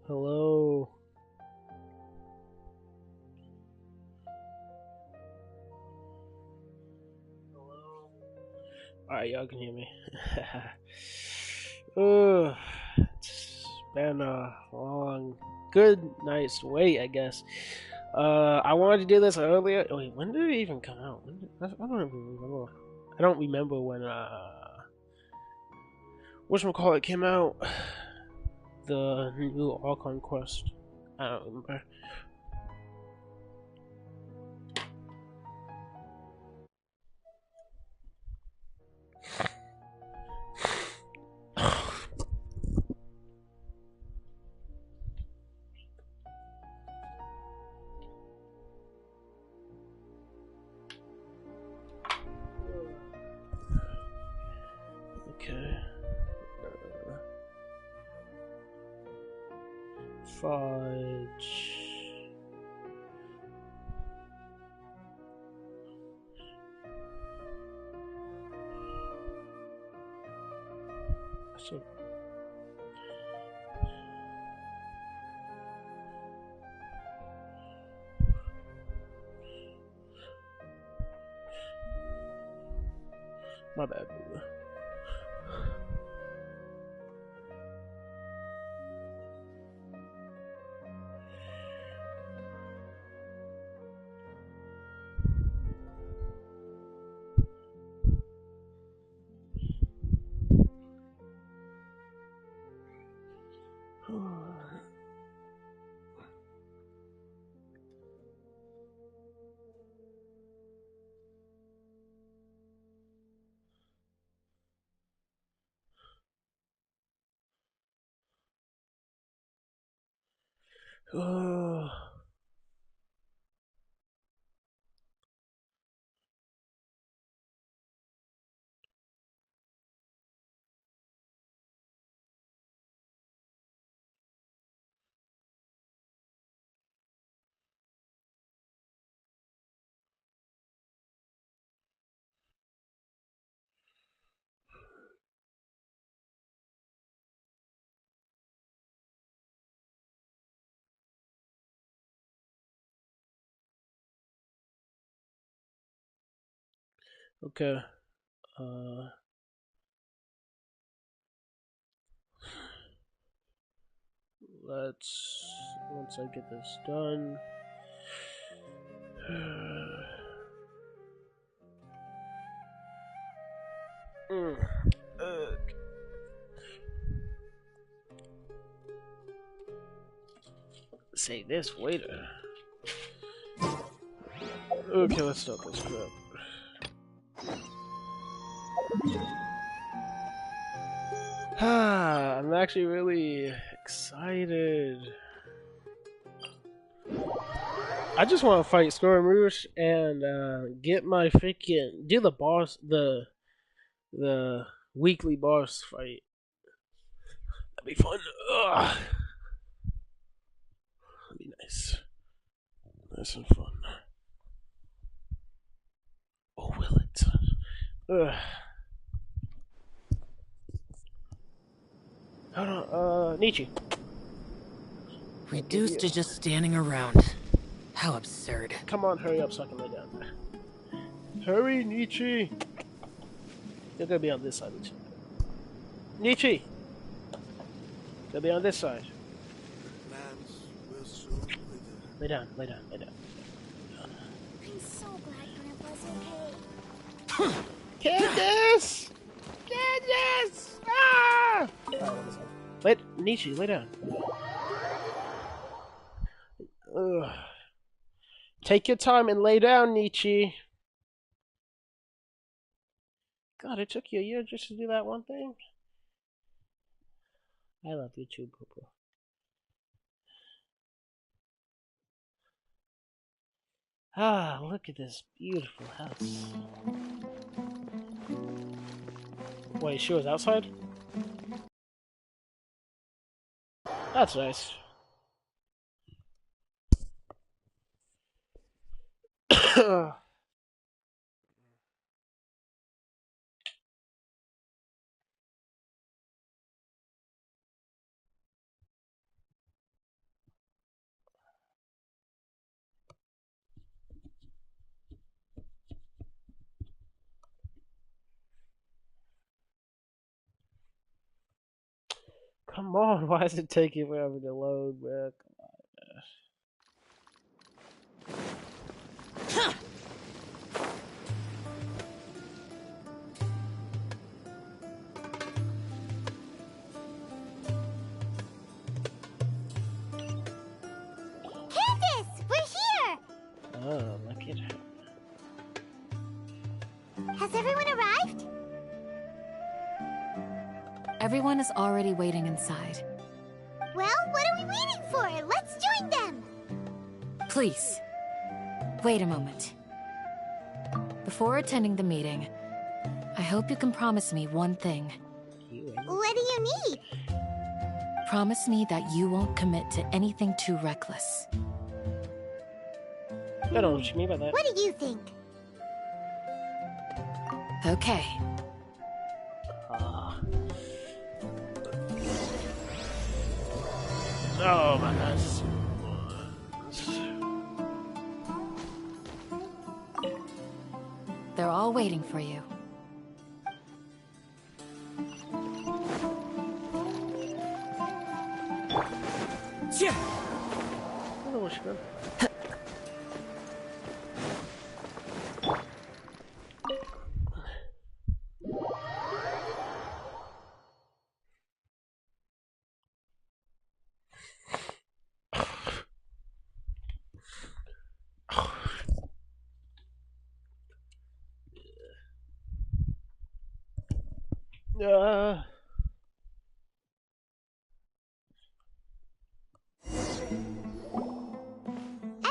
Hello. Alright, y'all can hear me. It's been a long, good night's wait, I guess. I wanted to do this earlier. Wait, when did it even come out? I don't even remember. I don't remember when whatchamacallit came out. The new Archon quest. I don't remember. Okay. Fudge. So, my bad. Okay. Uh, let's once I get this done. Say this later. Okay, let's start this crap. I'm actually really excited. I just want to fight Storm Rouge and get my freaking do the boss the weekly boss fight. That'd be fun. Ugh. That'd be nice. Nice and fun. Oh, will it? Ugh. Hold on, Nietzsche. Reduced to just standing around. How absurd. Come on, hurry up so I can lay down. Hurry, Nietzsche. You're gonna be on this side. Nietzsche. You'll be on this side. Lay down, lay down, lay down. I'm so glad Grandpa's okay. Candace! Candace! Ah! Nietzsche, lay down. Ugh. Take your time and lay down, Nietzsche. God, it took you a year just to do that one thing. I love you too, Poopa. Ah, look at this beautiful house. Wait, she was outside? That's nice. Come on, why is it taking forever to load, man? Candace, we're here! Oh, look at her. Has everyone arrived? Everyone is already waiting inside. Well, what are we waiting for? Let's join them! Please, wait a moment. Before attending the meeting, I hope you can promise me one thing. What do you need? Promise me that you won't commit to anything too reckless. I don't know what you mean by that. What do you think? Okay. Oh my gosh. They're all waiting for you. I don't know what you meant.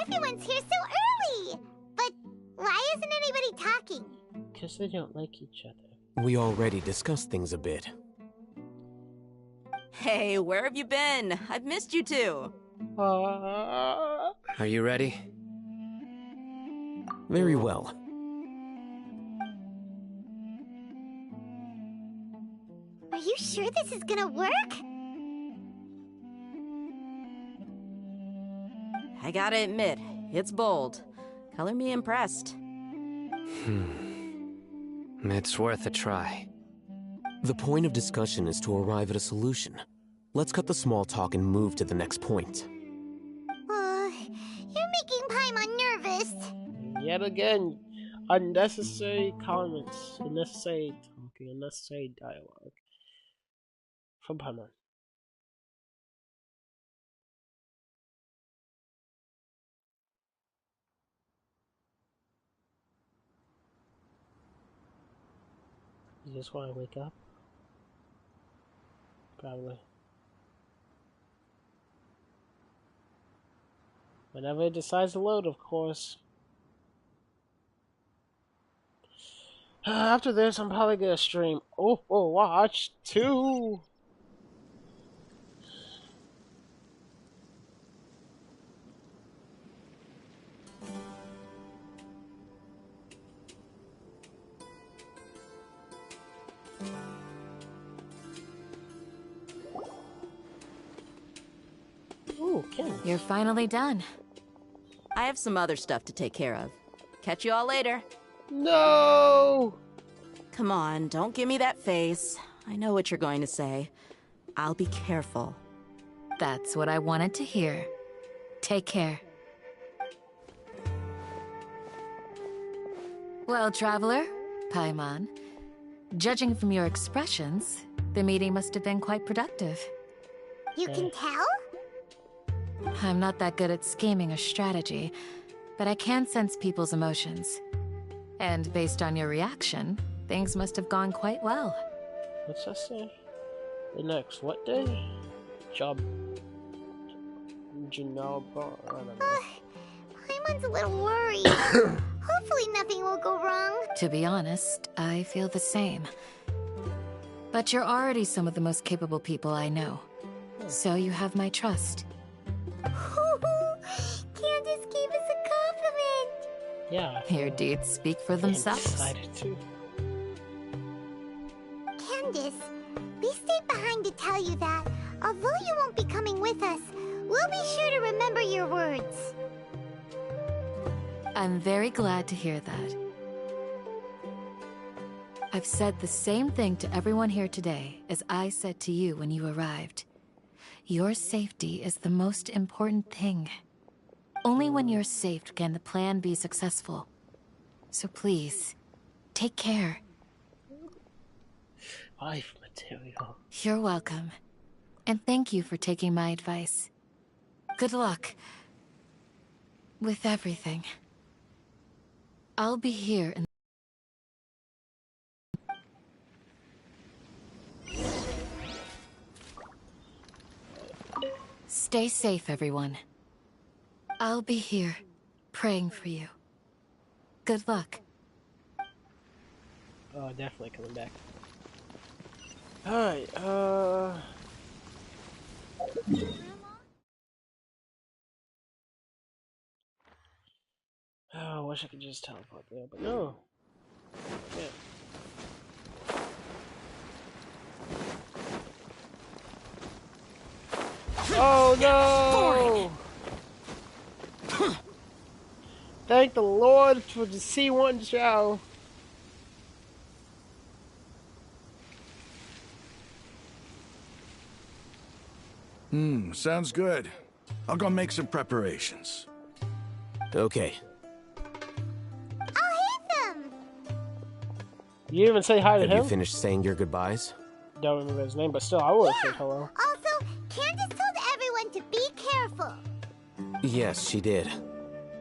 Everyone's here so early! But why isn't anybody talking? Because they don't like each other. We already discussed things a bit. Hey, where have you been? I've missed you too. Are you ready? Very well. Are you sure this is gonna work? I gotta admit, it's bold. Color me impressed. It's worth a try. The point of discussion is to arrive at a solution. Let's cut the small talk and move to the next point. You're making Paimon nervous. Yet again, unnecessary comments, unnecessary talking, unnecessary dialogue from Paimon. You just want to wake up? Probably. Whenever it decides to load, of course. After this, I'm probably gonna stream. Watch 2. Ooh, Ken. You're finally done. I have some other stuff to take care of. Catch you all later. No! Come on, don't give me that face. I know what you're going to say. I'll be careful. That's what I wanted to hear. Take care. Well, Traveler, Paimon, judging from your expressions, the meeting must have been quite productive. You can tell? I'm not that good at scheming or strategy, but I can sense people's emotions. And based on your reaction, things must have gone quite well. What's that say? The next what day? Job. Janelle Bar. I don't know. Paimon's a little worried. Hopefully nothing will go wrong. To be honest, I feel the same. But you're already some of the most capable people I know. So you have my trust. Candace gave us a compliment. Yeah. Your deeds speak for I'm themselves. excited too. Candace, we stayed behind to tell you that, although you won't be coming with us, we'll be sure to remember your words. I'm very glad to hear that. I've said the same thing to everyone here today as I said to you when you arrived. Your safety is the most important thing. Only when you're safe can the plan be successful. So please, take care. Life material. You're welcome. And thank you for taking my advice. Good luck. With everything. I'll be here in... Stay safe, everyone. I'll be here, praying for you. Good luck. Oh, definitely coming back. Alright, oh, I wish I could just teleport there, but no. Yeah. Oh no! Thank the Lord for the C1 show. Sounds good. I'll go make some preparations. Okay. I'll hit them! You even say hi to Have him? you finished saying your goodbyes? Don't remember his name, but still, I would have said hello. Also, Candace told everyone to be careful. Yes, she did.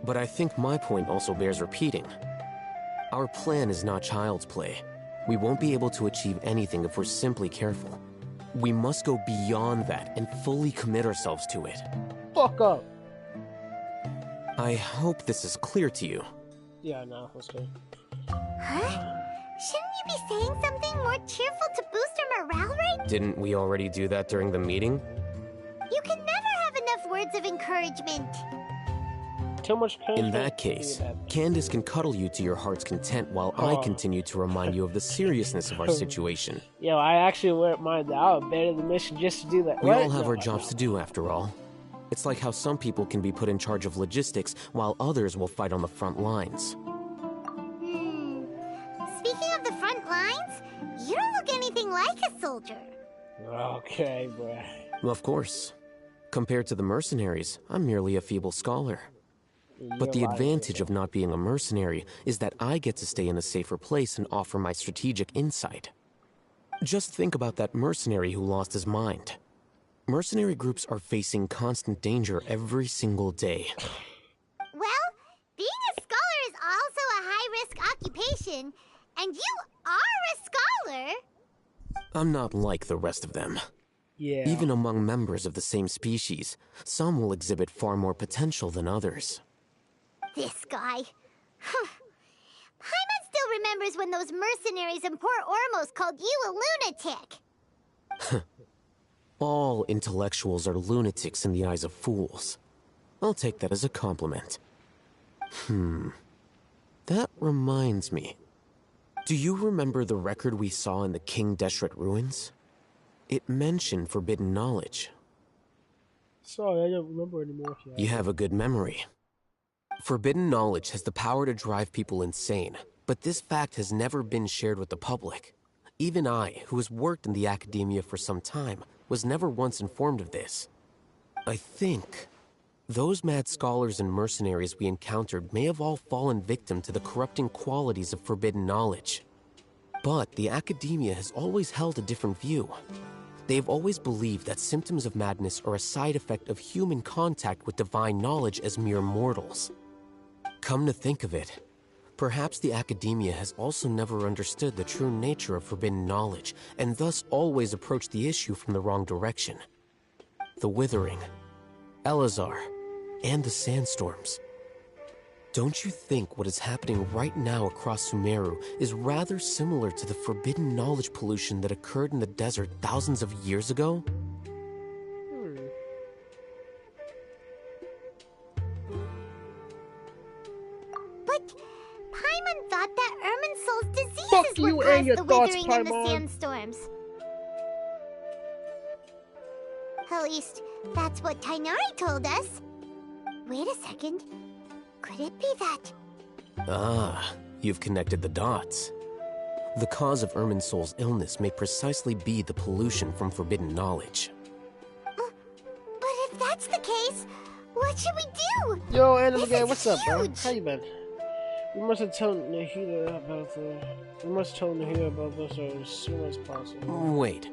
But I think my point also bears repeating. Our plan is not child's play. We won't be able to achieve anything if we're simply careful. We must go beyond that and fully commit ourselves to it. Fuck up. I hope this is clear to you. Yeah, no, let's go. Huh? Shouldn't you be saying something more cheerful to boost our morale rate? Didn't we already do that during the meeting? You can never have enough words of encouragement. Too much pain. In that case, Candace can cuddle you to your heart's content while I continue to remind you of the seriousness of our situation. Yo, I actually wouldn't mind that. I would abandon the mission just to do that. We What? all have No, our jobs to do, after all. It's like how some people can be put in charge of logistics while others will fight on the front lines. Speaking of the front lines, you don't look anything like a soldier. Okay, bruh. Of course. Compared to the mercenaries, I'm merely a feeble scholar. But the advantage of not being a mercenary is that I get to stay in a safer place and offer my strategic insight. Just think about that mercenary who lost his mind. Mercenary groups are facing constant danger every single day. Well, being a scholar is also a high-risk occupation, and you are a scholar. I'm not like the rest of them. Yeah. Even among members of the same species, some will exhibit far more potential than others. This guy. Paimon still remembers when those mercenaries in Port Ormos called you a lunatic. All intellectuals are lunatics in the eyes of fools. I'll take that as a compliment. That reminds me. Do you remember the record we saw in the King Deshret ruins? It mentioned forbidden knowledge. Sorry, I don't remember anymore. You have a good memory. Forbidden knowledge has the power to drive people insane, but this fact has never been shared with the public. Even I, who has worked in the academia for some time, was never once informed of this. I think those mad scholars and mercenaries we encountered may have all fallen victim to the corrupting qualities of forbidden knowledge. But the academia has always held a different view. They've always believed that symptoms of madness are a side effect of human contact with divine knowledge as mere mortals. Come to think of it, perhaps the academia has also never understood the true nature of forbidden knowledge, and thus always approached the issue from the wrong direction. The Withering, Elazar, and the Sandstorms. Don't you think what is happening right now across Sumeru is rather similar to the forbidden knowledge pollution that occurred in the desert thousands of years ago? But Paimon thought that Irminsul's diseases Fuck would you cause and your the thoughts, withering and the Paimon. sandstorms. At least, that's what Tainari told us. Wait a second. Could it be that? Ah, you've connected the dots. The cause of Irminsul's illness may precisely be the pollution from forbidden knowledge. that's the case, what should we do? Yo, Anime This Guy, is what's up, bro? huge. How you been? We must have told Nahida about this as soon as possible. Wait.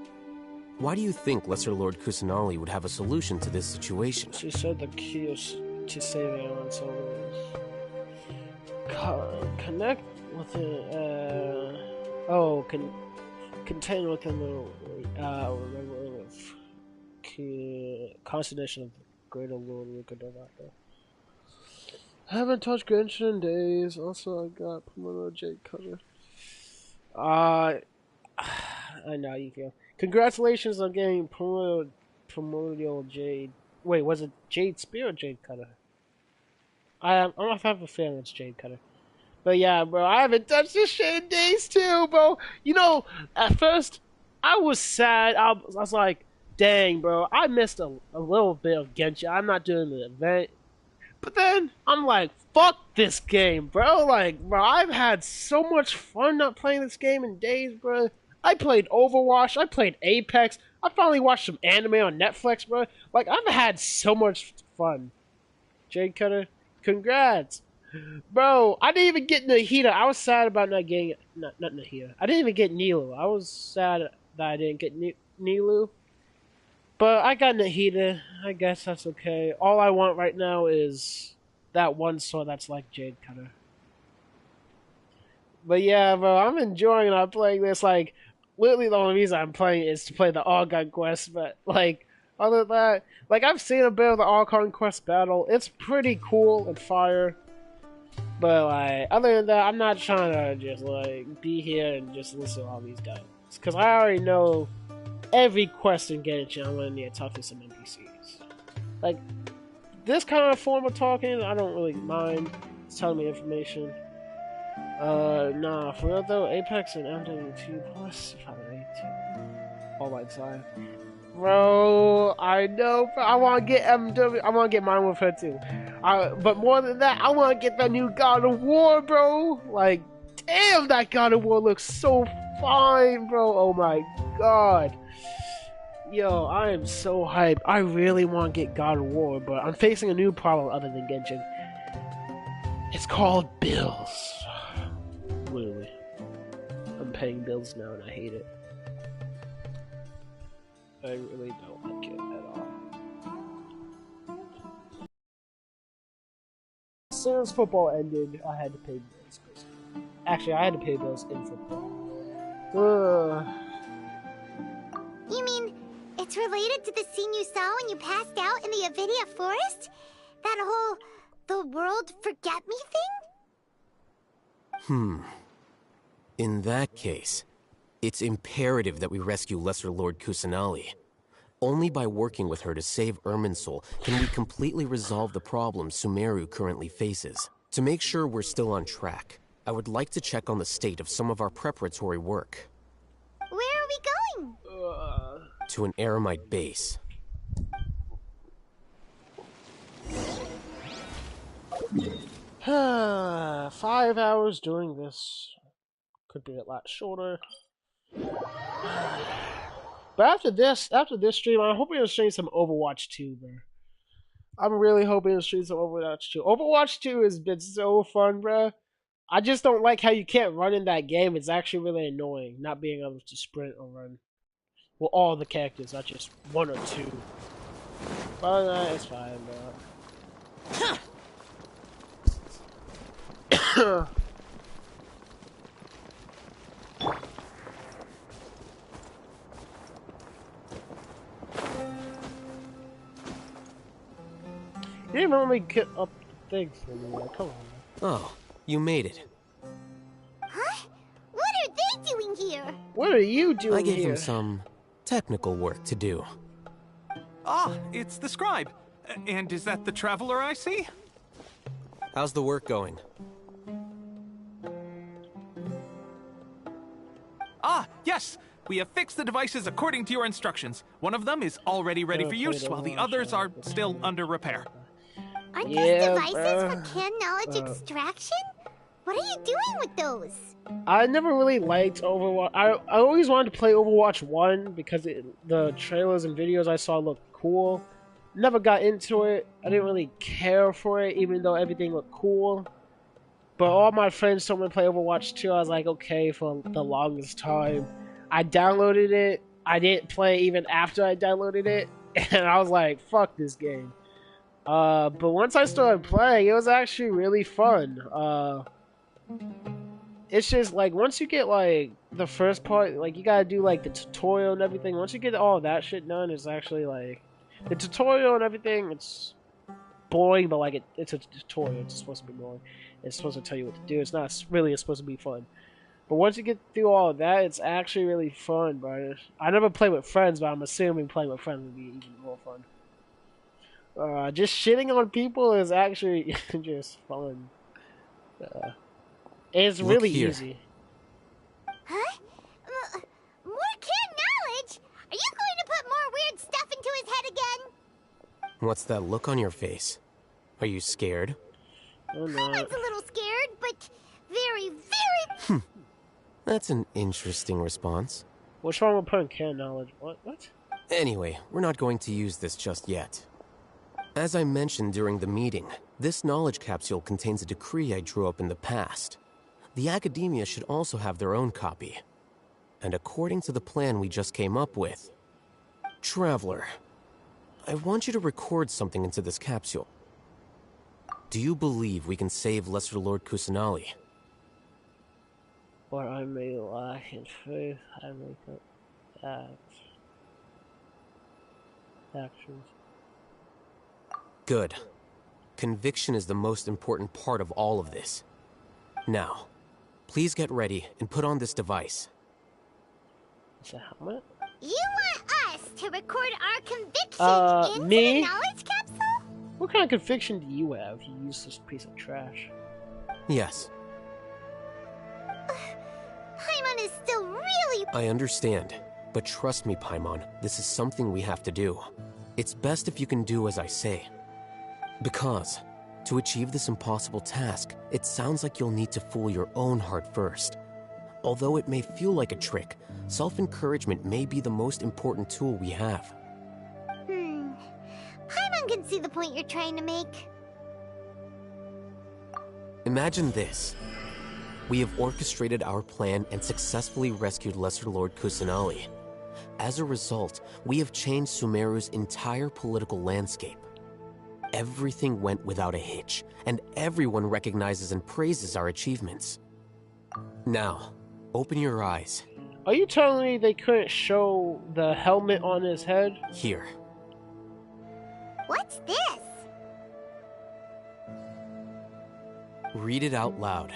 Why do you think Lesser Lord Kusanali would have a solution to this situation? She said the key is to saving on souls. Connect with it, contain within the constellation of the greater Lord Rukadavaka. I haven't touched Genshin in days. Also, I got promoted Jade Cutter. I know you feel. Congratulations on getting promoted Jade. Wait, was it Jade Spear or Jade Cutter? I have a feeling it's Jade Cutter. But yeah, bro, I haven't touched this shit in days too, bro. You know, at first, I was sad. I was like, dang, bro, I missed a little bit of Genshin. I'm not doing the event. But then, I'm like, fuck this game, bro. Like, bro, I've had so much fun not playing this game in days, bro. I played Overwatch. I played Apex. I finally watched some anime on Netflix, bro. Like, I've had so much fun. Jade Cutter, congrats. Bro, I didn't even get Nahida. I was sad about not getting... Not Nahida. I didn't even get Nilu. I was sad that I didn't get Nilu. But I got Nahida. I guess that's okay. All I want right now is that one sword that's like Jade Cutter. But yeah, bro, I'm enjoying not playing this. Like, literally the only reason I'm playing is to play the Archon quest. But, like, other than that... Like, I've seen a bit of the Archon quest battle. It's pretty cool and fire. But, like, other than that, I'm not trying to just, like, be here and just listen to all these guys. Because I already know every quest in Genshin I'm going to need to talk to some NPCs. Like, this kind of form of talking, I don't really mind. It's telling me information. Nah, for real though, Apex and MW2 plus 518. All my time. Bro, I know, bro. I want to get MW. I want to get mine with her too. But more than that, I want to get that new God of War, bro. Like, damn, that God of War looks so fine, bro. Oh my god. Yo, I am so hyped. I really want to get God of War, but I'm facing a new problem other than Genshin. It's called bills. Literally. I'm paying bills now and I hate it. I really don't like it at all. As soon as football ended, I had to pay bills. Actually, I had to pay bills in football. You mean it's related to the scene you saw when you passed out in the Avidia Forest? That whole the world forget me thing? In that case, it's imperative that we rescue Lesser Lord Kusanali. Only by working with her to save Irminsul can we completely resolve the problems Sumeru currently faces. To make sure we're still on track, I would like to check on the state of some of our preparatory work. Where are we going? To an Eremite base. Uh, 5 hours doing this. Could be a lot shorter. But after this stream, I'm hoping to stream some Overwatch 2, bro. I'm really hoping to stream some Overwatch 2. Overwatch 2 has been so fun, bro. I just don't like how you can't run in that game. It's actually really annoying, not being able to sprint or run. Well, all the characters, not just one or two. But it's fine, bro. You didn't even let me get up the things for me. Like, come on. Oh, you made it. Huh? What are they doing here? What are you doing I gave here? him some technical work to do. Ah, it's the scribe. And is that the traveler I see? How's the work going? Ah, yes! We have fixed the devices according to your instructions. One of them is already ready for use, while the others are still under repair. Aren't those Yeah, devices bruh. for can knowledge extraction? What are you doing with those? I never really liked Overwatch. I always wanted to play Overwatch 1 because the trailers and videos I saw looked cool. never got into it. I didn't really care for it, even though everything looked cool. But all my friends told me to play Overwatch 2. I was like, okay, for the longest time. I downloaded it. I didn't play even after I downloaded it. And I was like, fuck this game. But once I started playing, it was actually really fun. It's just, like, once you get, like, the first part, like, you gotta do, like, the tutorial and everything. Once you get all that shit done, it's actually, like... The tutorial and everything, it's boring, but, like, it's a tutorial. It's supposed to be boring. It's supposed to tell you what to do. It's not really supposed to be fun. But once you get through all of that, it's actually really fun, bro. I never play with friends, but I'm assuming playing with friends would be even more fun. Just shitting on people is actually just fun. It's really easy. Huh? More kid knowledge? Are you going to put more weird stuff into his head again? What's that look on your face? Are you scared? Oh, no. Paimon's a little scared, but very, very... That's an interesting response. What's wrong with putting kid knowledge? What? Anyway, we're not going to use this just yet. As I mentioned during the meeting, this knowledge capsule contains a decree I drew up in the past. The academia should also have their own copy. And according to the plan we just came up with... Traveler, I want you to record something into this capsule. Do you believe we can save Lesser Lord Kusanali? Or I may lack in faith, I make up actions. Good. Conviction is the most important part of all of this. Now, please get ready and put on this device. It's a helmet? You want us to record our conviction into me? the knowledge capsule? What kind of conviction do you have? You use this piece of trash. Yes. Paimon is still really... I understand, but trust me, Paimon, this is something we have to do. It's best if you can do as I say. Because, to achieve this impossible task, it sounds like you'll need to fool your own heart first. Although it may feel like a trick, self-encouragement may be the most important tool we have. Paimon can see the point you're trying to make. Imagine this. We have orchestrated our plan and successfully rescued Lesser Lord Kusanali. As a result, we have changed Sumeru's entire political landscape. Everything went without a hitch, and everyone recognizes and praises our achievements. Now, open your eyes. Are you telling me they couldn't show the helmet on his head? Here. What's this? Read it out loud.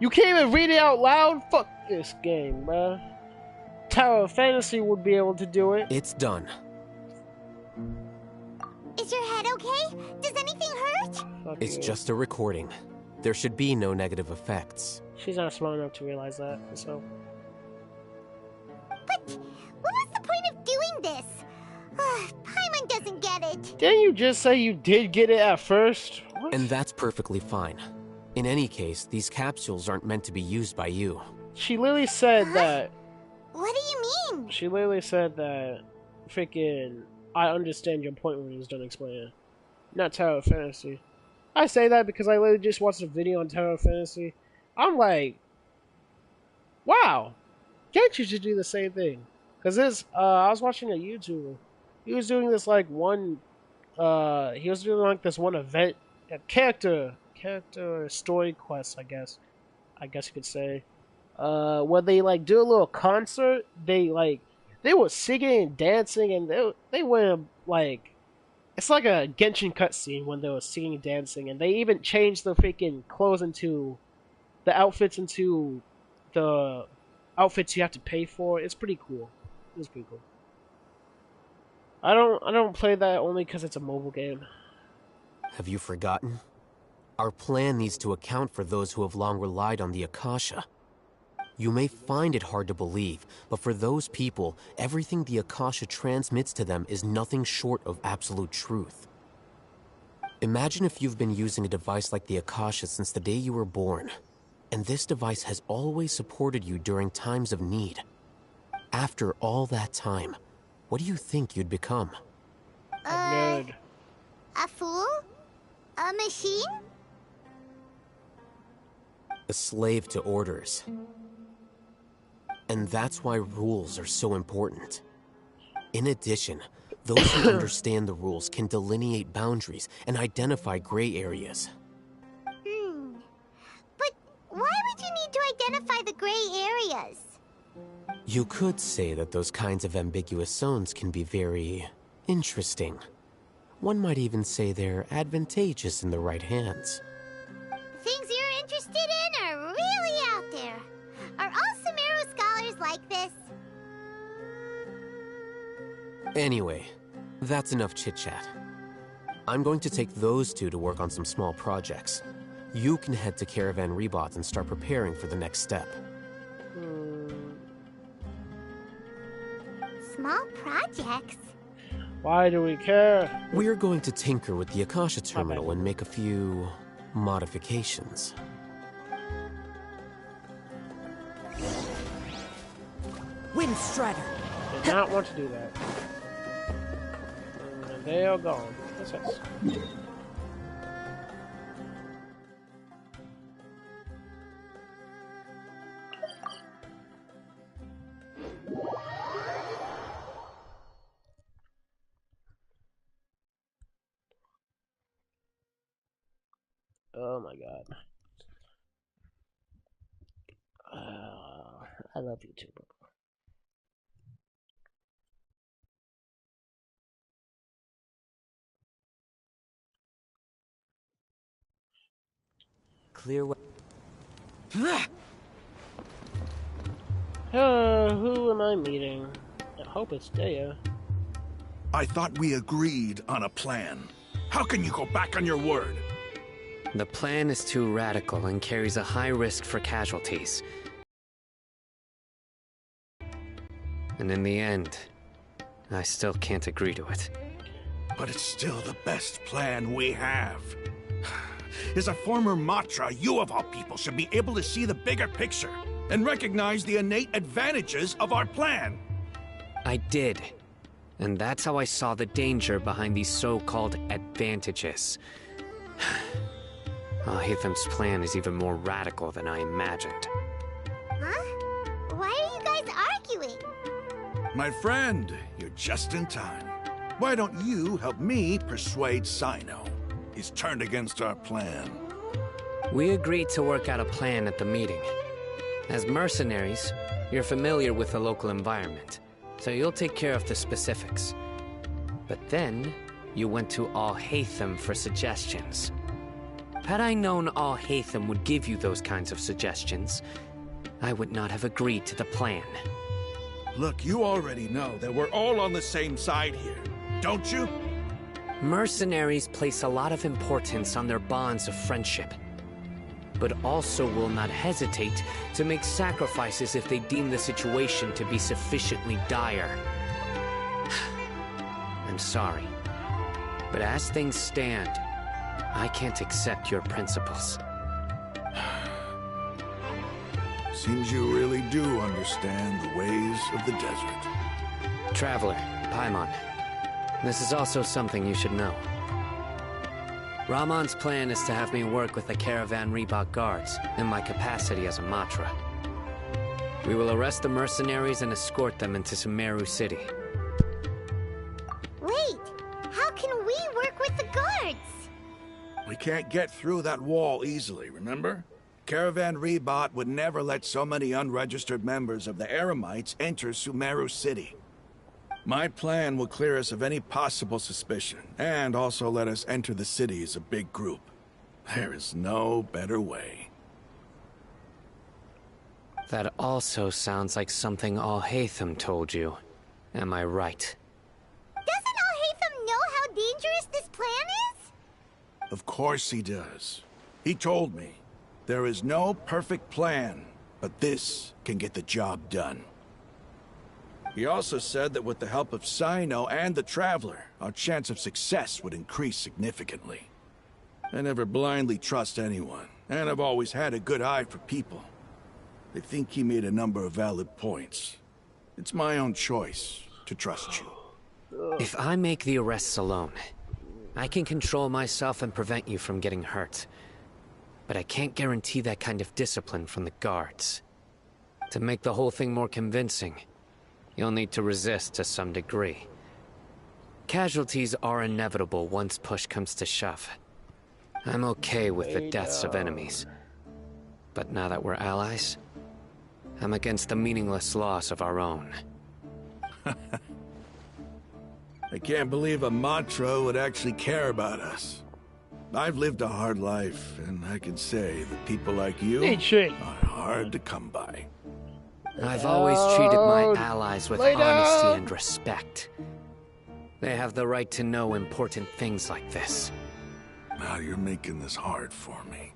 You can't even read it out loud? Fuck this game, man. Tower of Fantasy would be able to do it. It's done. Is your head okay? Does anything hurt? Fuck It's you. just a recording. There should be no negative effects. She's not smart enough to realize that, so... But what was the point of doing this? Paimon doesn't get it. Didn't you just say you did get it at first? What? And that's perfectly fine. In any case, these capsules aren't meant to be used by you. She literally said that... What do you mean? She literally said that... Freaking... I understand your point when he was done explaining. Not Tower of Fantasy. I say that because I literally just watched a video on Tower of Fantasy. I'm like... Wow! Genshin should do the same thing. Because this... I was watching a YouTuber. He was doing this, like, one... he was doing, like, this one event... A character story quest, I guess you could say, where they like do a little concert. They were singing and dancing, and they were like, it's like a Genshin cutscene when they were singing and dancing, and they even changed the freaking clothes into the outfits into the outfits you have to pay for. It's pretty cool. It's pretty cool. I don't play that only because it's a mobile game. Have you forgotten? Our plan needs to account for those who have long relied on the Akasha. You may find it hard to believe, but for those people, everything the Akasha transmits to them is nothing short of absolute truth. Imagine if you've been using a device like the Akasha since the day you were born, and this device has always supported you during times of need. After all that time, what do you think you'd become? A nerd. A fool? A machine? A slave to orders. And that's why rules are so important. In addition, those who understand the rules can delineate boundaries and identify gray areas. But why would you need to identify the gray areas? You could say that those kinds of ambiguous zones can be very interesting. One might even say they're advantageous in the right hands. Things you're interested in are really out there. Are all Sumeru scholars like this? Anyway, that's enough chit-chat. I'm going to take those two to work on some small projects. You can head to Caravan Rebot and start preparing for the next step. Small projects? Why do we care? We're going to tinker with the Akasha terminal and make a few modifications. Windstrider! Did not want to do that. And they are gone. What's this? Oh my god. I love you too, bro. Clear way. Who am I meeting? I hope it's Dea. I thought we agreed on a plan. How can you go back on your word? The plan is too radical and carries a high risk for casualties. And in the end, I still can't agree to it. But it's still the best plan we have. As a former Matra, you of all people should be able to see the bigger picture and recognize the innate advantages of our plan. I did. And that's how I saw the danger behind these so-called advantages. Al-Haytham's plan is even more radical than I imagined. Huh? Why are you guys arguing? My friend, you're just in time. Why don't you help me persuade Sino? He's turned against our plan. We agreed to work out a plan at the meeting. As mercenaries, you're familiar with the local environment, so you'll take care of the specifics. But then, you went to Al-Haytham for suggestions. Had I known Al-Haytham would give you those kinds of suggestions, I would not have agreed to the plan. Look, you already know that we're all on the same side here, don't you? Mercenaries place a lot of importance on their bonds of friendship, but also will not hesitate to make sacrifices if they deem the situation to be sufficiently dire. I'm sorry, but as things stand, I can't accept your principles. Seems you really do understand the ways of the desert. Traveler, Paimon, this is also something you should know. Ramon's plan is to have me work with the Caravan Rebot guards in my capacity as a Matra. We will arrest the mercenaries and escort them into Sumeru City. Wait, how can we work with the guards? We can't get through that wall easily, remember? Caravan Rebot would never let so many unregistered members of the Eremites enter Sumeru City. My plan will clear us of any possible suspicion, and also let us enter the city as a big group. There is no better way. That also sounds like something Al-Haytham told you. Am I right? Doesn't Al-Haytham know how dangerous this plan is? Of course he does. He told me. There is no perfect plan, but this can get the job done. He also said that with the help of Sino and the Traveler, our chance of success would increase significantly. I never blindly trust anyone, and I've always had a good eye for people. I think he made a number of valid points. It's my own choice, to trust you. If I make the arrests alone, I can control myself and prevent you from getting hurt. But I can't guarantee that kind of discipline from the guards. To make the whole thing more convincing, you'll need to resist to some degree. Casualties are inevitable once push comes to shove. I'm okay with the deaths of enemies. But now that we're allies, I'm against the meaningless loss of our own. I can't believe a Matra would actually care about us. I've lived a hard life, and I can say that people like you are hard to come by. I've always treated my allies with honesty and respect. They have the right to know important things like this. Now you're making this hard for me.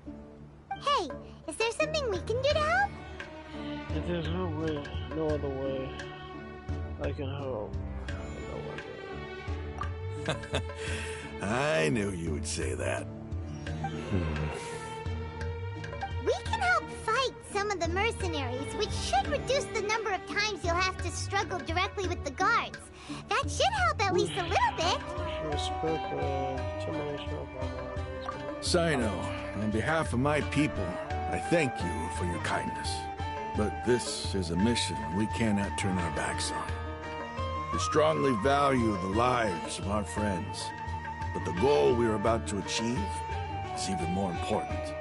Hey, is there something we can do to help? If there's no way, no other way, I can help. I knew you would say that. We can help fight some of the mercenaries, which should reduce the number of times you'll have to struggle directly with the guards. That should help at least a little bit. Sino, on behalf of my people, I thank you for your kindness. But this is a mission we cannot turn our backs on. We strongly value the lives of our friends, but the goal we are about to achieve is even more important.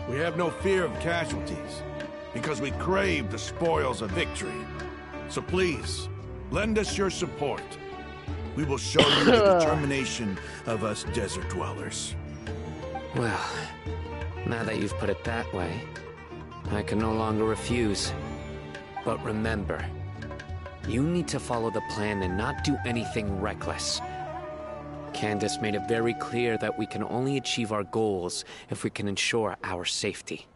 We have no fear of casualties, because we crave the spoils of victory. So please, lend us your support. We will show you the determination of us desert dwellers. Well, now that you've put it that way, I can no longer refuse. But remember, you need to follow the plan and not do anything reckless. Candace made it very clear that we can only achieve our goals if we can ensure our safety.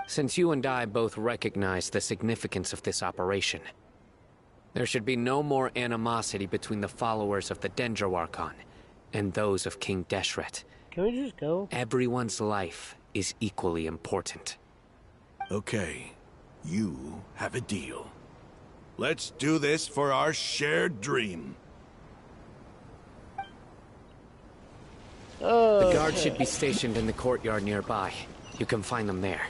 Since you and I both recognize the significance of this operation, there should be no more animosity between the followers of the Dendro Archon and those of King Deshret. Can we just go? Everyone's life is equally important. Okay, you have a deal. Let's do this for our shared dream. The guards should be stationed in the courtyard nearby. You can find them there.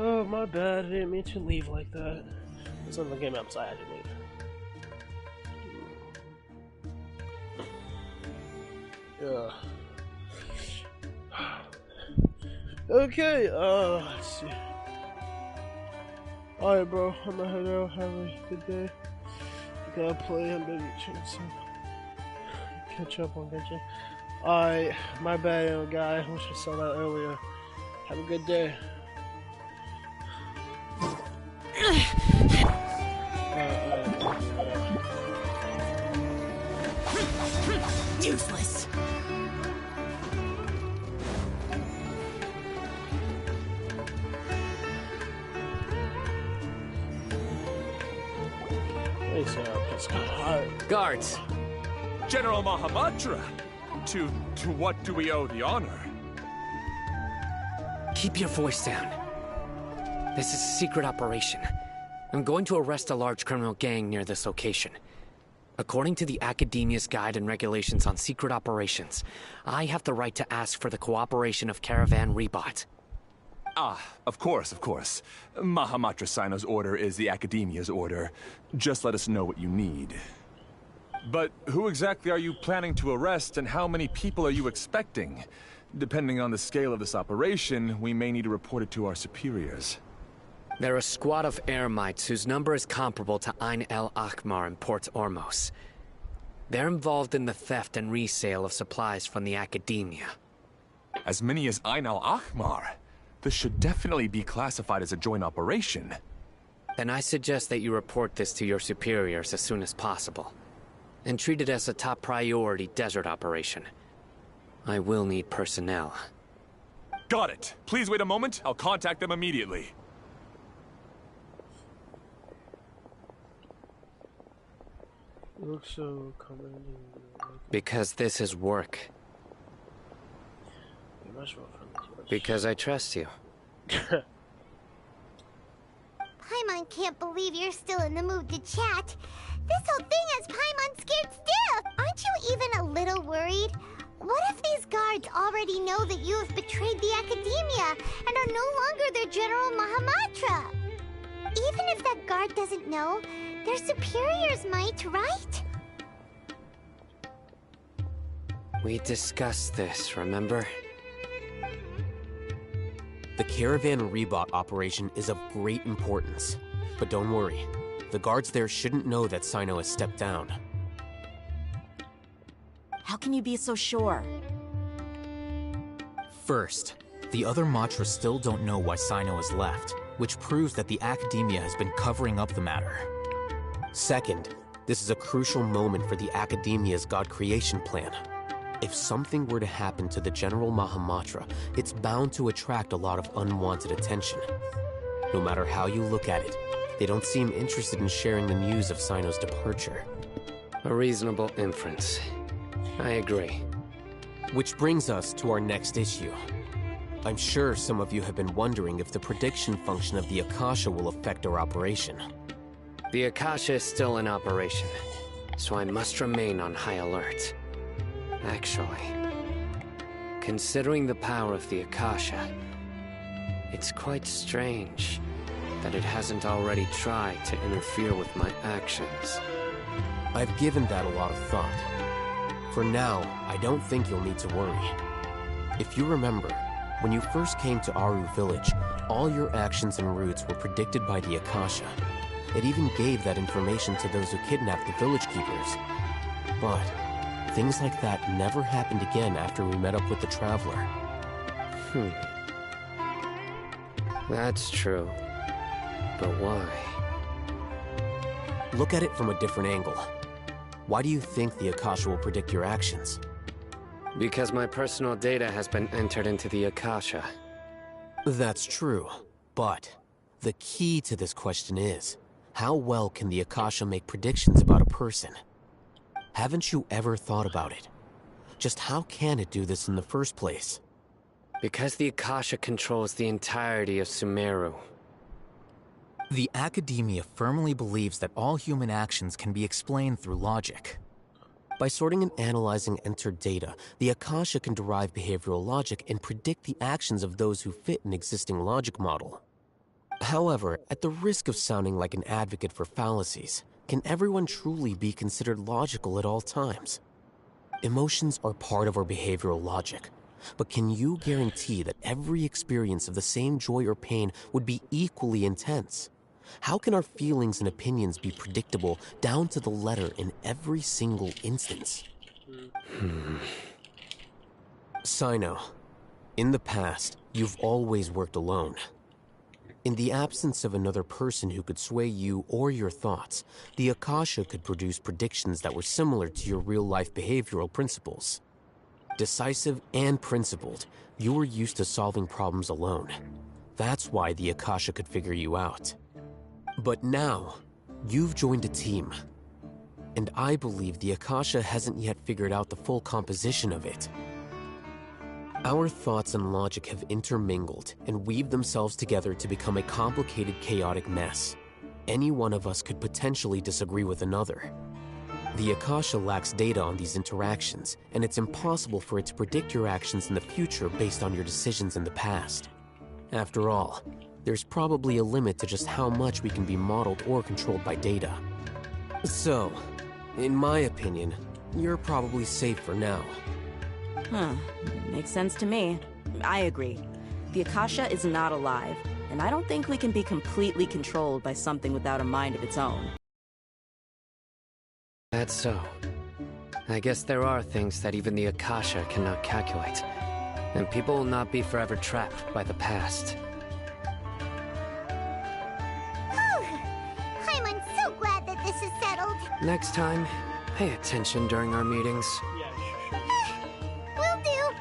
Oh, my bad. I didn't mean to leave like that. It's on the game outside. I didn't leave. Yeah. Okay, let's see. Alright, bro. I'm gonna head out. Have a good day. I gotta play. I'm gonna catch up on Genshin. Alright, my bad, guy. I wish I saw that earlier. Have a good day. Useless. Guards! General Mahamatra! To what do we owe the honor? Keep your voice down. This is a secret operation. I'm going to arrest a large criminal gang near this location. According to the Academia's Guide and Regulations on Secret Operations, I have the right to ask for the cooperation of Caravan Rebot. Ah, of course, of course. Mahamatra Sino's order is the Academia's order. Just let us know what you need. But who exactly are you planning to arrest, and how many people are you expecting? Depending on the scale of this operation, we may need to report it to our superiors. They're a squad of Eremites whose number is comparable to Ain el Akhmar in Port Ormos. They're involved in the theft and resale of supplies from the Academia. As many as Ain el Akhmar? This should definitely be classified as a joint operation. Then I suggest that you report this to your superiors as soon as possible, and treat it as a top priority desert operation. I will need personnel. Got it. Please wait a moment. I'll contact them immediately. Looks so commanding. Because this is work. Because I trust you. Paimon can't believe you're still in the mood to chat. This whole thing has Paimon scared stiff. Aren't you even a little worried? What if these guards already know that you have betrayed the Academia and are no longer their General Mahamatra? Even if that guard doesn't know, their superiors might, right? We discussed this, remember? The Caravan Rebot operation is of great importance. But don't worry, the guards there shouldn't know that Sino has stepped down. How can you be so sure? First, the other Matras still don't know why Sino has left, which proves that the Academia has been covering up the matter. Second, this is a crucial moment for the Academia's God creation plan. If something were to happen to the General Mahamatra, it's bound to attract a lot of unwanted attention. No matter how you look at it, they don't seem interested in sharing the news of Sino's departure. A reasonable inference. I agree. Which brings us to our next issue. I'm sure some of you have been wondering if the prediction function of the Akasha will affect our operation. The Akasha is still in operation, so I must remain on high alert. Actually, considering the power of the Akasha, it's quite strange that it hasn't already tried to interfere with my actions. I've given that a lot of thought. For now, I don't think you'll need to worry. If you remember, when you first came to Aru Village, all your actions and routes were predicted by the Akasha. It even gave that information to those who kidnapped the village keepers. But things like that never happened again after we met up with the Traveler. That's true. But why? Look at it from a different angle. Why do you think the Akasha will predict your actions? Because my personal data has been entered into the Akasha. That's true, but the key to this question is, how well can the Akasha make predictions about a person? Haven't you ever thought about it? Just how can it do this in the first place? Because the Akasha controls the entirety of Sumeru. The Academia firmly believes that all human actions can be explained through logic. By sorting and analyzing entered data, the Akasha can derive behavioral logic and predict the actions of those who fit an existing logic model. However, at the risk of sounding like an advocate for fallacies, can everyone truly be considered logical at all times? Emotions are part of our behavioral logic, but can you guarantee that every experience of the same joy or pain would be equally intense? How can our feelings and opinions be predictable down to the letter in every single instance? Sino, in the past, you've always worked alone. In the absence of another person who could sway you or your thoughts, the Akasha could produce predictions that were similar to your real-life behavioral principles. Decisive and principled, you were used to solving problems alone. That's why the Akasha could figure you out. But now, you've joined a team. And I believe the Akasha hasn't yet figured out the full composition of it. Our thoughts and logic have intermingled and weaved themselves together to become a complicated, chaotic mess. Any one of us could potentially disagree with another. The Akasha lacks data on these interactions, and it's impossible for it to predict your actions in the future based on your decisions in the past. After all, there's probably a limit to just how much we can be modeled or controlled by data. So, in my opinion, you're probably safe for now. Makes sense to me. I agree. The Akasha is not alive, and I don't think we can be completely controlled by something without a mind of its own. That's so. I guess there are things that even the Akasha cannot calculate, and people will not be forever trapped by the past. I'm so glad that this is settled. Next time, pay attention during our meetings. Will do.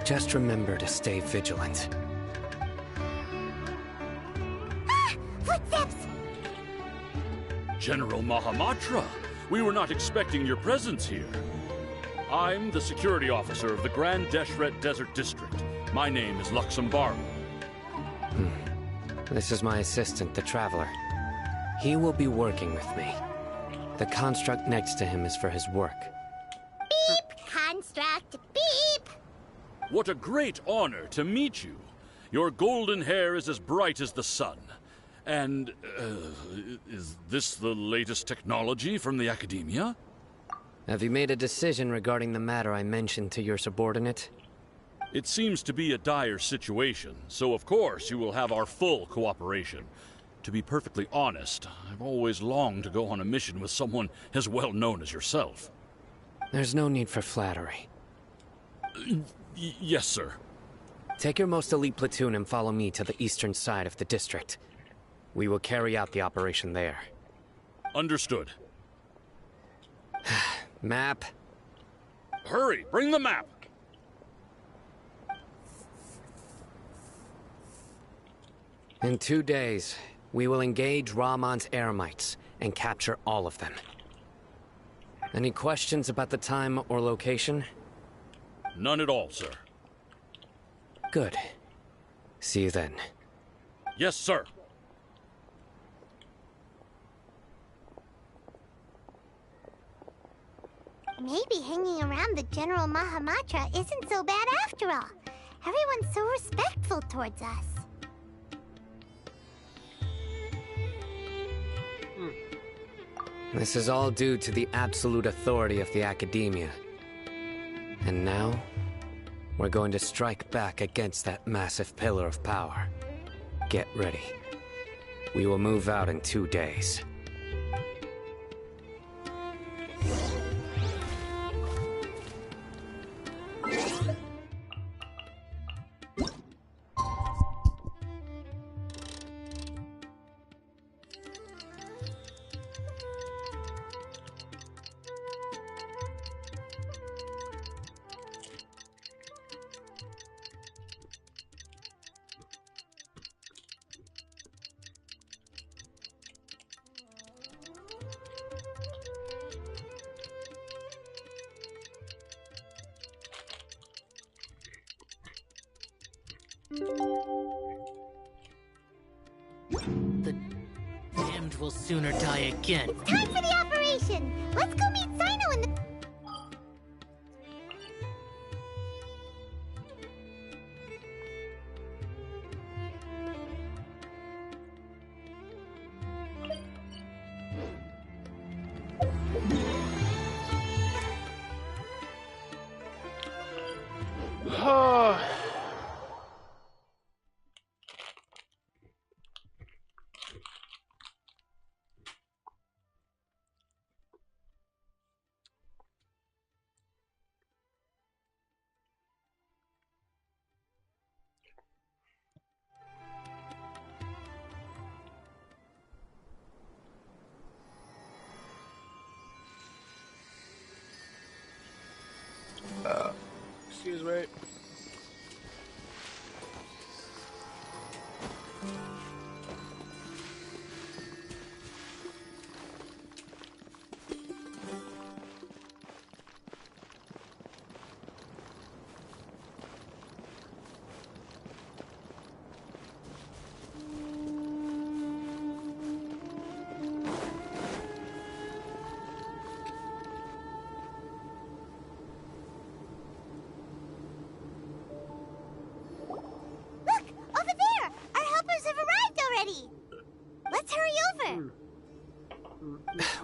Just remember to stay vigilant. Footsteps! General Mahamatra, we were not expecting your presence here. I'm the security officer of the Grand Deshret Desert District. My name is Luxembourg. This is my assistant, the Traveler. He will be working with me. The construct next to him is for his work. Beep! Construct, beep! What a great honor to meet you. Your golden hair is as bright as the sun. And, is this the latest technology from the Academia? Have you made a decision regarding the matter I mentioned to your subordinate? It seems to be a dire situation, so of course you will have our full cooperation. To be perfectly honest, I've always longed to go on a mission with someone as well known as yourself. There's no need for flattery. Yes, sir. Take your most elite platoon and follow me to the eastern side of the district. We will carry out the operation there. Understood. Map. Hurry, bring the map! In 2 days, we will engage Rahman's Eremites and capture all of them. Any questions about the time or location? None at all, sir. Good. See you then. Yes, sir. Maybe hanging around the General Mahamatra isn't so bad after all. Everyone's so respectful towards us. This is all due to the absolute authority of the Academia. And now, we're going to strike back against that massive pillar of power. Get ready. We will move out in 2 days. The damned will sooner die again. It's time for the operation! Let's go meet Sino in the...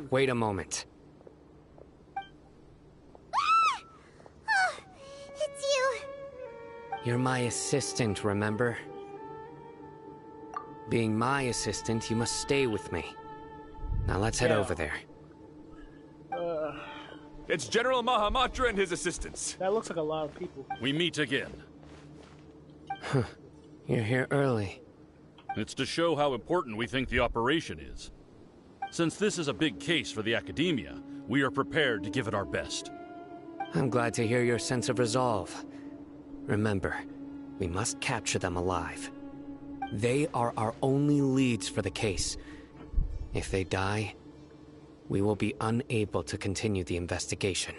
Wait a moment. Oh, it's you. You're my assistant, remember? Being my assistant, you must stay with me. Now let's head over there. It's General Mahamatra and his assistants. That looks like a lot of people. We meet again. You're here early. It's to show how important we think the operation is. Since this is a big case for the Academia, we are prepared to give it our best. I'm glad to hear your sense of resolve. Remember, we must capture them alive. They are our only leads for the case. If they die, we will be unable to continue the investigation.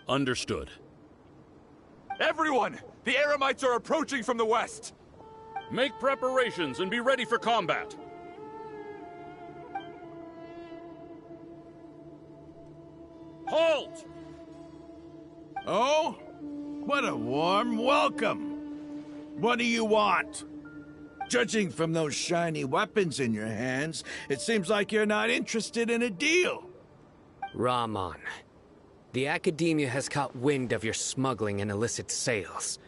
Understood. Everyone! The Eremites are approaching from the west! Make preparations and be ready for combat. Halt! Oh? What a warm welcome. What do you want? Judging from those shiny weapons in your hands, it seems like you're not interested in a deal. Rahman, the Academia has caught wind of your smuggling and illicit sales.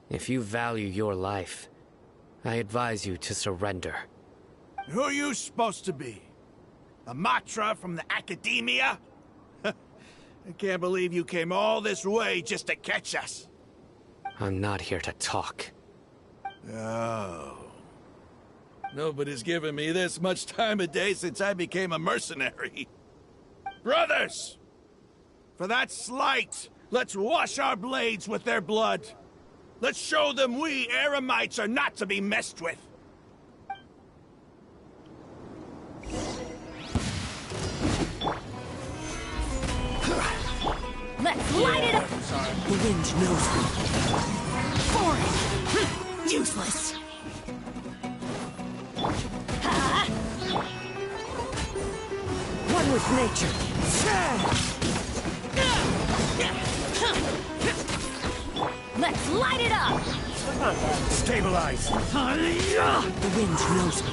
If you value your life, I advise you to surrender. Who are you supposed to be? A Matra from the Academia? I can't believe you came all this way just to catch us. I'm not here to talk. Oh. Nobody's given me this much time of day since I became a mercenary. Brothers! For that slight, let's wash our blades with their blood. Let's show them we Eremites are not to be messed with. Let's light it up! The wind knows me. Foreign! Useless! One with nature. Let's light it up! Stabilize! The wind knows me.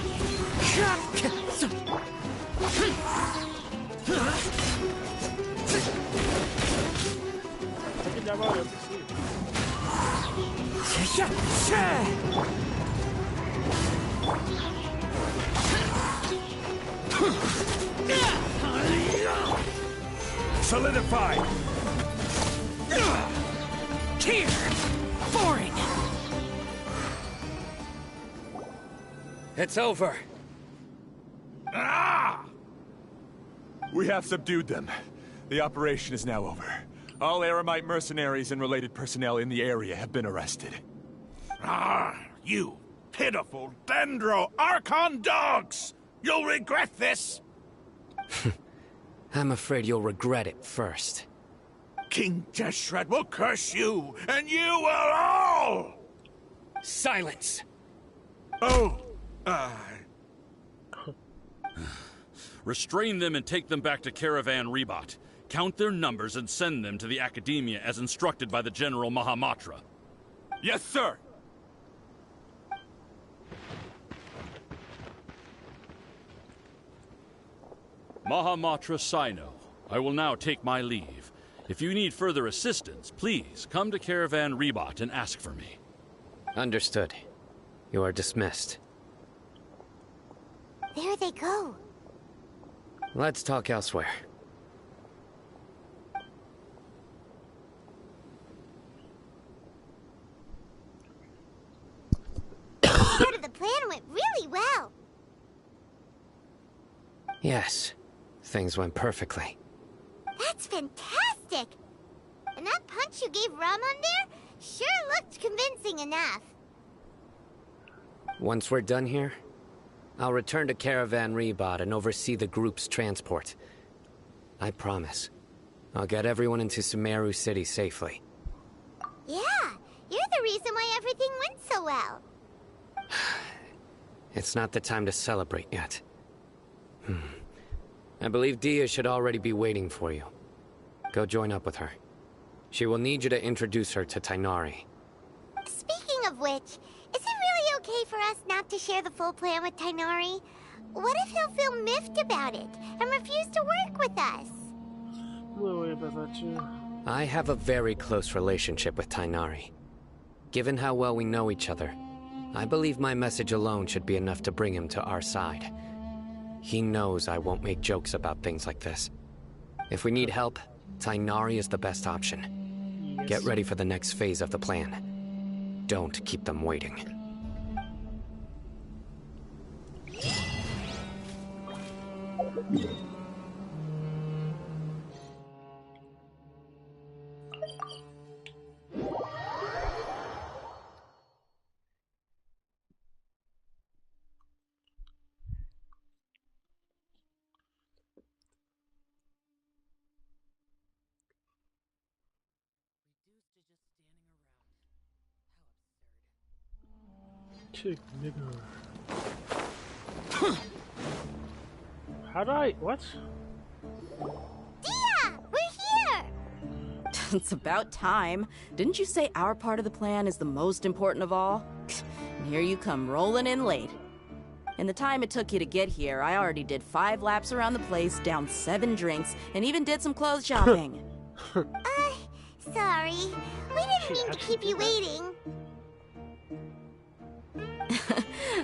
Solidify! Here! Foreign! It's over. Ah! We have subdued them. The operation is now over. All Eremite mercenaries and related personnel in the area have been arrested. Ah, you pitiful Dendro Archon dogs! You'll regret this! I'm afraid you'll regret it first. King Jeshred will curse you, and you will all! Silence! Oh, Restrain them and take them back to Caravan Rebot. Count their numbers and send them to the Academia as instructed by the General Mahamatra. Yes, sir! Mahamatra Sino, I will now take my leave. If you need further assistance, please come to Caravan Rebot and ask for me. Understood. You are dismissed. There they go. Let's talk elsewhere. Part of the plan went really well. Yes, things went perfectly. That's fantastic! And that punch you gave Ramon there sure looked convincing enough. Once we're done here, I'll return to Caravan Rebot and oversee the group's transport. I promise. I'll get everyone into Sumeru City safely. Yeah, you're the reason why everything went so well. It's not the time to celebrate yet. I believe Dia should already be waiting for you. Go join up with her. She will need you to introduce her to Tainari. Speaking of which, is it really okay for us not to share the full plan with Tainari? What if he'll feel miffed about it and refuse to work with us? I'm gonna worry about that too. I have a very close relationship with Tainari. Given how well we know each other, I believe my message alone should be enough to bring him to our side. He knows I won't make jokes about things like this. If we need help, Tainari is the best option. Yes. Get ready for the next phase of the plan. Don't keep them waiting. Chick nigga. How do I? What? Dia! We're here! It's about time. Didn't you say our part of the plan is the most important of all? And here you come rolling in late. In the time it took you to get here, I already did 5 laps around the place, downed 7 drinks, and even did some clothes shopping. Sorry. We didn't mean to keep you waiting.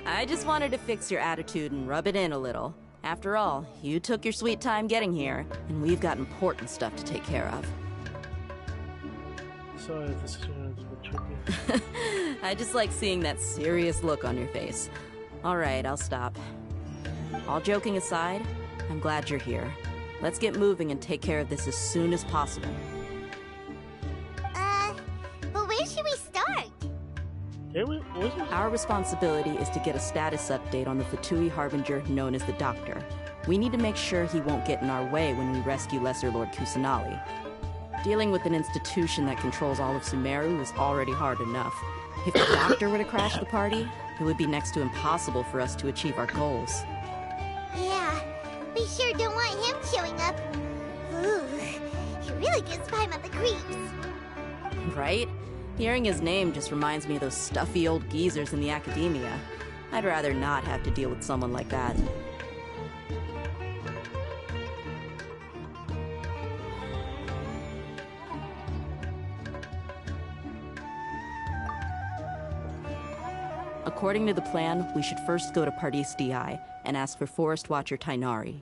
I just wanted to fix your attitude and rub it in a little. After all, you took your sweet time getting here, and we've got important stuff to take care of. Sorry if this is a bit tricky. I just like seeing that serious look on your face. All right, I'll stop. All joking aside, I'm glad you're here. Let's get moving and take care of this as soon as possible. But where should we start? Our responsibility is to get a status update on the Fatui Harbinger known as the Doctor. We need to make sure he won't get in our way when we rescue Lesser Lord Kusanali. Dealing with an institution that controls all of Sumeru is already hard enough. If the Doctor were to crash the party, it would be next to impossible for us to achieve our goals. Yeah, we sure don't want him showing up. Ooh, he really gives Paimon the creeps. Right? Hearing his name just reminds me of those stuffy old geezers in the academia. I'd rather not have to deal with someone like that. According to the plan, we should first go to Pardis Di and ask for Forest Watcher Tainari.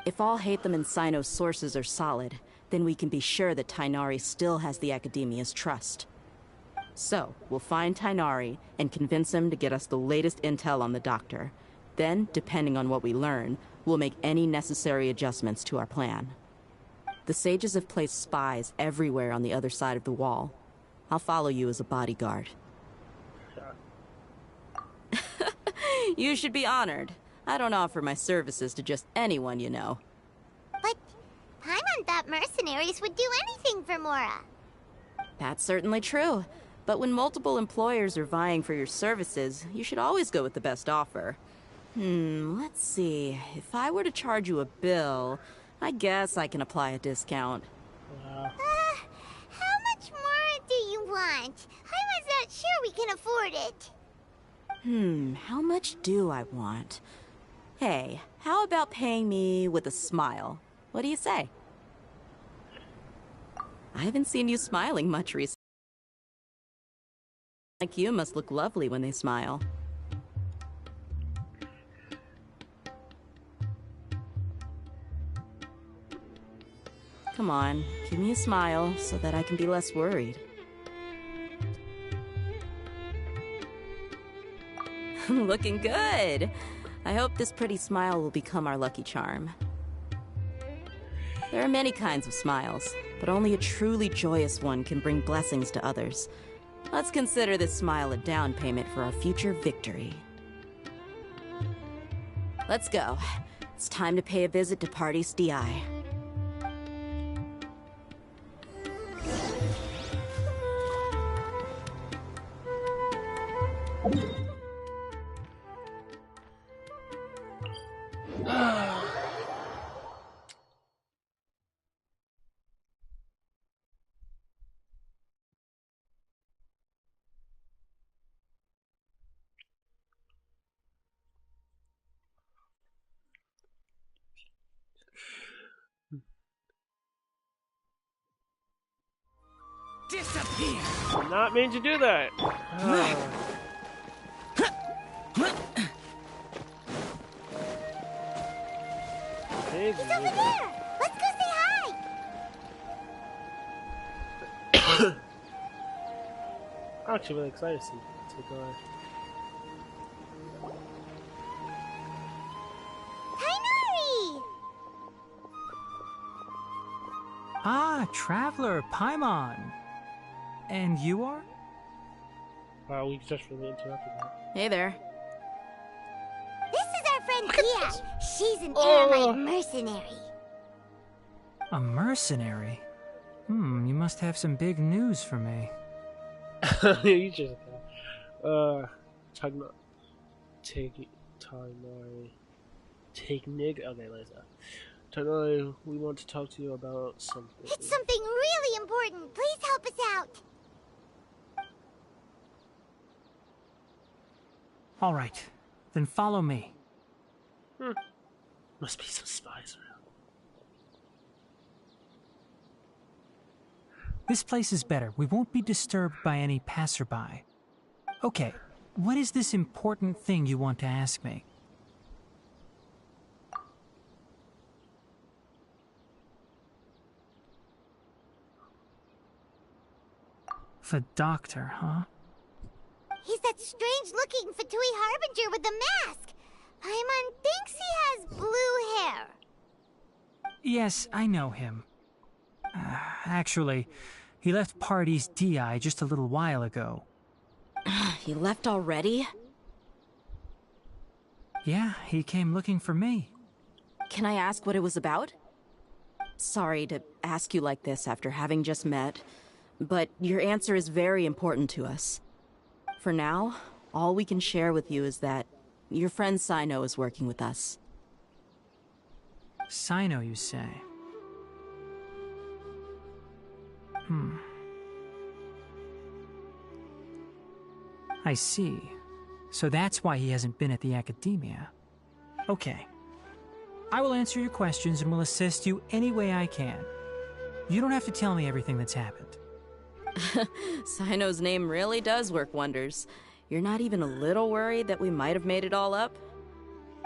If all Hatham and Sino's sources are solid, then we can be sure that Tainari still has the Academia's trust. So, we'll find Tainari and convince him to get us the latest intel on the Doctor. Then, depending on what we learn, we'll make any necessary adjustments to our plan. The sages have placed spies everywhere on the other side of the wall. I'll follow you as a bodyguard. You should be honored. I don't offer my services to just anyone you know. But Paimon thought mercenaries would do anything for Mora. That's certainly true. But when multiple employers are vying for your services, you should always go with the best offer. Let's see. If I were to charge you a bill, I guess I can apply a discount. Wow. How much more do you want? Paimon's not sure we can afford it. How much do I want? Hey, how about paying me with a smile? What do you say? I haven't seen you smiling much recently. Like you must look lovely when they smile. Come on, give me a smile so that I can be less worried. Looking good! I hope this pretty smile will become our lucky charm. There are many kinds of smiles, but only a truly joyous one can bring blessings to others. Let's consider this smile a down payment for our future victory. Let's go. It's time to pay a visit to Pardis Di. not mean to do that. He's over there! Let's go say hi! I'm actually really excited to see what's going on. Tainari! Ah, Traveler, Paimon. And you are? Wow, we just really interrupted that. Hey there. This is our friend Dia. She's an Eremite mercenary. A mercenary? You must have some big news for me. You just take Nig. Okay, let's Tainari, we want to talk to you about something. It's something really important. Please help us out. All right, then follow me. Must be some spies around. This place is better. We won't be disturbed by any passerby. Okay, what is this important thing you want to ask me? The doctor, huh? He's that strange-looking Fatui Harbinger with the mask. Paimon thinks he has blue hair. Yes, I know him. Actually, he left Party's DI just a little while ago. He left already? Yeah, he came looking for me. Can I ask what it was about? Sorry to ask you like this after having just met, but your answer is very important to us. For now, all we can share with you is that your friend Sino is working with us. Sino, you say? I see. So that's why he hasn't been at the Academia. Okay. I will answer your questions and will assist you any way I can. You don't have to tell me everything that's happened. Sino's name really does work wonders. You're not even a little worried that we might have made it all up?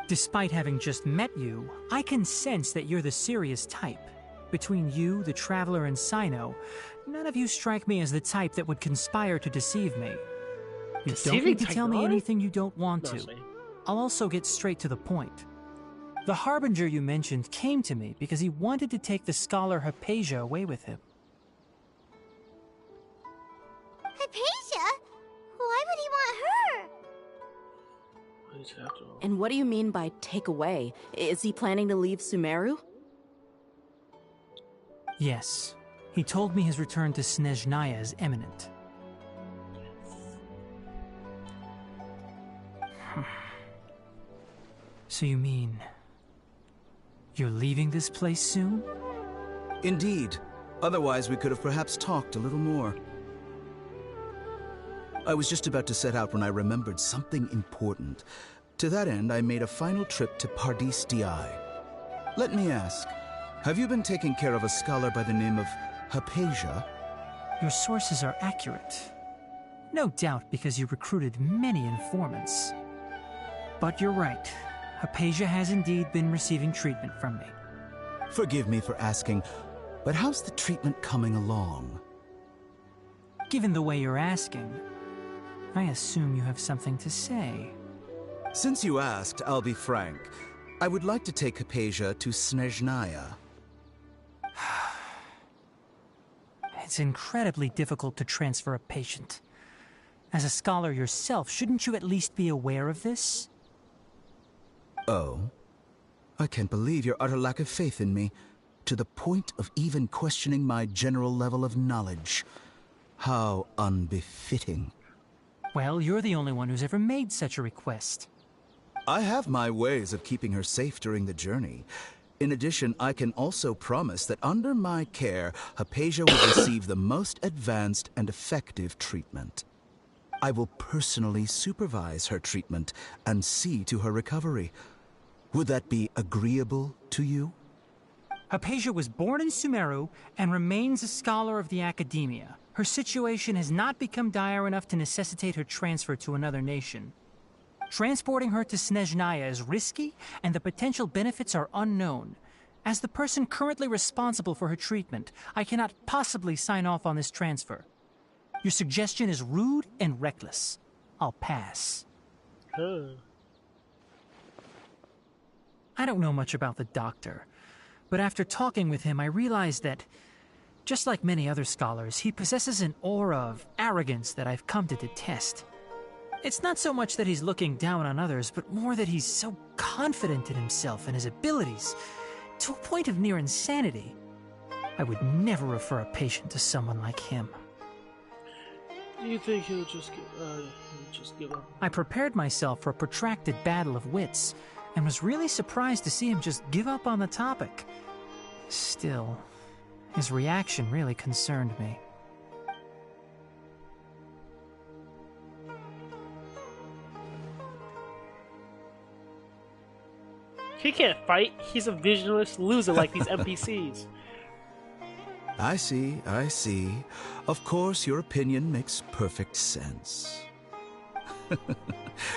Despite having just met you, I can sense that you're the serious type. Between you, the Traveler, and Sino, none of you strike me as the type that would conspire to deceive me. You don't need to tell me anything you don't want to. I'll also get straight to the point. The Harbinger you mentioned came to me because he wanted to take the scholar Hypatia away with him. Hypatia? Why would he want her? And what do you mean by take away? Is he planning to leave Sumeru? Yes. He told me his return to Snezhnaya is imminent. So you mean... you're leaving this place soon? Indeed. Otherwise, we could have perhaps talked a little more. I was just about to set out when I remembered something important. To that end, I made a final trip to Pardis Di. Let me ask, have you been taking care of a scholar by the name of Hypatia? Your sources are accurate. No doubt because you recruited many informants. But you're right. Hypatia has indeed been receiving treatment from me. Forgive me for asking, but how's the treatment coming along? Given the way you're asking, I assume you have something to say. Since you asked, I'll be frank. I would like to take Hypatia to Snezhnaya. It's incredibly difficult to transfer a patient. As a scholar yourself, shouldn't you at least be aware of this? Oh? I can't believe your utter lack of faith in me, to the point of even questioning my general level of knowledge. How unbefitting. Well, you're the only one who's ever made such a request. I have my ways of keeping her safe during the journey. In addition, I can also promise that under my care, Hypatia will receive the most advanced and effective treatment. I will personally supervise her treatment and see to her recovery. Would that be agreeable to you? Hypatia was born in Sumeru and remains a scholar of the Academia. Her situation has not become dire enough to necessitate her transfer to another nation. Transporting her to Snezhnaya is risky, and the potential benefits are unknown. As the person currently responsible for her treatment, I cannot possibly sign off on this transfer. Your suggestion is rude and reckless. I'll pass. I don't know much about the doctor, but after talking with him, I realized that, just like many other scholars, he possesses an aura of arrogance that I've come to detest. It's not so much that he's looking down on others, but more that he's so confident in himself and his abilities, to a point of near insanity. I would never refer a patient to someone like him. You think he'll just give up? I prepared myself for a protracted battle of wits, and was really surprised to see him just give up on the topic. Still, his reaction really concerned me. He can't fight. He's a visionless loser like these NPCs. I see, I see. Of course, your opinion makes perfect sense.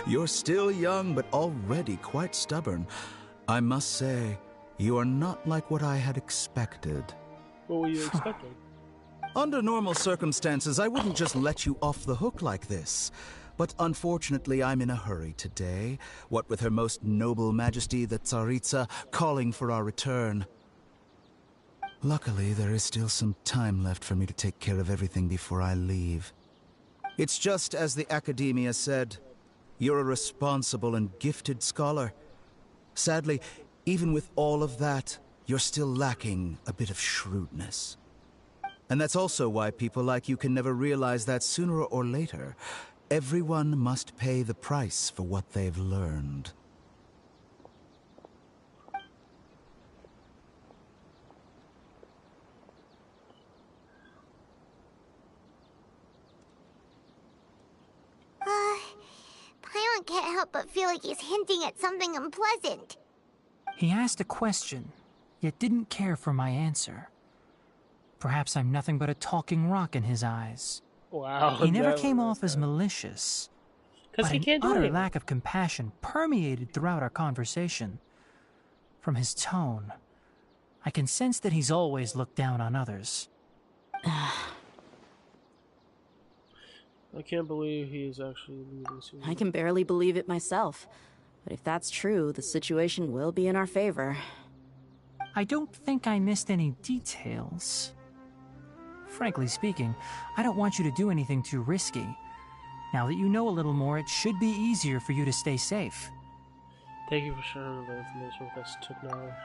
You're still young, but already quite stubborn. I must say, you are not like what I had expected. What were you expecting? Under normal circumstances, I wouldn't just let you off the hook like this. But unfortunately, I'm in a hurry today, what with Her Most Noble Majesty the Tsaritsa calling for our return. Luckily, there is still some time left for me to take care of everything before I leave. It's just as the Academia said, you're a responsible and gifted scholar. Sadly, even with all of that, you're still lacking a bit of shrewdness. And that's also why people like you can never realize that sooner or later, everyone must pay the price for what they've learned. Paimon can't help but feel like he's hinting at something unpleasant. He asked a question, yet didn't care for my answer. Perhaps I'm nothing but a talking rock in his eyes. Wow. He never came off as malicious, but he an can't do utter anything. lack of compassion permeated throughout our conversation. From his tone, I can sense that he's always looked down on others. I can't believe he is actually leaving soon. I can barely believe it myself. But if that's true, the situation will be in our favor. I don't think I missed any details. Frankly speaking, I don't want you to do anything too risky. Now that you know a little more, it should be easier for you to stay safe. Thank you for sharing the information with us, Took.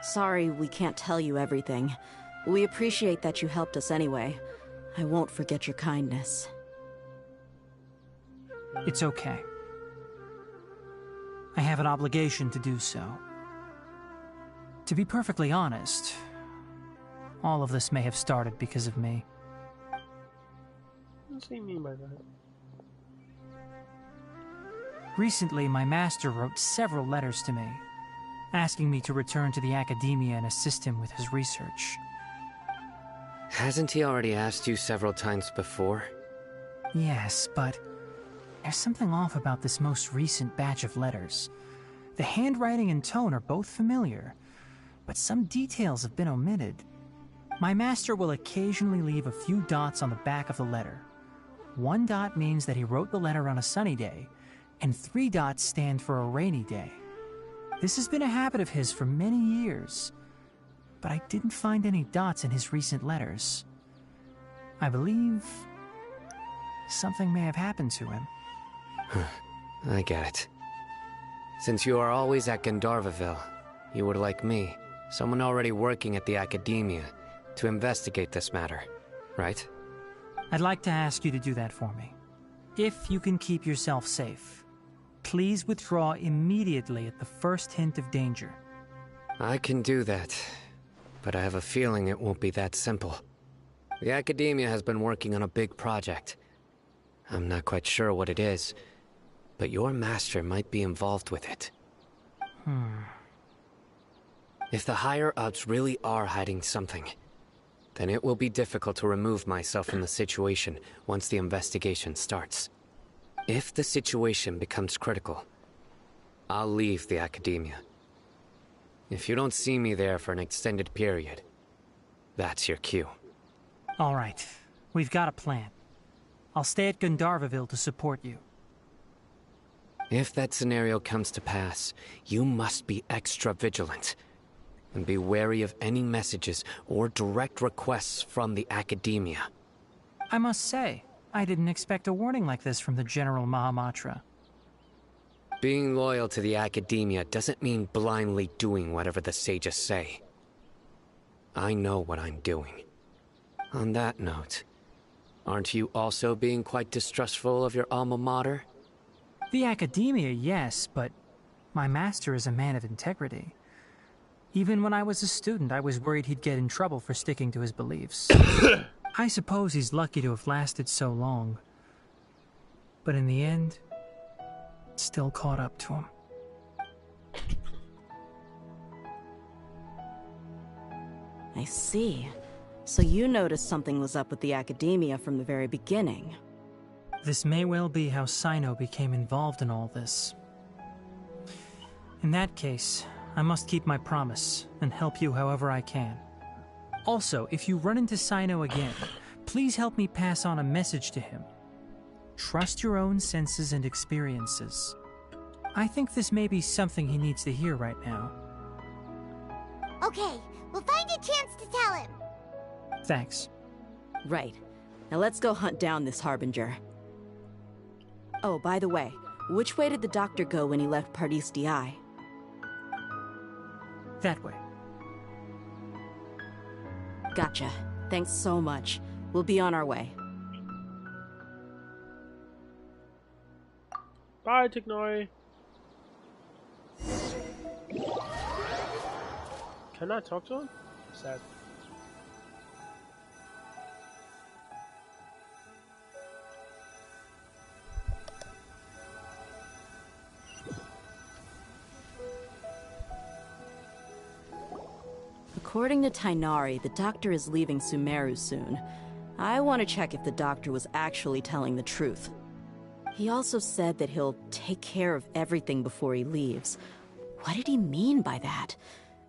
Sorry we can't tell you everything. We appreciate that you helped us anyway. I won't forget your kindness. It's okay. I have an obligation to do so. To be perfectly honest, all of this may have started because of me. What does he mean by that? Recently, my master wrote several letters to me, asking me to return to the Academia and assist him with his research. Hasn't he already asked you several times before? Yes, but there's something off about this most recent batch of letters. The handwriting and tone are both familiar, but some details have been omitted. My master will occasionally leave a few dots on the back of the letter. 1 dot means that he wrote the letter on a sunny day, and 3 dots stand for a rainy day. This has been a habit of his for many years, but I didn't find any dots in his recent letters. I believe something may have happened to him. I get it. Since you are always at Gandharvaville, you would like me, someone already working at the Academia, to investigate this matter, right? I'd like to ask you to do that for me. If you can keep yourself safe, please withdraw immediately at the first hint of danger. I can do that, but I have a feeling it won't be that simple. The Academia has been working on a big project. I'm not quite sure what it is, but your master might be involved with it. If the higher-ups really are hiding something, then it will be difficult to remove myself from the situation once the investigation starts. If the situation becomes critical, I'll leave the academia. If you don't see me there for an extended period, that's your cue. All right, we've got a plan. I'll stay at Gandharvaville to support you. If that scenario comes to pass, you must be extra vigilant. And be wary of any messages or direct requests from the academia. I must say, I didn't expect a warning like this from the General Mahamatra. Being loyal to the academia doesn't mean blindly doing whatever the sages say. I know what I'm doing. On that note, aren't you also being quite distrustful of your alma mater? The academia, yes, but my master is a man of integrity. Even when I was a student, I was worried he'd get in trouble for sticking to his beliefs. I suppose he's lucky to have lasted so long. But in the end, it still caught up to him. I see. So you noticed something was up with the academia from the very beginning. This may well be how Sino became involved in all this. In that case, I must keep my promise and help you however I can. Also, if you run into Sino again, please help me pass on a message to him. Trust your own senses and experiences. I think this may be something he needs to hear right now. Okay, we'll find a chance to tell him. Thanks. Right. Now let's go hunt down this Harbinger. Oh, by the way, which way did the doctor go when he left Pardis Di? That way. Gotcha. Thanks so much. We'll be on our way. Bye, Tignori. Can I talk to him? Sad. According to Tainari, the doctor is leaving Sumeru soon. I want to check if the doctor was actually telling the truth. He also said that he'll take care of everything before he leaves. What did he mean by that?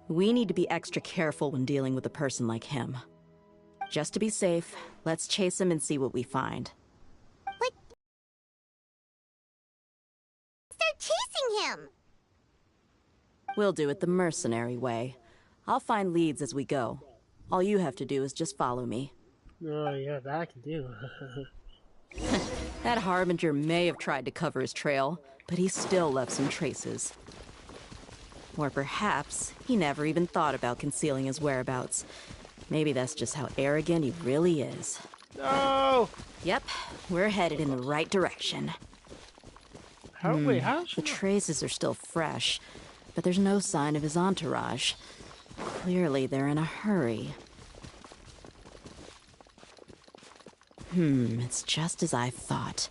We need to be extra careful when dealing with a person like him. Just to be safe, let's chase him and see what we find. But... start chasing him! We'll do it the mercenary way. I'll find leads as we go. All you have to do is just follow me. Oh, yeah, that I can do. That Harbinger may have tried to cover his trail, but he still left some traces. Or perhaps he never even thought about concealing his whereabouts. Maybe that's just how arrogant he really is. No! Yep, we're headed in the right direction. Wait, how The traces are still fresh, but there's no sign of his entourage. Clearly, they're in a hurry. It's just as I thought.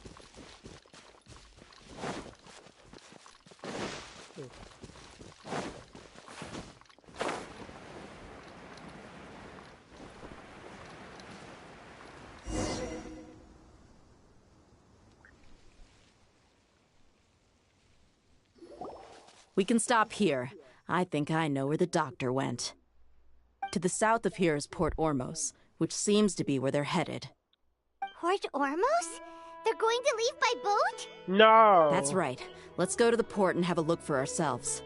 We can stop here. I think I know where the doctor went. To the south of here is Port Ormos, which seems to be where they're headed. Port Ormos? They're going to leave by boat? No! That's right. Let's go to the port and have a look for ourselves.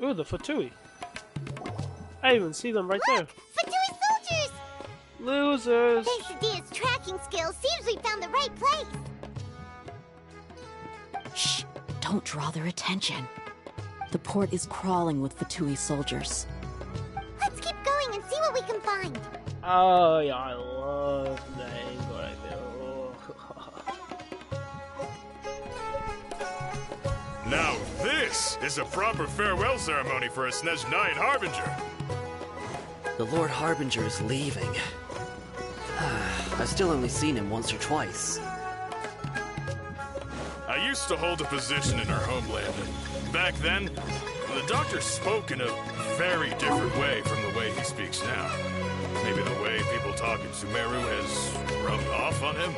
Ooh, the Fatui. I even see them right Look! Fatui soldiers! there. Losers! Quesadilla's tracking skills seems we found the right place. Shh! Don't Don't draw their attention. The port is crawling with Fatui soldiers. Let's keep going and see what we can find. Oh, yeah, I love that angle right there. Now this is a proper farewell ceremony for a Snezhnayan Harbinger. The Lord Harbinger is leaving. I've still only seen him once or twice. I used to hold a position in our homeland, and back then, the doctor spoke in a very different way from the way he speaks now. Maybe the way people talk in Sumeru has rubbed off on him.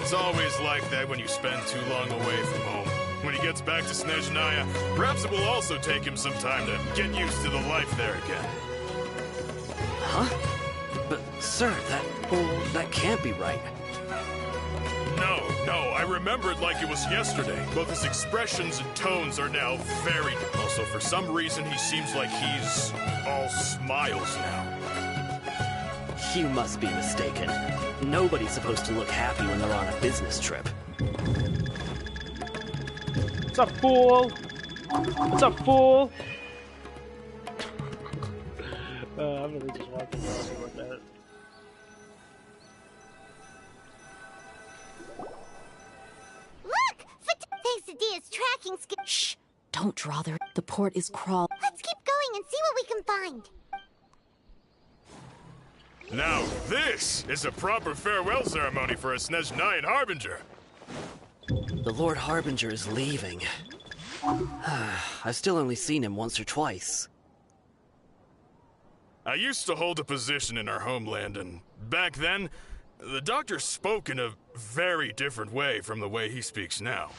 It's always like that when you spend too long away from home. When he gets back to Snezhnaya, perhaps it will also take him some time to get used to the life there again. Huh? But, sir, that can't be right. No, I remember it like it was yesterday. Both his expressions and tones are now very... Also, for some reason, he seems like he's all smiles now. You must be mistaken. Nobody's supposed to look happy when they're on a business trip. What's up, fool? What's up, fool? I'm really just walking around like that. Look! Thanks to Dia's tracking skill. Shh! Don't draw their... The port is crawling. Let's keep going and see what we can find. Now this is a proper farewell ceremony for a Snezhnayan Harbinger. The Lord Harbinger is leaving. I've still only seen him once or twice. I used to hold a position in our homeland, and back then, the doctor spoke in a very different way from the way he speaks now.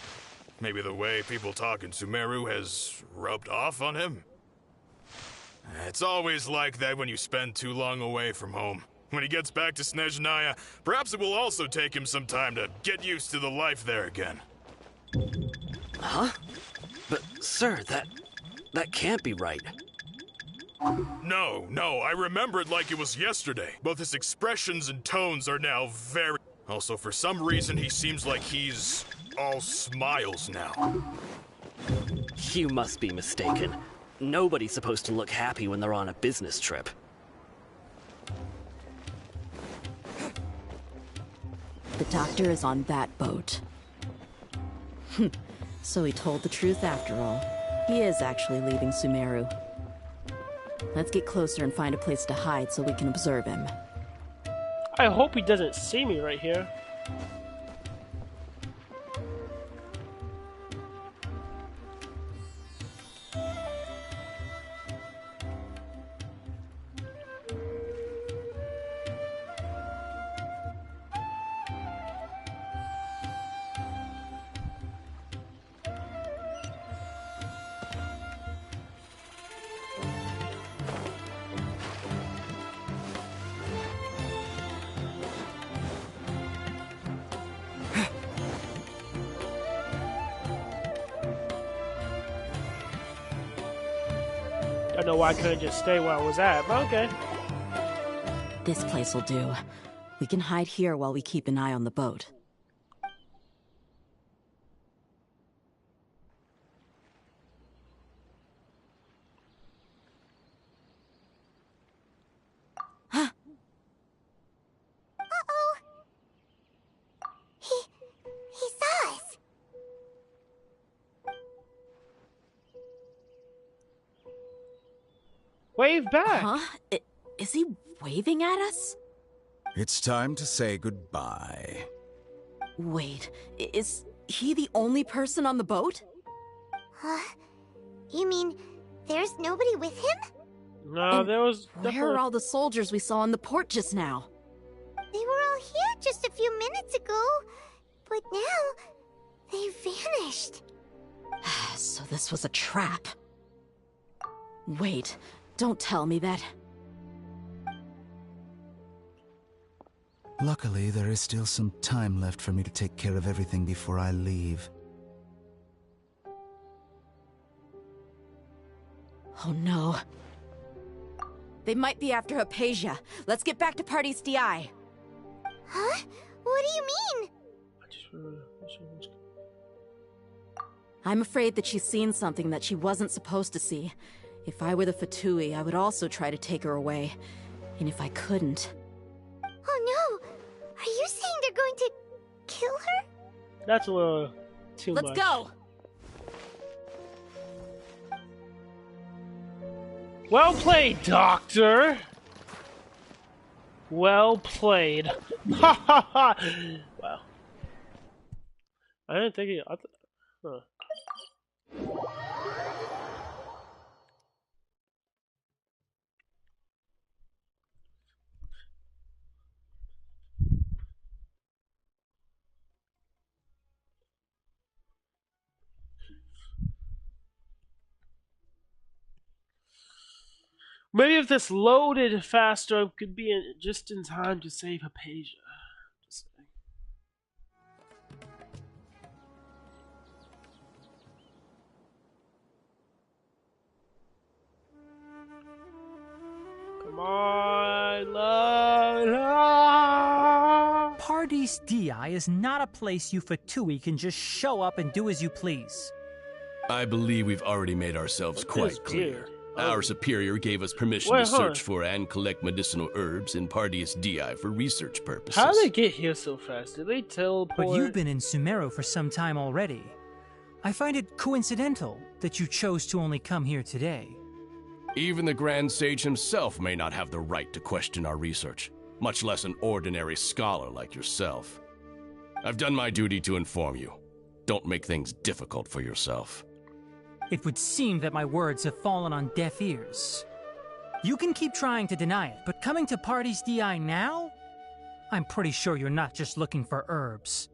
Maybe the way people talk in Sumeru has rubbed off on him. It's always like that when you spend too long away from home. When he gets back to Snezhnaya, perhaps it will also take him some time to get used to the life there again. Huh? But, sir, that can't be right. No, I remember it like it was yesterday. Both his expressions and tones are now very... Also, for some reason, he seems like he's all smiles now. You must be mistaken. Nobody's supposed to look happy when they're on a business trip. The doctor is on that boat. So he told the truth after all. He is actually leaving Sumeru. Let's get closer and find a place to hide so we can observe him. I hope he doesn't see me right here. I don't know why I couldn't just stay where I was at, but okay. This place will do. We can hide here while we keep an eye on the boat. Uh-oh. He saw us. Wave back! Huh? Is he waving at us? It's time to say goodbye. Wait, is he the only person on the boat? Huh? You mean there's nobody with him? No, And there was... Where are all the soldiers we saw on the port just now? They were all here just a few minutes ago, but now they vanished. So this was a trap. Wait, don't tell me that. Luckily, there is still some time left for me to take care of everything before I leave. Oh no. They might be after Hypatia. Let's get back to Party's DI. Huh? What do you mean? I'm afraid that she's seen something that she wasn't supposed to see. If I were the Fatui, I would also try to take her away. And if I couldn't... Oh no! Are you saying they're going to kill her? That's a little too much. Let's go! Well played, Doctor! Well played. Ha ha ha! Wow. I didn't think it... Huh. Maybe if this loaded faster, I could be just in time to save Hypatia. Just saying. Come on, load. Paradis Di is not a place you Fatui can just show up and do as you please. I believe we've already made ourselves quite clear. Our superior gave us permission to search for and collect medicinal herbs in Paradis Di for research purposes. How did they get here so fast? Did they teleport? But you've been in Sumeru for some time already. I find it coincidental that you chose to only come here today. Even the Grand Sage himself may not have the right to question our research, much less an ordinary scholar like yourself. I've done my duty to inform you. Don't make things difficult for yourself. It would seem that my words have fallen on deaf ears. You can keep trying to deny it, but coming to Paradis Di now? I'm pretty sure you're not just looking for herbs.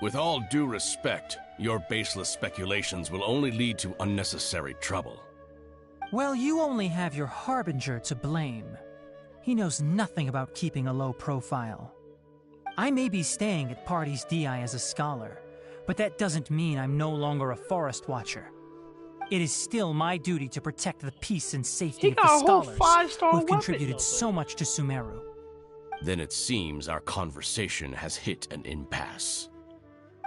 With all due respect, your baseless speculations will only lead to unnecessary trouble. Well, you only have your Harbinger to blame. He knows nothing about keeping a low profile. I may be staying at Paradis Di as a scholar, but that doesn't mean I'm no longer a forest watcher. It is still my duty to protect the peace and safety of the scholars who've contributed so much to Sumeru. Then it seems our conversation has hit an impasse.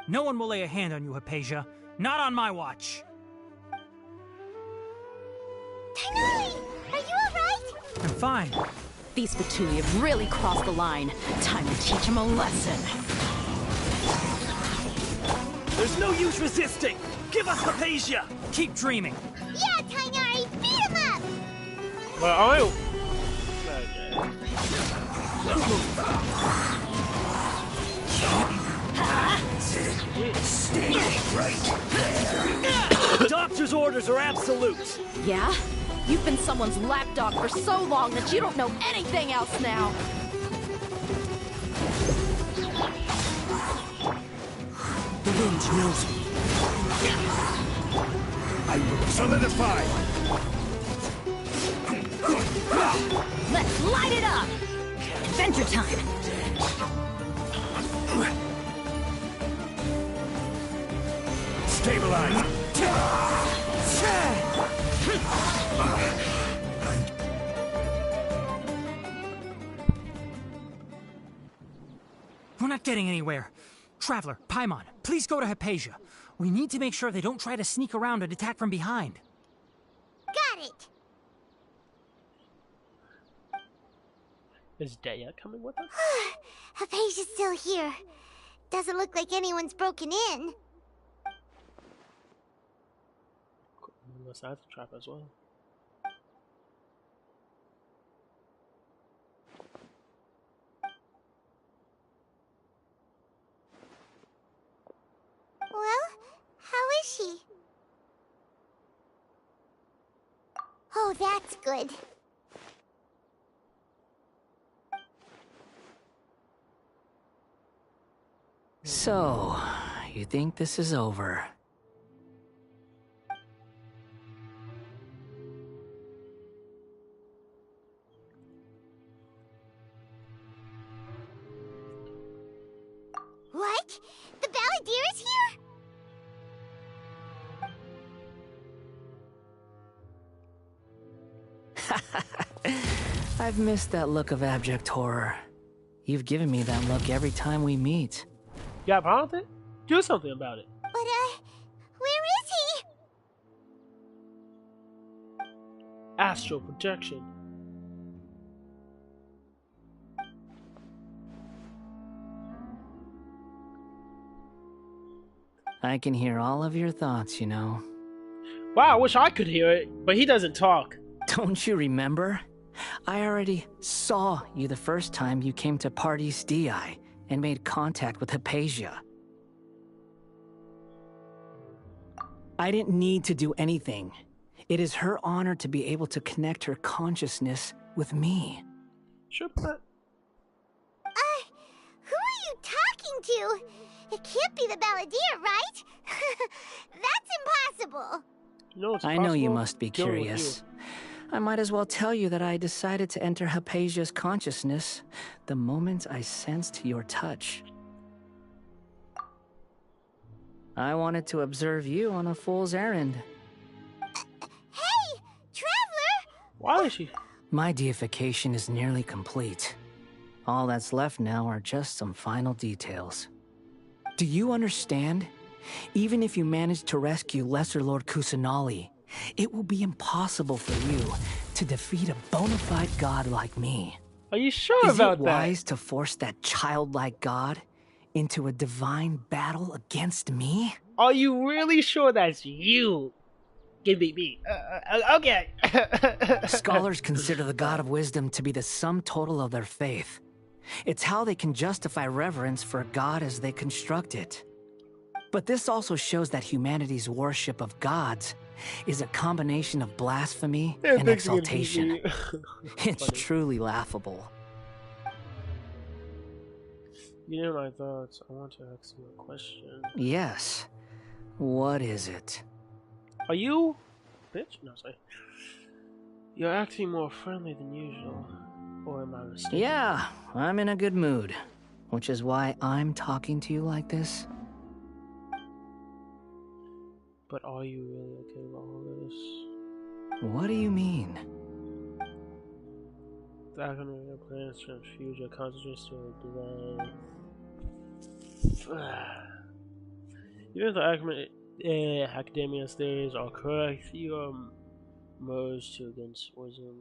No one will lay a hand on you, Hypatia. Not on my watch. Tighnari, are you alright? I'm fine. These Fatui have really crossed the line. Time to teach them a lesson. There's no use resisting! Give us Hypatia! Keep dreaming! Yeah, Tighnari, beat him up! Well, I... Stay right there. The doctor's orders are absolute. Yeah? You've been someone's lapdog for so long that you don't know anything else now. The wind knows me. I will solidify. Let's light it up! Adventure time! Stabilize. We're not getting anywhere. Traveler, Paimon, please go to Hypatia. We need to make sure they don't try to sneak around and attack from behind. Got it! Is Daya coming with us? Hypatia's still here. Doesn't look like anyone's broken in. Unless I have to trap as well. Well, how is she? Oh, that's good. So, you think this is over? What? The Balladeer is here? I've missed that look of abject horror. You've given me that look every time we meet. You got a problem with it? Do something about it. But, astral projection. I can hear all of your thoughts, you know. Wow, I wish I could hear it, but he doesn't talk. Don't you remember? I already saw you the first time you came to Parties DI and made contact with Hypatia. I didn't need to do anything. It is her honor to be able to connect her consciousness with me. Sure, but... Who are you talking to? It can't be the Balladeer, right? That's impossible. No, it's I know you must be curious. I might as well tell you that I decided to enter Hypatia's consciousness the moment I sensed your touch. I wanted to observe you on a fool's errand. Hey, Traveler! Why is she? My deification is nearly complete. All that's left now are just some final details. Do you understand? Even if you manage to rescue Lesser Lord Kusanali, it will be impossible for you to defeat a bona fide god like me. Are you sure about that? Is it wise to force that childlike god into a divine battle against me? Are you really sure that's you? Give me. Okay. Scholars consider the God of Wisdom to be the sum total of their faith. It's how they can justify reverence for a god as they construct it. But this also shows that humanity's worship of gods is a combination of blasphemy and exaltation. It's truly laughable. You know my thoughts. I want to ask you a question. Yes. What is it? Are you... Bitch? No, sorry. You're acting more friendly than usual. Or am I mistaken? Yeah, I'm in a good mood. Which is why I'm talking to you like this. But are you really okay with all this? What do you mean? The Archon of your plans to infuse your consciousness to a divine... Even if the academia's theories are correct, you are merged to against wisdom.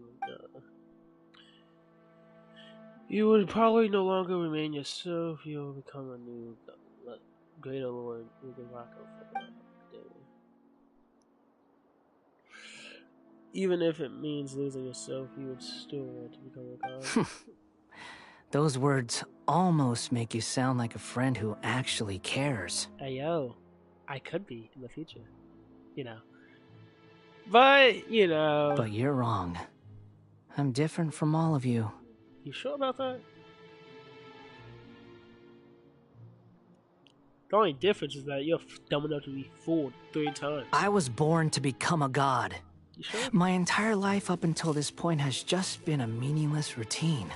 You would probably no longer remain yourself. You will become a new, greater lord who can rock out for the academia. Even if it means losing yourself, you would still want to become a god. Those words almost make you sound like a friend who actually cares. Hey yo, I could be in the future, you know. But, you know... But you're wrong. I'm different from all of you. You sure about that? The only difference is that you're dumb enough to be fooled 3 times. I was born to become a god. You sure? My entire life up until this point has just been a meaningless routine.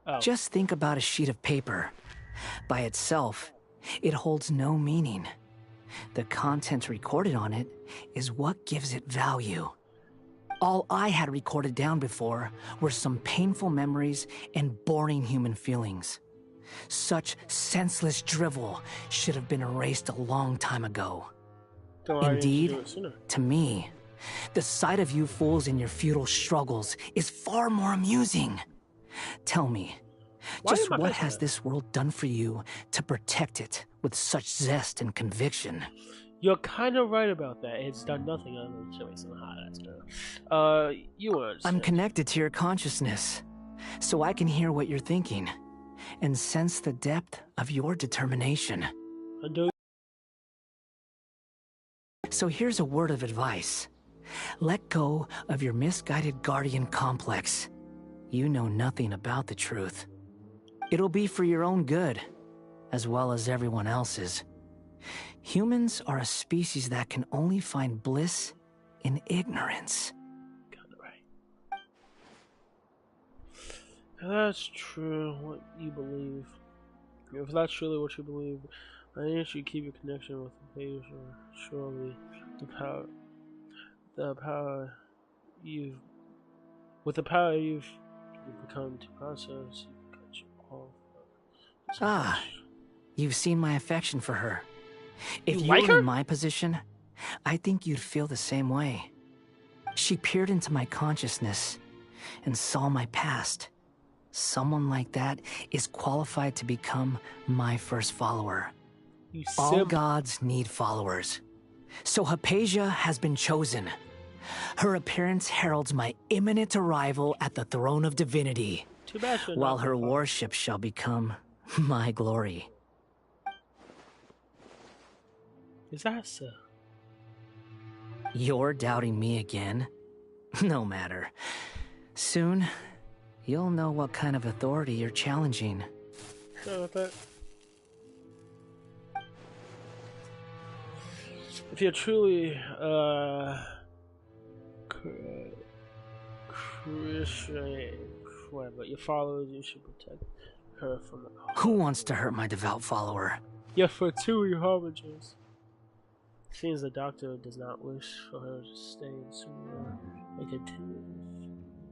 Oh. Just think about a sheet of paper. By itself, it holds no meaning. The content recorded on it is what gives it value. All I had recorded down before were some painful memories and boring human feelings. Such senseless drivel should have been erased a long time ago. Indeed, to me, the sight of you fools in your futile struggles is far more amusing. Tell me, just what has this world done for you to protect it with such zest and conviction? You're kind of right about that. It's done nothing other than showing some hot ass girl. You understand. I'm connected to your consciousness, so I can hear what you're thinking, and sense the depth of your determination. So here's a word of advice. Let go of your misguided guardian complex. You know nothing about the truth. It'll be for your own good, as well as everyone else's. Humans are a species that can only find bliss in ignorance. That's true, what you believe. If that's truly what you believe, I think you should keep your connection with the page. Surely, the power you've become to process, you cut you off. You've seen my affection for her. If you like were her? in my position, I think you'd feel the same way. She peered into my consciousness and saw my past. Someone like that is qualified to become my first follower. All gods need followers. So Hypatia has been chosen. Her appearance heralds my imminent arrival at the throne of divinity, Too bad she's while not her my father. worship shall become my glory. Is that so? You're doubting me again? No matter. Soon, you'll know what kind of authority you're challenging. Sure about that. If you're truly Christian, but your followers, you should protect her from the. Who wants to hurt my devout follower? Your Fatui harbingers. Seems the doctor does not wish for her to stay in Sumer and continue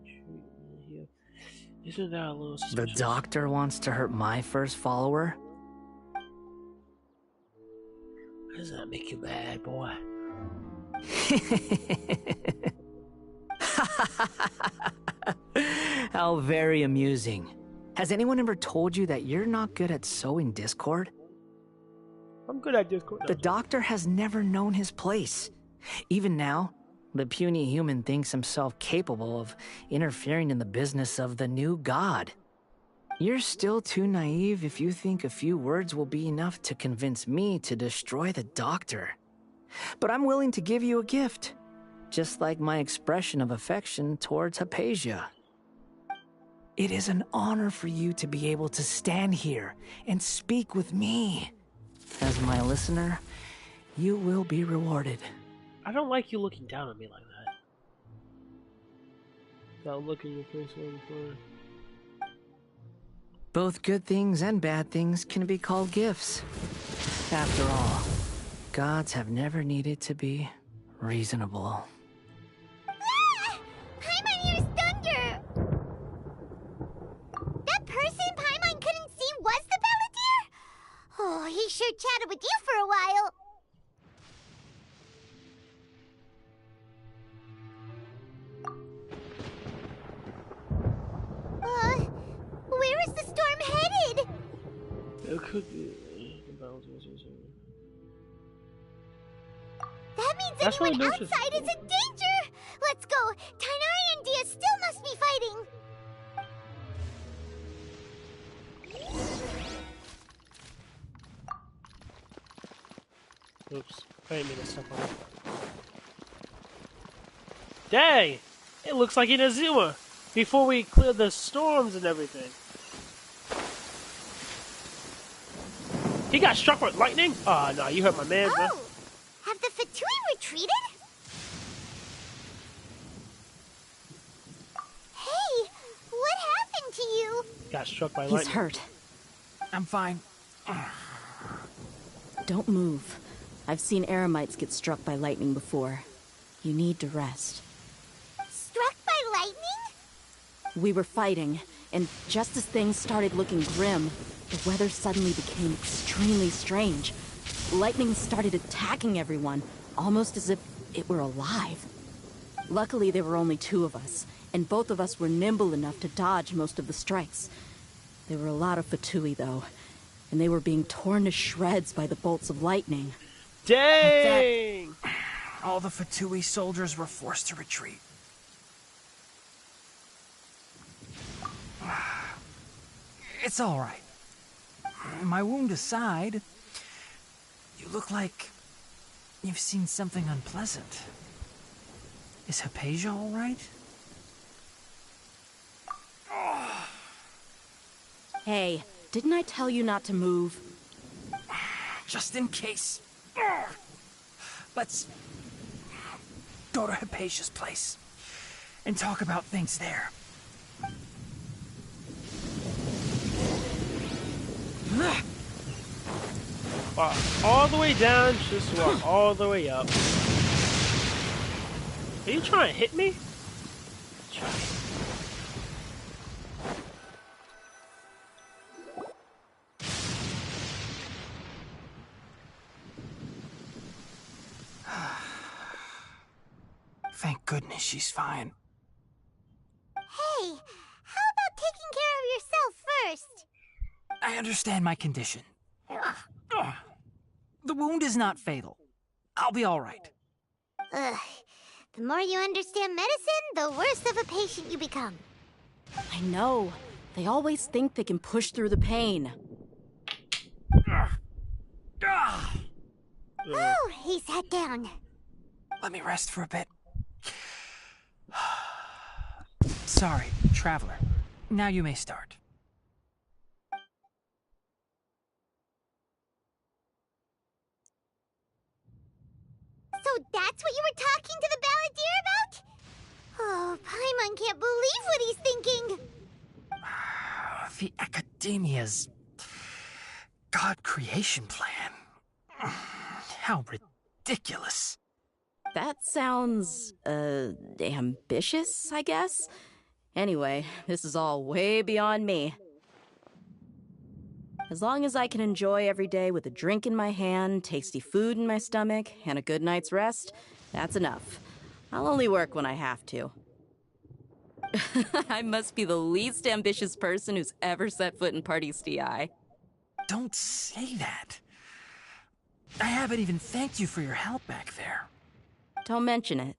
treatment here. Isn't that a little suspicious? The doctor wants to hurt my first follower? How does that make you bad, boy? How very amusing. Has anyone ever told you that you're not good at sowing discord? I'm good at Discord. The doctor has never known his place. Even now, the puny human thinks himself capable of interfering in the business of the new god. You're still too naive if you think a few words will be enough to convince me to destroy the doctor. But I'm willing to give you a gift, just like my expression of affection towards Hypatia. It is an honor for you to be able to stand here and speak with me. As my listener, you will be rewarded. I don't like you looking down at me like that. Without looking your face before. Both good things and bad things can be called gifts. After all, gods have never needed to be reasonable. Ah! Paimon, you're thunder! That person Paimon couldn't see was the Balladeer? Oh, he sure chatted with you for a while. Where is the storm headed? It could be. That means That's anyone really outside is in danger! Let's go! Tainari and Dia still must be fighting! Oops. I didn't mean to step on it. Dang! It looks like Inazuma! Before we clear the storms and everything. He got struck with lightning? Oh, no, you hurt my man, bro. Oh! Have the Fatui retreated? Hey! What happened to you? Got struck by He's lightning. hurt. I'm fine. Don't move. I've seen Eremites get struck by lightning before. You need to rest. Struck by lightning? We were fighting, and just as things started looking grim, the weather suddenly became extremely strange. Lightning started attacking everyone, almost as if it were alive. Luckily, there were only two of us, and both of us were nimble enough to dodge most of the strikes. There were a lot of Fatui, though, and they were being torn to shreds by the bolts of lightning. Dang! All the Fatui soldiers were forced to retreat. It's all right. My wound aside, you look like you've seen something unpleasant. Is Hypatia all right? Hey, didn't I tell you not to move? Just in case. Let's go to Hypatia's place and talk about things there. Walk all the way down, just walk all the way up. Are you trying to hit me? Try. Thank goodness she's fine. Hey, how about taking care of yourself first? I understand my condition. The wound is not fatal. I'll be all right. Ugh. The more you understand medicine, the worse of a patient you become. I know. They always think they can push through the pain. Oh, he sat down. Let me rest for a bit. Sorry, Traveler. Now you may start. So that's what you were talking to the balladeer about? Oh, Paimon can't believe what he's thinking. The Academia's God creation plan. How ridiculous. That sounds, ambitious, I guess? Anyway, this is all way beyond me. As long as I can enjoy every day with a drink in my hand, tasty food in my stomach, and a good night's rest, that's enough. I'll only work when I have to. I must be the least ambitious person who's ever set foot in Party's DI. Don't say that. I haven't even thanked you for your help back there. Don't mention it.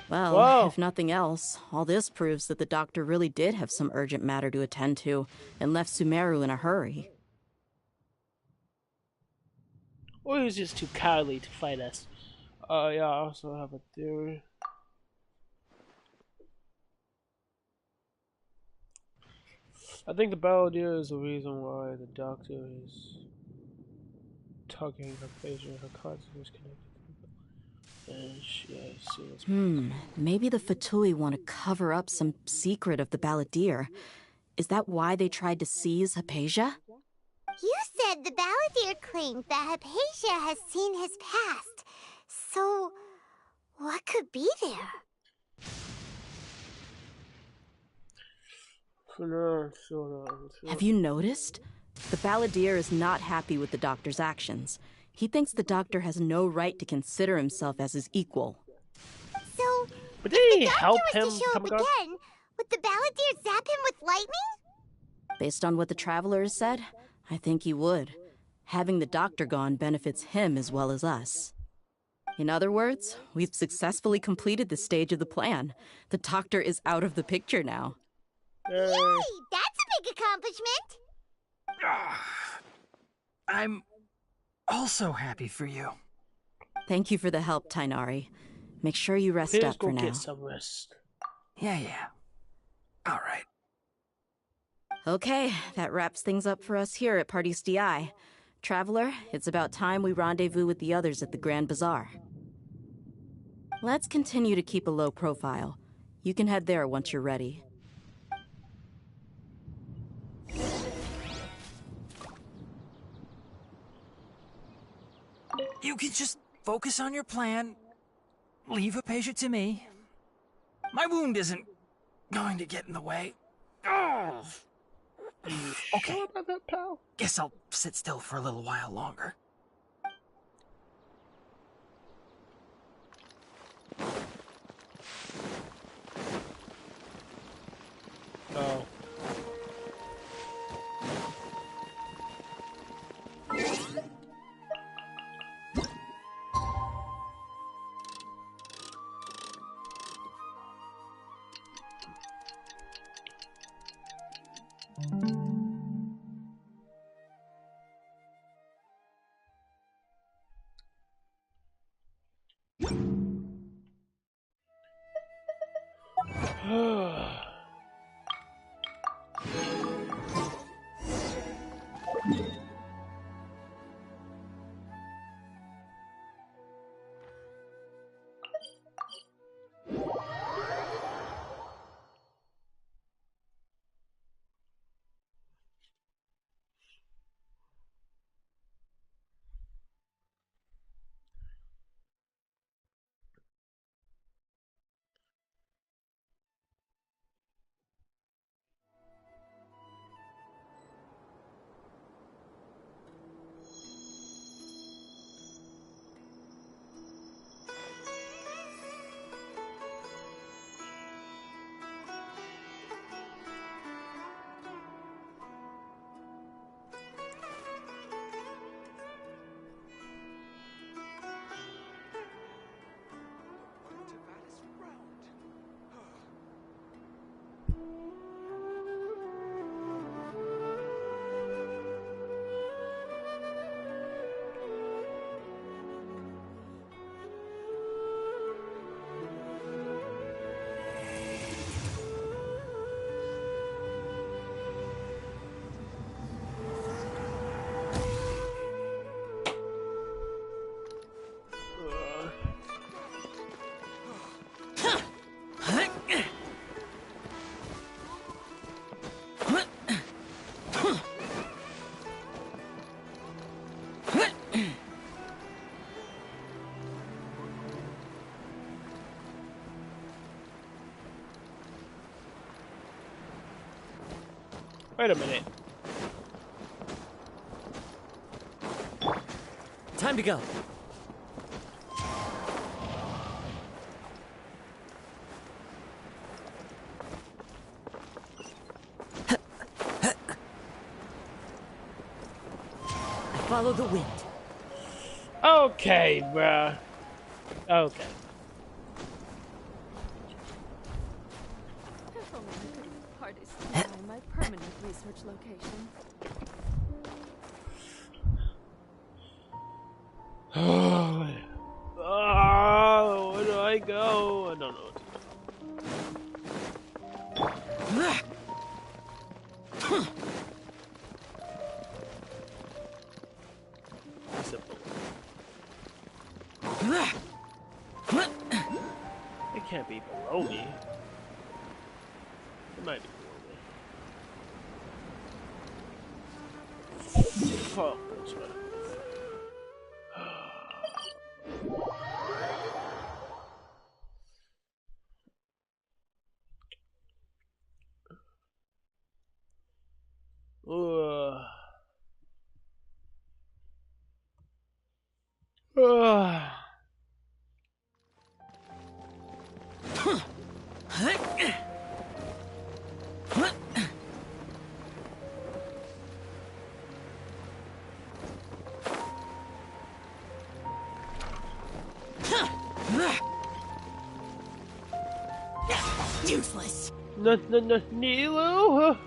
Well, Whoa. if nothing else, all this proves that the doctor really did have some urgent matter to attend to and left Sumeru in a hurry. Or he was just too cowardly to fight us. Yeah, I also have a theory. I think the balladeer is the reason why the doctor is tugging her patient, her consciousness connected. And Maybe the Fatui want to cover up some secret of the balladeer. Is that why they tried to seize Hypatia? You said the balladeer claimed that Hypatia has seen his past. So, what could be there? Have you noticed? The balladeer is not happy with the doctor's actions. He thinks the doctor has no right to consider himself as his equal. So, but did he help him to show up again, would the balladeer zap him with lightning? Based on what the traveler has said, I think he would. Having the doctor gone benefits him as well as us. In other words, we've successfully completed this stage of the plan. The doctor is out of the picture now. Yay! That's a big accomplishment! I'm also happy for you. Thank you for the help, Tainari. Make sure you rest up for now. Get some rest. Yeah. All right. Okay, that wraps things up for us here at Party's DI. Traveler, it's about time we rendezvous with the others at the Grand Bazaar. Let's continue to keep a low profile. You can head there once you're ready. You can just focus on your plan. Leave Hypatia to me. My wound isn't going to get in the way. Oh. Okay. Sure about that, pal? Guess I'll sit still for a little while longer. Oh. Wait a minute. Time to go. Follow the wind. Okay, bruh. Okay. If only I could leave parties to my permanent research location. Oh, where do I go? I don't know. It can't be below me. It might be below me. Fuck this one. Useless. Nilo?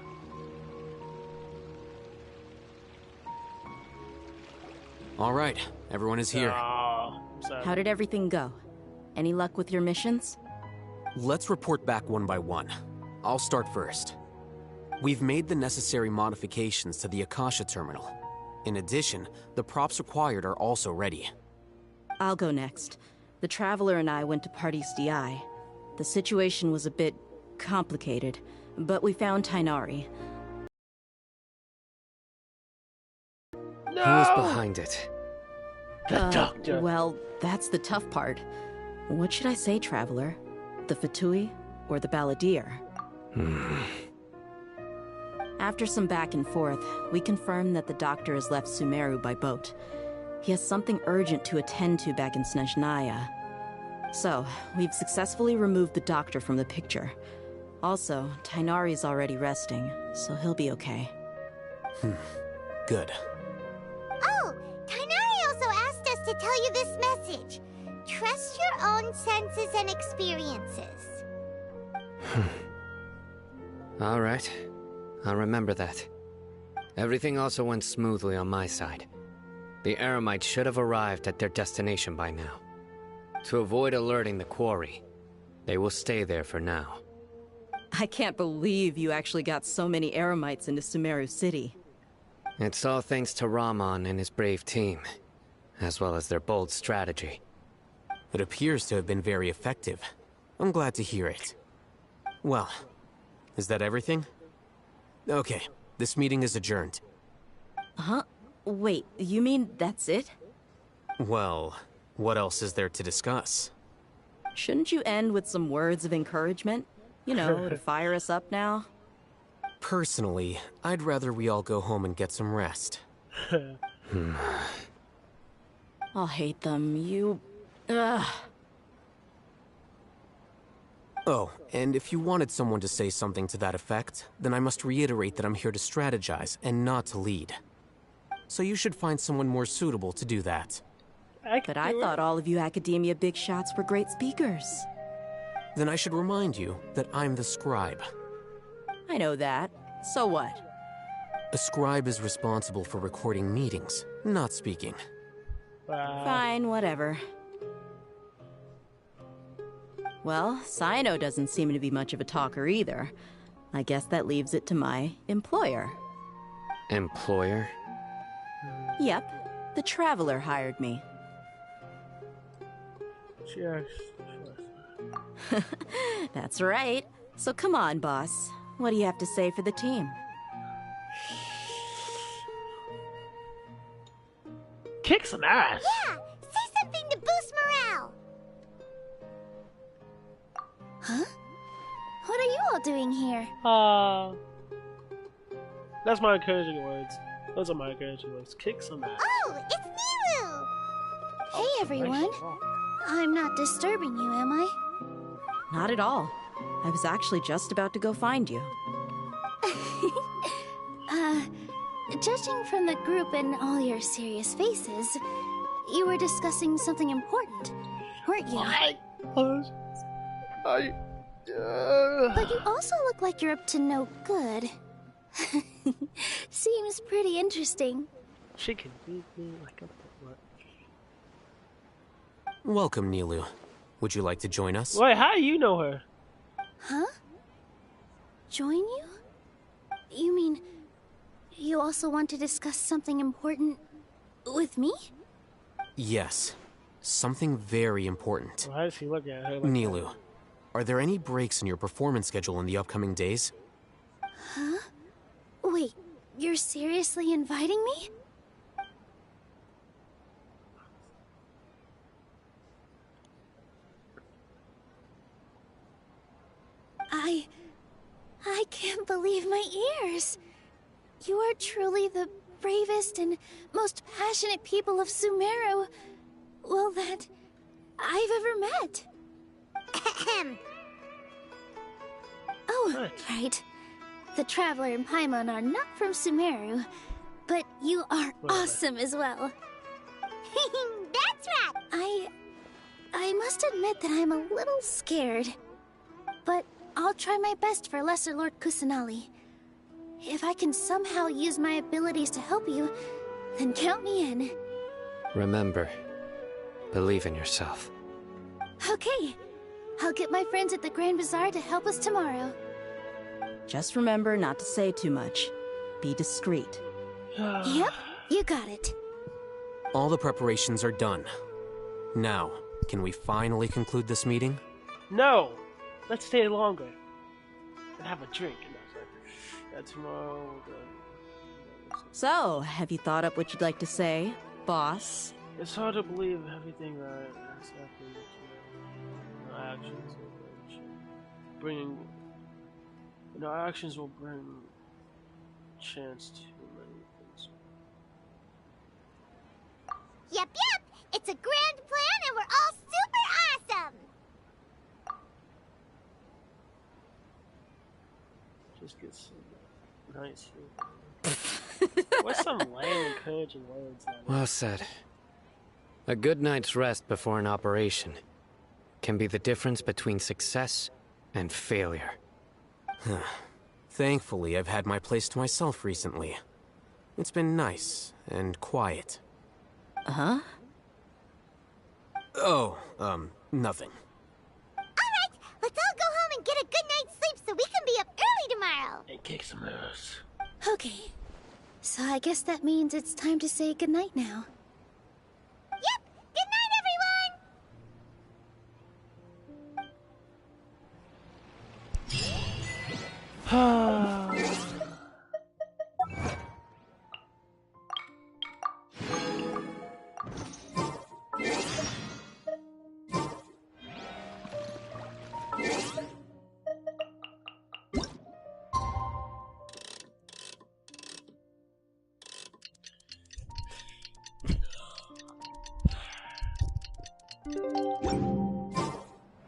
All right, everyone is here. How did everything go? Any luck with your missions? Let's report back one by one. I'll start first. We've made the necessary modifications to the Akasha terminal. In addition, the props required are also ready. I'll go next. The Traveler and I went to Party's DI. The situation was a bit complicated, but we found Tainari. No! Who's behind it? The Doctor. Well, that's the tough part. What should I say, Traveler? The Fatui or the Balladeer? After some back and forth, we confirmed that the Doctor has left Sumeru by boat. He has something urgent to attend to back in Snezhnaya. So, we've successfully removed the Doctor from the picture. Also, Tainari's already resting, so he'll be okay. Good. Oh, Tainari also asked us to tell you this message. Trust your own senses and experiences. All right. I'll remember that. Everything also went smoothly on my side. The Eremites should have arrived at their destination by now. To avoid alerting the quarry, they will stay there for now. I can't believe you actually got so many Eremites into Sumeru City. It's all thanks to Rahman and his brave team, as well as their bold strategy. It appears to have been very effective. I'm glad to hear it. Well, is that everything? Okay, this meeting is adjourned. Huh? Wait, you mean that's it? Well, what else is there to discuss? Shouldn't you end with some words of encouragement? You know, to fire us up now? Personally, I'd rather we all go home and get some rest. I'll hate them, you... Ugh. Oh, and if you wanted someone to say something to that effect, then I must reiterate that I'm here to strategize and not to lead. So you should find someone more suitable to do that. But I thought all of you academia big shots were great speakers. Then I should remind you that I'm the scribe. I know that. So what? A scribe is responsible for recording meetings, not speaking. Fine, whatever. Well, Sino doesn't seem to be much of a talker either. I guess that leaves it to my employer. Employer? Yep. The Traveler hired me. Cheers. That's right. So come on, boss. What do you have to say for the team? Kick some ass. Yeah, say something to boost morale. Huh? What are you all doing here? That's my encouraging words. Those are my encouraging words. Kick some ass. Oh, it's Nilu! Hey, everyone. I'm not disturbing you, am I? Not at all. I was actually just about to go find you. Judging from the group and all your serious faces, you were discussing something important, weren't you? But you also look like you're up to no good. Seems pretty interesting. She can beat me like a what? Welcome, Nilu. Would you like to join us? Wait, how do you know her? Huh? Join you? You mean you also want to discuss something important with me? Yes. Something very important. Why is he looking at her like Nilu, that? are there any breaks in your performance schedule in the upcoming days? Huh? Wait, you're seriously inviting me? I can't believe my ears. You are truly the bravest and most passionate people of Sumeru, well, that I've ever met. Oh, right. The Traveler and Paimon are not from Sumeru, but you are awesome as well. That's right! I must admit that I'm a little scared, but I'll try my best for Lesser Lord Kusanali. If I can somehow use my abilities to help you, then count me in. Remember, believe in yourself. Okay, I'll get my friends at the Grand Bazaar to help us tomorrow. Just remember not to say too much. Be discreet. Yep, you got it. All the preparations are done. Now, can we finally conclude this meeting? No! Let's stay longer. And have a drink. Tomorrow we'll go. So, have you thought up what you'd like to say, boss? It's hard to believe everything that has happened. Our actions will bring chance to many things. Yep. It's a grand plan and we're all super awesome! Just get some nice What's some lame encouraging words? Well said. A good night's rest before an operation can be the difference between success and failure. Thankfully, I've had my place to myself recently. It's been nice and quiet. Huh? Oh, nothing. Alright, let's all go home and get a good night's sleep so we can be up early tomorrow! And kick some ass. Okay, so I guess that means it's time to say goodnight now. Yep! Good night, everyone!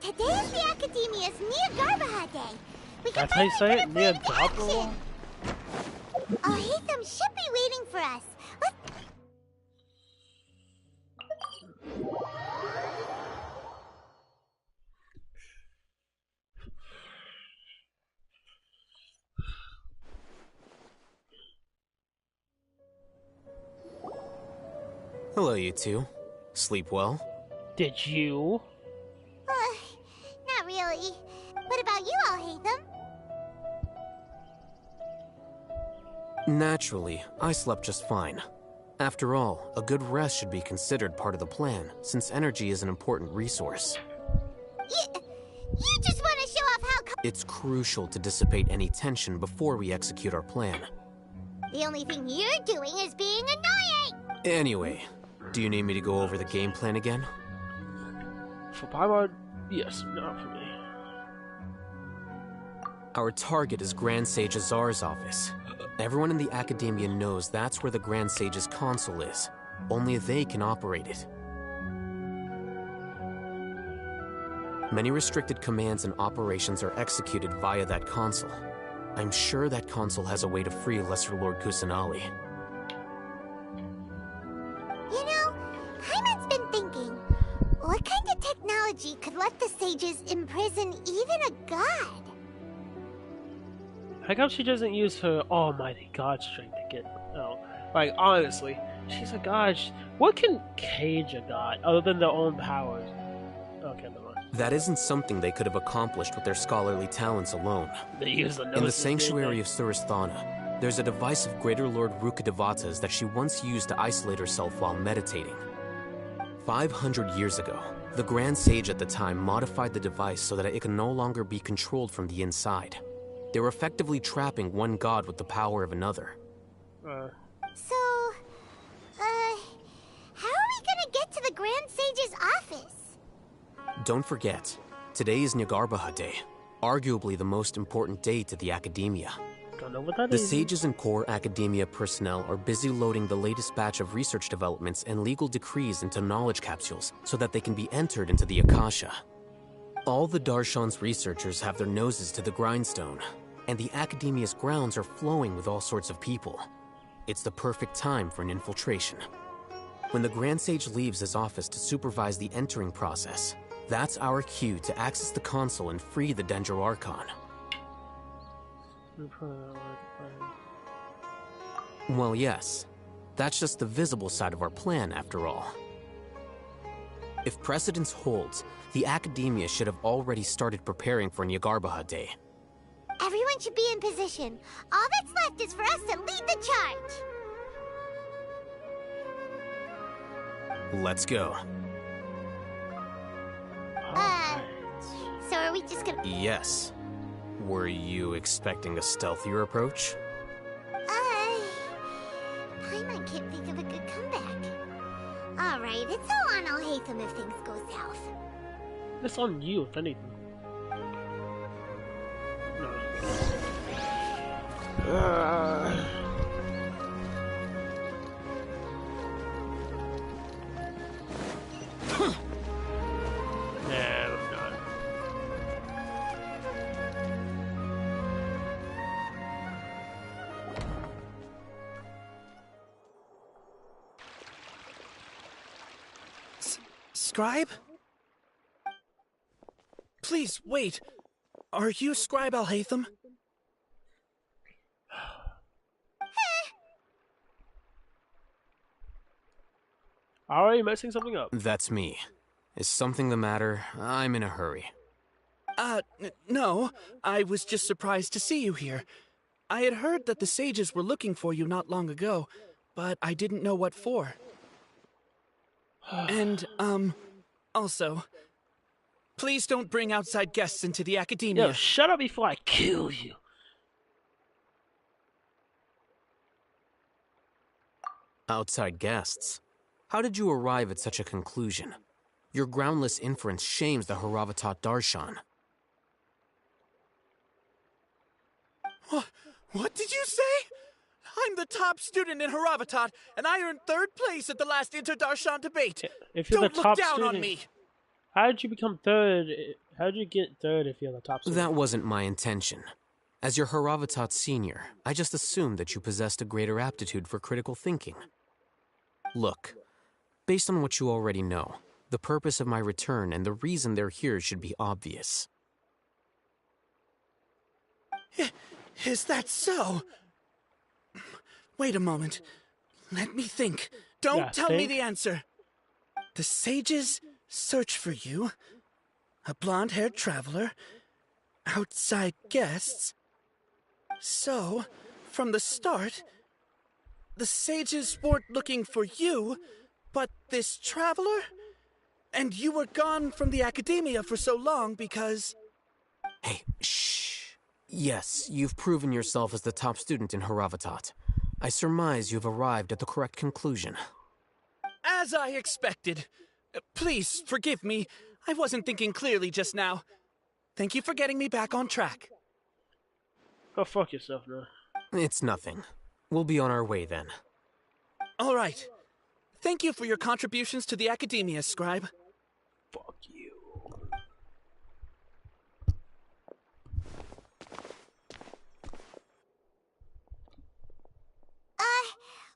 Today's the Academia's Niagarbaha Day. We can That's how you say it? Niagarbaha? Niagarbaha? Ohitham should be waiting for us. Hello, you two. Sleep well? Did you? Not really. What about you, Ohitham? Naturally, I slept just fine. After all, a good rest should be considered part of the plan, since energy is an important resource. You just want to show off how... It's crucial to dissipate any tension before we execute our plan. The only thing you're doing is being annoying! Anyway, do you need me to go over the game plan again? For Paimon, yes, not for me. Our target is Grand Sage Azar's office. Everyone in the Academia knows that's where the Grand Sage's console is. Only they can operate it. Many restricted commands and operations are executed via that console. I'm sure that console has a way to free Lesser Lord Kusanali. You know, Paimon's been thinking, what kind of technology could let the sages imprison even a god? How come she doesn't use her almighty god strength to get out? Like, honestly, she's a god. What can cage a god other than their own powers? Okay, never mind. That isn't something they could have accomplished with their scholarly talents alone. They use the In the sanctuary of Suristhana, there's a device of Greater Lord Rukkhadevata's that she once used to isolate herself while meditating. 500 years ago, the Grand Sage at the time modified the device so that it can no longer be controlled from the inside. They were effectively trapping one god with the power of another. So, how are we gonna get to the Grand Sage's office? Don't forget, today is Nyagarbha Day, arguably the most important day to the Academia. Don't know what that The is. sages and core Academia personnel are busy loading the latest batch of research developments and legal decrees into knowledge capsules so that they can be entered into the Akasha. All the Darshan's researchers have their noses to the grindstone, and the Academia's grounds are flowing with all sorts of people. It's the perfect time for an infiltration. When the Grand Sage leaves his office to supervise the entering process, that's our cue to access the console and free the Dendro Archon. Well, yes. That's just the visible side of our plan, after all. If precedence holds, the Academia should have already started preparing for Nyagarbha Day. Everyone should be in position. All that's left is for us to lead the charge. Let's go. So are we just gonna... Yes. Were you expecting a stealthier approach? Paimon can't think of a good comeback. Alright, it's all on Alhaitham if things go south. It's on you, if anything. Scribe? Please, wait. Are you Scribe Alhaitham? Are you messing something up? That's me. Is something the matter? I'm in a hurry. No. I was just surprised to see you here. I had heard that the sages were looking for you not long ago, but I didn't know what for. And, also, please don't bring outside guests into the Academia. Yo, shut up before I kill you. Outside guests? How did you arrive at such a conclusion? Your groundless inference shames the Haravatat Darshan. What did you say? I'm the top student in Haravatat, and I earned 3rd place at the last Inter-Darshan debate. If you're Don't the top look down student, on me! How did you become 3rd? How did you get 3rd if you're the top student? That wasn't my intention. As your Haravatat senior, I just assumed that you possessed a greater aptitude for critical thinking. Look, based on what you already know, the purpose of my return and the reason they're here should be obvious. Is that so? Wait a moment. Let me think. Don't tell me the answer. The sages search for you. A blonde-haired traveler. Outside guests. So, from the start, the sages weren't looking for you, but this traveler? And you were gone from the Academia for so long because... Hey, shh. Yes, you've proven yourself as the top student in Haravatat. I surmise you've arrived at the correct conclusion. As I expected. Please, forgive me. I wasn't thinking clearly just now. Thank you for getting me back on track. Go fuck yourself now. It's nothing. We'll be on our way then. All right. Thank you for your contributions to the Academia, Scribe. Fuck you.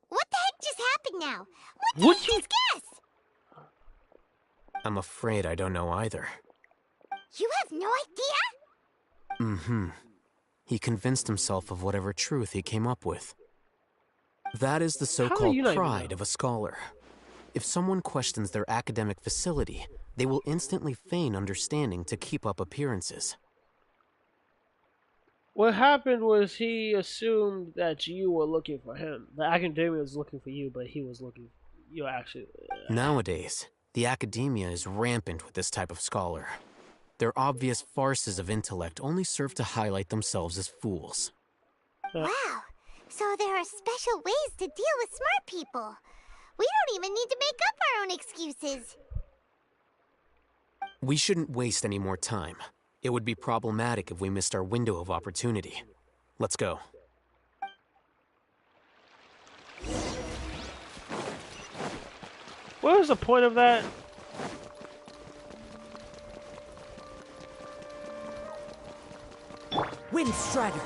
What the heck just happened now? What did you just guess? I'm afraid I don't know either. You have no idea? Mm-hmm. He convinced himself of whatever truth he came up with. That is the so-called pride of a scholar. If someone questions their academic facility, they will instantly feign understanding to keep up appearances. What happened was he assumed that you were looking for him. The academia was looking for you, but he was looking. You actually. Nowadays, the academia is rampant with this type of scholar. Their obvious farces of intellect only serve to highlight themselves as fools. Wow. So there are special ways to deal with smart people. We don't even need to make up our own excuses. We shouldn't waste any more time. It would be problematic if we missed our window of opportunity. Let's go. What was the point of that? Windstrider.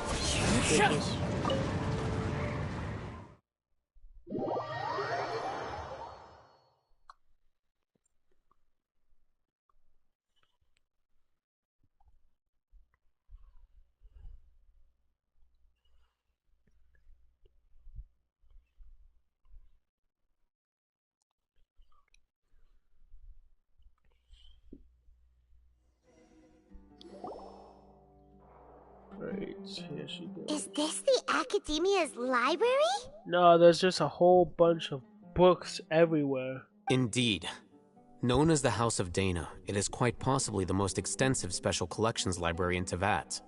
Right, here she goes. Is this the Academia's library? No, there's just a whole bunch of books everywhere. Indeed. Known as the House of Dana, it is quite possibly the most extensive special collections library in Teyvat.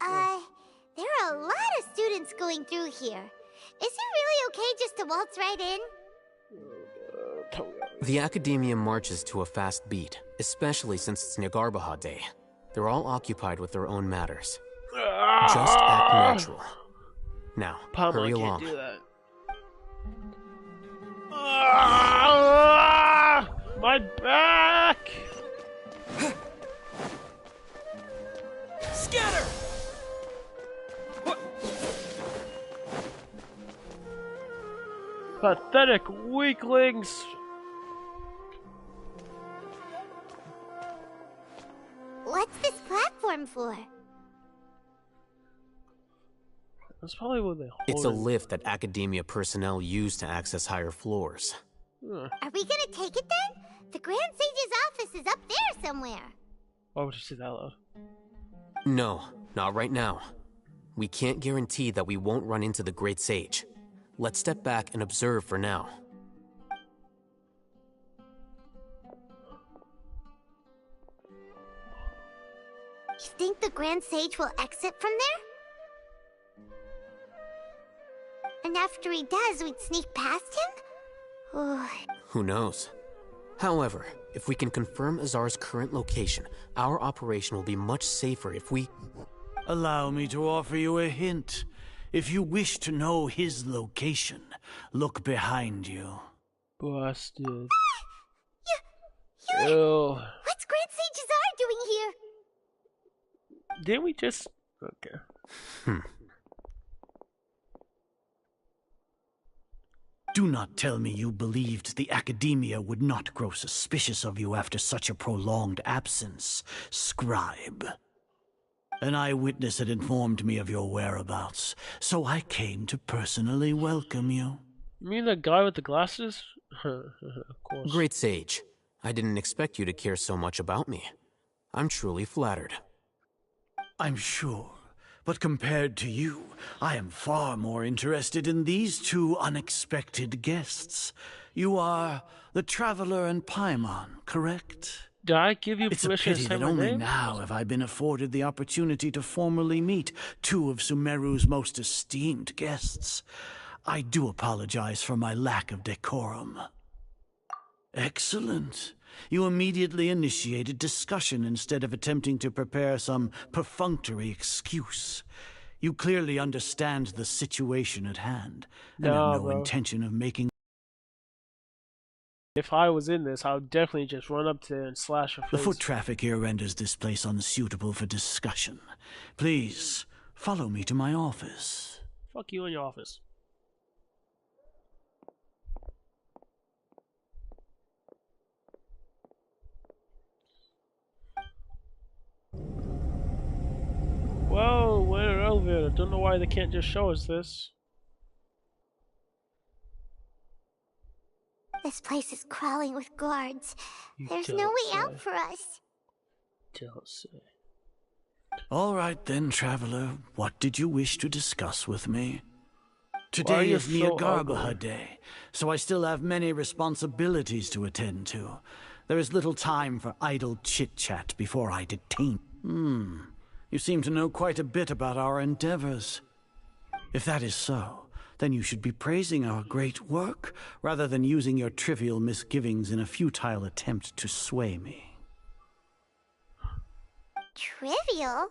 There are a lot of students going through here. Is it really okay just to waltz right in? The Academia marches to a fast beat, especially since it's Nagarbaha Day. They're all occupied with their own matters. Just act natural. Now, hurry along. Can't do that. My back! Scatter! Pathetic weaklings! What's this platform for? That's probably what they hold. It's a lift that Academia personnel use to access higher floors. Are we gonna take it then? The Grand Sage's office is up there somewhere. Why would you say that loud? No, not right now. We can't guarantee that we won't run into the Great Sage. Let's step back and observe for now. You think the Grand Sage will exit from there? And after he does, we'd sneak past him? Oh. Who knows? However, if we can confirm Azar's current location, our operation will be much safer if we... Allow me to offer you a hint. If you wish to know his location, look behind you. Busted. Ew. Ew. What's Grand Sage Azar doing here? Didn't we just... Okay. Do not tell me you believed the Academia would not grow suspicious of you after such a prolonged absence, Scribe. An eyewitness had informed me of your whereabouts, so I came to personally welcome you. You mean the guy with the glasses? Of course. Great Sage, I didn't expect you to care so much about me. I'm truly flattered. I'm sure, but compared to you, I am far more interested in these two unexpected guests. You are the Traveler and Paimon, correct? Did I give you It's a permission pity to say that my only name? now have I been afforded the opportunity to formally meet two of Sumeru's most esteemed guests. I do apologize for my lack of decorum. Excellent. You immediately initiated discussion instead of attempting to prepare some perfunctory excuse. You clearly understand the situation at hand, and have no bro. intention of making... If I was in this, I would definitely just run up to her and slash her face. The foot traffic here renders this place unsuitable for discussion. Please, follow me to my office. Fuck you in your office. Whoa, we're in an elevator. Don't know why they can't just show us this. This place is crawling with guards. There's don't no way say. out for us. Don't say. All right then, traveler. What did you wish to discuss with me? Why are Today you is so Niagarbaha ugly? Day, so I still have many responsibilities to attend to. There is little time for idle chit-chat before I detain... You seem to know quite a bit about our endeavors. If that is so, then you should be praising our great work, rather than using your trivial misgivings in a futile attempt to sway me. Trivial?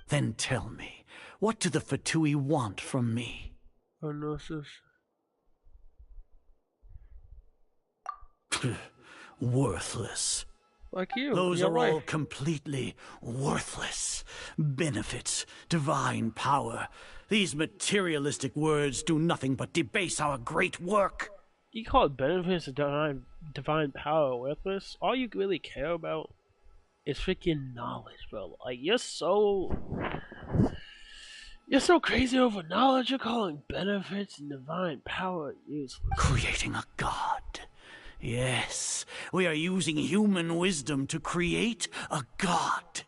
Then tell me, what do the Fatui want from me? Oh no, sis. Worthless. Like you. Those You're are right. all completely worthless. Benefits, divine power. These materialistic words do nothing but debase our great work. You call it benefits of divine power worthless? All you really care about is freaking knowledge, bro. Like, you're so crazy over knowledge, you're calling benefits and divine power useless. Creating a god. Yes, we are using human wisdom to create a god.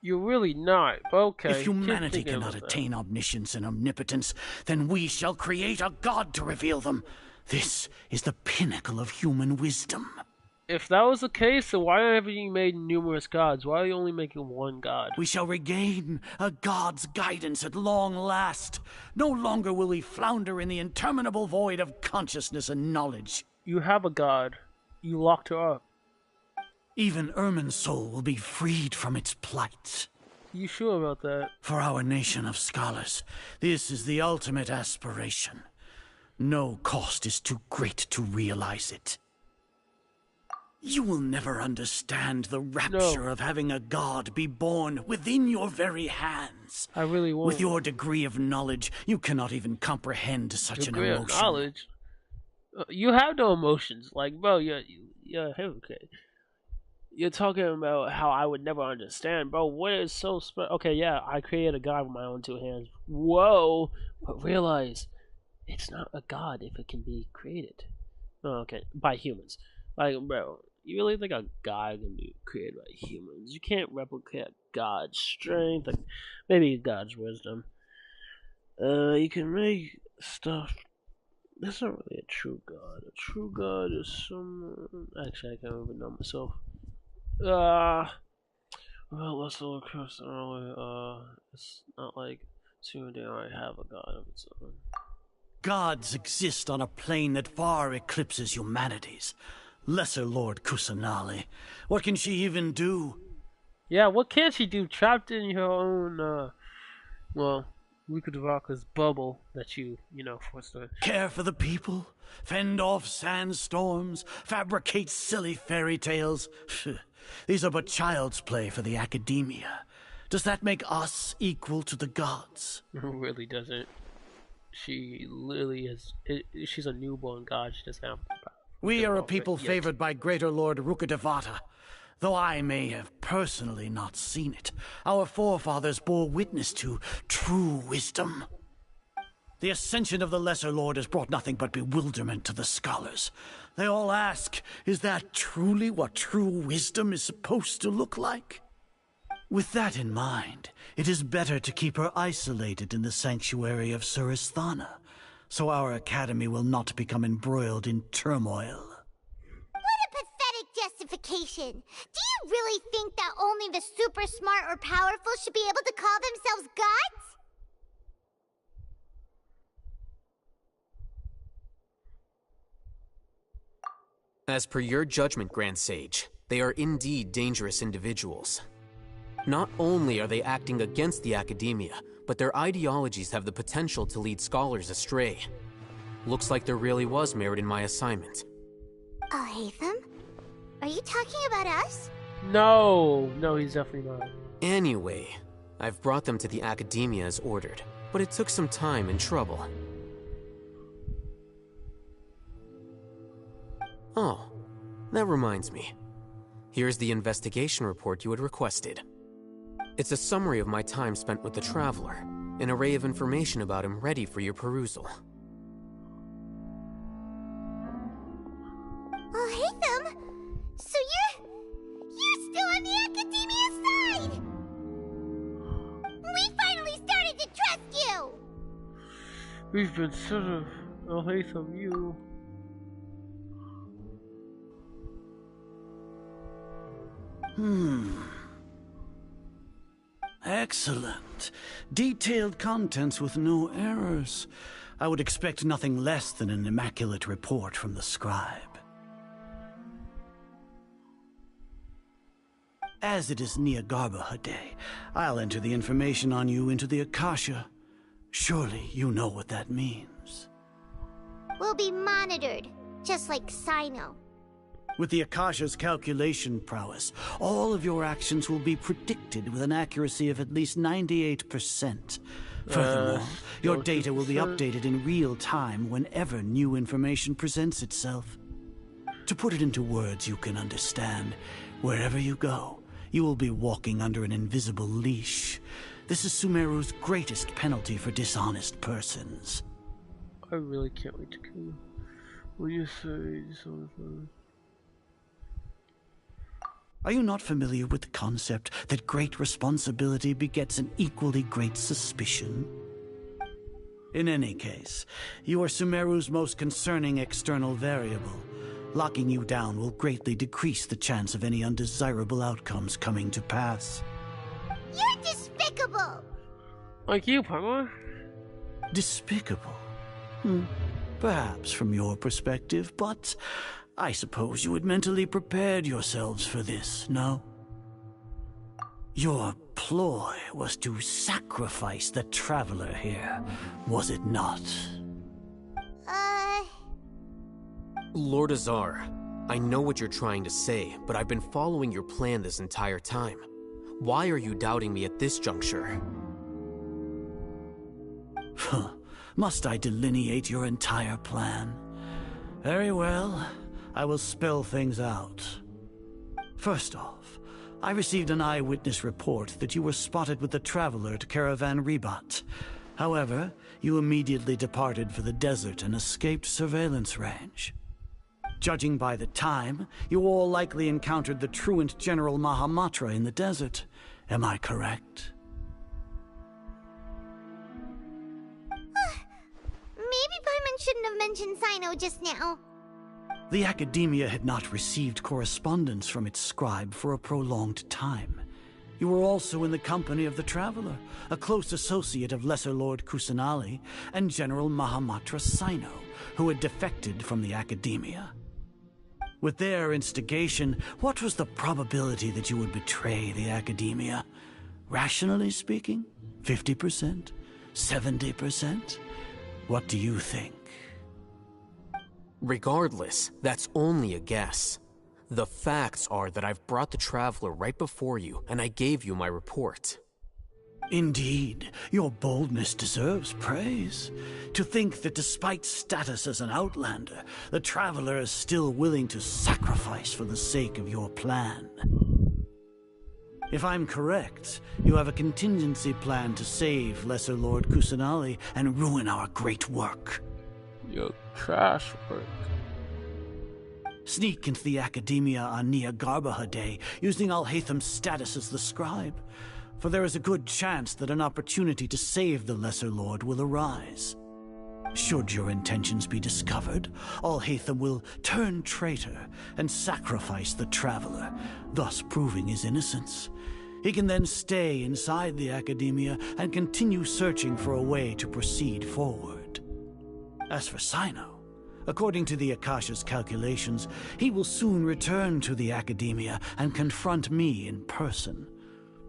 You're really not. Okay. If humanity keep thinking cannot about attain omniscience and omnipotence, then we shall create a god to reveal them. This is the pinnacle of human wisdom. If that was the case, then why haven't you made numerous gods? Why are you only making one god? We shall regain a god's guidance at long last. No longer will we flounder in the interminable void of consciousness and knowledge. You have a god. You locked her up. Even Ermin's soul will be freed from its plight. You sure about that? For our nation of scholars, this is the ultimate aspiration. No cost is too great to realize it. You will never understand the rapture of having a god be born within your very hands. I really won't. With your degree of knowledge, you cannot even comprehend such an emotion. Degree of knowledge? You have no emotions. Like, bro, you're okay. You're talking about how I would never understand. Bro, what is so special? Okay, yeah, I created a god with my own two hands. Whoa! But realize, it's not a god if it can be created. Oh, okay, by humans. Like, bro, you really think a god can be created by humans? You can't replicate God's strength, like, maybe God's wisdom. You can make stuff. That's not really a true god. A true god is someone... Actually, I can't even know myself. Well, let's look early. It's not like Sudan already have a god of its own. Gods exist on a plane that far eclipses humanity's. Lesser Lord Kusanali. What can she even do? Yeah, what can she do trapped in your own, well, Rukadavaka's bubble that you forced her. Care for the people? Fend off sandstorms? Fabricate silly fairy tales? These are but child's play for the academia. Does that make us equal to the gods? It really doesn't. She literally is. She's a newborn god. She doesn't have power. We are a people favored by Greater Lord Rukadavata. Though I may have personally not seen it, our forefathers bore witness to true wisdom. The ascension of the Lesser Lord has brought nothing but bewilderment to the scholars. They all ask, is that truly what true wisdom is supposed to look like? With that in mind, it is better to keep her isolated in the sanctuary of Surasthana, so our academy will not become embroiled in turmoil. What a pathetic justification. Do you really think that only the super smart or powerful should be able to call themselves gods? As per your judgment, Grand Sage, they are indeed dangerous individuals. Not only are they acting against the academia, but their ideologies have the potential to lead scholars astray. Looks like there really was merit in my assignment. Oh, Hatham? Are you talking about us? No, he's definitely not. Anyway, I've brought them to the academia as ordered, but it took some time and trouble. Oh, that reminds me. Here's the investigation report you had requested. It's a summary of my time spent with the Traveler, an array of information about him ready for your perusal. Oh, Hatham! So you're still on the academia side! We finally started to trust you! We've been sort of... Oh, Hatham, you... Excellent. Detailed contents with no errors. I would expect nothing less than an immaculate report from the scribe. As it is Niagarbaha Day, I'll enter the information on you into the Akasha. Surely you know what that means. We'll be monitored, just like Sino. With the Akasha's calculation prowess, all of your actions will be predicted with an accuracy of at least 98%. Furthermore, your data will be updated in real time whenever new information presents itself. To put it into words you can understand, wherever you go, you will be walking under an invisible leash. This is Sumeru's greatest penalty for dishonest persons. I really can't wait to kill. When you say dishonest persons... Are you not familiar with the concept that great responsibility begets an equally great suspicion? In any case, you are Sumeru's most concerning external variable. Locking you down will greatly decrease the chance of any undesirable outcomes coming to pass. You're despicable! Like you, Paimon. Despicable? Perhaps from your perspective, but... I suppose you had mentally prepared yourselves for this, no? Your ploy was to sacrifice the Traveler here, was it not? Lord Azar, I know what you're trying to say, but I've been following your plan this entire time. Why are you doubting me at this juncture? Must I delineate your entire plan? Very well. I will spell things out. First off, I received an eyewitness report that you were spotted with the Traveler at Caravan Ribat. However, you immediately departed for the desert and escaped surveillance range. Judging by the time, you all likely encountered the truant General Mahamatra in the desert. Am I correct? Maybe Paimon shouldn't have mentioned Sino just now. The Academia had not received correspondence from its scribe for a prolonged time. You were also in the company of the Traveler, a close associate of Lesser Lord Kusanali and General Mahamatra Sino, who had defected from the Academia. With their instigation, what was the probability that you would betray the Academia? Rationally speaking, 50%? 70%? What do you think? Regardless, that's only a guess. The facts are that I've brought the Traveler right before you, and I gave you my report. Indeed, your boldness deserves praise. To think that despite status as an outlander, the Traveler is still willing to sacrifice for the sake of your plan. If I'm correct, you have a contingency plan to save Lesser Lord Kusanali and ruin our great work. Your trash work. Sneak into the Academia on Niagarbaha Day, using Alhatham's status as the scribe. For there is a good chance that an opportunity to save the Lesser Lord will arise. Should your intentions be discovered, Alhatham will turn traitor and sacrifice the Traveler, thus proving his innocence. He can then stay inside the Academia and continue searching for a way to proceed forward. As for Sino, According to the Akasha's calculations, he will soon return to the Academia and confront me in person.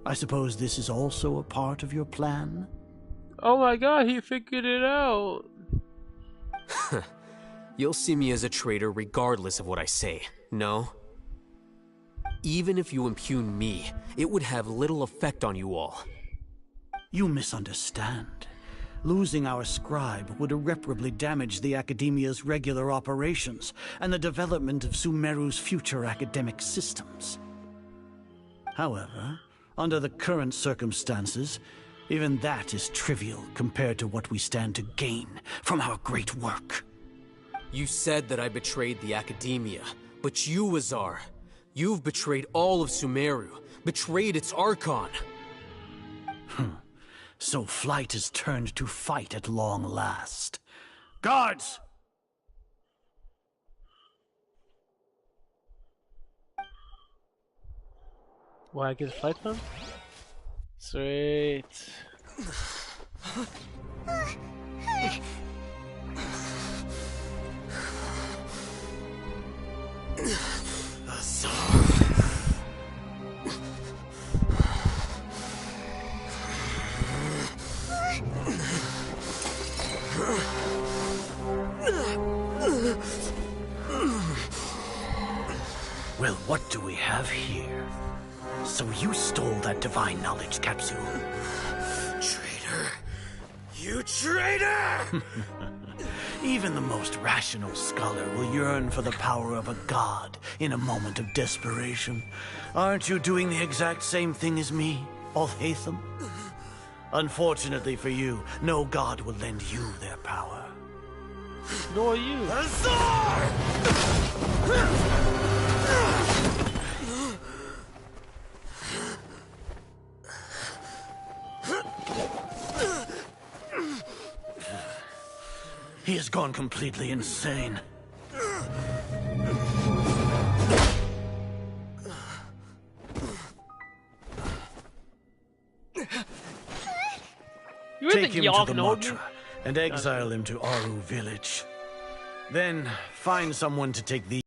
I suppose this is also a part of your plan? Oh my god, he figured it out. You'll see me as a traitor regardless of what I say, no? Even if you impugn me, it would have little effect on you all. You misunderstand. Losing our scribe would irreparably damage the Academia's regular operations and the development of Sumeru's future academic systems. However, under the current circumstances, even that is trivial compared to what we stand to gain from our great work. You said that I betrayed the Academia, but you, Azar, you've betrayed all of Sumeru, betrayed its Archon. So flight is turned to fight at long last. Guards! Why I get flight phone? Sweet. Well, what do we have here? So you stole that divine knowledge capsule. Traitor! You traitor! Even the most rational scholar will yearn for the power of a god in a moment of desperation. Aren't you doing the exact same thing as me, Alhaitham? Unfortunately for you, no god will lend you their power. Nor you. Azar! He has gone completely insane. Take him to the Matra and exile him to Aru village. Then find someone to take the...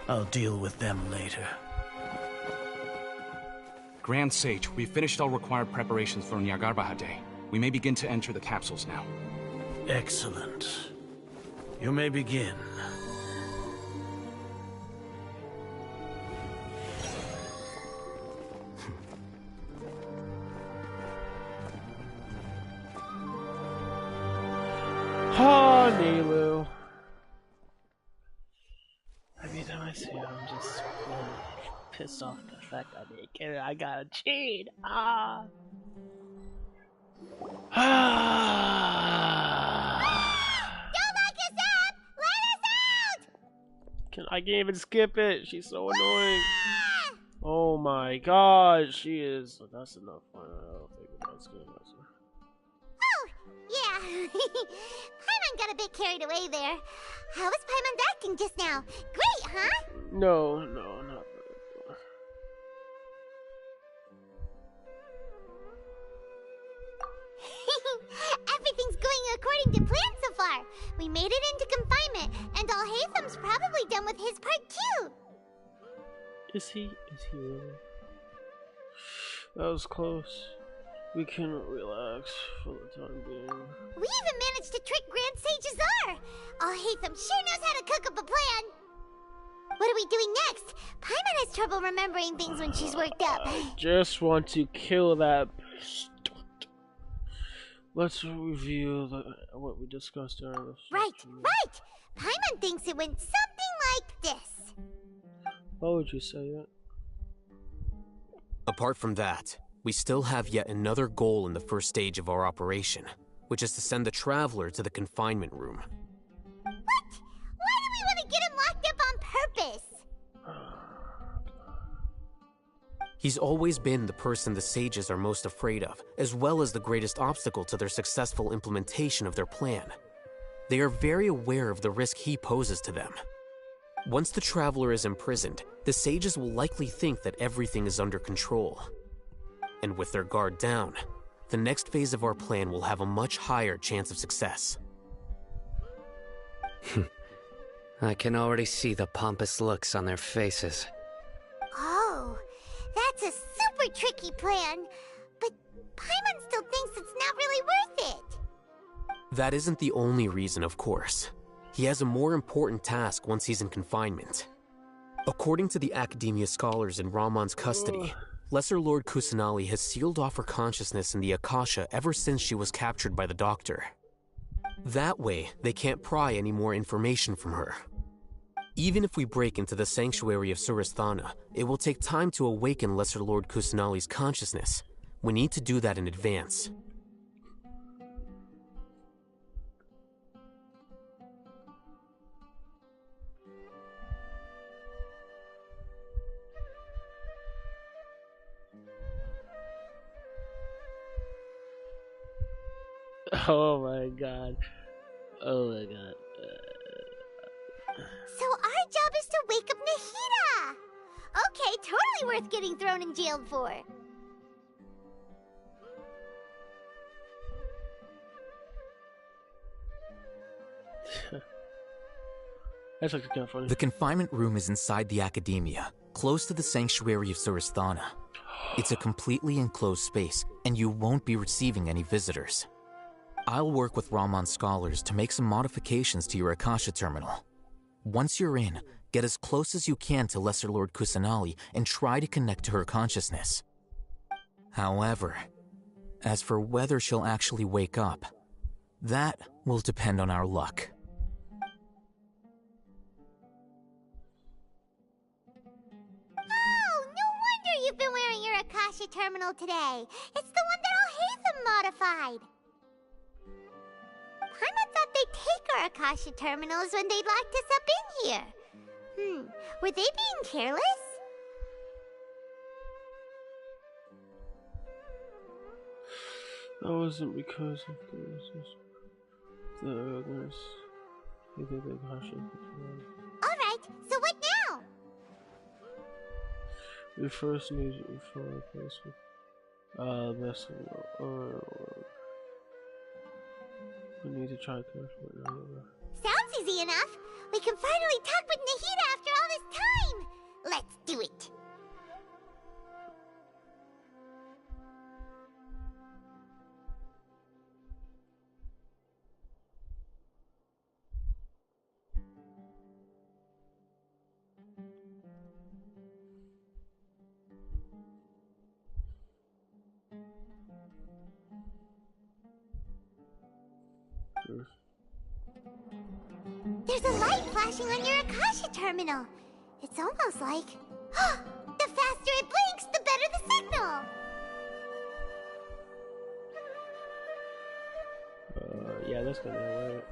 I'll deal with them later. Grand Sage, we've finished all required preparations for Nyagarbha Day. We may begin to enter the capsules now. Excellent. You may begin. Oh, Nilu. Every time I see her, I'm just pissed off at the fact I gotta cheat. Ah. Don't lock us up! Let us out! I can't even skip it. She's so annoying. Oh my god, she is. That's enough. I don't think that's good. Oh, yeah. Paimon got a bit carried away there. How was Paimon acting just now? Great, huh? No, not really. Everything's going according to plan so far. We made it into confinement, and Alhaitham's probably done with his part too. Is he really? That was close. We can relax for the time being. We even managed to trick Grand Sage Azar. Alhaitham sure knows how to cook up a plan. What are we doing next? Paimon has trouble remembering things when she's worked up. I just want to kill that. Let's review what we discussed earlier. Right. Paimon thinks it went something like this. What would you say it? Apart from that, we still have yet another goal in the first stage of our operation, which is to send the Traveler to the confinement room. What? Why do we want to get him locked up on purpose? He's always been the person the Sages are most afraid of, as well as the greatest obstacle to their successful implementation of their plan. They are very aware of the risk he poses to them. Once the Traveler is imprisoned, the Sages will likely think that everything is under control. And with their guard down, the next phase of our plan will have a much higher chance of success. I can already see the pompous looks on their faces. Oh, that's a super tricky plan. But Paimon still thinks it's not really worth it. That isn't the only reason, of course. He has a more important task once he's in confinement. According to the Academia scholars in Ramon's custody, Lesser Lord Kusanali has sealed off her consciousness in the Akasha ever since she was captured by the Doctor. That way, they can't pry any more information from her. Even if we break into the sanctuary of Surasthana, it will take time to awaken Lesser Lord Kusanali's consciousness. We need to do that in advance. Oh my god. Oh my god. So our job is to wake up Nahida! Okay, totally worth getting thrown in jail for. That's actually kind of funny. The confinement room is inside the Academia, close to the sanctuary of Surasthana. It's a completely enclosed space, and you won't be receiving any visitors. I'll work with Ramon's scholars to make some modifications to your Akasha terminal. Once you're in, get as close as you can to Lesser Lord Kusanali and try to connect to her consciousness. However, as for whether she'll actually wake up, that will depend on our luck. Oh, no wonder you've been wearing your Akasha terminal today. It's the one that Al-Haytham modified. Paimon thought they'd take our Akasha terminals when they'd locked us up in here. Were they being careless? That wasn't because of the others. They think they're cautious. Alright, so what now? We first need to find a place with we need to try to connect with another. Sounds easy enough. We can finally talk with Nahida after all this time. Let's do it. There's a light flashing on your Akasha terminal. It's almost like... the faster it blinks, the better the signal! Yeah, that's gonna be right.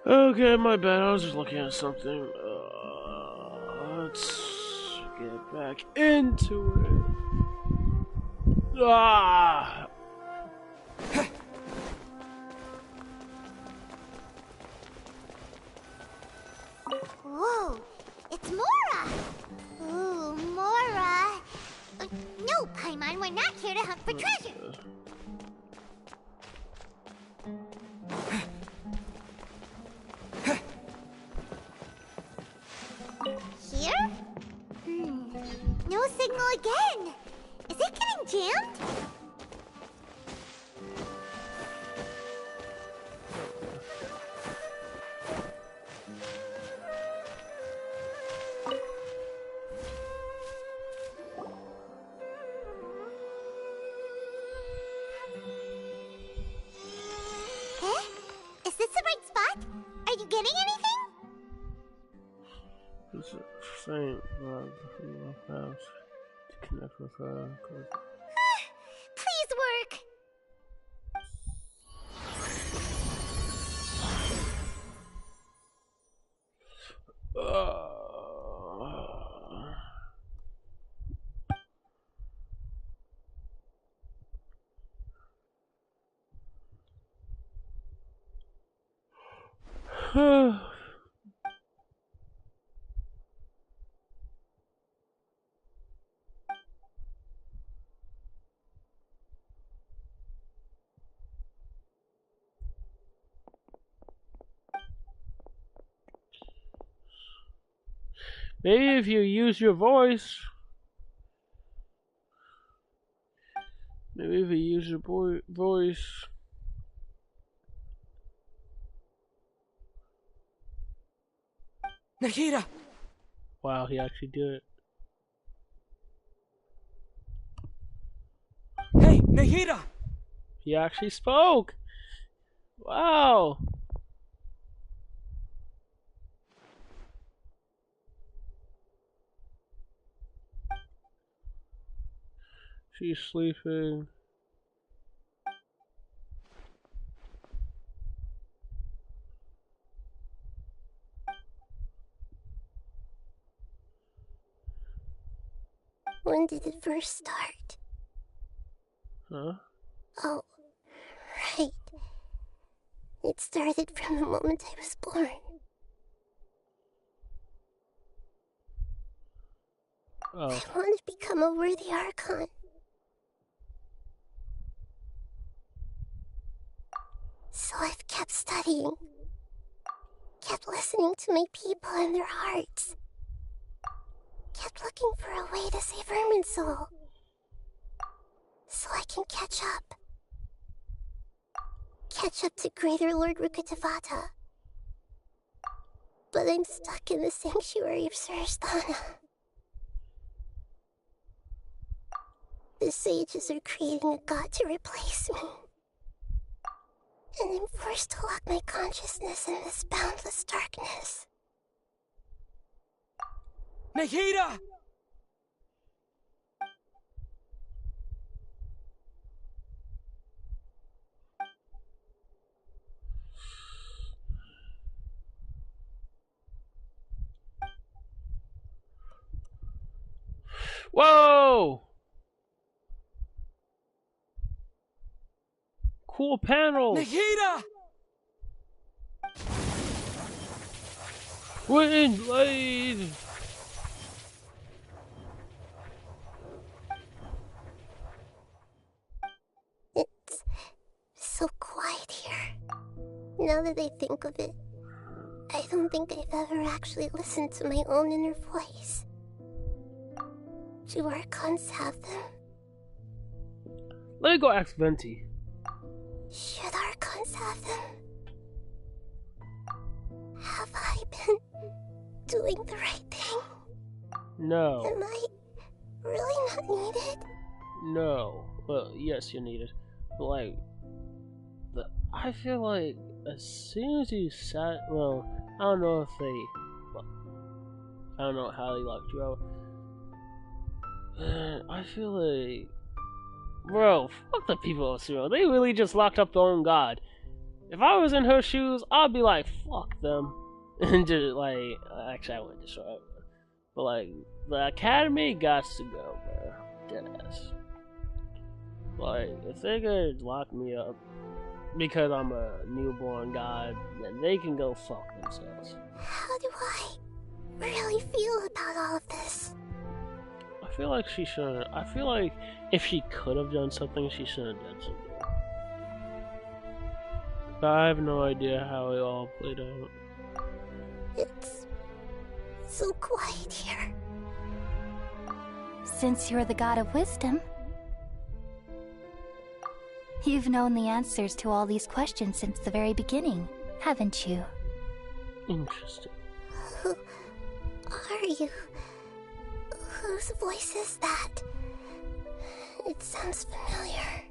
Okay, my bad. I was just looking at something. Let's get back into it. Ah! we're not here to hunt for treasure. Here? No signal again. Is it getting jammed? Huh? Is this the right spot? Are you getting anything? This is saying to connect with her. Please work. Maybe if you use your voice. Maybe if you use your voice. Nahida! Wow, he actually did it. Hey, Nahida! He actually spoke! Wow! She's sleeping. When did it first start? Huh? Oh, right. It started from the moment I was born. Oh. I want to become a worthy Archon. So I've kept studying. Kept listening to my people and their hearts. Kept looking for a way to save Irminsul. So I can catch up. Catch up to Greater Lord Rukkhadevata. But I'm stuck in the sanctuary of Surasthana. The sages are creating a god to replace me. And I'm forced to lock my consciousness in this boundless darkness. Nahida! Whoa! Cool panel! Nahida! Wind blade! It's so quiet here. Now that I think of it, I don't think I've ever actually listened to my own inner voice. Do Archons have them? Let me go ask Venti. Should Archons have them? Have I been doing the right thing? No. Am I really not needed? No. Well, yes, you're needed. But like, I feel like as soon as you sat, well, I don't know if they, well, I don't know how they locked you out. I feel like, bro, fuck the people of Sumo. They really just locked up their own god. If I was in her shoes, I'd be like, fuck them. And just like, actually I wouldn't destroy it. But like, the academy got to go, bro. Deadass. Like, if they could lock me up because I'm a newborn god, then they can go fuck themselves. How do I really feel about all of this? I feel like she shouldn't. I feel like if she could have done something, she should have done something. But I have no idea how it all played out. It's so quiet here. Since you're the god of wisdom, you've known the answers to all these questions since the very beginning, haven't you? Interesting. Who are you? Whose voice is that? It sounds familiar.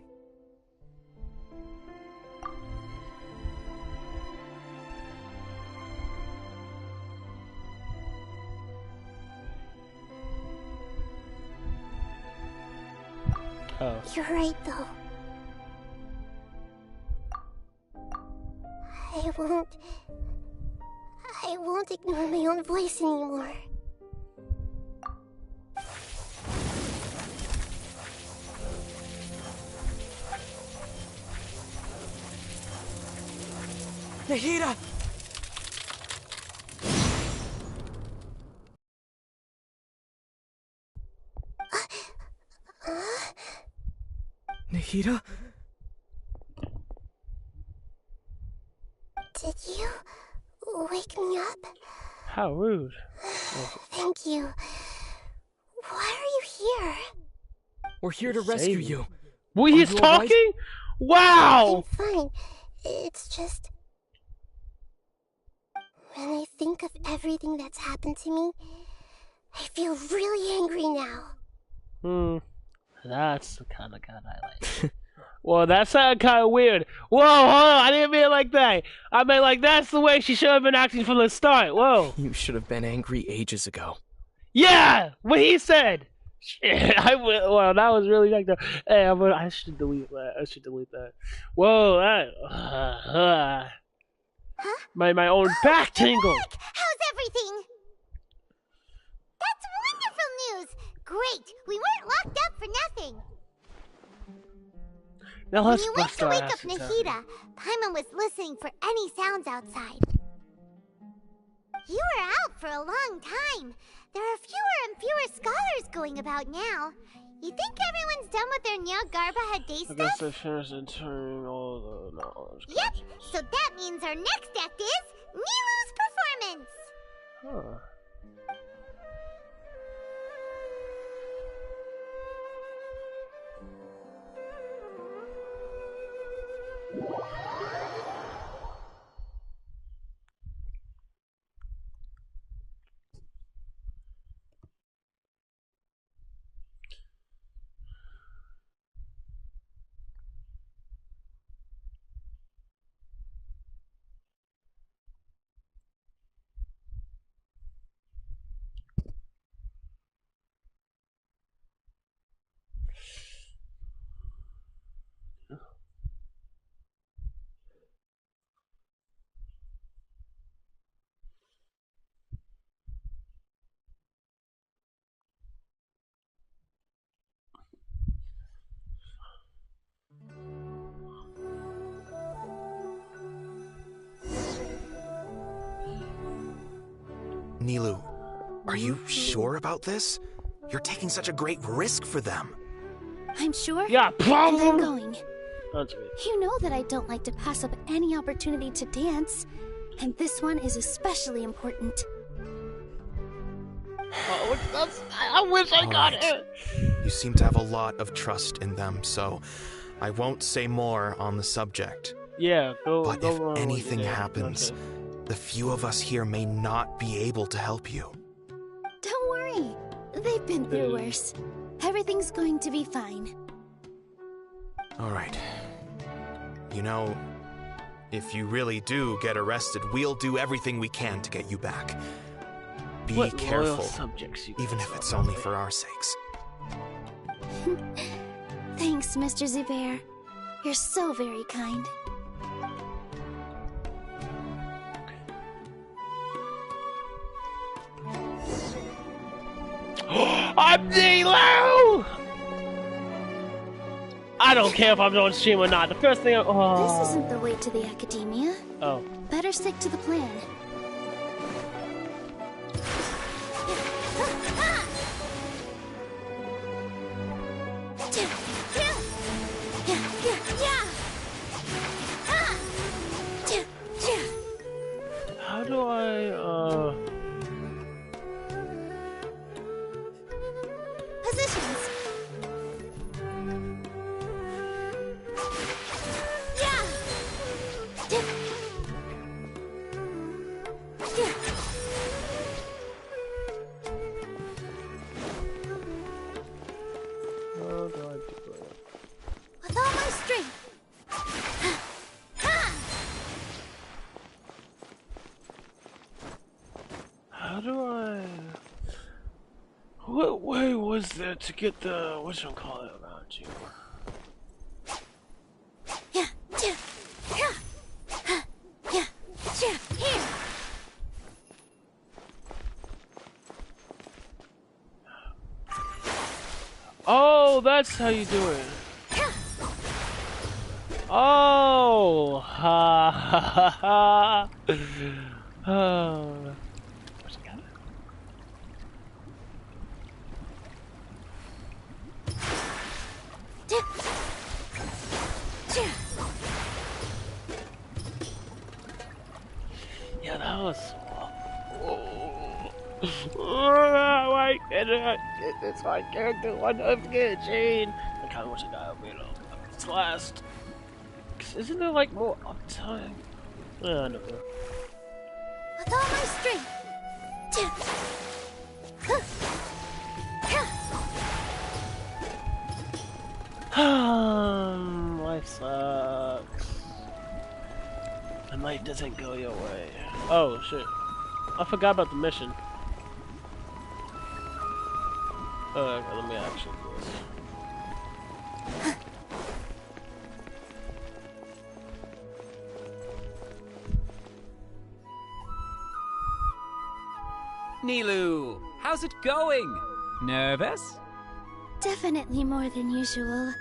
Oh. You're right, though. I won't ignore my own voice anymore. Nahida! Nahida? Did you wake me up? How rude. Thank you. Why are you here? We're here to rescue you. Wait, he's talking? Wow! I'm fine. It's just... when I think of everything that's happened to me, I feel really angry now. That's the kind of god I like. Well, that sounded kind of weird. Whoa, hold on, I didn't mean it like that. I meant like that's the way she should have been acting from the start. Whoa. You should have been angry ages ago. Yeah, what he said. Shit, well, that was really like the. Hey, I should delete that. I should delete that. Whoa, that. My own back tingle. How's everything? That's wonderful news. Great, we weren't locked up for nothing. Now When let's you went bust to our wake up asses out. Nahida, Paimon was listening for any sounds outside. You were out for a long time. There are fewer and fewer scholars going about now. You think everyone's done with their Nyargarba day I guess stuff? I finished entering all the knowledge. Yep, so that means our next act is Nilu's performance. Huh. Nilu, are you sure about this? You're taking such a great risk for them. I'm sure. Yeah, And I'm problem. going. You know that I don't like to pass up any opportunity to dance, and this one is especially important. I wish I got Alright. it. You seem to have a lot of trust in them, so I won't say more on the subject. Yeah, go. But go if wrong with anything it. happens, the few of us here may not be able to help you. Don't worry. They've been through worse. Everything's going to be fine. Alright. You know, if you really do get arrested, we'll do everything we can to get you back. Be What loyal careful, subjects you even if it's only for our sakes. Thanks, Mr. Zubair. You're so very kind. I'm Nilu! I don't care if I'm on stream or not. The first thing This isn't the way to the academia. Oh. Better stick to the plan. positions. Yeah. Dip. Yeah. How do I do it? With all my strength. How do I? What way was there to get the whatchamacallit around you? Yeah. Yeah. Yeah. Yeah. Yeah. Here. Oh, that's how you do it. Oh, ha ha ha ha. Oh. Dip. Yeah, that was. Why can't I get this my character one of Genshin? I kind of wish I got a bit of this last. Isn't there like more uptime? I don't know. With all my strength. Life sucks. And life doesn't go your way. Oh shit. I forgot about the mission. Okay, let me actually do this. Nilou, how's it going? Nervous? Definitely more than usual.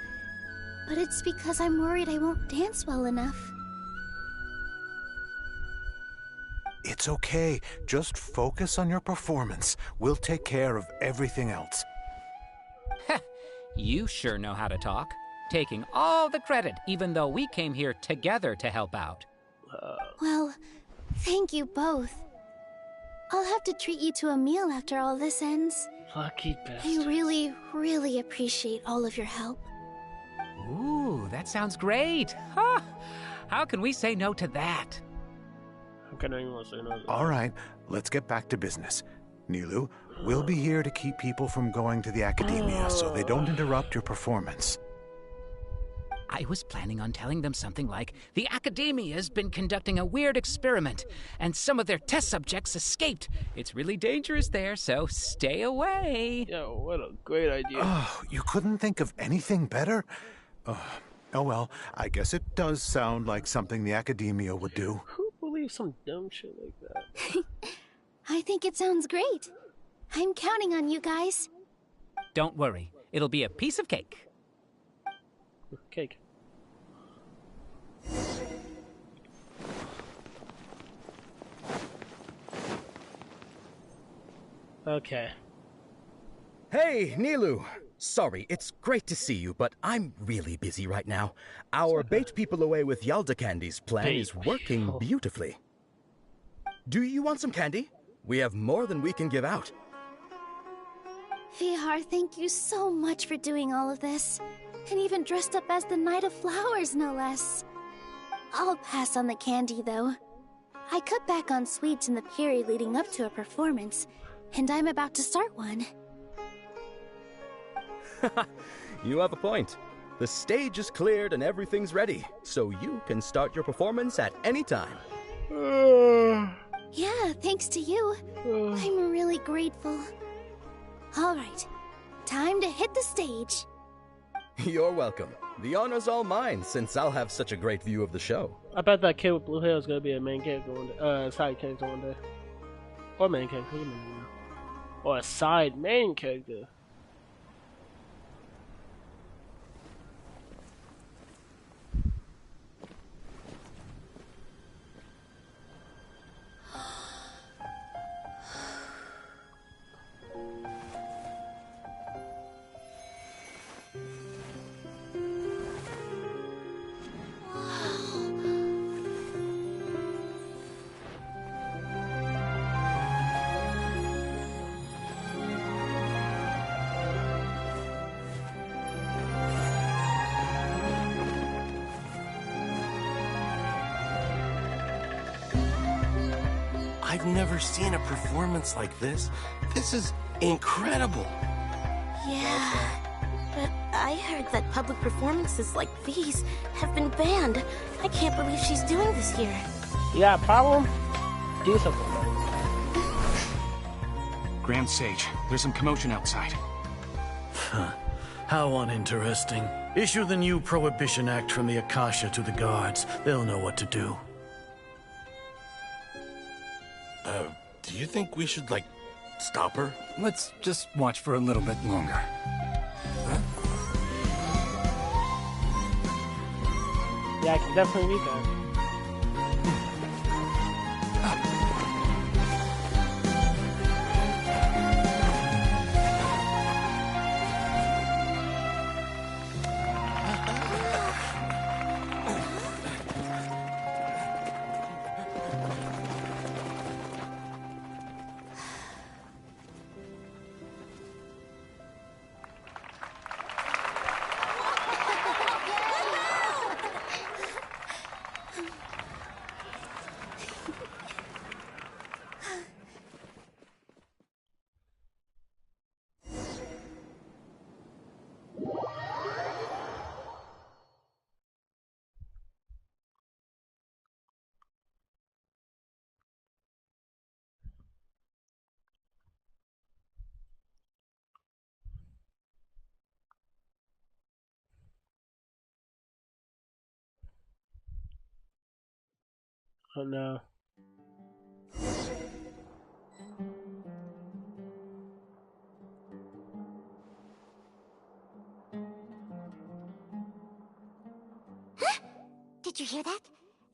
But it's because I'm worried I won't dance well enough. It's okay. Just focus on your performance. We'll take care of everything else. You sure know how to talk. Taking all the credit, even though we came here together to help out. Well, thank you both. I'll have to treat you to a meal after all this ends. Lucky bastard. I really, really appreciate all of your help. Ooh, that sounds great. Huh. How can we say no to that? How can anyone say no to that? All right, let's get back to business. Nilou, we'll be here to keep people from going to the academia so they don't interrupt your performance. I was planning on telling them something like, the Academia's been conducting a weird experiment, and some of their test subjects escaped. It's really dangerous there, so stay away. Yo, what a great idea. Oh, you couldn't think of anything better? Oh well, I guess it does sound like something the Academia would do. Who believes some dumb shit like that? I think it sounds great. I'm counting on you guys. Don't worry, it'll be a piece of cake. Cake. Okay. Hey, Nilou! Sorry, it's great to see you, but I'm really busy right now. Our Bait People Away with Yalda Candies plan is working beautifully. Do you want some candy? We have more than we can give out. Vihar, thank you so much for doing all of this. And even dressed up as the Knight of Flowers, no less. I'll pass on the candy, though. I cut back on sweets in the period leading up to a performance, and I'm about to start one. You have a point. The stage is cleared and everything's ready, so you can start your performance at any time. Yeah, thanks to you. I'm really grateful. All right, time to hit the stage. You're welcome. The honor's all mine, since I'll have such a great view of the show. I bet that kid with blue hair is gonna be a main character one day. Side character one day. Or main character, or a side main character. I've never seen a performance like this. This is incredible. Yeah, but I heard that public performances like these have been banned. I can't believe she's doing this here. You got a problem? Do something. Grand Sage, there's some commotion outside. How uninteresting. Issue the new Prohibition Act from the Akasha to the guards. They'll know what to do. Do you think we should, like, stop her? Let's just watch for a little bit longer. Yeah, I can definitely read that. Oh no. Did you hear that?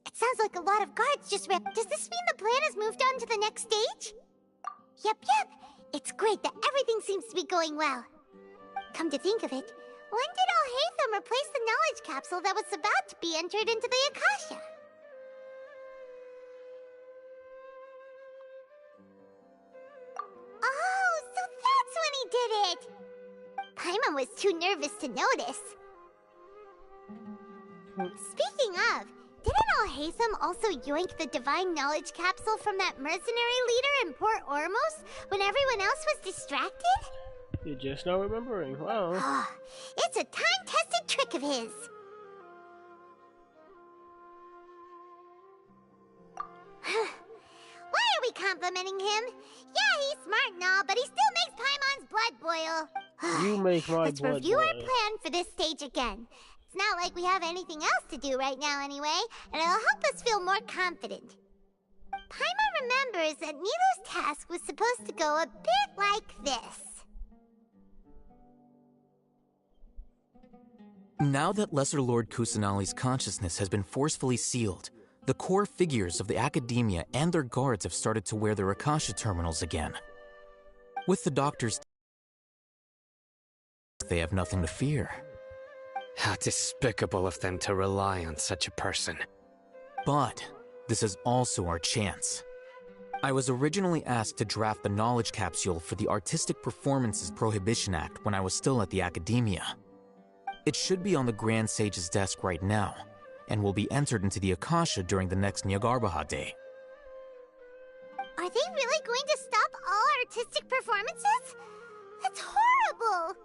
It sounds like a lot of guards just ripped. Does this mean the plan has moved on to the next stage? Yep. It's great that everything seems to be going well. Come to think of it, when did Alhaitham replace the knowledge capsule that was about to be entered into the Akasha? Oh, so that's when he did it! Paimon was too nervous to notice. Speaking of, didn't Alhaitham also yoink the divine knowledge capsule from that mercenary leader in Port Ormos when everyone else was distracted? You're just not remembering. Wow. It's a time-tested trick of his. Why are we complimenting him? Yeah, he's smart and all, but he still makes Paimon's blood boil. You make my Let's blood review boil. our plan for this stage again. It's not like we have anything else to do right now anyway, and it'll help us feel more confident. Paimon remembers that Nilou's task was supposed to go a bit like this. Now that Lesser Lord Kusanali's consciousness has been forcefully sealed, the core figures of the Academia and their guards have started to wear their Akasha terminals again. With the doctors, they have nothing to fear. How despicable of them to rely on such a person. But this is also our chance. I was originally asked to draft the knowledge capsule for the Artistic Performances Prohibition Act when I was still at the Academia. It should be on the Grand Sage's desk right now, and will be entered into the Akasha during the next Nyargarbaha Day. Are they really going to stop all artistic performances? That's horrible!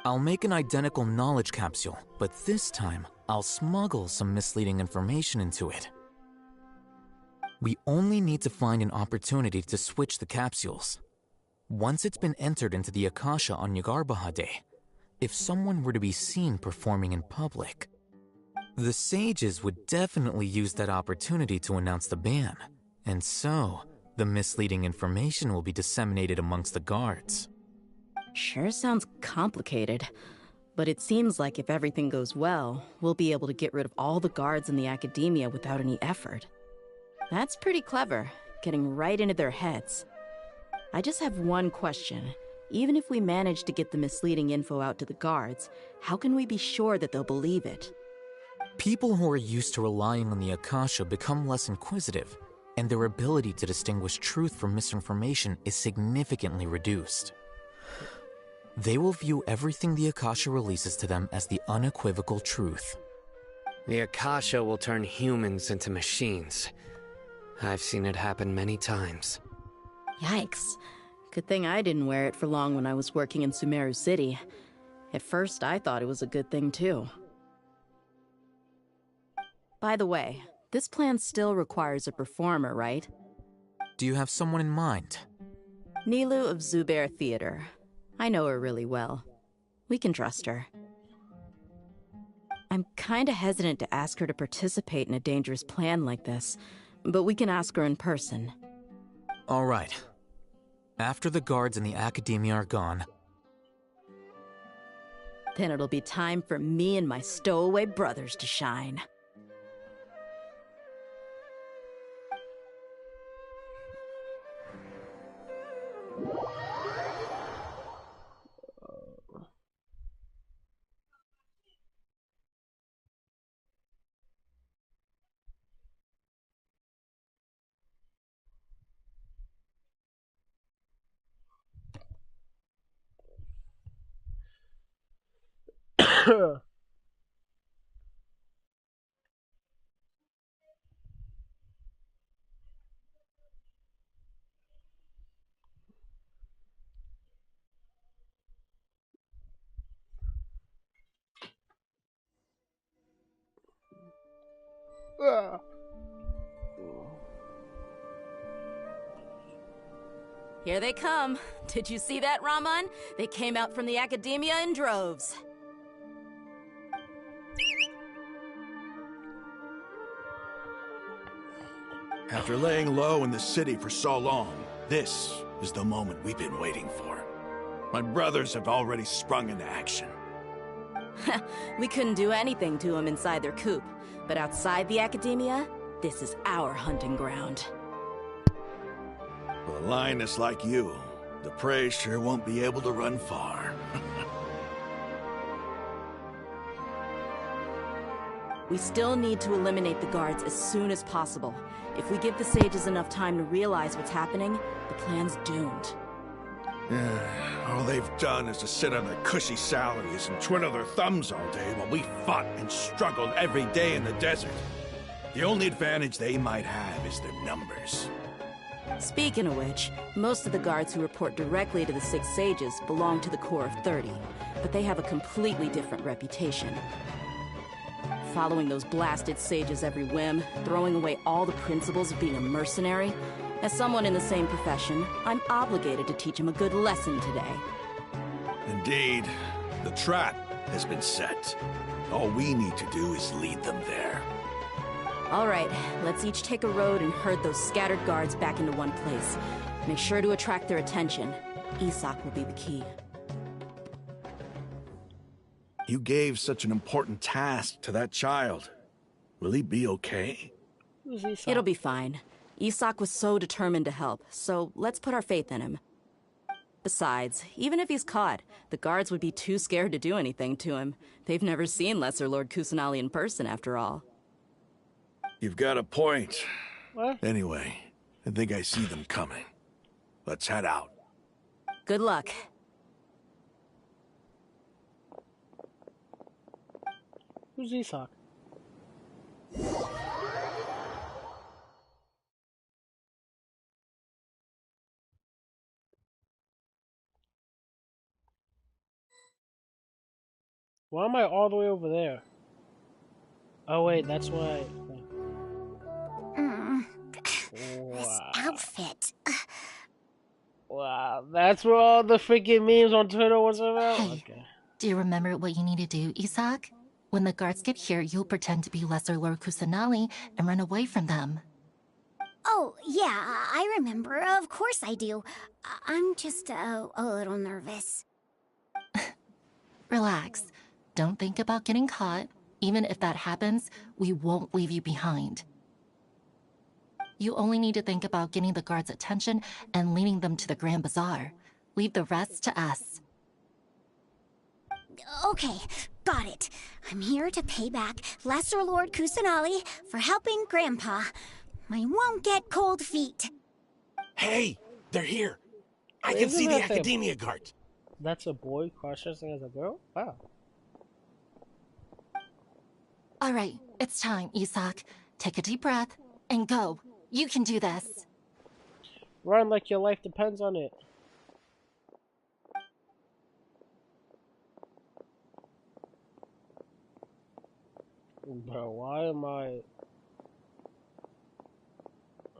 I'll make an identical knowledge capsule, but this time, I'll smuggle some misleading information into it. We only need to find an opportunity to switch the capsules. Once it's been entered into the Akasha on Nyargarbaha Day, if someone were to be seen performing in public, the sages would definitely use that opportunity to announce the ban, and so the misleading information will be disseminated amongst the guards. Sure sounds complicated, but it seems like if everything goes well, we'll be able to get rid of all the guards in the Academia without any effort. That's pretty clever, getting right into their heads. I just have one question. Even if we manage to get the misleading info out to the guards, how can we be sure that they'll believe it? People who are used to relying on the Akasha become less inquisitive, and their ability to distinguish truth from misinformation is significantly reduced. They will view everything the Akasha releases to them as the unequivocal truth. The Akasha will turn humans into machines. I've seen it happen many times. Yikes. Good thing I didn't wear it for long when I was working in Sumeru City. At first, I thought it was a good thing, too. By the way, this plan still requires a performer, right? Do you have someone in mind? Nilu of Zubair Theater. I know her really well. We can trust her. I'm kinda hesitant to ask her to participate in a dangerous plan like this, but we can ask her in person. All right. After the guards in the Academia are gone, then it'll be time for me and my stowaway brothers to shine. Here they come. Did you see that, Raman? They came out from the Academia in droves. After laying low in the city for so long, this is the moment we've been waiting for. My brothers have already sprung into action. We couldn't do anything to them inside their coop, but outside the Academia, this is our hunting ground. With a lioness like you, the prey sure won't be able to run far. We still need to eliminate the guards as soon as possible. If we give the sages enough time to realize what's happening, the plan's doomed. All they've done is to sit on their cushy salaries and twiddle their thumbs all day while we fought and struggled every day in the desert. The only advantage they might have is their numbers. Speaking of which, most of the guards who report directly to the Six Sages belong to the Corps of 30, but they have a completely different reputation. Following those blasted sages every whim, throwing away all the principles of being a mercenary. As someone in the same profession, I'm obligated to teach them a good lesson today. Indeed, the trap has been set. All we need to do is lead them there. All right, let's each take a road and herd those scattered guards back into one place. Make sure to attract their attention. Isak will be the key. You gave such an important task to that child. Will he be okay? It'll be fine. Isak was so determined to help, so let's put our faith in him. Besides, even if he's caught, the guards would be too scared to do anything to him. They've never seen Lesser Lord Kusanali in person, after all. You've got a point. What? Anyway, I think I see them coming. Let's head out. Good luck. Who's Isak? Why am I all the way over there? Oh wait, that's why. This outfit. Wow, that's where all the freaking memes on Twitter was about? Hey, okay. Do you remember what you need to do, Isak? When the guards get here, you'll pretend to be Lesser Lord Kusanali and run away from them. Oh, yeah, I remember. Of course I do. I'm just a little nervous. Relax. Don't think about getting caught. Even if that happens, we won't leave you behind. You only need to think about getting the guards' attention and leading them to the Grand Bazaar. Leave the rest to us. Okay, got it. I'm here to pay back Lesser Lord Kusanali for helping Grandpa. I won't get cold feet. Hey, they're here. I can see the Academia guards. That's a boy cross-dressing as a girl? Wow. All right, it's time, Isak. Take a deep breath and go. You can do this. Run like your life depends on it. Bro, why am I...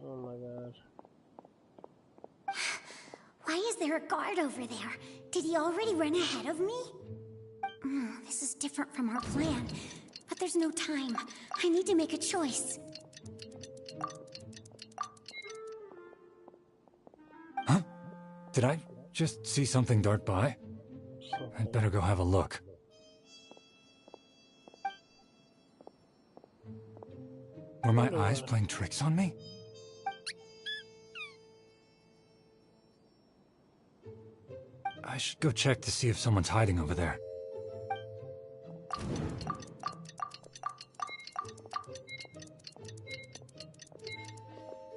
Oh my god. Why is there a guard over there? Did he already run ahead of me? This is different from our plan. But there's no time. I need to make a choice. Huh? Did I just see something dart by? I'd better go have a look. Were my eyes playing tricks on me? I should go check to see if someone's hiding over there.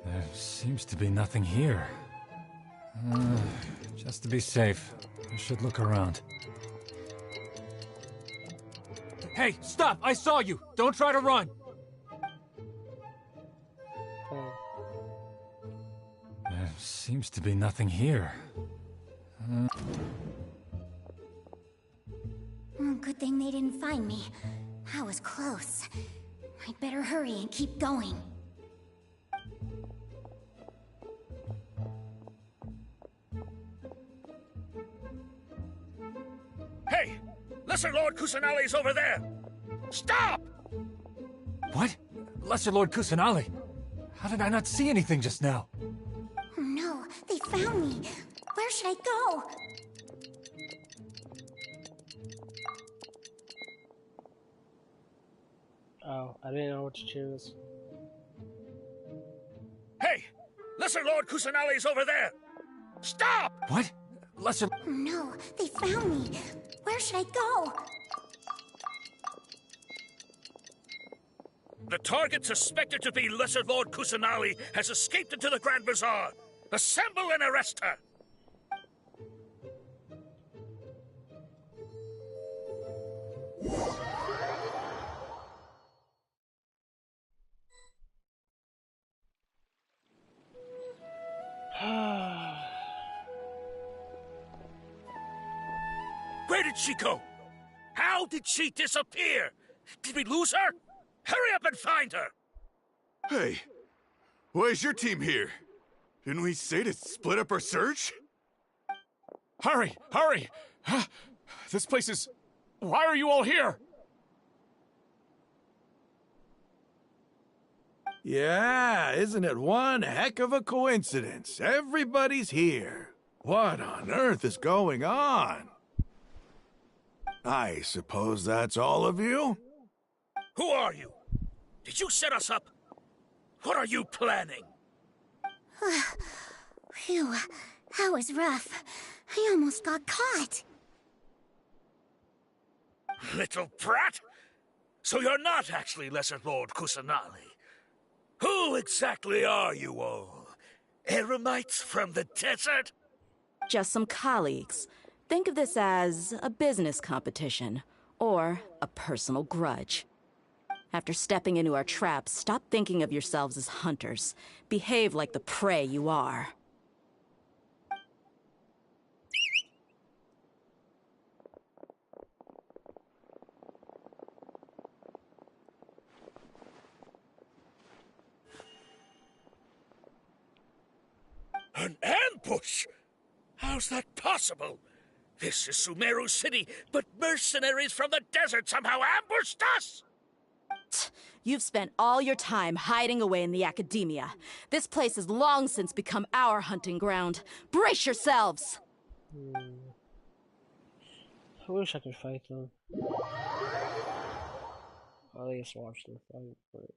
There seems to be nothing here. Just to be safe, I should look around. Hey, stop! I saw you! Don't try to run! There seems to be nothing here. Good thing they didn't find me. I was close. I'd better hurry and keep going. Hey! Lesser Lord Kusanali's over there! Stop! What? Lesser Lord Kusanali? How did I not see anything just now? Oh no, they found me. Where should I go? Oh, I didn't know what to choose. Hey! Lesser Lord Kusanali's over there! Stop! What? Lesser... Oh no, they found me. Where should I go? The target suspected to be Lesser Lord Kusanali has escaped into the Grand Bazaar. Assemble and arrest her! Where did she go? How did she disappear? Did we lose her? Hurry up and find her! Hey, why is your team here? Didn't we say to split up our search? Hurry! Hurry! This place is... Why are you all here? Yeah, isn't it one heck of a coincidence? Everybody's here. What on earth is going on? I suppose that's all of you? Who are you? Did you set us up? What are you planning? Phew, that was rough. I almost got caught. Little brat! So you're not actually Lesser Lord Kusanali. Who exactly are you all? Eremites from the desert? Just some colleagues. Think of this as a business competition, or a personal grudge. After stepping into our traps, stop thinking of yourselves as hunters. Behave like the prey you are. An ambush? How's that possible? This is Sumeru City, but mercenaries from the desert somehow ambushed us! You've spent all your time hiding away in the academia. This place has long since become our hunting ground. Brace yourselves! I wish I could fight them. I'll at least watch them fight, but...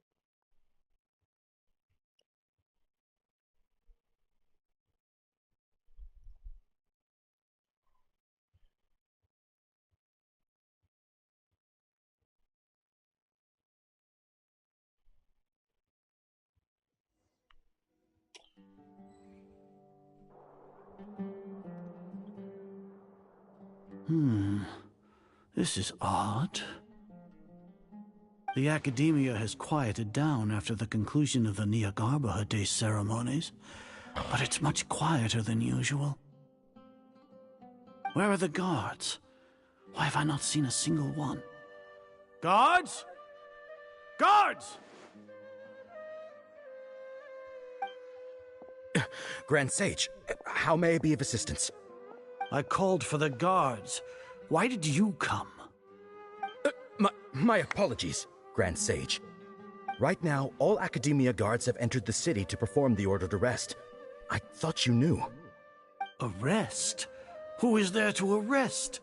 This is odd. The Academia has quieted down after the conclusion of the Nyagarbha Day ceremonies, but it's much quieter than usual. Where are the guards? Why have I not seen a single one? Guards? Guards! Grand Sage, how may I be of assistance? I called for the guards. Why did you come? My apologies, Grand Sage. Right now, all Academia guards have entered the city to perform the ordered arrest. I thought you knew. Arrest? Who is there to arrest?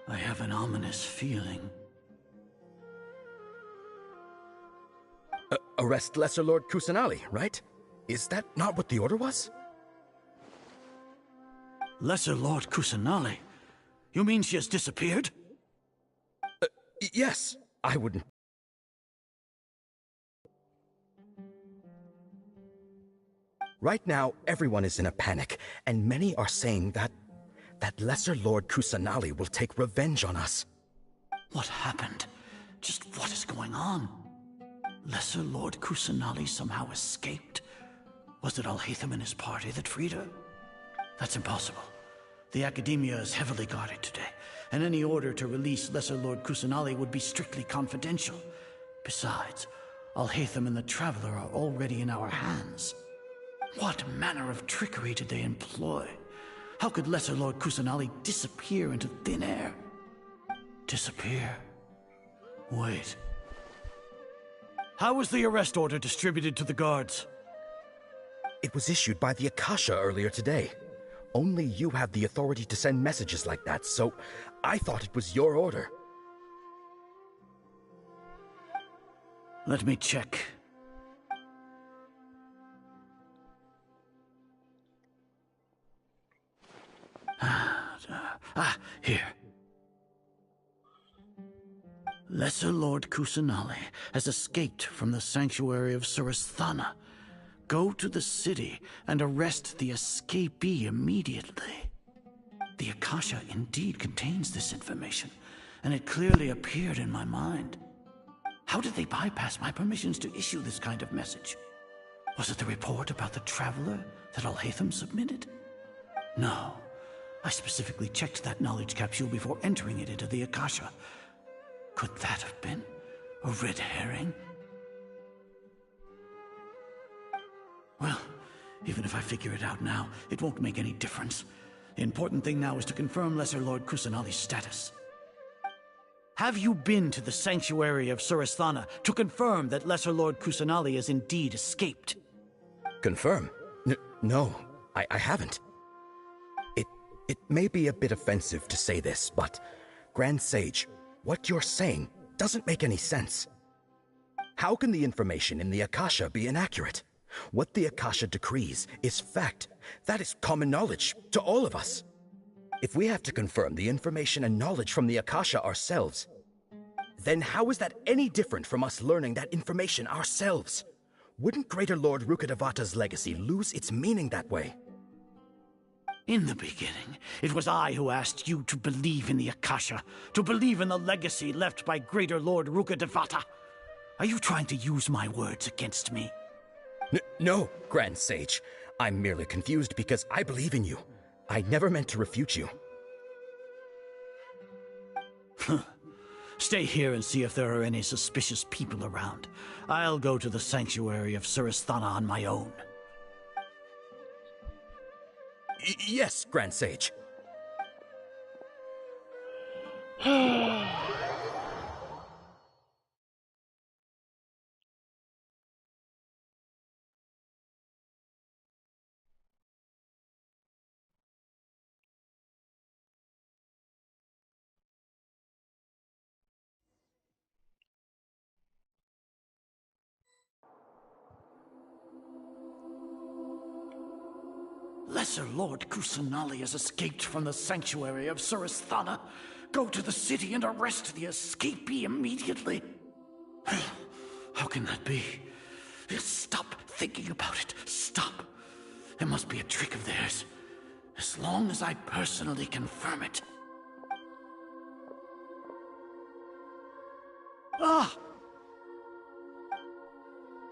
I have an ominous feeling. Arrest Lesser Lord Kusanali, right? Is that not what the order was? Lesser Lord Kusanali? You mean she has disappeared? Yes, I wouldn't. Right now, everyone is in a panic, and many are saying that Lesser Lord Kusanali will take revenge on us. What happened? Just what is going on? Lesser Lord Kusanali somehow escaped? Was it Alhaitham and his party that freed her? That's impossible. The Academia is heavily guarded today, and any order to release Lesser Lord Kusanali would be strictly confidential. Besides, Alhaitham and the Traveler are already in our hands. What manner of trickery did they employ? How could Lesser Lord Kusanali disappear into thin air? Disappear? Wait. How was the arrest order distributed to the guards? It was issued by the Akasha earlier today. Only you have the authority to send messages like that, so I thought it was your order. Let me check. Here. Lesser Lord Kusanali has escaped from the sanctuary of Surasthana. Go to the city and arrest the escapee immediately. The Akasha indeed contains this information, and it clearly appeared in my mind. How did they bypass my permissions to issue this kind of message? Was it the report about the Traveler that Alhaitham submitted? No. I specifically checked that knowledge capsule before entering it into the Akasha. Could that have been a red herring? Well, even if I figure it out now, it won't make any difference. The important thing now is to confirm Lesser Lord Kusanali's status. Have you been to the sanctuary of Surasthana to confirm that Lesser Lord Kusanali has indeed escaped? Confirm? No, I haven't. It may be a bit offensive to say this, but Grand Sage, what you're saying doesn't make any sense. How can the information in the Akasha be inaccurate? What the Akasha decrees is fact. That is common knowledge to all of us. If we have to confirm the information and knowledge from the Akasha ourselves, then how is that any different from us learning that information ourselves? Wouldn't Greater Lord Rukkhadevata's legacy lose its meaning that way? In the beginning, it was I who asked you to believe in the Akasha, to believe in the legacy left by Greater Lord Rukkhadevata. Are you trying to use my words against me? No, Grand Sage. I'm merely confused because I believe in you. I never meant to refute you. Stay here and see if there are any suspicious people around. I'll go to the sanctuary of Surasthana on my own. Yes, Grand Sage. Lesser Lord Kusanali has escaped from the sanctuary of Surasthana. Go to the city and arrest the escapee immediately. How can that be? Stop thinking about it. Stop. It must be a trick of theirs. As long as I personally confirm it.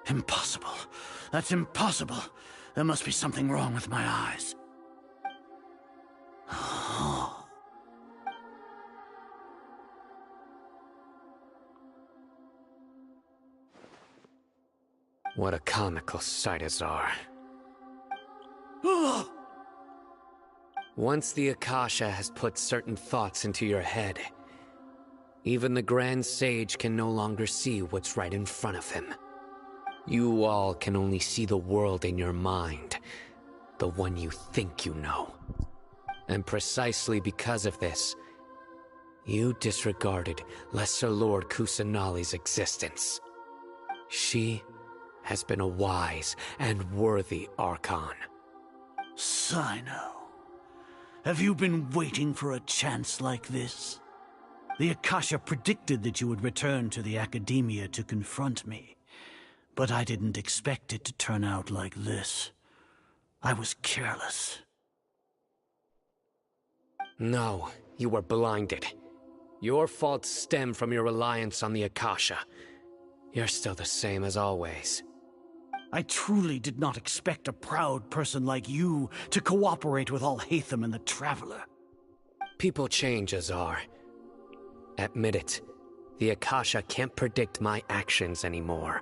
Impossible. That's impossible. There must be something wrong with my eyes. What a comical sight, Azar. Once the Akasha has put certain thoughts into your head, even the Grand Sage can no longer see what's right in front of him. You all can only see the world in your mind, the one you think you know. And precisely because of this, you disregarded Lesser Lord Kusanali's existence. She has been a wise and worthy Archon. Sino, have you been waiting for a chance like this? The Akasha predicted that you would return to the Academia to confront me, but I didn't expect it to turn out like this. I was careless. No, you were blinded. Your faults stem from your reliance on the Akasha. You're still the same as always. I truly did not expect a proud person like you to cooperate with Alhaitham and the Traveler. People change, Azar. Admit it. The Akasha can't predict my actions anymore.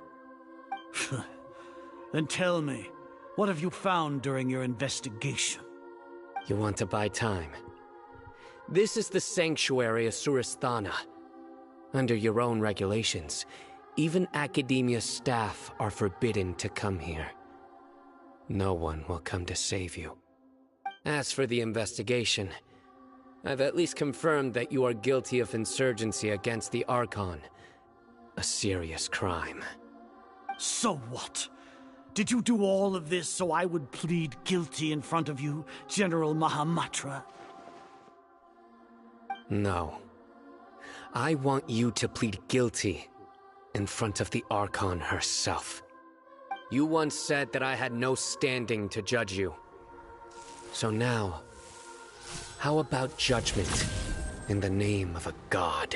Then tell me, what have you found during your investigation? You want to buy time? This is the sanctuary of Surasthana. Under your own regulations, even Academia staff are forbidden to come here. No one will come to save you. As for the investigation, I've at least confirmed that you are guilty of insurgency against the Archon. A serious crime. So what? Did you do all of this so I would plead guilty in front of you, General Mahamatra? No. I want you to plead guilty in front of the Archon herself. You once said that I had no standing to judge you. So now, how about judgment in the name of a god?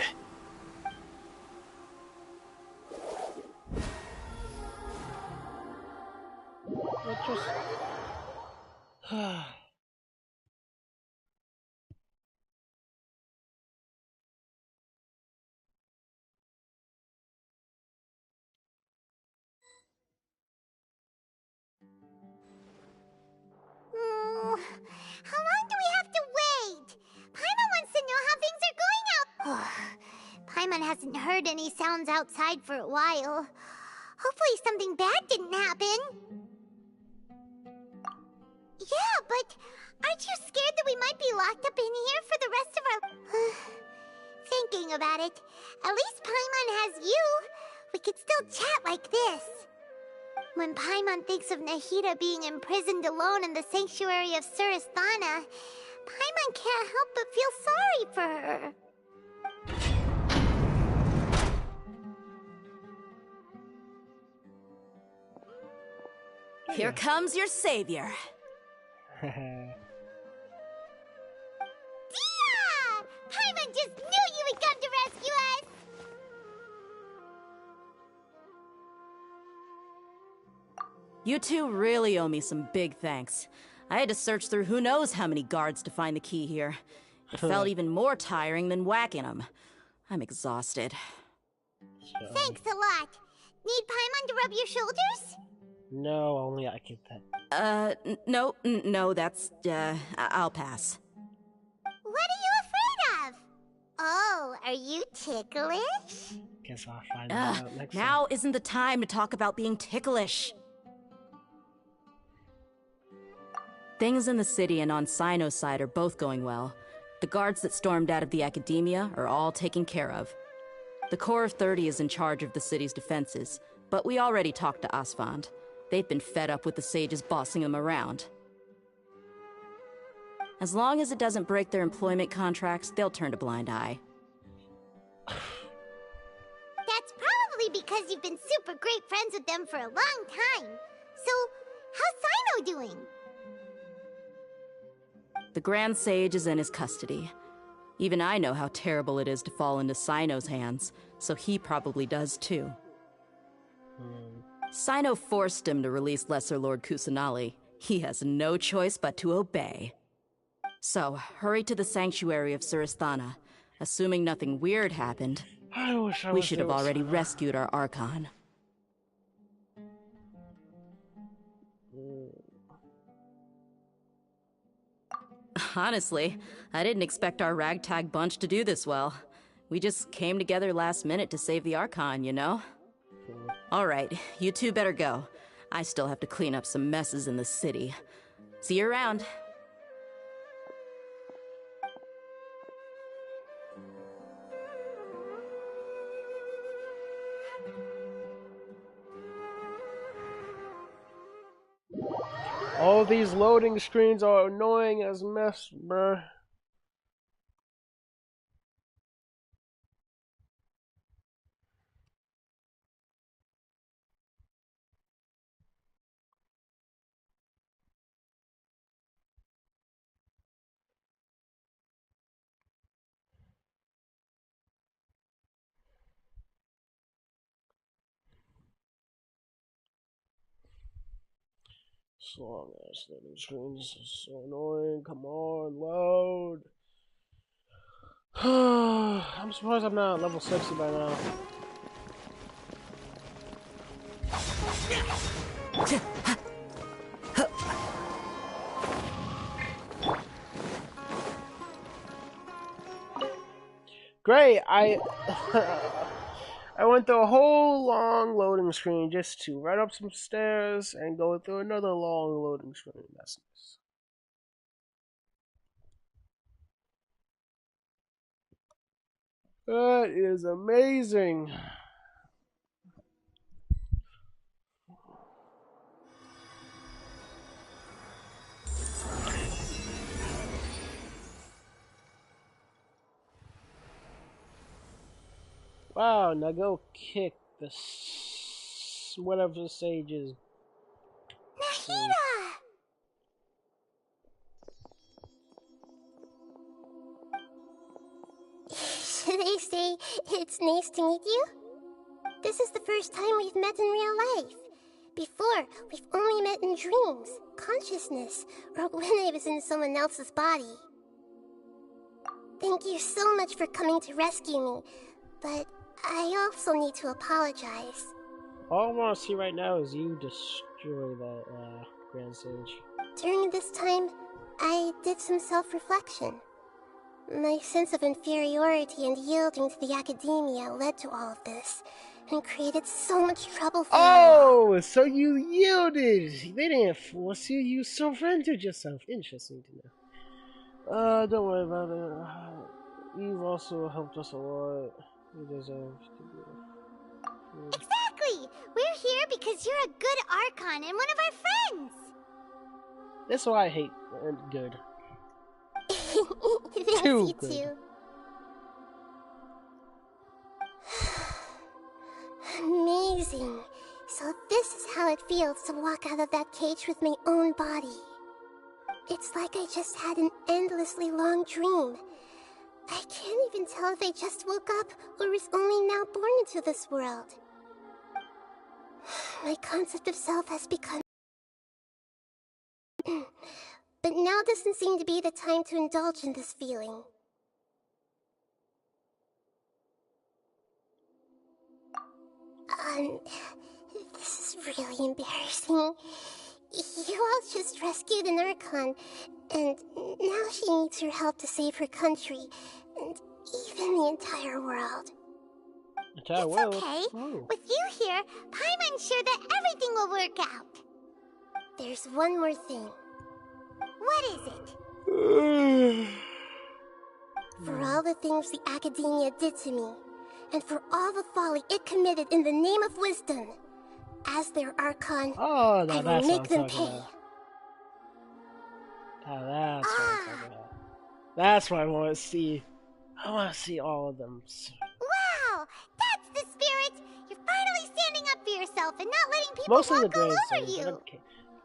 How long do we have to wait? Paimon wants to know how things are going out. Paimon hasn't heard any sounds outside for a while. Hopefully something bad didn't happen. Yeah, but aren't you scared that we might be locked up in here for the rest of our... Thinking about it, at least Paimon has you. We could still chat like this. When Paimon thinks of Nahida being imprisoned alone in the sanctuary of Surasthana, Paimon can't help but feel sorry for her. Here comes your savior. Dia! Paimon just knew you would come to rescue us! You two really owe me some big thanks. I had to search through who knows how many guards to find the key here. It felt even more tiring than whacking them. I'm exhausted. Thanks a lot. Need Paimon to rub your shoulders? No, only I get that. No, that's, I'll pass. What are you afraid of? Oh, are you ticklish? Guess I'll find out next time. Now isn't the time to talk about being ticklish. Things in the city and on Sino's side are both going well. The guards that stormed out of the Academia are all taken care of. The Corps of 30 is in charge of the city's defenses, but we already talked to Asfand. They've been fed up with the sages bossing them around. As long as it doesn't break their employment contracts, they'll turn a blind eye. That's probably because you've been super great friends with them for a long time. So, how's Sino doing? The Grand Sage is in his custody. Even I know how terrible it is to fall into Sino's hands, so he probably does too. Sino forced him to release Lesser Lord Kusanali. He has no choice but to obey. So, hurry to the sanctuary of Surasthana. Assuming nothing weird happened, we should have already rescued our Archon. Honestly, I didn't expect our ragtag bunch to do this well. We just came together last minute to save the Archon, you know? Alright, you two better go. I still have to clean up some messes in the city. See you around. All these loading screens are annoying as mess, bruh. So long ass loading screens. So annoying. Come on, load. I'm surprised I'm not at level 60 by now. Great, I went through a whole long loading screen just to run up some stairs and go through another long loading screen. That's nice. That is amazing. Wow, now go kick this whatever the stage is. Nahida! Should I say it's nice to meet you? This is the first time we've met in real life. Before, we've only met in dreams, consciousness, or when I was in someone else's body. Thank you so much for coming to rescue me, but I also need to apologize. All I want to see right now is you destroy that grand stage. During this time, I did some self-reflection. My sense of inferiority and yielding to the academia led to all of this, and created so much trouble for Oh, so you yielded. They didn't force you. You surrendered yourself. Interesting to know. Don't worry about it. You've also helped us a lot. You deserve to be. Exactly! We're here because you're a good Archon and one of our friends! That's why I hate good. Thanks, Too you good. too. Amazing. So this is how it feels to walk out of that cage with my own body. It's like I just had an endlessly long dream. I can't even tell if I just woke up or was only now born into this world. My concept of self has become... But now doesn't seem to be the time to indulge in this feeling. This is really embarrassing. You all just rescued an Archon, and now she needs your help to save her country, and even the entire world. It's okay. With you here, Paimon's sure that everything will work out. There's one more thing. What is it? For all the things the Academia did to me, and for all the folly it committed in the name of wisdom, as their Archon, Oh, no, I will that's make what them I'm pay. talking about. Oh, that's what I'm talking about. That's what I want to see. I want to see all of them. Wow! That's the spirit! You're finally standing up for yourself and not letting people Mostly the walk all grave over stage. I you! don't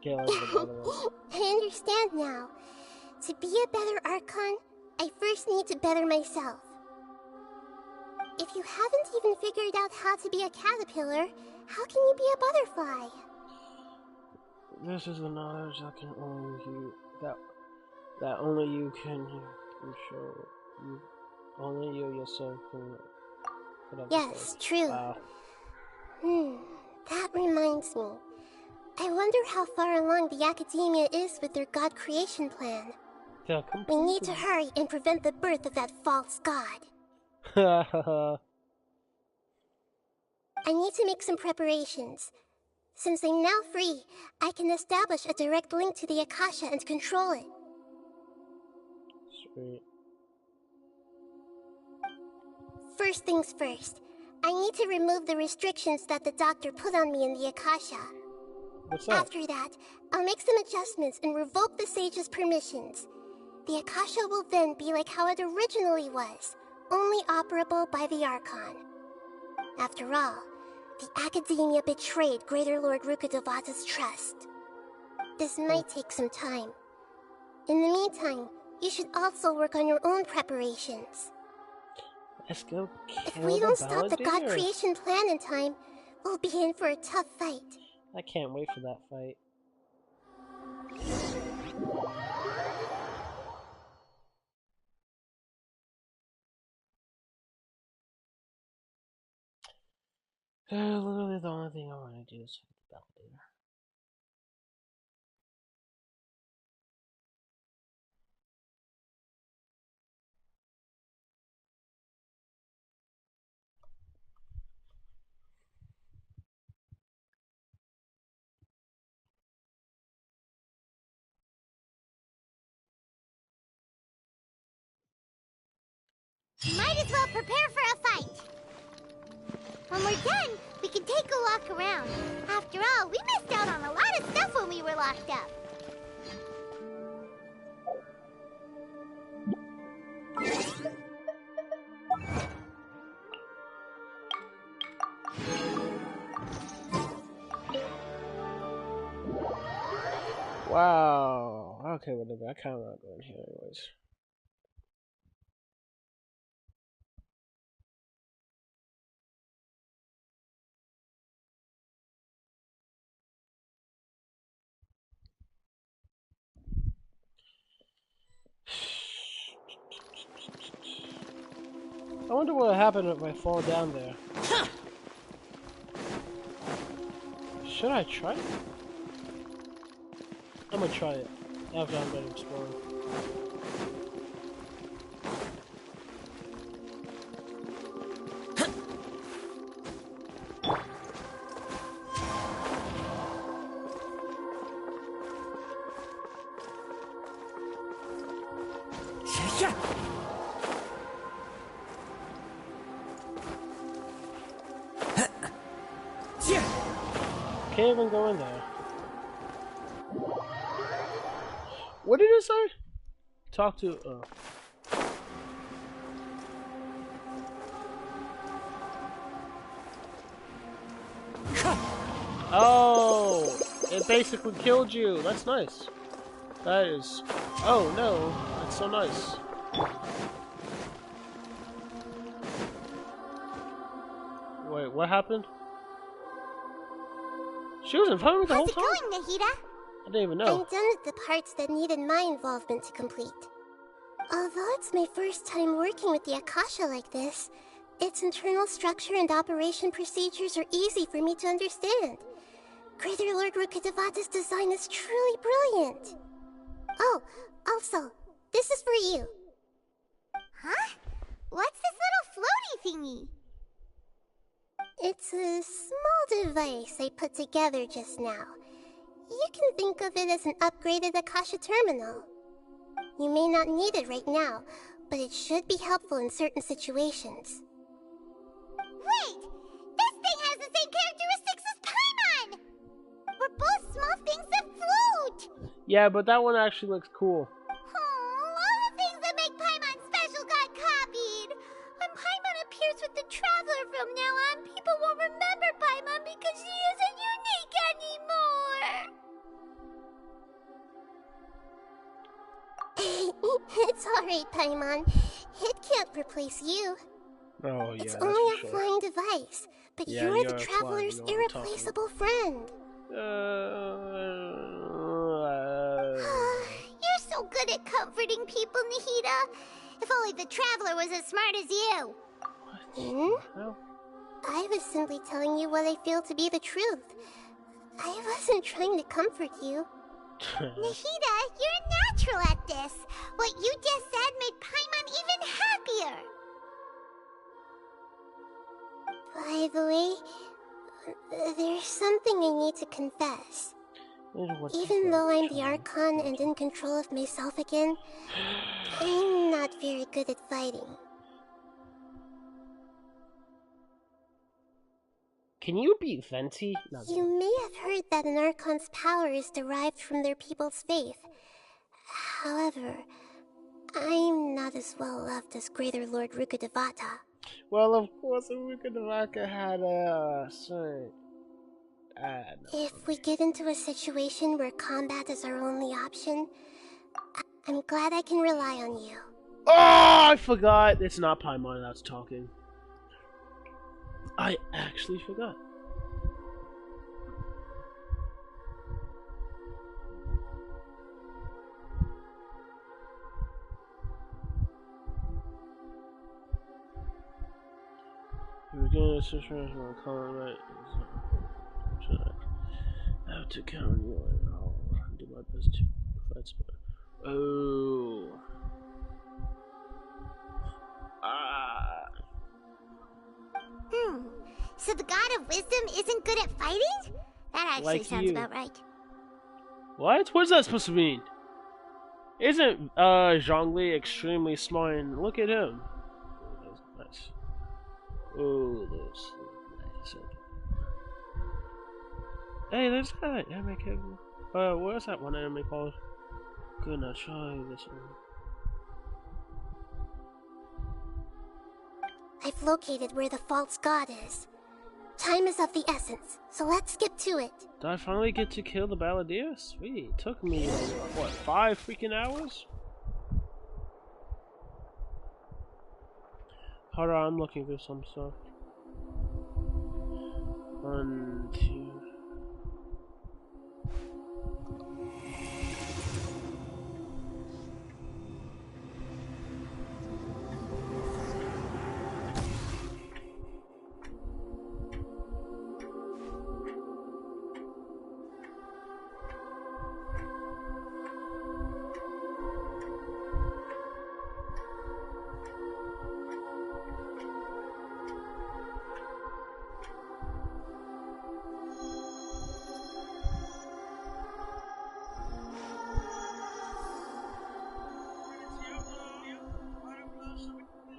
care less about the other ones. I understand now. To be a better Archon, I first need to better myself. If you haven't even figured out how to be a caterpillar, How can you be a butterfly? This is the knowledge that only you can show. Only you yourself can. Yes, true. Wow. That reminds me. I wonder how far along the Academia is with their god creation plan. We need to hurry and prevent the birth of that false god. I need to make some preparations. Since I'm now free, I can establish a direct link to the Akasha and control it. Sweet. First things first, I need to remove the restrictions that the doctor put on me in the Akasha. What's that? After that, I'll make some adjustments and revoke the sage's permissions. The Akasha will then be like how it originally was, only operable by the Archon. After all, the Academia betrayed Greater Lord Rukkhadevata's trust. This might take some time. In the meantime, you should also work on your own preparations. Let's go If kill we the don't stop the god Balladeer. creation plan in time, we'll be in for a tough fight. I can't wait for that fight. Literally the only thing I want to do is fight the Balladeer. Might as well prepare for a fight. When we're done, we can take a walk around. After all, we missed out on a lot of stuff when we were locked up. Wow. Okay, whatever. I kind of not going here anyways. I wonder what would happen if I fall down there. Should I try it? I'm gonna try it after I'm done exploring. Can't even go in there. What did it say? Talk to. Oh, it basically killed you. That's nice. That is. Oh no, that's so nice. Wait, what happened? She was in front of me the whole time? How's it going, Nahida? I didn't even know. I'm done with the parts that needed my involvement to complete. Although it's my first time working with the Akasha like this, its internal structure and operation procedures are easy for me to understand. Greater Lord Rukkhadevata's design is truly brilliant. Oh, also, this is for you. Huh? What's this little floaty thingy? It's a small device I put together just now. You can think of it as an upgraded Akasha terminal. You may not need it right now, but it should be helpful in certain situations. Wait! This thing has the same characteristics as Paimon! We're both small things that float! Yeah, but that one actually looks cool. All the things that make Paimon special got copied! When Paimon appears with the Traveler from now on, people won't remember Paimon because she isn't unique anymore! It's alright, Paimon. It can't replace you. Oh yeah, It's that's only for a sure. flying device, but Yeah, you're the you're flying. traveler's You know what I'm talking irreplaceable friend. You're so good at comforting people, Nahida. If only the traveler was as smart as you. What? I was simply telling you what I feel to be the truth. I wasn't trying to comfort you. Nahida, you're natural at this. What you just said made Paimon even happier. By the way, there's something I need to confess. Even though I'm the Archon and in control of myself again, I'm not very good at fighting. Can you beat Venti? No, You may have heard that an Archon's power is derived from their people's faith. However, I'm not as well loved as Greater Lord Rukkhadevata. well, of course, Rukkhadevata had a certain. If we get into a situation where combat is our only option, I'm glad I can rely on you. Oh, I forgot. It's not Paimon that's talking. I actually forgot. We begin a situation where combat is out to count you, and I'll do my best to fight spot. Oh. So the God of Wisdom isn't good at fighting? That actually Like sounds you. about right. What? What's that supposed to mean? Isn't Zhongli extremely smart? And look at him. That's nice. Oh, those nice. Hey, there's that anime character. What's that one anime called? Gonna try this one. I've located where the false god is. Time is of the essence, so let's skip to it. Did I finally get to kill the Balladeer? Sweet. It took me, like, what, 5 freaking hours? Hold on, I'm looking for some stuff. 1, 2.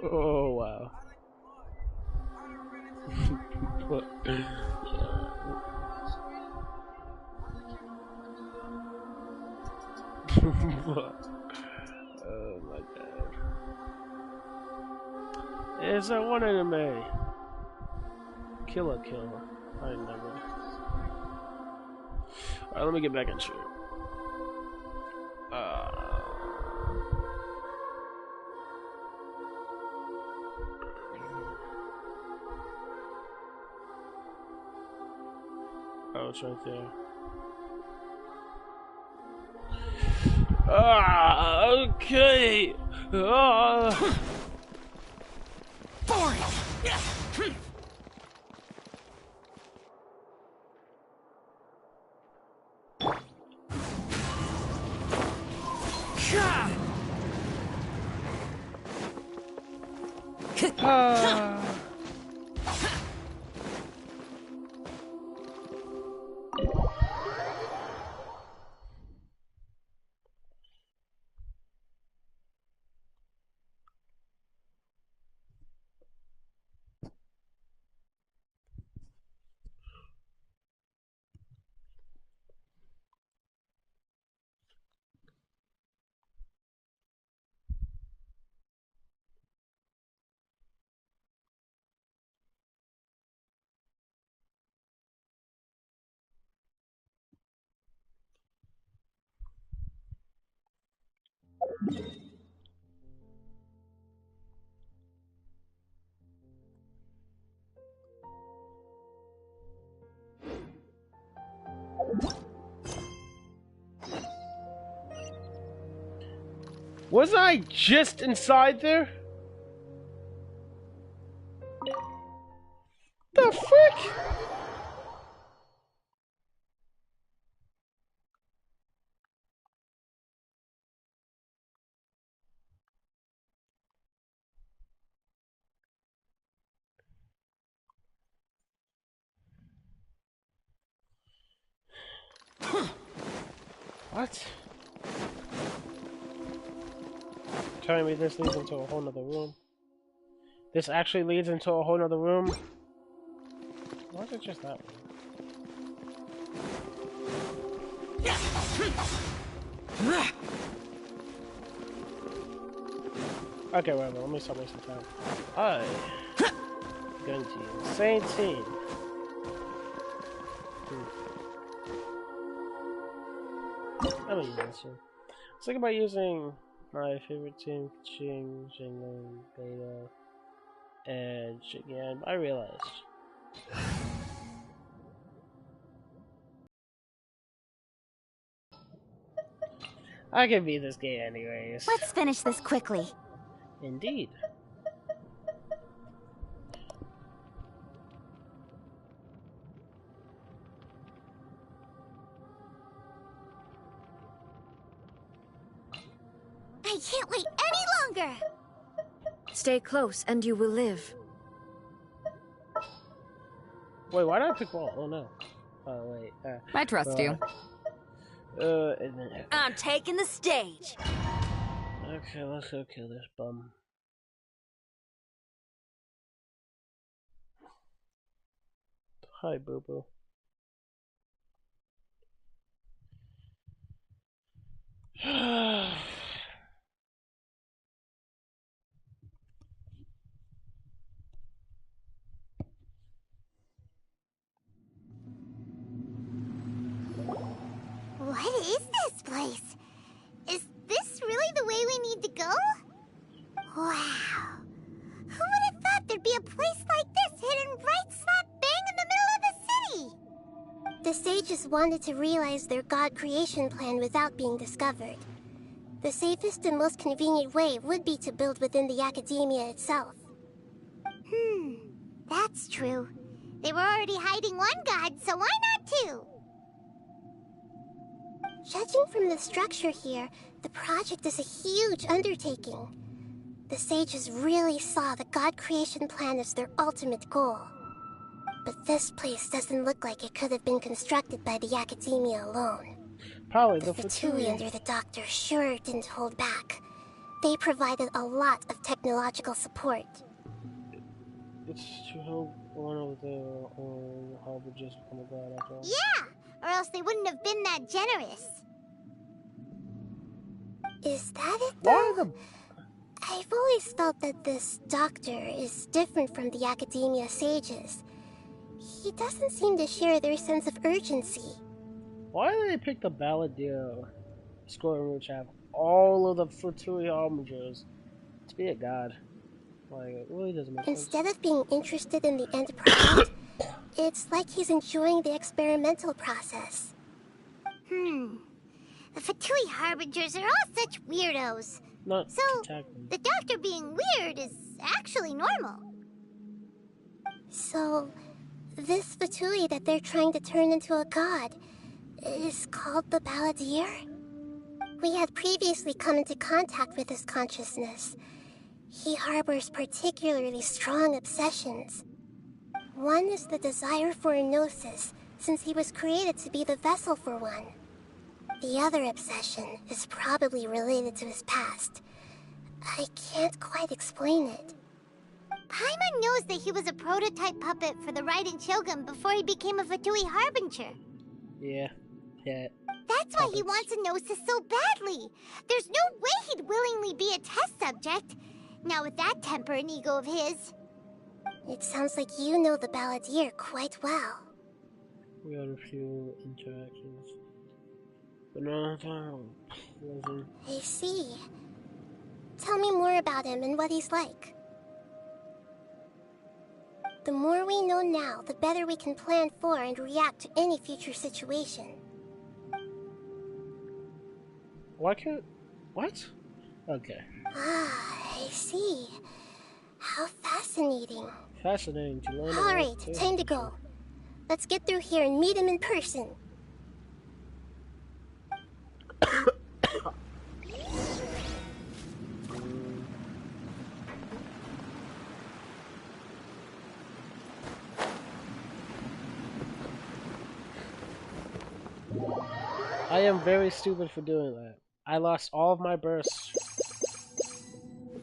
Oh, wow. What? Oh my god. It's that one anime. Killer. I never. Alright, let me get back into it. Oh, it's right there. Okay. Boring. Wasn't I just inside there? The frick? What? Telling me this leads into a whole nother room. This actually leads into a whole nother room. Why is it just that one? Okay, whatever. Let me stop wasting time. I Genshin, insane team. I don't use this one. I was thinking about using my favorite team, Ching, Jinglin, Beta, and again. I realized. I can beat this game anyways. Let's finish this quickly. Indeed. I can't wait any longer! Stay close and you will live. Wait, why did I pick wall? Oh no. Oh wait. I trust you. And then, I'm taking the stage. okay, let's go kill this bum. Hi, Boo Boo. What is this place? Is this really the way we need to go? Wow. Who would have thought there'd be a place like this hidden right slap bang in the middle of the city? The sages wanted to realize their god creation plan without being discovered. The safest and most convenient way would be to build within the academia itself. That's true. They were already hiding one god, so why not two? Judging from the structure here, the project is a huge undertaking. The sages really saw the god creation plan as their ultimate goal. But this place doesn't look like it could have been constructed by the academia alone. Probably the Fatui under the doctor sure didn't hold back. They provided a lot of technological support. It's to help one of the harborers become a god after all. Yeah, or else they wouldn't have been that generous. Is that it though? I've always felt that this doctor is different from the academia sages. He doesn't seem to share their sense of urgency. Why did they pick the Balladeer scoring which have all of the Fatui Harbingers to be a god? Like, it really doesn't make sense. Instead of being interested in the end product, it's like he's enjoying the experimental process. The Fatui Harbingers are all such weirdos. So, the doctor being weird is actually normal. So, this Fatui that they're trying to turn into a god is called the Balladeer? We had previously come into contact with his consciousness. He harbors particularly strong obsessions. One is the desire for a gnosis, since he was created to be the vessel for one. The other obsession is probably related to his past. I can't quite explain it. Paimon knows that he was a prototype puppet for the Raiden Shogun before he became a Fatui Harbinger. Yeah. That's why he wants a gnosis so badly. There's no way he'd willingly be a test subject. Now with that temper and ego of his. It sounds like you know the Balladeer quite well. We had a few interactions. But no, wasn't. I see. Tell me more about him and what he's like. The more we know now, the better we can plan for and react to any future situation. Why can't... What? Okay. Ah, I see. How fascinating. Fascinating to learn. Alright, time to go. Let's get through here and meet him in person. I am very stupid for doing that. I lost all of my bursts.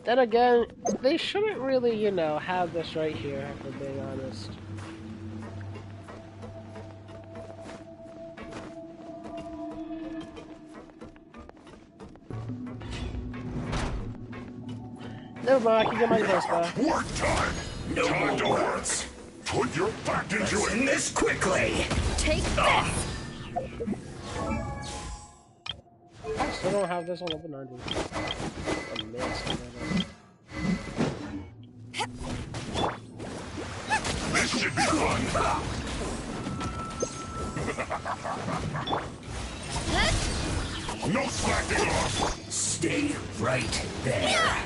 Then again, they shouldn't really, you know, have this right here, if we're being honest. Never mind, I can get my burst back. Work time! No time to words! Put your back into it! In this quickly! Take this! I still don't have this on level 90. I missed. This should be fun! No slacking off! Stay right there!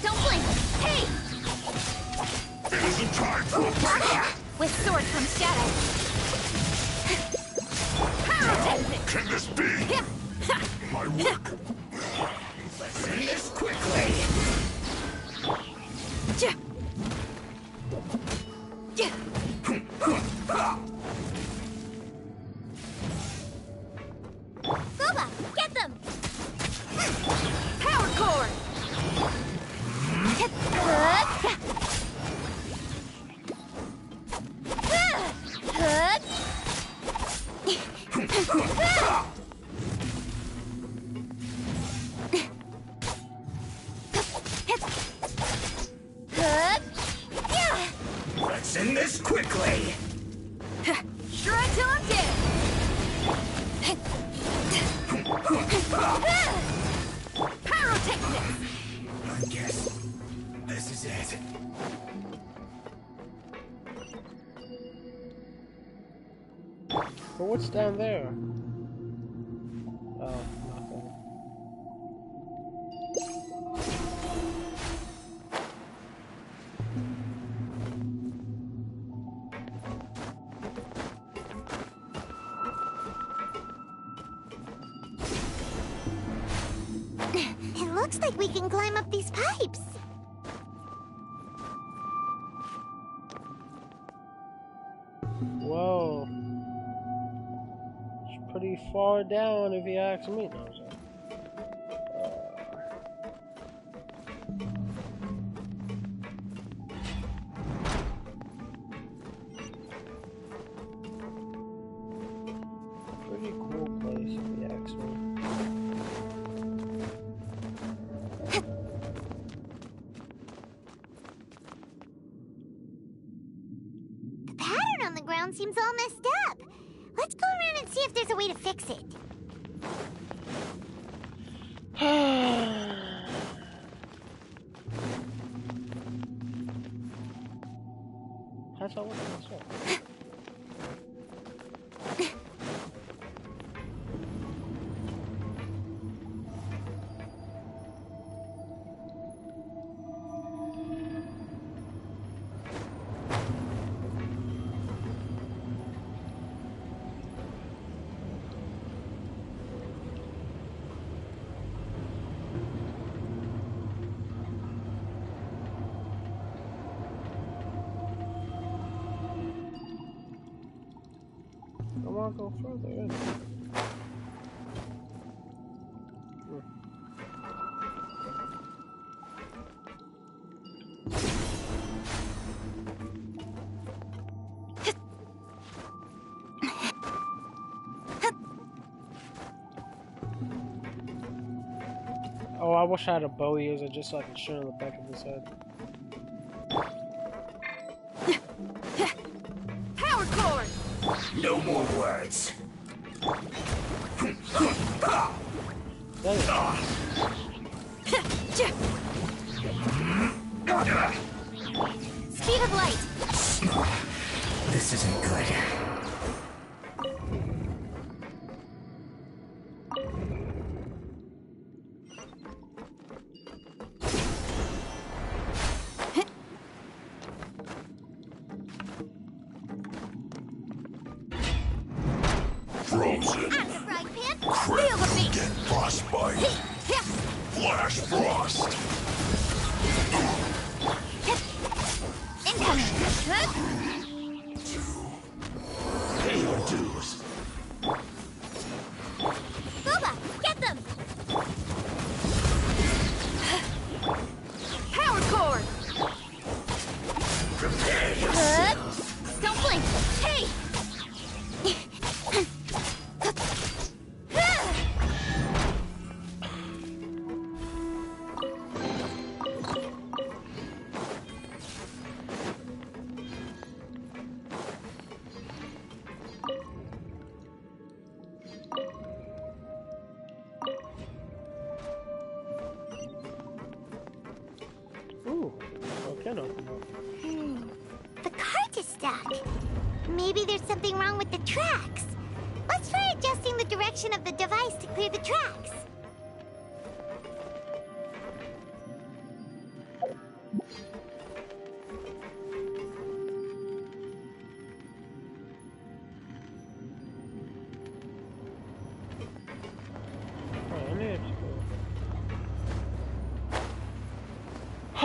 Don't blink! Hey! It isn't time for a break! With sword from shadow. Can this be? My work! Let's end this quickly! Boba, get them! Power cord! Let's end this quickly! Shred till I'm dead! Pyrotechnics! I guess this is it. But what's down there? Oh, nothing. It looks like we can climb up these pipes. Whoa. It's pretty far down if you ask me. No, I'm sorry. Pretty cool place if you ask me. The pattern on the ground seems all messed up. Let's go around and see if there's a way to fix it. How's that working this way? I want to go further in. Oh, I wish I had a bow user just so I could shoot on the back of his head. Power cord! No more words. Speed of light! This isn't good. Flash Frost! Incoming! Pay your dues. Booba, get them! Power cord! Prepare yourself. Don't blink! Hey! Ooh, okay, no. The cart is stuck. Maybe there's something wrong with the tracks. Let's try adjusting the direction of the device to clear the tracks.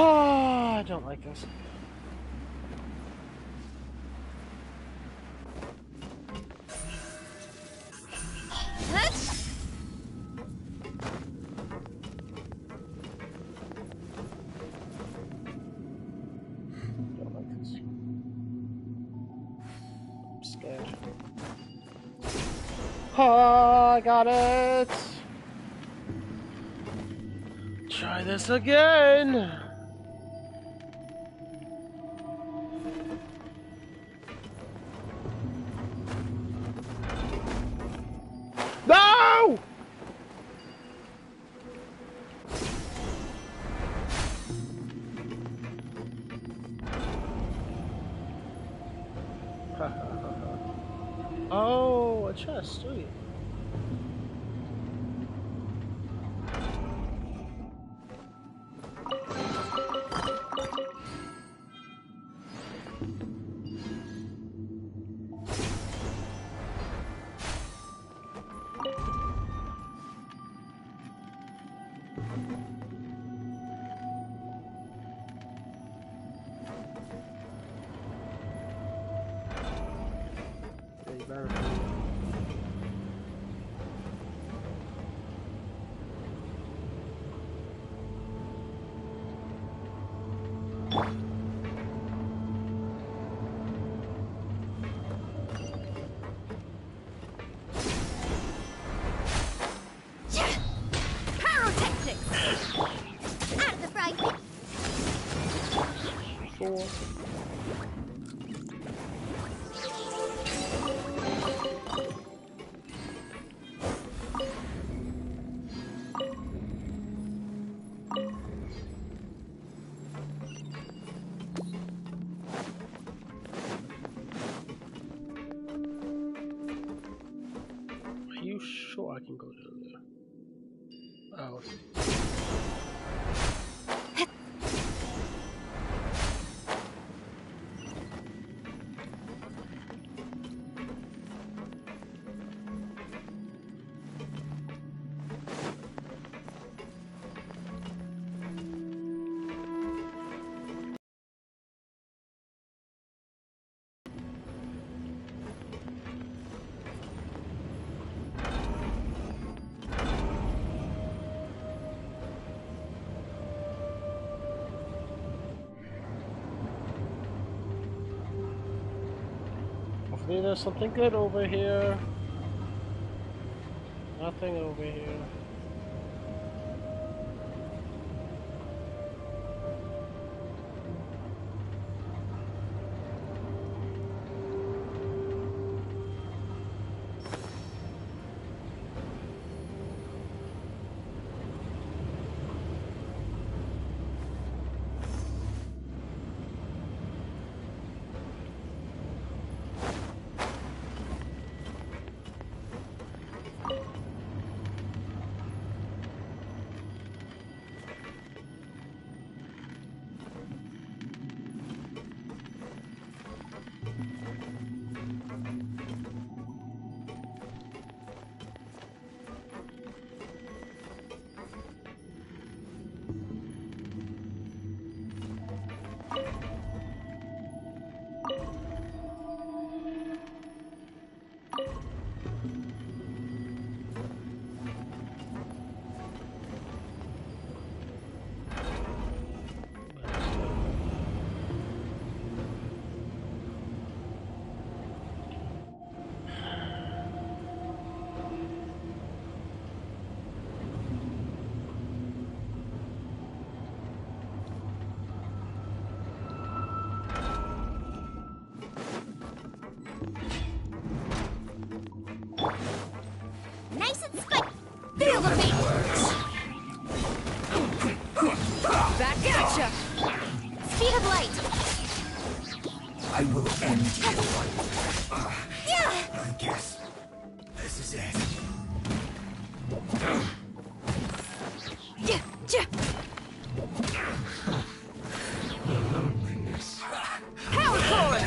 Oh, I don't like this. Don't like this. I'm scared. Oh, I got it. Try this again. No! Oh, a chest, sweet. Pyrotechnics! Out of the frying pan! Four. Are you sure I can go down there? Oh. Hopefully there's something good over here. Nothing over here. Gotcha! Speed of light! I will end you. Yeah! I guess this is it. Power cord!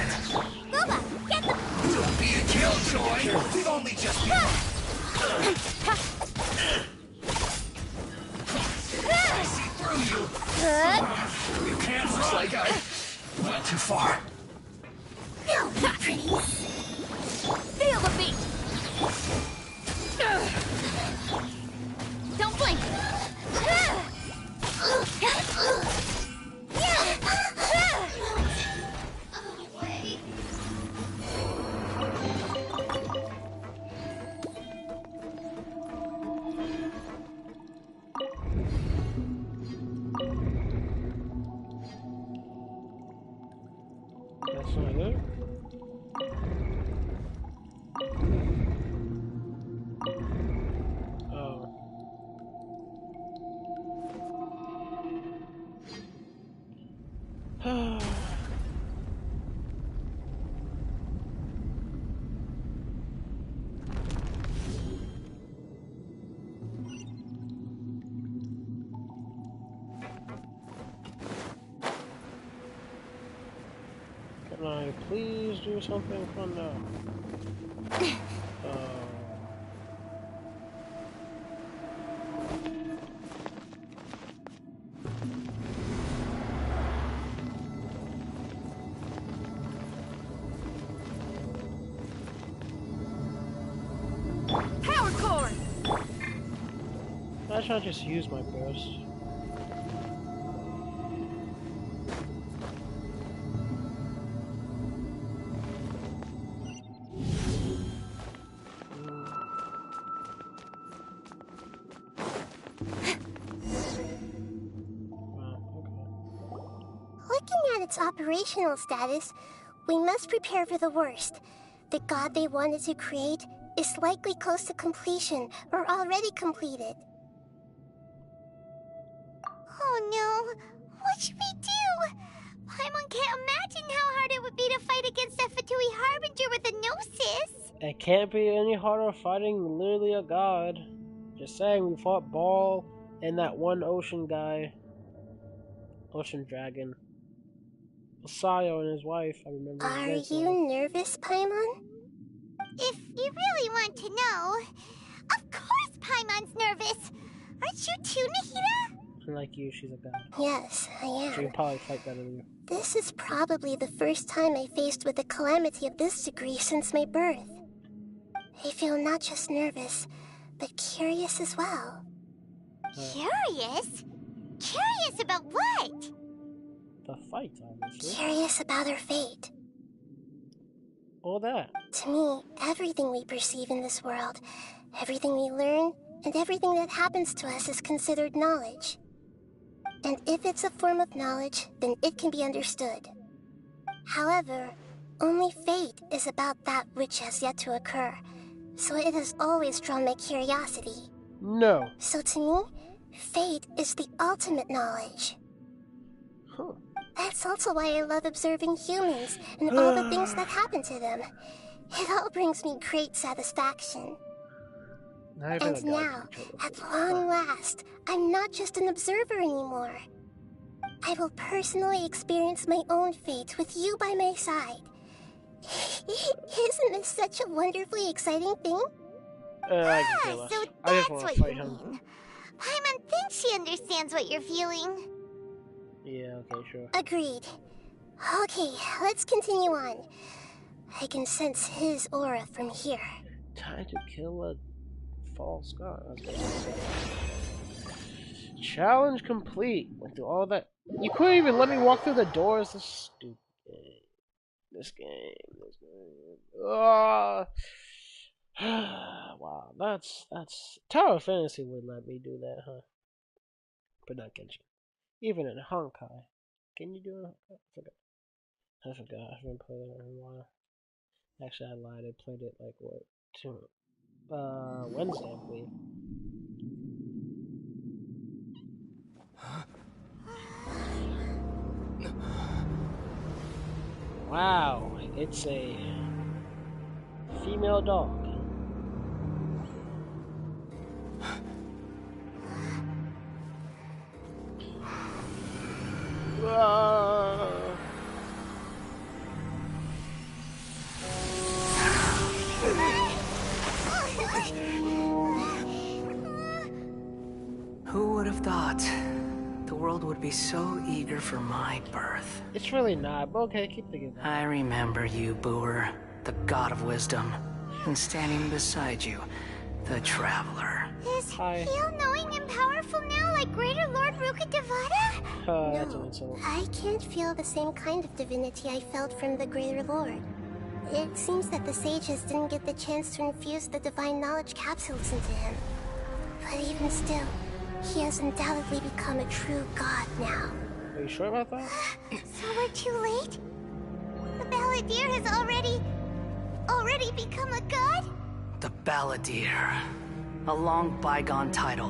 Boba, get the... Don't be a killjoy! We've only just been... I see through you! You can't looks like I went too far. Feel the beat! Don't blink! That's not it. Oh. Can I please do something fun now? Power cord! I should just use my burst. Looking at its operational status, we must prepare for the worst. The god they wanted to create is likely close to completion or already completed. Oh no! What should we do? Paimon can't imagine how hard it would be to fight against a Fatui Harbinger with a Gnosis! It can't be any harder fighting literally a god. Just saying, we fought Ball and that one ocean guy. Ocean dragon. Sayo and his wife, I remember. Are you nervous, Paimon? If you really want to know, of course Paimon's nervous! Aren't you too, Nahida? Like you, she's a god. Yes, I am. She can probably fight better than you. This is probably the first time I faced with a calamity of this degree since my birth. I feel not just nervous, but curious as well. Curious? Curious about what? The fight, obviously. Curious about her fate. All that. To me, everything we perceive in this world, everything we learn, and everything that happens to us is considered knowledge. And if it's a form of knowledge, then it can be understood. However, only fate is about that which has yet to occur, so it has always drawn my curiosity. No. So to me, fate is the ultimate knowledge. Huh. That's also why I love observing humans and all the things that happen to them. It all brings me great satisfaction. And now, at long last, I'm not just an observer anymore. I will personally experience my own fate with you by my side. Isn't this such a wonderfully exciting thing? So that's what you mean. Paimon thinks she understands what you're feeling. Yeah, okay, sure. Agreed. Okay, let's continue on. I can sense his aura from here. Time to kill a false god. Challenge complete. Went through all that. You couldn't even let me walk through the doors. This stupid game. This game. Wow, that's Tower of Fantasy would let me do that, huh? But not Genshin. Even in Honkai. Can you do it? I forgot. I haven't played it in a while. Actually, I lied. I played it like what? Wednesday, I believe. Wow, it's a female dog. Who would have thought the world would be so eager for my birth? It's really not, but okay, keep thinking that. I remember you, Booer, the god of wisdom, and standing beside you, the traveler. Is he all-knowing and powerful now, like Greater Lord Rukkhadevata? No, I can't feel the same kind of divinity I felt from the Greater Lord. It seems that the sages didn't get the chance to infuse the divine knowledge capsules into him. But even still, he has undoubtedly become a true god now. Are you sure about that? So we're too late? The Balladeer has already become a god? The Balladeer. A long bygone title.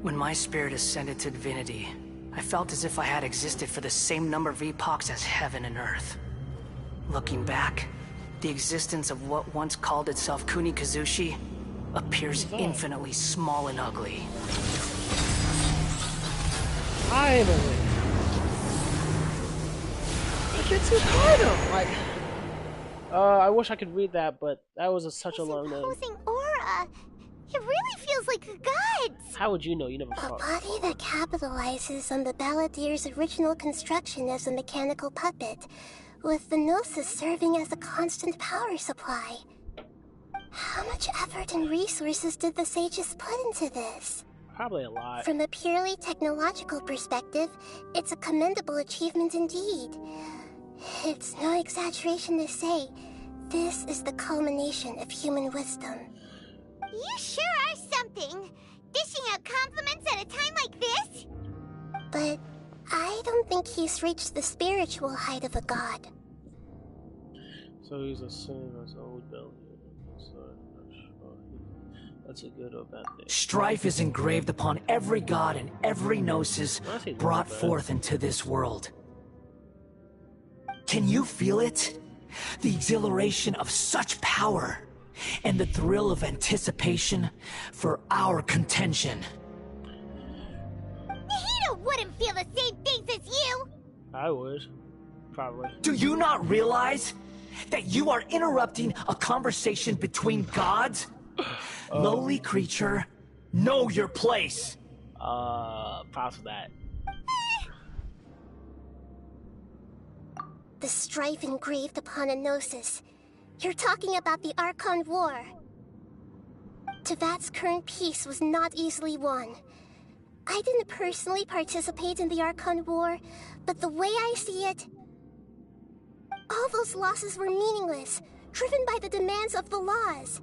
When my spirit ascended to divinity, I felt as if I had existed for the same number of epochs as heaven and earth. Looking back, the existence of what once called itself Kunikazushi appears infinitely small and ugly. Finally! It's too kind like. I wish I could read that, but that was such a long name. Imposing aura. It really feels like the gods. How would you know? You never saw A it. body that capitalizes on the Balladeer's original construction as a mechanical puppet, with the Gnosis serving as a constant power supply. How much effort and resources did the sages put into this? Probably a lot. From a purely technological perspective, it's a commendable achievement indeed. It's no exaggeration to say, this is the culmination of human wisdom. You sure are something. Dishing out compliments at a time like this? But I don't think he's reached the spiritual height of a god. So he's the same as old Belly. So I'm not sure. That's a good or bad thing. Strife is engraved upon every god and every gnosis brought forth into this world. Can you feel it? The exhilaration of such power, and the thrill of anticipation for our contention. Nahida wouldn't feel the same things as you. I would. Probably. Do you not realize that you are interrupting a conversation between gods? Lowly creature, know your place. Pass that. The strife engraved upon a gnosis. You're talking about the Archon War. Tevat's current peace was not easily won. I didn't personally participate in the Archon War, but the way I see it, all those losses were meaningless, driven by the demands of the laws.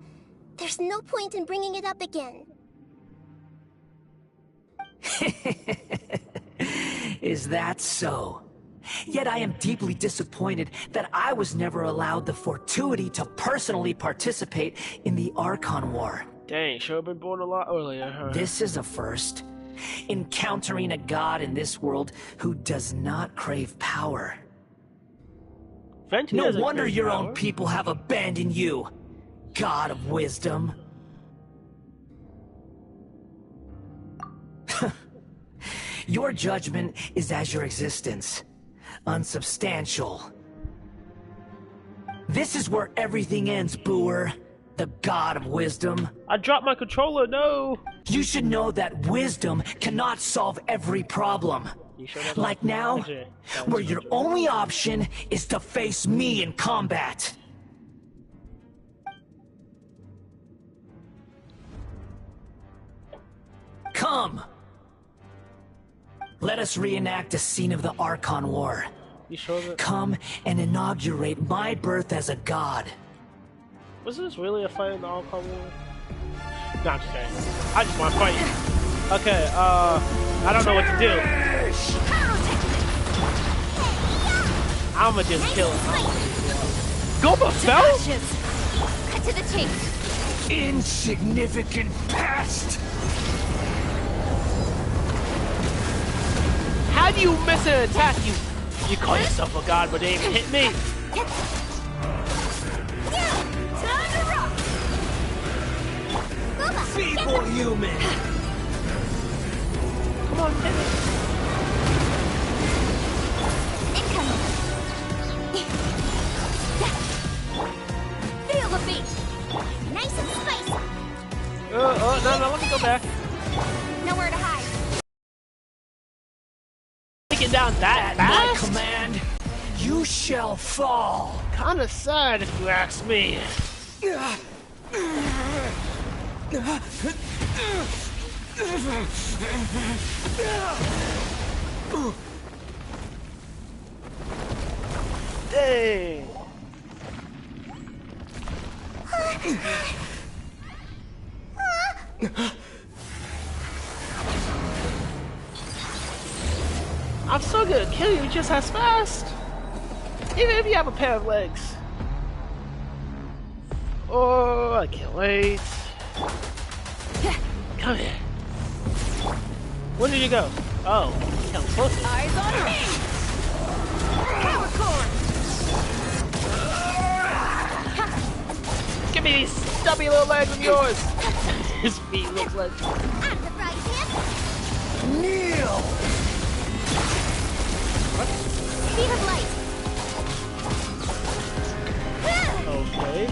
There's no point in bringing it up again. Is that so? Yet I am deeply disappointed that I was never allowed the fortuity to personally participate in the Archon War. Dang, should have been born a lot earlier, huh? This is a first. Encountering a god in this world who does not crave power. No wonder your own people have abandoned you, god of wisdom. Your judgment is as your existence. Unsubstantial. This is where everything ends, Booer. The god of wisdom. I dropped my controller, no! You should know that wisdom cannot solve every problem. Like now, where your only option is to face me in combat. Come! Let us reenact a scene of the Archon War. You sure that? Come and inaugurate my birth as a god. Was this really a fight in the Archon War? No, I'm just kidding. I just want to fight. Okay, I don't know what to do. I'ma just kill him. Go Bell? Cut to the chase. Insignificant pest! How do you miss an attack, you You call yourself a god, but they even hit me. Feeble human. Come on, hit me. Feel the beat. Nice and spicy. No, let me go back. Nowhere to hide. Take it down that My fast? command, you shall fall. Kinda sad if you ask me. Dang. I'm so good at killing you just as fast. Even if you have a pair of legs. Oh, I can't wait. Come here. Where did you go? Oh, I'm close. Eyes on me. Give me these stubby little legs of yours. His feet look like. I'm the right hip. Kneel. Beat of light. Okay.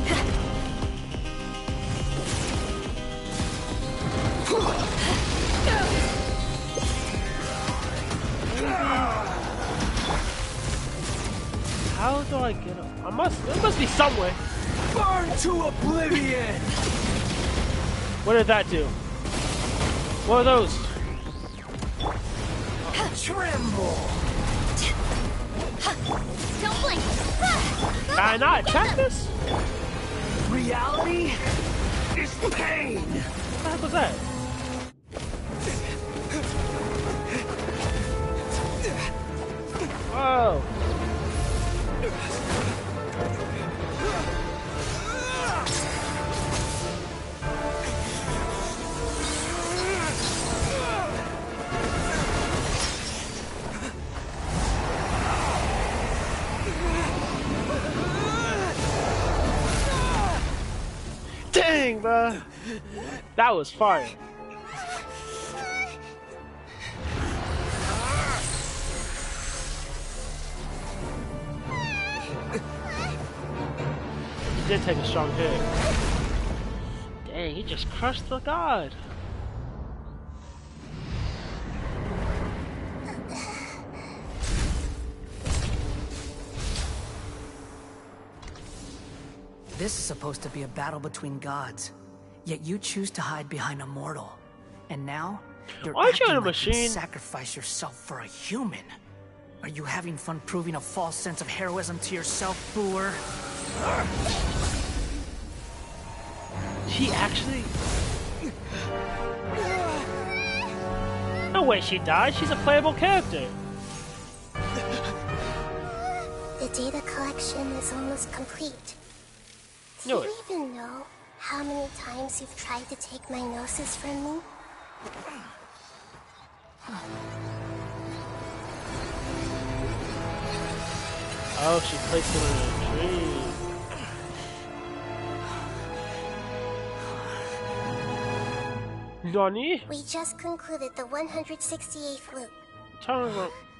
How do I get up? There must be some way. Burn to oblivion. What did that do? What are those? Tremble. Don't blink. Can I not attack this? Reality is pain. What the heck was that? Whoa. Dang, bro. That was fire. He did take a strong hit. Dang, he just crushed the god. This is supposed to be a battle between gods, yet you choose to hide behind a mortal. And now, you're Aren't you acting a like machine? you'd sacrifice yourself for a human. Are you having fun proving a false sense of heroism to yourself, Boor? She actually... No way she died. She's a playable character. The data collection is almost complete. Do you even know how many times you've tried to take my gnosis from me? Oh, she placed it in a tree. Nani? We just concluded the 168th loop.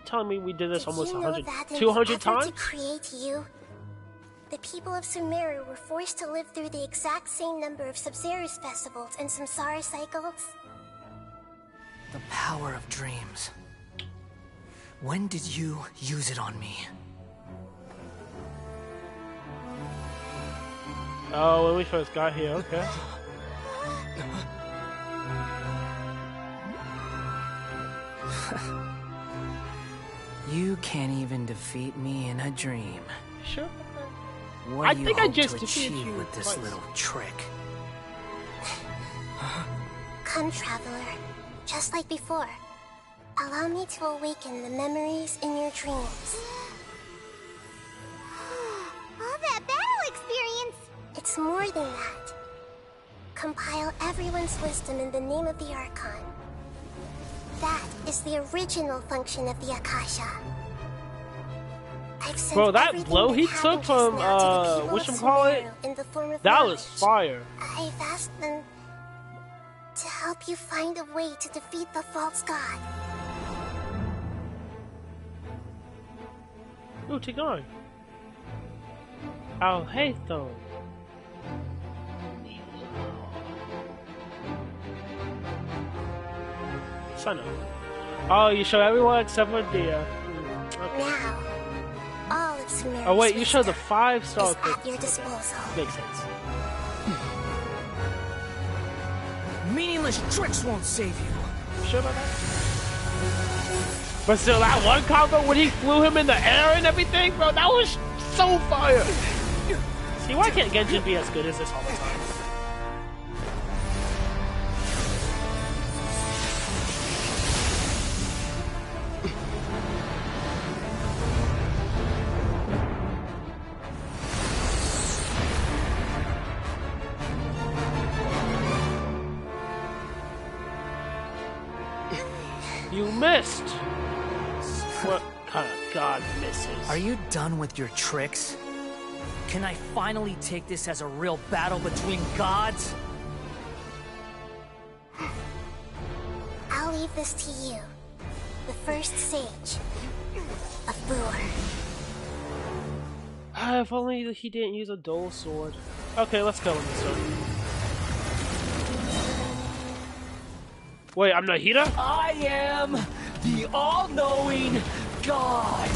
Telling me we did this almost Did you know 100, that in 200 the effort times? to create you, the people of Sumeru were forced to live through the exact same number of Sub-Zerus festivals and Samsara cycles? The power of dreams. When did you use it on me? Oh, when we first got here, okay. You can't even defeat me in a dream. Sure. What I do you think I hope just to defeated achieve you with this twice. little trick? Come, Traveler. Just like before. Allow me to awaken the memories in your dreams. All that battle experience! It's more than that. Compile everyone's wisdom in the name of the Archon. That is the original function of the Akasha. Bro, that blow he took from whatchamacallit? That was fire. I've asked them to help you find a way to defeat the false god. Ooh, Tigran. Oh, hey, though. Sign up. Oh, you show everyone except for Dia. Okay. Now, all of Sumeria's oh wait, you show the 5-star at your disposal. Makes sense. Meaningless tricks won't save you. Sure about that? But still, that one combo when he flew him in the air and everything, bro, that was so fire. See, why can't Genshin be as good as this all the time? You missed! What kind of god misses? Are you done with your tricks? Can I finally take this as a real battle between gods? I'll leave this to you. The first sage of Boor. If only he didn't use a dull sword. Okay, let's go in this one. Wait, I'm Nahida? I am the all-knowing god!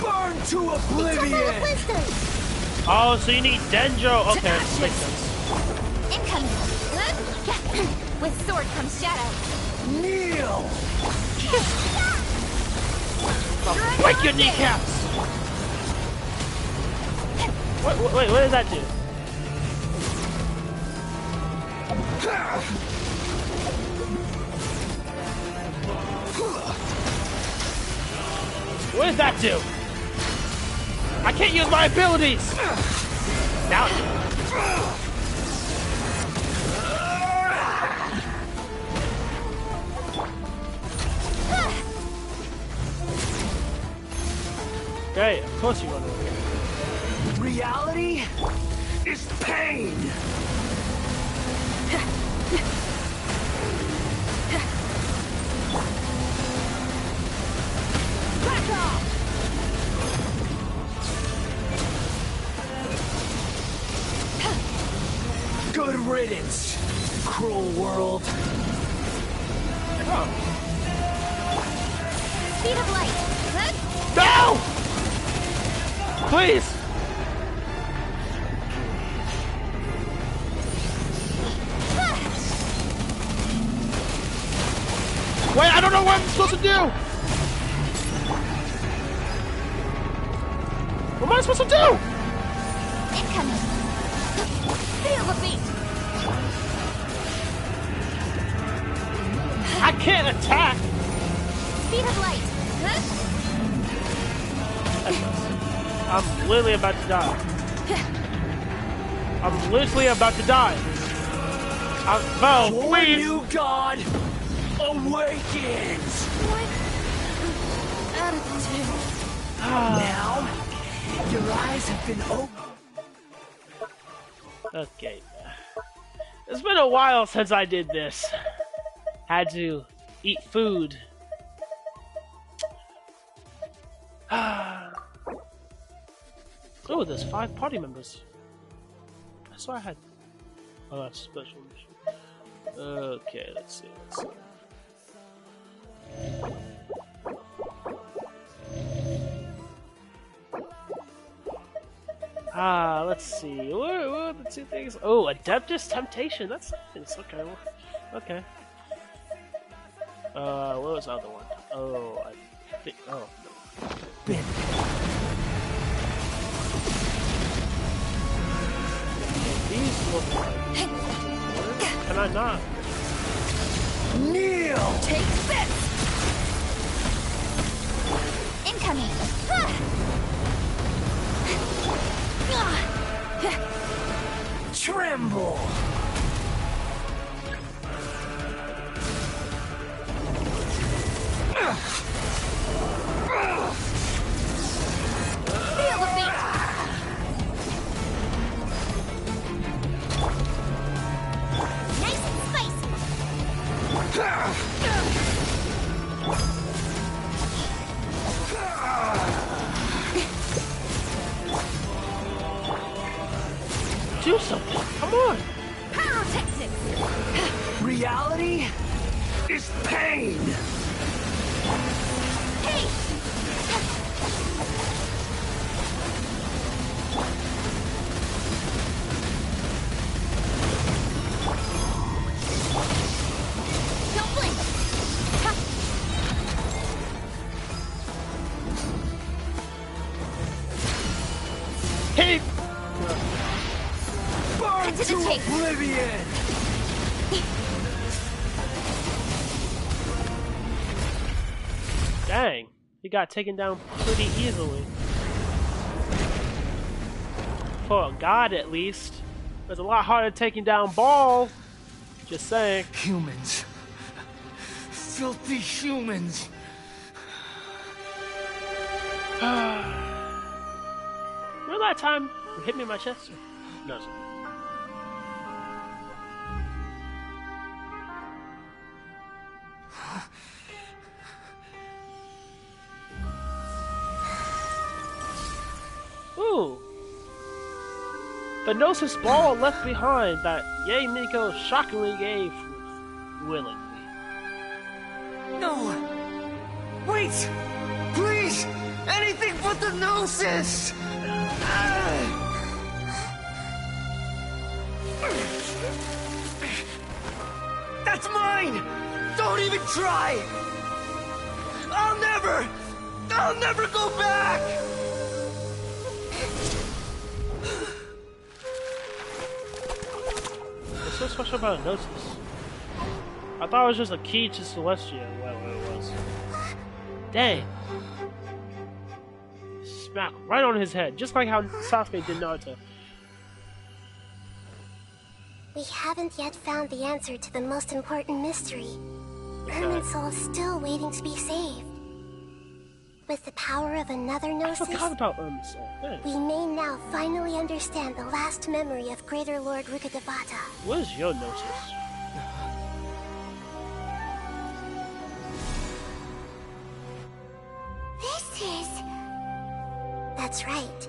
Burn to oblivion! Oh, so you need Dendro. Okay, makes sense. Incoming! With sword comes shadow. Kneel! I'll break your kneecaps! Wait, what does that do? What does that do? I can't use my abilities! Now okay, of course you run away. Reality is pain! Back off! Good riddance, cruel world. Oh. Speed of light. No! Please! Wait, I don't know what I'm supposed to do! What am I supposed to do? Incoming. Feel the beat. I can't attack! Speed of light. I'm literally about to die. I'm literally about to die. Bo, please! New god awakens! What attitude? Now, your eyes have been opened. Okay. It's been a while since I did this. Had to eat food. Oh, there's 5 party members. I saw I had. Oh, that's special mission. Okay, let's see. Let's see. What are the 2 things? Oh, Adeptus Temptation. That's okay. Okay. What was the other one? Oh, I think. Oh. Bin. These look like. Can I not? Kneel! Take this! Incoming! Tremble! Do something. Come on. Pyrotechnics. Reality is pain. Hey. Don't blink. Hey. Burn to oblivion! Dang, he got taken down pretty easily. For a god, at least. It's a lot harder taking down Ball. Just saying. Humans. Filthy humans. Remember that time you hit me in my chest? No, it's okay. Ooh. The Gnosis ball left behind that Yay Miko shockingly gave willingly. No! Wait! Please! Anything but the Gnosis! That's mine! Don't even try! I'll never go back! What's so special about a Gnosis? I thought it was just a key to Celestia, whatever it was. Dang. Smack right on his head, just like how Sasuke did Naruto. We haven't yet found the answer to the most important mystery. Irminsul is still waiting to be saved. With the power of another Gnosis, I forgot about Irminsul. We may now finally understand the last memory of Greater Lord Rukkhadevata. What is your Gnosis? This is... That's right.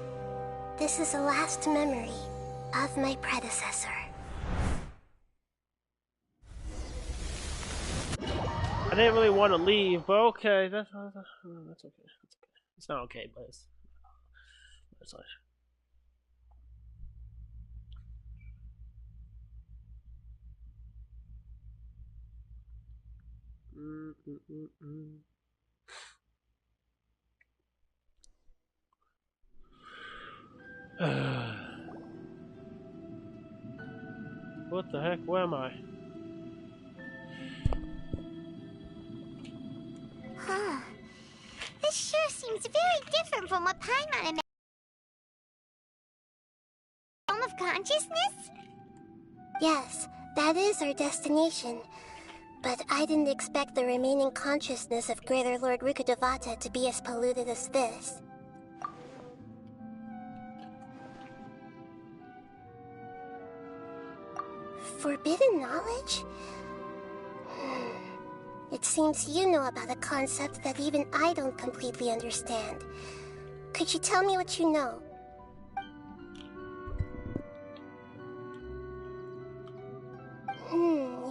This is the last memory of my predecessor. I didn't really want to leave, but okay, that's okay. That's okay. It's not okay, but it's like. What the heck? Where am I? Huh. This sure seems very different from what Paimon imagined. Realm of consciousness? Yes, that is our destination. But I didn't expect the remaining consciousness of Greater Lord Rukkhadevata to be as polluted as this. Forbidden knowledge? It seems you know about a concept that even I don't completely understand. Could you tell me what you know?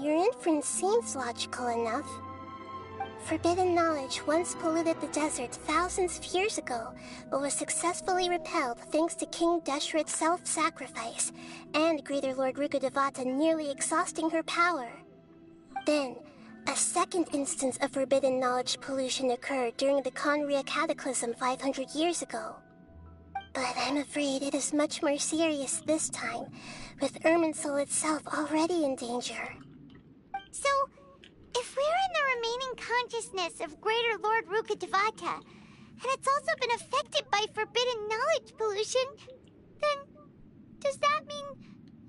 Your inference seems logical enough. Forbidden knowledge once polluted the desert thousands of years ago, but was successfully repelled thanks to King Deshret's self-sacrifice, and Greater Lord Rukkhadevata nearly exhausting her power. Then, a second instance of forbidden knowledge pollution occurred during the Conria Cataclysm 500 years ago. But I'm afraid it is much more serious this time, with Irminsul itself already in danger. So, if we're in the remaining consciousness of Greater Lord Rukkhadevata, and it's also been affected by forbidden knowledge pollution, then does that mean,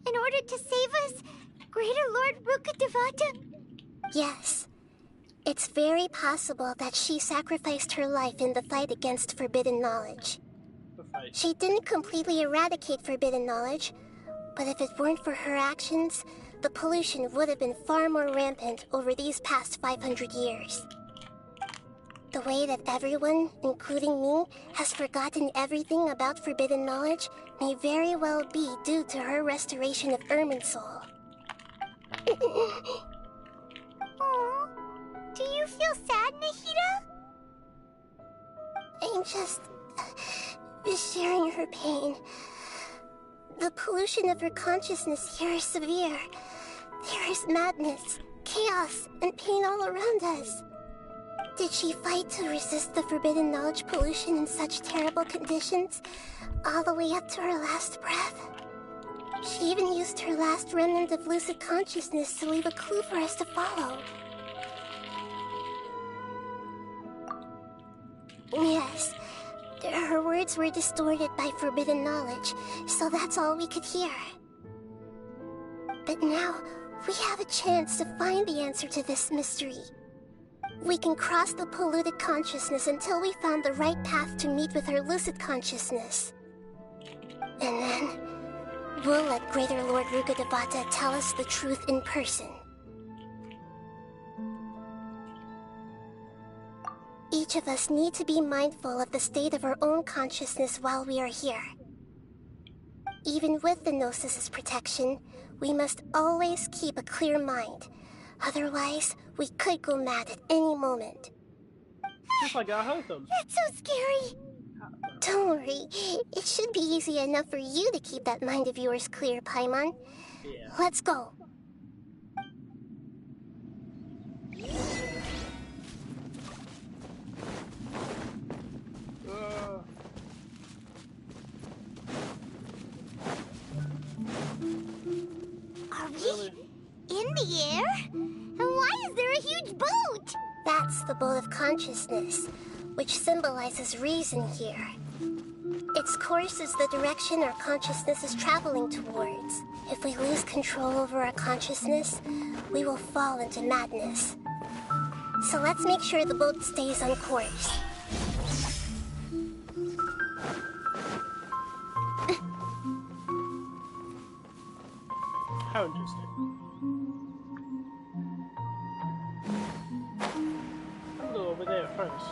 in order to save us, Greater Lord Rukkhadevata? Yes. It's very possible that she sacrificed her life in the fight against forbidden knowledge. She didn't completely eradicate forbidden knowledge, but if it weren't for her actions, the pollution would have been far more rampant over these past 500 years. The way that everyone, including me, has forgotten everything about forbidden knowledge may very well be due to her restoration of Irminsul. Aww. Do you feel sad, Nahida? I'm just sharing her pain. The pollution of her consciousness here is severe. There is madness, chaos, and pain all around us. Did she fight to resist the forbidden knowledge pollution in such terrible conditions, all the way up to her last breath? She even used her last remnant of lucid consciousness to leave a clue for us to follow. Yes, her words were distorted by forbidden knowledge, so that's all we could hear. But now, we have a chance to find the answer to this mystery. We can cross the polluted consciousness until we found the right path to meet with her lucid consciousness. And then, we'll let Greater Lord Rukkhadevata tell us the truth in person. Each of us need to be mindful of the state of our own consciousness while we are here. Even with the Gnosis' protection, we must always keep a clear mind. Otherwise, we could go mad at any moment. Just like I heard them. That's so scary! Don't worry, it should be easy enough for you to keep that mind of yours clear, Paimon. Yeah. Let's go. Are we in the air? And why is there a huge boat? That's the boat of consciousness, which symbolizes reason here. Its course is the direction our consciousness is traveling towards. If we lose control over our consciousness, we will fall into madness. So let's make sure the boat stays on course. How interesting. I'll go over there first.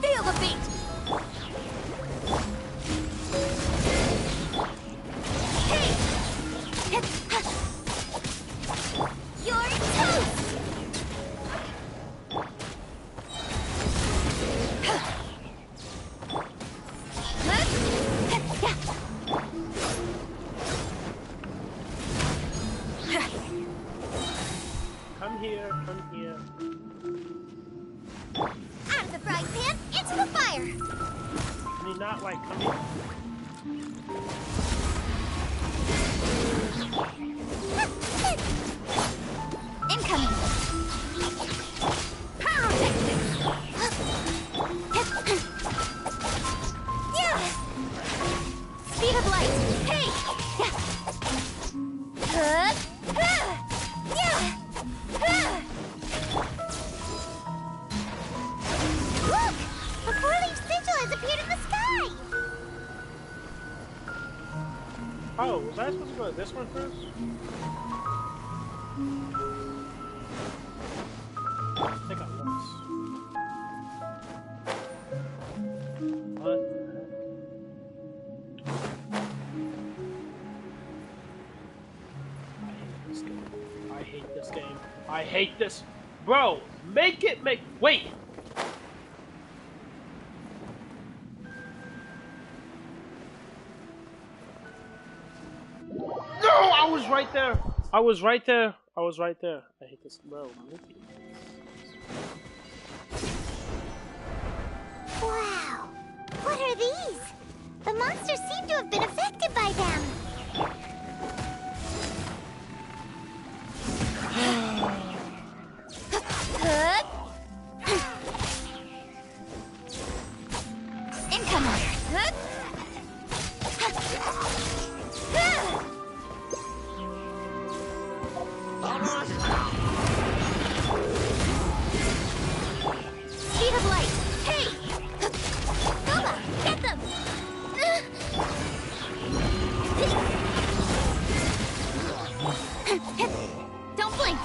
Feel the beat! You're toast! Come here, come here. Out of the frying pan, into the fire! I mean, not like, come here. Incoming! Pyrotechnic! Yeah! Speed of light! Hey! Yeah! Look! A four-leaf sigil has appeared in the sky! Oh, was I supposed to go to this one first? I think I was. What the heck? I hate this game. I hate this. Bro, make. Wait! No! I was right there! I was right there! I hate this. Bro, Mickey. Wow! What are these? The monsters seem to have been affected by them. Incoming! Don't blink!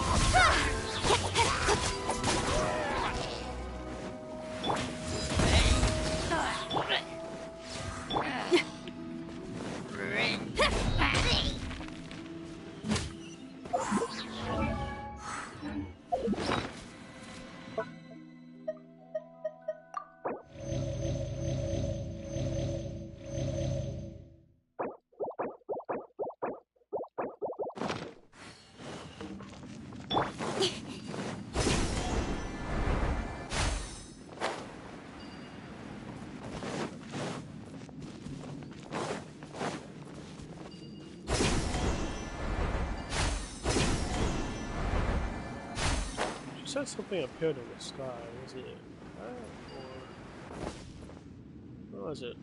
She said something appeared in the sky. Was it that or what was it?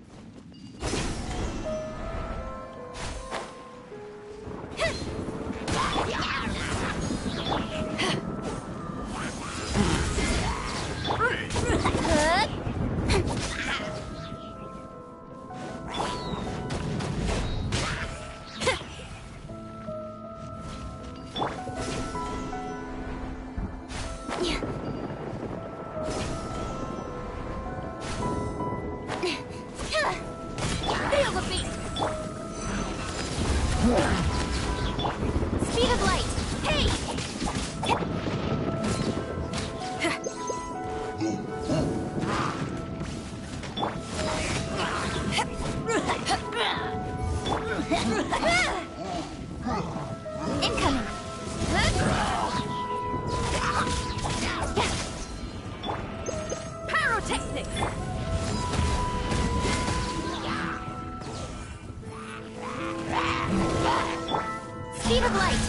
Speed of light! Hey! Incoming! Pyrotechnics! Speed of light!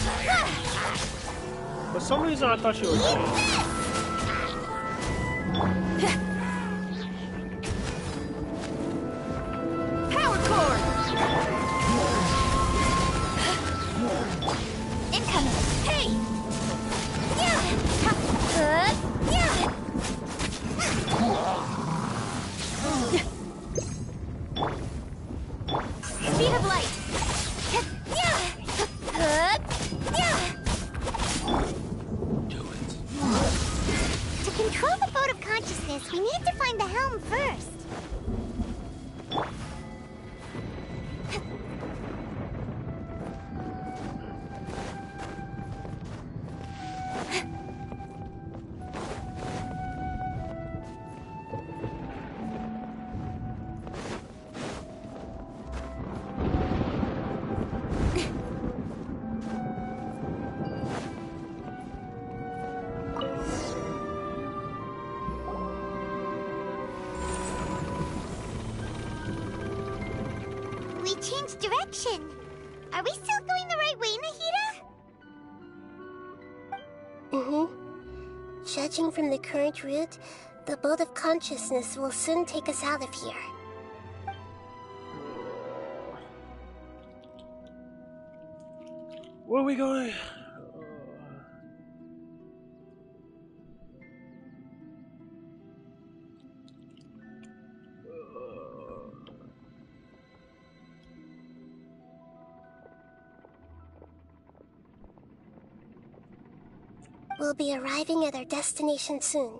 For some reason I thought she was dead. Power cord! Incoming! Hey! Yeah! Yeah! Speed of light! Yeah! To control the boat of consciousness, we need to find the helm first. We changed direction. Are we still going the right way, Nahida? Mm-hmm. Judging from the current route, the boat of consciousness will soon take us out of here. Where are we going? We'll be arriving at our destination soon.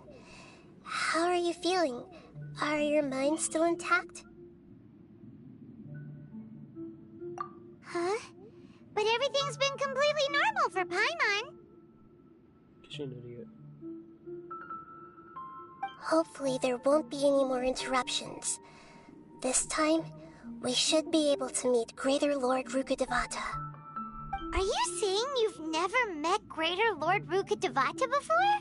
How are you feeling? Are your minds still intact? Huh? But everything's been completely normal for Paimon. She's an idiot. Hopefully there won't be any more interruptions. This time, we should be able to meet Greater Lord Rukkhadevata. Are you saying you've never met Greater Lord Rukkhadevata before?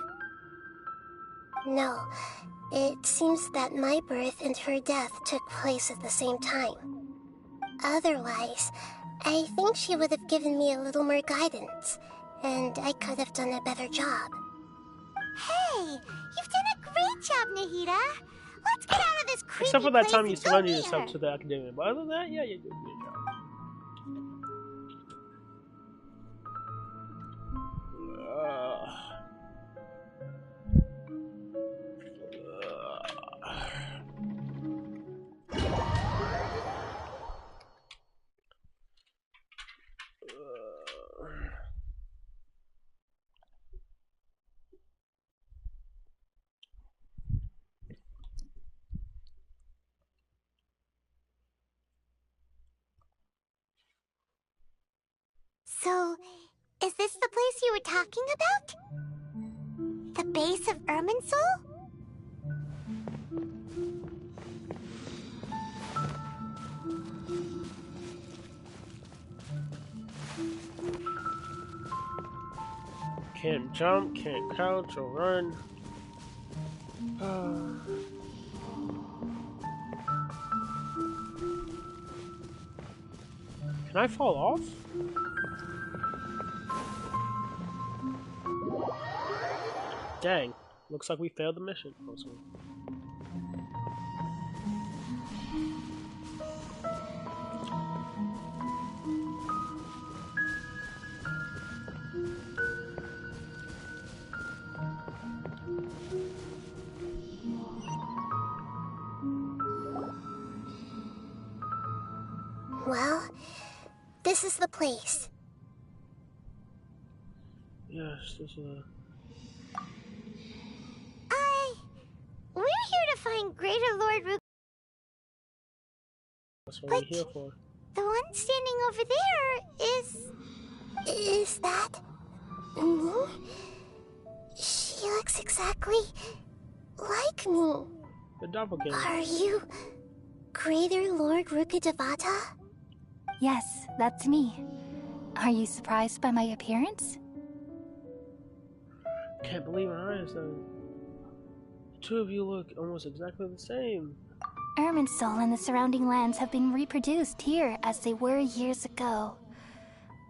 No. It seems that my birth and her death took place at the same time. Otherwise, I think she would have given me a little more guidance, and I could have done a better job. Hey, you've done a great job, Nahida. Let's get out of this creepy Except for that place time you and go surrendered meet yourself her. to the academia. But other than that, yeah, you did a good job. Is this the place you were talking about? The base of Irminsul? Can't jump, can't crouch or run. Can I fall off? Dang. Looks like we failed the mission. Well, this is the place. Yes, this is We're here to find Greater Lord Ruk. That's what we're here for. The one standing over there is... Is that... me? She looks exactly like me. The doppelganger. Are you Greater Lord Rukkhadevata? Yes, that's me. Are you surprised by my appearance? Can't believe my eyes though. The two of you look almost exactly the same. Irminsul and the surrounding lands have been reproduced here as they were years ago.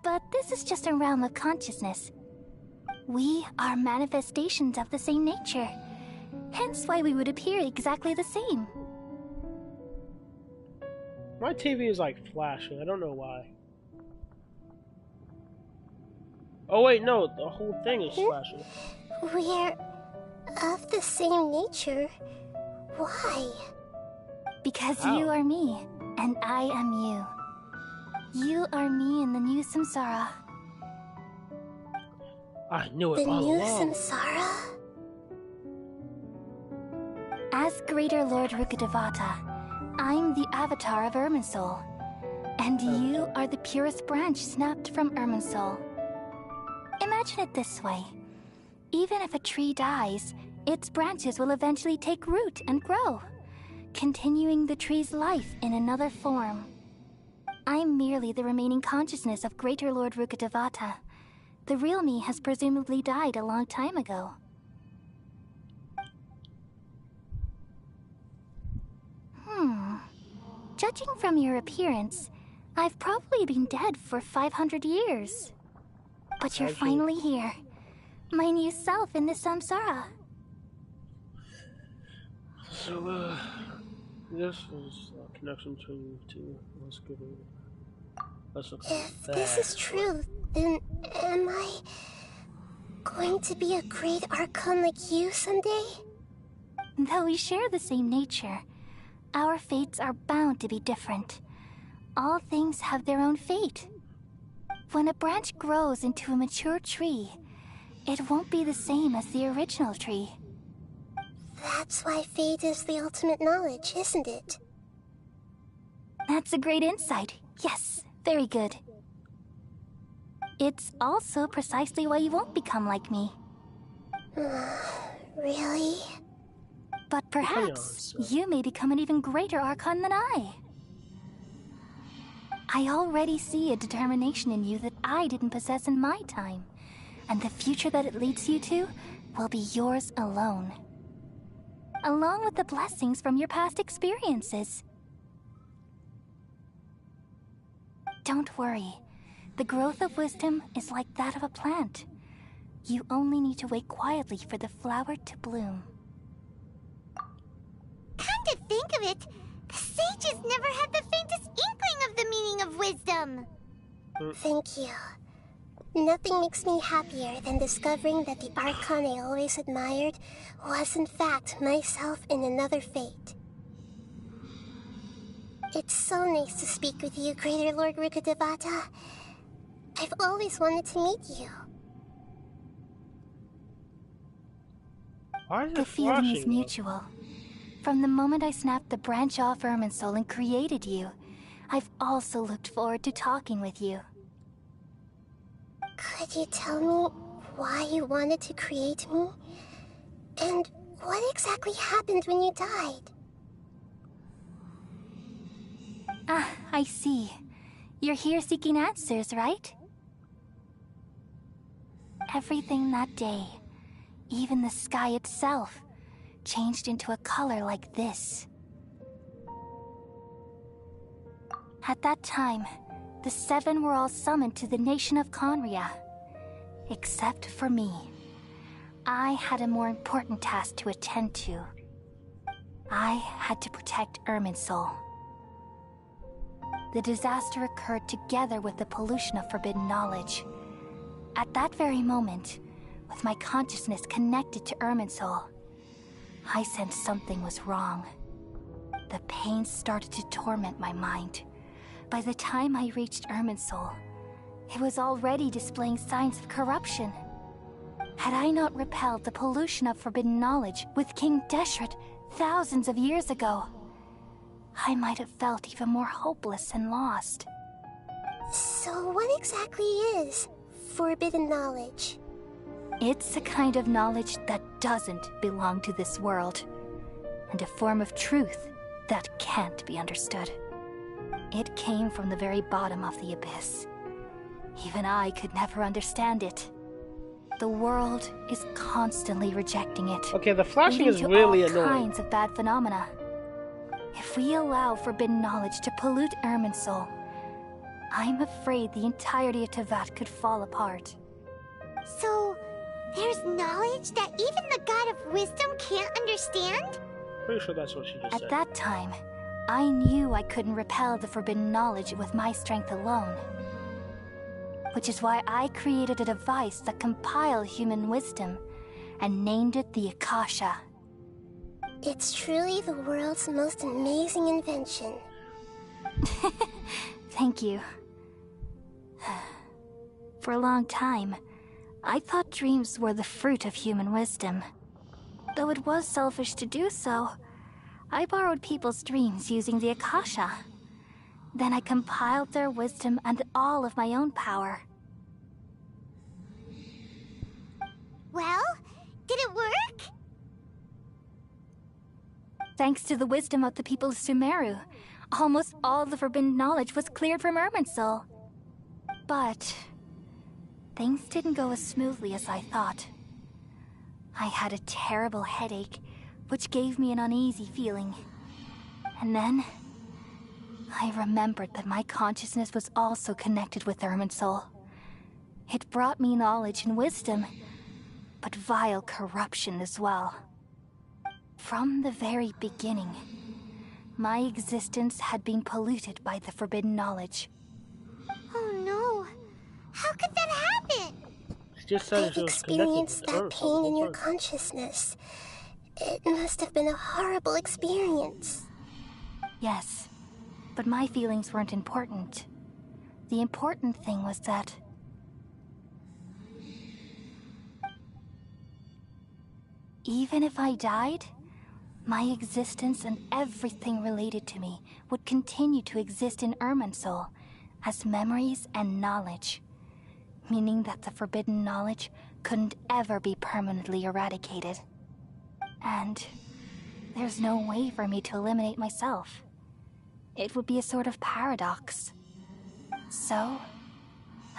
But this is just a realm of consciousness. We are manifestations of the same nature. Hence why we would appear exactly the same. My TV is like flashing. I don't know why. Oh wait, no, the whole thing is flashing. We're of the same nature. Why? Because How? you are me, and I am you. You are me in the new samsara. I knew it The all new along. samsara? As Greater Lord Rukkhadevata, I'm the avatar of Irminsul. And you are the purest branch snapped from Irminsul. Imagine it this way. Even if a tree dies, its branches will eventually take root and grow, continuing the tree's life in another form. I'm merely the remaining consciousness of Greater Lord Rukkhadevata. The real me has presumably died a long time ago. Judging from your appearance, I've probably been dead for 500 years. But you're finally here. My new self in the samsara. So, this is a connection between you two. Let's give it. Let's look If at this that. is true, then am I going to be a great Archon like you someday? Though we share the same nature, our fates are bound to be different. All things have their own fate. When a branch grows into a mature tree, it won't be the same as the original tree. That's why fate is the ultimate knowledge, isn't it? That's a great insight. Yes, very good. It's also precisely why you won't become like me. Really? But perhaps you may become an even greater Archon than I. I already see a determination in you that I didn't possess in my time, and the future that it leads you to will be yours alone, along with the blessings from your past experiences. Don't worry. The growth of wisdom is like that of a plant. You only need to wait quietly for the flower to bloom. Come to think of it, the sages never had the faintest inkling of the meaning of wisdom. Thank you. Nothing makes me happier than discovering that the Archon I always admired was in fact myself in another fate. It's so nice to speak with you, Greater Lord Rukkhadevata. I've always wanted to meet you. Why is The it feeling is flashing? mutual. From the moment I snapped the branch off Irminsul and created you, I've also looked forward to talking with you. Could you tell me why you wanted to create me? And what exactly happened when you died? Ah, I see. You're here seeking answers, right? Everything that day, even the sky itself, changed into a color like this. At that time, the seven were all summoned to the nation of Conria. Except for me. I had a more important task to attend to. I had to protect Irminsul. The disaster occurred together with the pollution of forbidden knowledge. At that very moment, with my consciousness connected to Irminsul, I sensed something was wrong. The pain started to torment my mind. By the time I reached Irminsul, it was already displaying signs of corruption. Had I not repelled the pollution of forbidden knowledge with King Deshret thousands of years ago, I might have felt even more hopeless and lost. So what exactly is forbidden knowledge? It's a kind of knowledge that doesn't belong to this world, and a form of truth that can't be understood. It came from the very bottom of the abyss. Even I could never understand it. The world is constantly rejecting it. Okay, the flashing leading is to really all annoying. kinds of bad phenomena. If we allow forbidden knowledge to pollute Irminsul, I'm afraid the entirety of Teyvat could fall apart. So, there's knowledge that even the God of Wisdom can't understand? Pretty sure that's what she just said. At that time, I knew I couldn't repel the forbidden knowledge with my strength alone. Which is why I created a device that compiled human wisdom and named it the Akasha. It's truly the world's most amazing invention. Thank you. For a long time, I thought dreams were the fruit of human wisdom. Though it was selfish to do so, I borrowed people's dreams using the Akasha. Then I compiled their wisdom and all of my own power. Well, did it work? Thanks to the wisdom of the people of Sumeru, almost all the forbidden knowledge was cleared from Irminsul. But things didn't go as smoothly as I thought. I had a terrible headache, which gave me an uneasy feeling. And then I remembered that my consciousness was also connected with Irminsul. It brought me knowledge and wisdom, but vile corruption as well. From the very beginning, my existence had been polluted by the forbidden knowledge. Oh no! How could that happen? She just said I've she was connected experienced to that Earth. pain in your consciousness. It must have been a horrible experience. Yes, but my feelings weren't important. The important thing was that even if I died, my existence and everything related to me would continue to exist in Irminsul as memories and knowledge, meaning that the forbidden knowledge couldn't ever be permanently eradicated. And there's no way for me to eliminate myself. It would be a sort of paradox. So,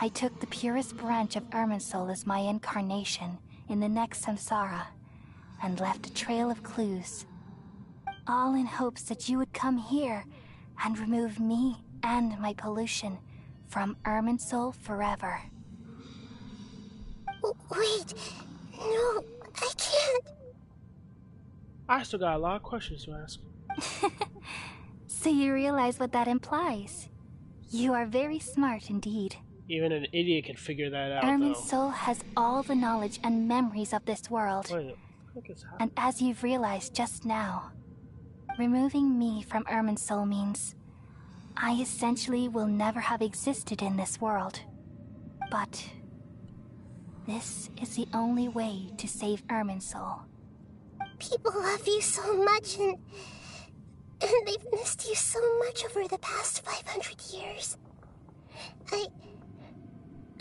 I took the purest branch of Irminsul as my incarnation in the next samsara, and left a trail of clues, all in hopes that you would come here and remove me and my pollution from Irminsul forever. Wait, no, I can't. I still got a lot of questions to ask. So you realize what that implies? You are very smart indeed. Even an idiot can figure that out, Irminsul has all the knowledge and memories of this world. Wait, what is happening? And as you've realized just now, removing me from Irminsul means I essentially will never have existed in this world. But this is the only way to save Irminsul. People love you so much, and they've missed you so much over the past 500 years.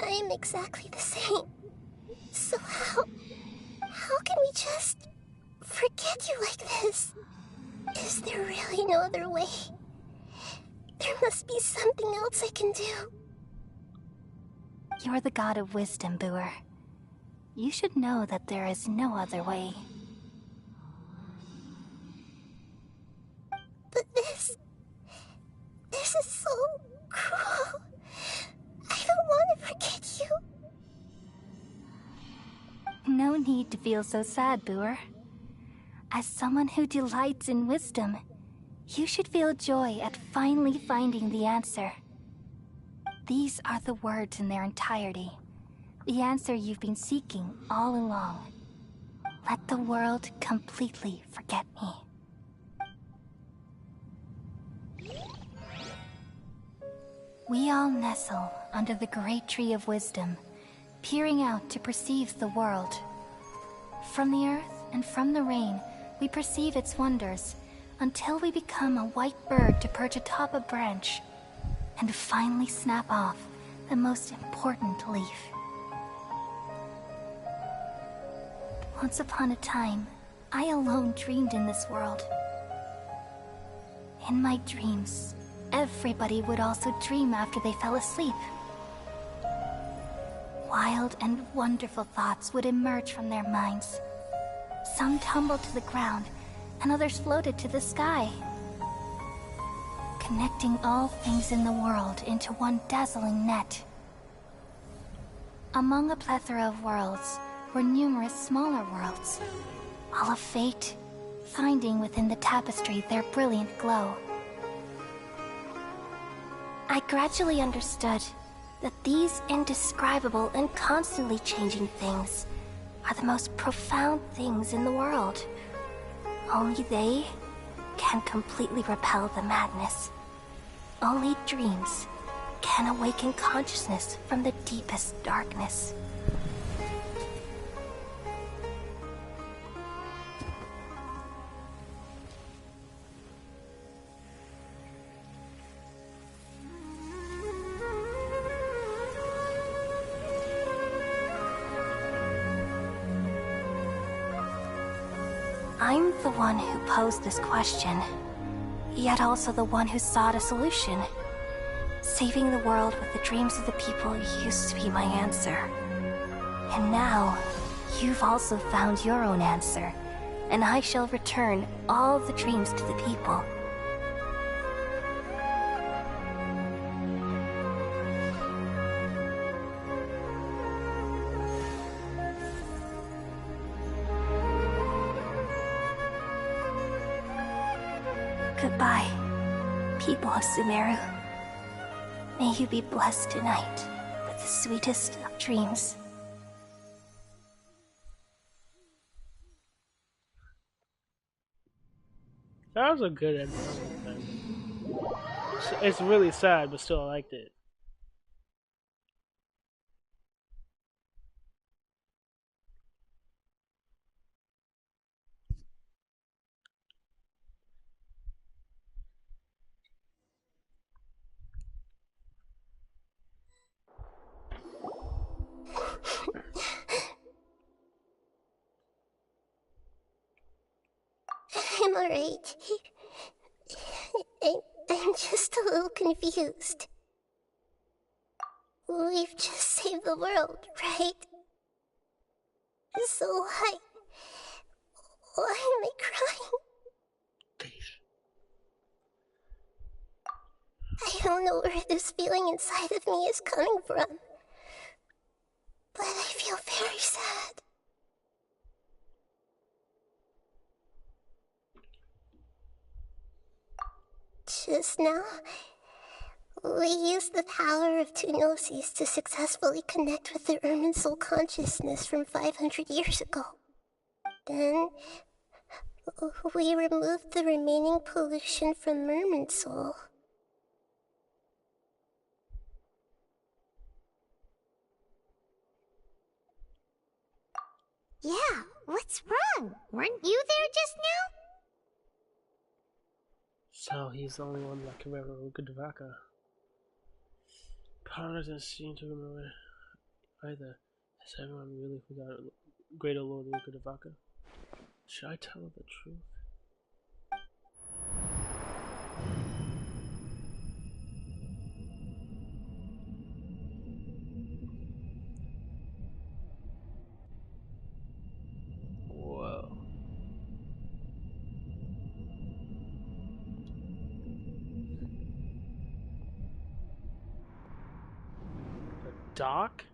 I am exactly the same. So how can we just forget you like this? Is there really no other way? There must be something else I can do. You're the god of wisdom, Booer. You should know that there is no other way. But this is so cruel. I don't want to forget you. No need to feel so sad, Booer. As someone who delights in wisdom, you should feel joy at finally finding the answer. These are the words in their entirety. The answer you've been seeking all along. Let the world completely forget me. We all nestle under the great tree of wisdom, peering out to perceive the world. From the earth and from the rain, we perceive its wonders, until we become a white bird to perch atop a branch, and finally snap off the most important leaf. Once upon a time, I alone dreamed in this world. In my dreams, everybody would also dream after they fell asleep. Wild and wonderful thoughts would emerge from their minds. Some tumbled to the ground, and others floated to the sky, connecting all things in the world into one dazzling net. Among a plethora of worlds were numerous smaller worlds, all of fate, finding within the tapestry their brilliant glow. I gradually understood that these indescribable and constantly changing things are the most profound things in the world. Only they can completely repel the madness. Only dreams can awaken consciousness from the deepest darkness. I'm the one who posed this question, yet also the one who sought a solution. Saving the world with the dreams of the people used to be my answer. And now, you've also found your own answer, and I shall return all the dreams to the people. Goodbye, people of Sumeru. May you be blessed tonight with the sweetest of dreams. That was a good ending. It's really sad, but still I liked it. I'm alright. I'm just a little confused. We've just saved the world, right? So why am I crying? I don't know where this feeling inside of me is coming from, but I feel very sad. Just now, we used the power of two gnosis to successfully connect with the Irminsul consciousness from 500 years ago. Then, we removed the remaining pollution from Irminsul. Yeah, what's wrong? Weren't you there just now? So he's the only one that can remember Rukadevaka. Power doesn't seem to remember. either. Has everyone really forgot Greater Lord Rukadevaka? Should I tell her the truth? Whoa. The dock?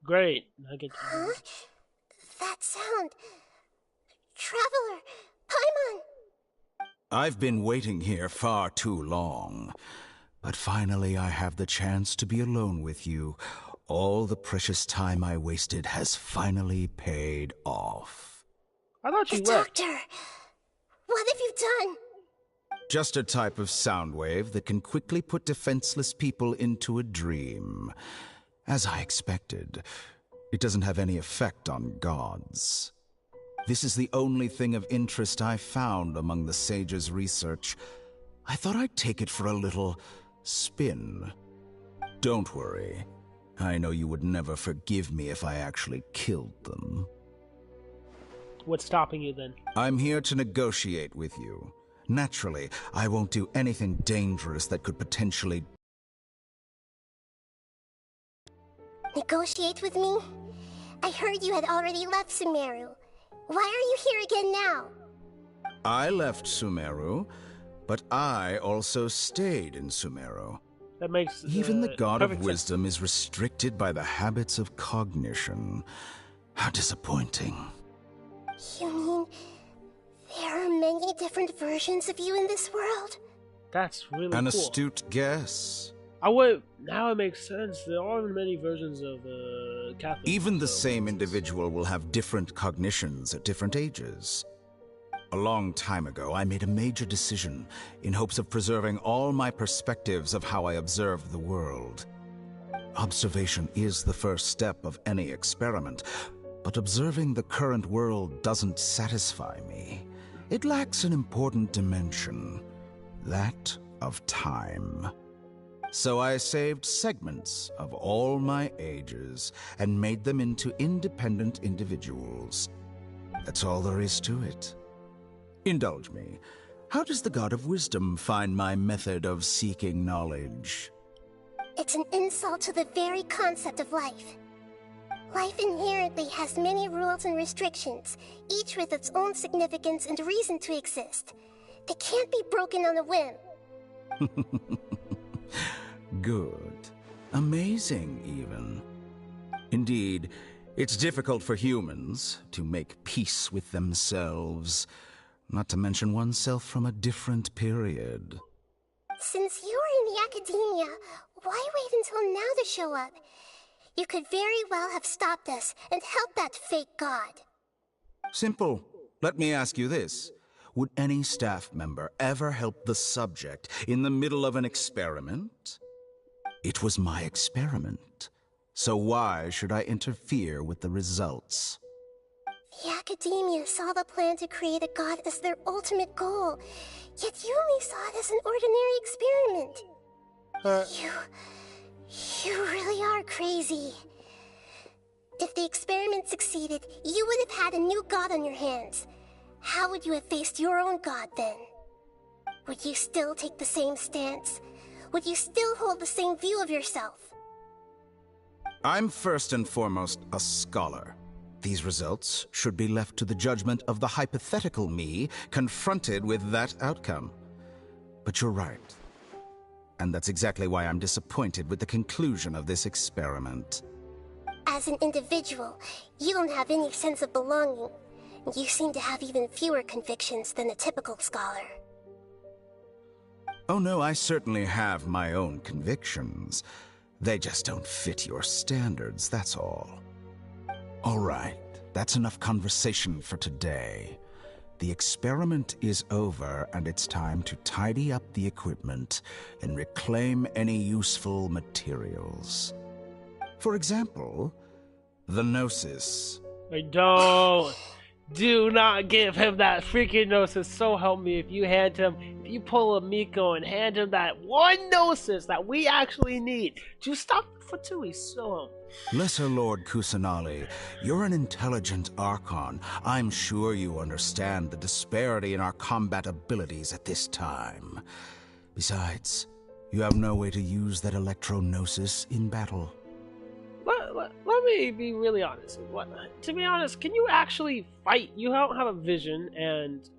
Great. I get to Huh? That sound. Traveler! Paimon! I've been waiting here far too long. But finally I have the chance to be alone with you. All the precious time I wasted has finally paid off. I thought you left. Doctor! What have you done? Just a type of sound wave that can quickly put defenseless people into a dream. As I expected, it doesn't have any effect on gods. This is the only thing of interest I found among the sage's research. I thought I'd take it for a little spin. Don't worry. I know you would never forgive me if I actually killed them. What's stopping you then? I'm here to negotiate with you. Naturally, I won't do anything dangerous that could potentially... Negotiate with me? I heard you had already left Sumeru. Why are you here again now? I left Sumeru, but I also stayed in Sumeru. That makes even the God of sense. Wisdom is restricted by the habits of cognition. How disappointing. You mean there are many different versions of you in this world? That's really An cool. astute guess. Now it makes sense. There are many versions of Catholic. Even the same individual will have different cognitions at different ages. A long time ago, I made a major decision in hopes of preserving all my perspectives of how I observed the world. Observation is the first step of any experiment, but observing the current world doesn't satisfy me. It lacks an important dimension, that of time. So I saved segments of all my ages and made them into independent individuals. That's all there is to it. Indulge me. How does the God of Wisdom find my method of seeking knowledge? It's an insult to the very concept of life. Life inherently has many rules and restrictions, each with its own significance and reason to exist. They can't be broken on a whim. Good. Amazing, even. Indeed, it's difficult for humans to make peace with themselves, not to mention oneself from a different period. Since you were in the academia, why wait until now to show up? You could very well have stopped us and helped that fake god. Simple. Let me ask you this. Would any staff member ever help the subject in the middle of an experiment? It was my experiment. So why should I interfere with the results? The academia saw the plan to create a god as their ultimate goal, yet you only saw it as an ordinary experiment. You really are crazy. If the experiment succeeded, you would have had a new god on your hands. How would you have faced your own god then? Would you still take the same stance? Would you still hold the same view of yourself? I'm first and foremost a scholar. These results should be left to the judgment of the hypothetical me confronted with that outcome. But you're right. And that's exactly why I'm disappointed with the conclusion of this experiment. As an individual, you don't have any sense of belonging. You seem to have even fewer convictions than a typical scholar. Oh no, I certainly have my own convictions. They just don't fit your standards, that's all. All right, that's enough conversation for today. The experiment is over, and it's time to tidy up the equipment and reclaim any useful materials. For example, the Gnosis. Wait, don't Do not give him that freaking Gnosis. So help me, if you pull a Miko and hand him that one Gnosis that we actually need to stop the Fatui. So Lesser Lord Kusanali, you're an intelligent Archon. I'm sure you understand the disparity in our combat abilities at this time. Besides, you have no way to use that Electro-Gnosis in battle. Let me be really honest. To be honest, can you actually fight? You don't have a vision, and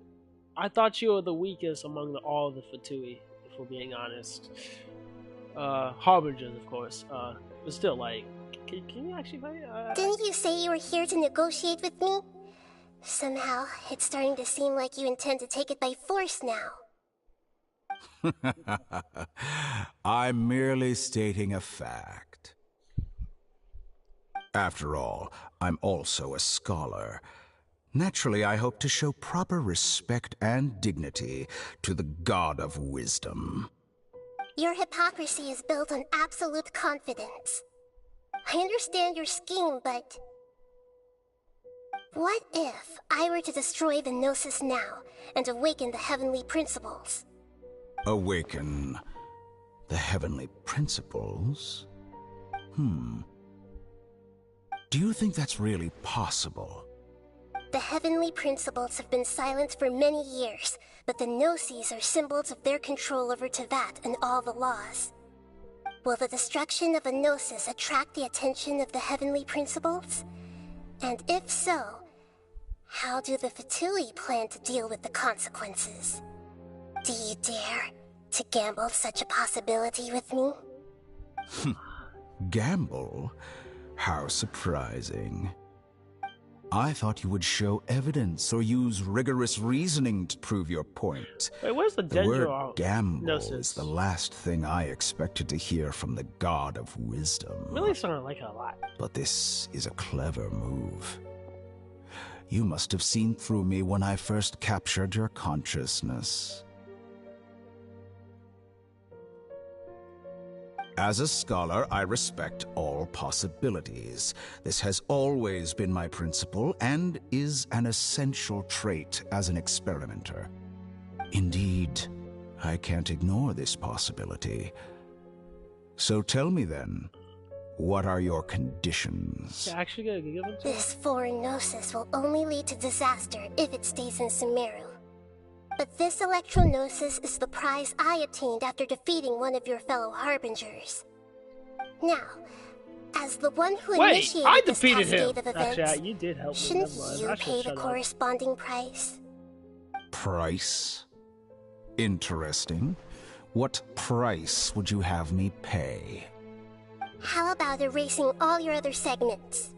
I thought you were the weakest among all the Fatui, if we're being honest. Harbingers, of course. But still, like, can you actually fight? Didn't you say you were here to negotiate with me? Somehow, it's starting to seem like you intend to take it by force now. I'm merely stating a fact. After all, I'm also a scholar. Naturally, I hope to show proper respect and dignity to the God of Wisdom. Your hypocrisy is built on absolute confidence. I understand your scheme, but... what if I were to destroy the Gnosis now and awaken the heavenly principles? Awaken the heavenly principles? Do you think that's really possible? The heavenly principles have been silent for many years, but the Gnosis are symbols of their control over Teyvat and all the laws. Will the destruction of a Gnosis attract the attention of the heavenly principles? And if so, how do the Fatui plan to deal with the consequences? Do you dare to gamble such a possibility with me? Gamble? How surprising. I thought you would show evidence or use rigorous reasoning to prove your point. Wait, where's the word Dendro gamble Gnosis? is the last thing I expected to hear from the God of Wisdom. Really starting to like it a lot. But this is a clever move. You must have seen through me when I first captured your consciousness. As a scholar, I respect all possibilities. This has always been my principle and is an essential trait as an experimenter. Indeed, I can't ignore this possibility. So tell me then, what are your conditions? Yeah, actually gonna give them to This foreign Gnosis will only lead to disaster if it stays in Sumeru. But this Electro-Gnosis is the prize I obtained after defeating one of your fellow Harbingers. Now, as the one who initiated I this defeated cascade him. of events, Actually, you did help me. shouldn't Never mind. you I should pay the shut up. corresponding price? Price? Interesting. What price would you have me pay? How about erasing all your other segments?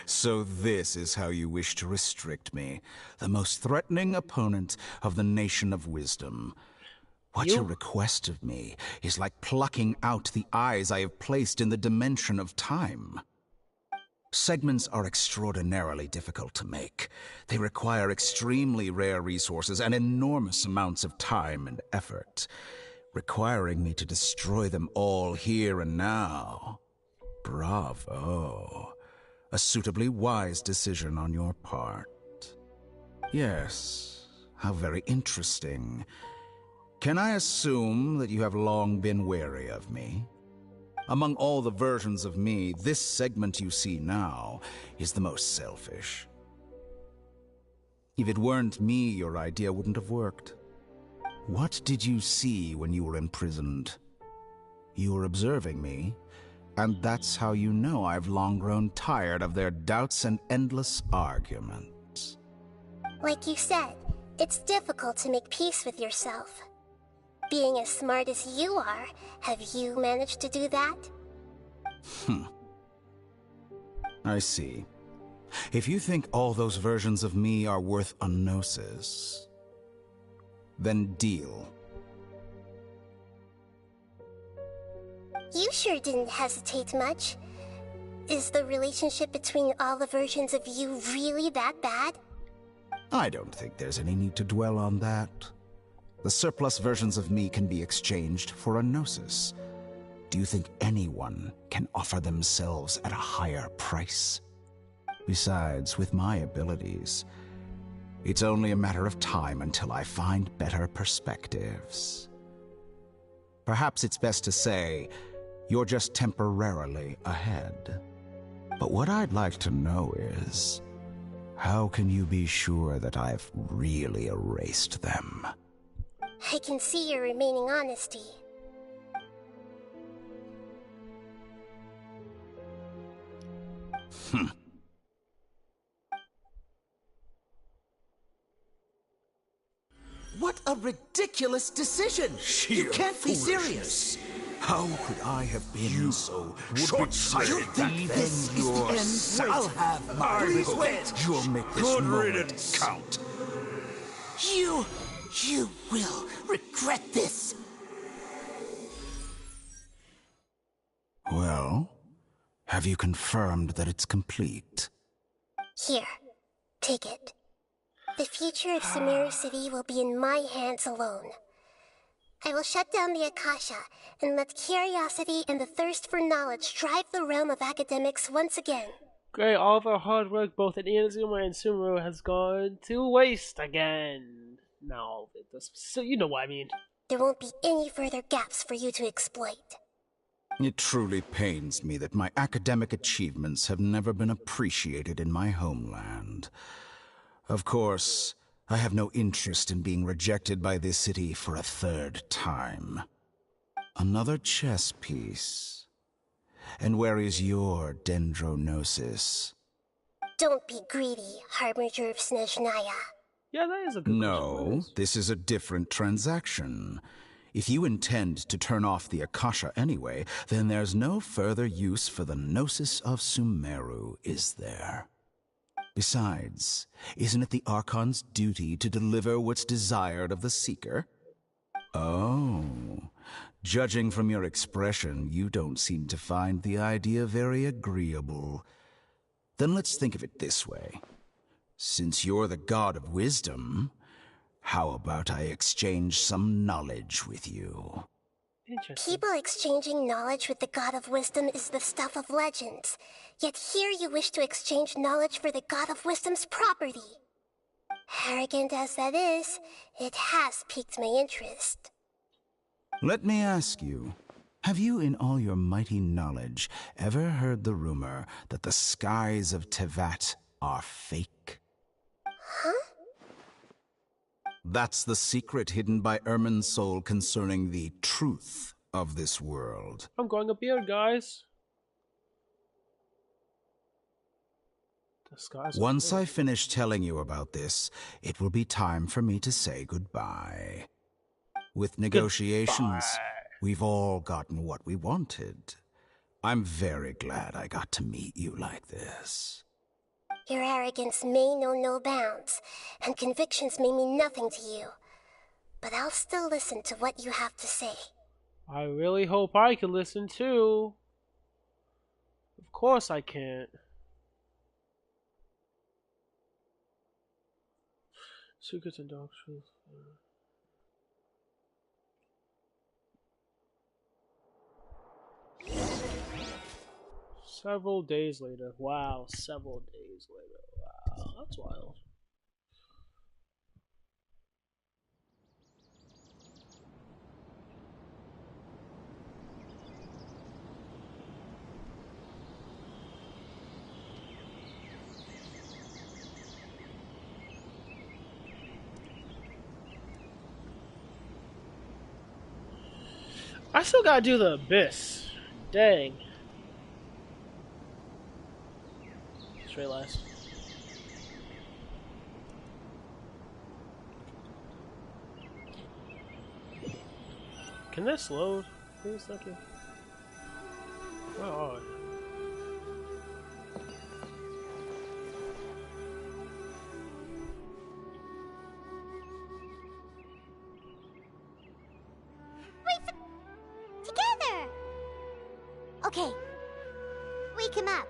So this is how you wish to restrict me, the most threatening opponent of the Nation of Wisdom. What you request of me is like plucking out the eyes I have placed in the dimension of time. Segments are extraordinarily difficult to make. They require extremely rare resources and enormous amounts of time and effort, requiring me to destroy them all here and now. Bravo. A suitably wise decision on your part. Yes, how very interesting. Can I assume that you have long been wary of me? Among all the versions of me, this segment you see now is the most selfish. If it weren't me, your idea wouldn't have worked. What did you see when you were imprisoned? You were observing me, and that's how you know I've long grown tired of their doubts and endless arguments. Like you said, it's difficult to make peace with yourself. Being as smart as you are, have you managed to do that? I see. If you think all those versions of me are worth a gnosis, then deal. You sure didn't hesitate much. Is the relationship between all the versions of you really that bad? I don't think there's any need to dwell on that. The surplus versions of me can be exchanged for a gnosis. Do you think anyone can offer themselves at a higher price? Besides, with my abilities, it's only a matter of time until I find better perspectives. Perhaps it's best to say you're just temporarily ahead. But what I'd like to know is, how can you be sure that I've really erased them? I can see your remaining honesty. What a ridiculous decision! You can't be serious! How could I have been so short-sighted? You think this is the end? I'll have my revenge! You'll make this Good moment riddance. count. You will regret this! Well, have you confirmed that it's complete? Here, take it. The future of Sumeru City will be in my hands alone. I will shut down the Akasha and let curiosity and the thirst for knowledge drive the realm of academics once again. Great, all of our hard work both in Inazuma and Sumeru has gone to waste again. No, so you know what I mean. There won't be any further gaps for you to exploit. It truly pains me that my academic achievements have never been appreciated in my homeland. Of course, I have no interest in being rejected by this city for a third time. Another chess piece. And where is your dendronosis? Don't be greedy, Harbinger of Snezhnaya. Yeah, that is a good No, this is a different transaction. If you intend to turn off the Akasha anyway, then there's no further use for the Gnosis of Sumeru, is there? Besides, isn't it the Archon's duty to deliver what's desired of the Seeker? Oh, judging from your expression, you don't seem to find the idea very agreeable. Then let's think of it this way. Since you're the god of wisdom, how about I exchange some knowledge with you? People exchanging knowledge with the God of Wisdom is the stuff of legends. Yet here you wish to exchange knowledge for the God of Wisdom's property. Arrogant as that is, it has piqued my interest. Let me ask you, have you in all your mighty knowledge ever heard the rumor that the skies of Tevat are fake? Huh? That's the secret hidden by Irminsul concerning the truth of this world. I'm growing a beard, guys. Once I finish telling you about this, it will be time for me to say goodbye. With negotiations, we've all gotten what we wanted. I'm very glad I got to meet you like this. Your arrogance may know no bounds, and convictions may mean nothing to you. But I'll still listen to what you have to say. I really hope I can listen too. Of course I can't. Secrets and dark truth. Several days later. Wow, several days later. Wow, that's wild. I still gotta do the abyss. Dang. Straight last. Can this load? Wait a second. Where are we? Together! Okay. Wake him up.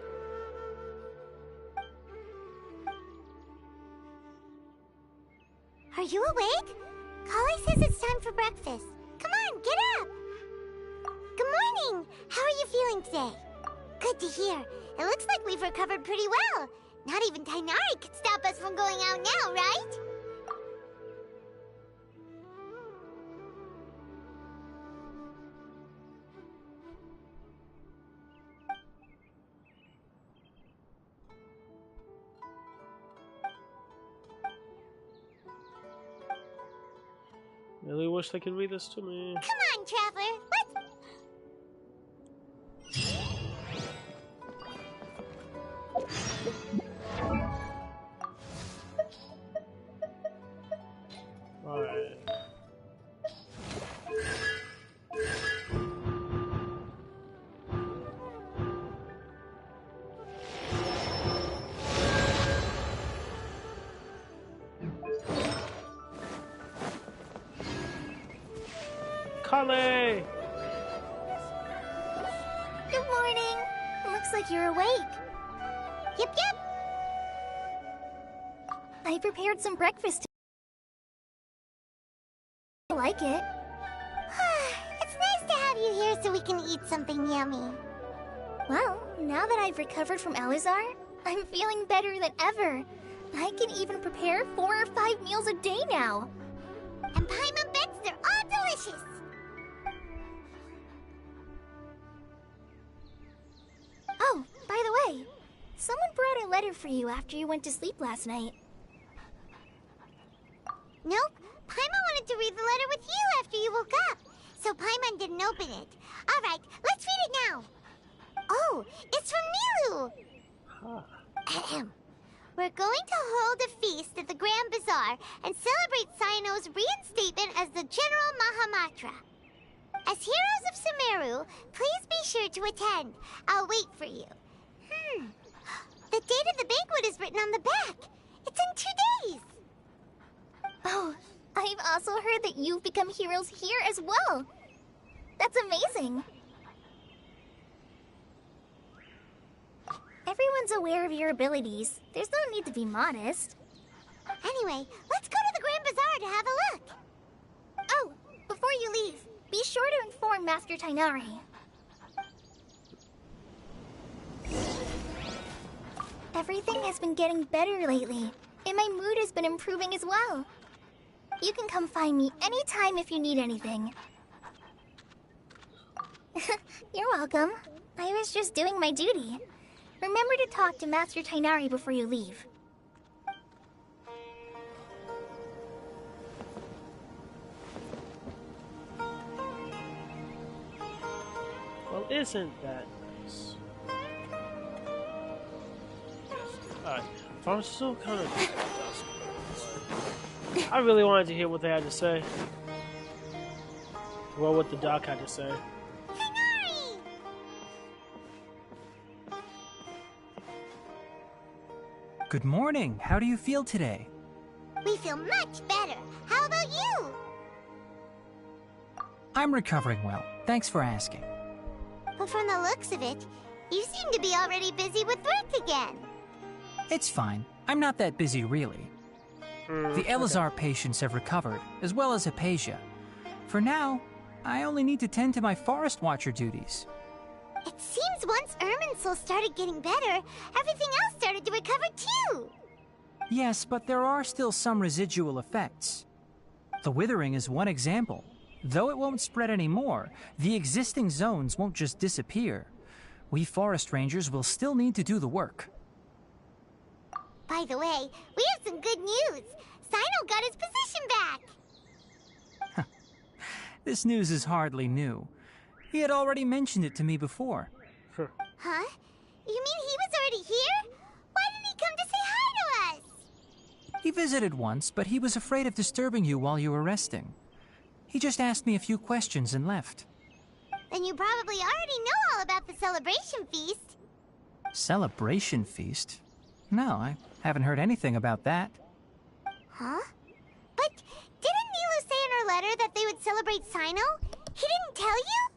Are you awake? Kali says it's time for breakfast. Come on, get up! Good morning! How are you feeling today? Good to hear. It looks like we've recovered pretty well. Not even Tighnari could stop us from going out now, right? Really wish they could read this to me. Come on, Traveler. Let's... Alright. Kale! Good morning. Looks like you're awake. Yep, yep. I prepared some breakfast. I like it. It's nice to have you here so we can eat something yummy. Well, now that I've recovered from Alizar, I'm feeling better than ever. I can even prepare 4 or 5 meals a day now. And Paimon bets they're all delicious. Oh, by the way, someone brought a letter for you after you went to sleep last night. Nope. Paimon wanted to read the letter with you after you woke up, so Paimon didn't open it. All right, let's read it now. Oh, it's from Nilu. Ahem. We're going to hold a feast at the Grand Bazaar and celebrate Cyno's reinstatement as the General Mahamatra. As heroes of Sumeru, please be sure to attend. I'll wait for you. The date of the banquet is written on the back. It's in 2 days. Oh, I've also heard that you've become heroes here as well. That's amazing. Everyone's aware of your abilities. There's no need to be modest. Anyway, let's go to the Grand Bazaar to have a look. Oh, before you leave, be sure to inform Master Tighnari. Everything has been getting better lately, and my mood has been improving as well. You can come find me anytime if you need anything. You're welcome. I was just doing my duty. Remember to talk to Master Tighnari before you leave. Well, isn't that nice? Alright, I'm still kind of... I really wanted to hear what they had to say. Well, what the doc had to say. Good morning. How do you feel today? We feel much better. How about you? I'm recovering well. Thanks for asking. But from the looks of it, you seem to be already busy with work again. It's fine. I'm not that busy, really. The Elazar patients have recovered, as well as Hypatia. For now, I only need to tend to my Forest Watcher duties. It seems once Irminsul started getting better, everything else started to recover too. Yes, but there are still some residual effects. The withering is one example. Though it won't spread anymore, the existing zones won't just disappear. We forest rangers will still need to do the work. By the way, we have some good news. Cyno got his position back. This news is hardly new. He had already mentioned it to me before. Huh? You mean he was already here? Why didn't he come to say hi to us? He visited once, but he was afraid of disturbing you while you were resting. He just asked me a few questions and left. Then you probably already know all about the celebration feast. Celebration feast? No, I haven't heard anything about that. Huh? But didn't Nilu say in her letter that they would celebrate Cyno? He didn't tell you?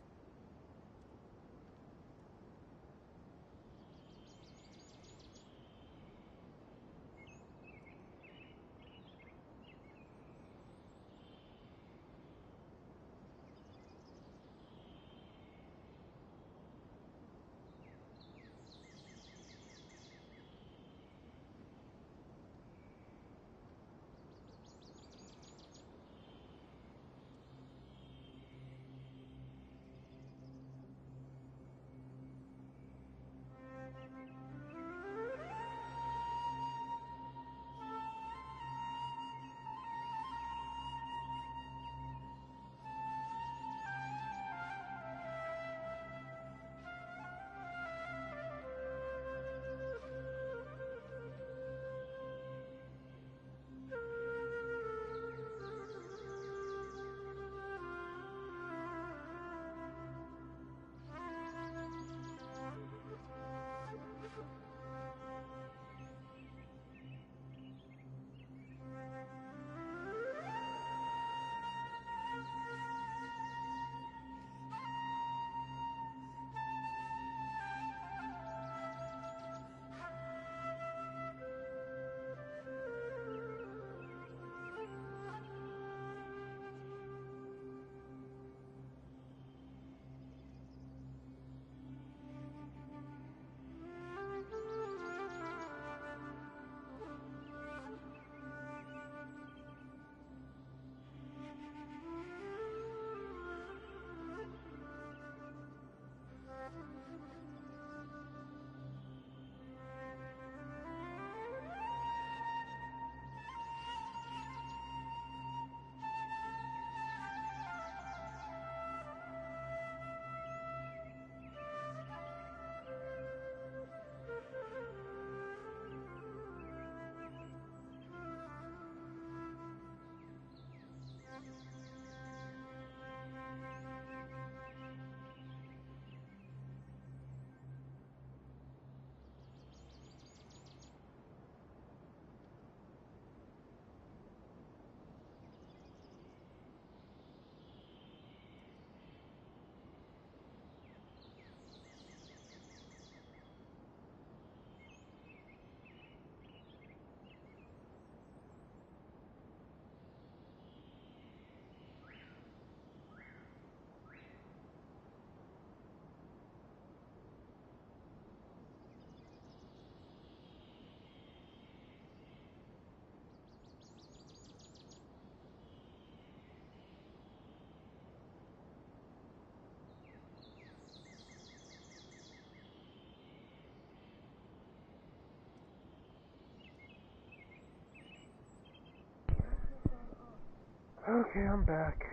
Okay, I'm back.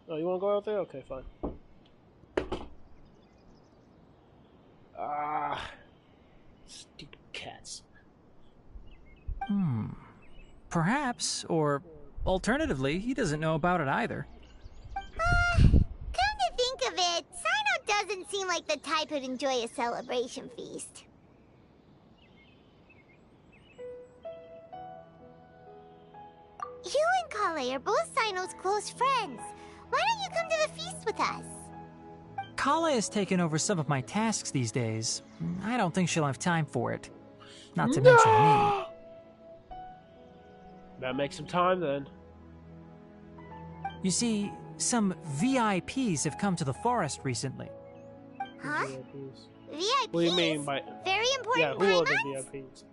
Oh, you wanna go out there? Okay, fine. Ah, stupid cats. Perhaps, or alternatively, he doesn't know about it either. Come to think of it, Sino doesn't seem like the type who'd enjoy a celebration feast. You and Kale are both Sino's close friends. Why don't you come to the feast with us? Kala has taken over some of my tasks these days. I don't think she'll have time for it. Not to mention me. Better make some time then. You see, some VIPs have come to the forest recently. Huh? VIPs? What do you mean by... Very important Yeah, who are Paimons? the VIPs?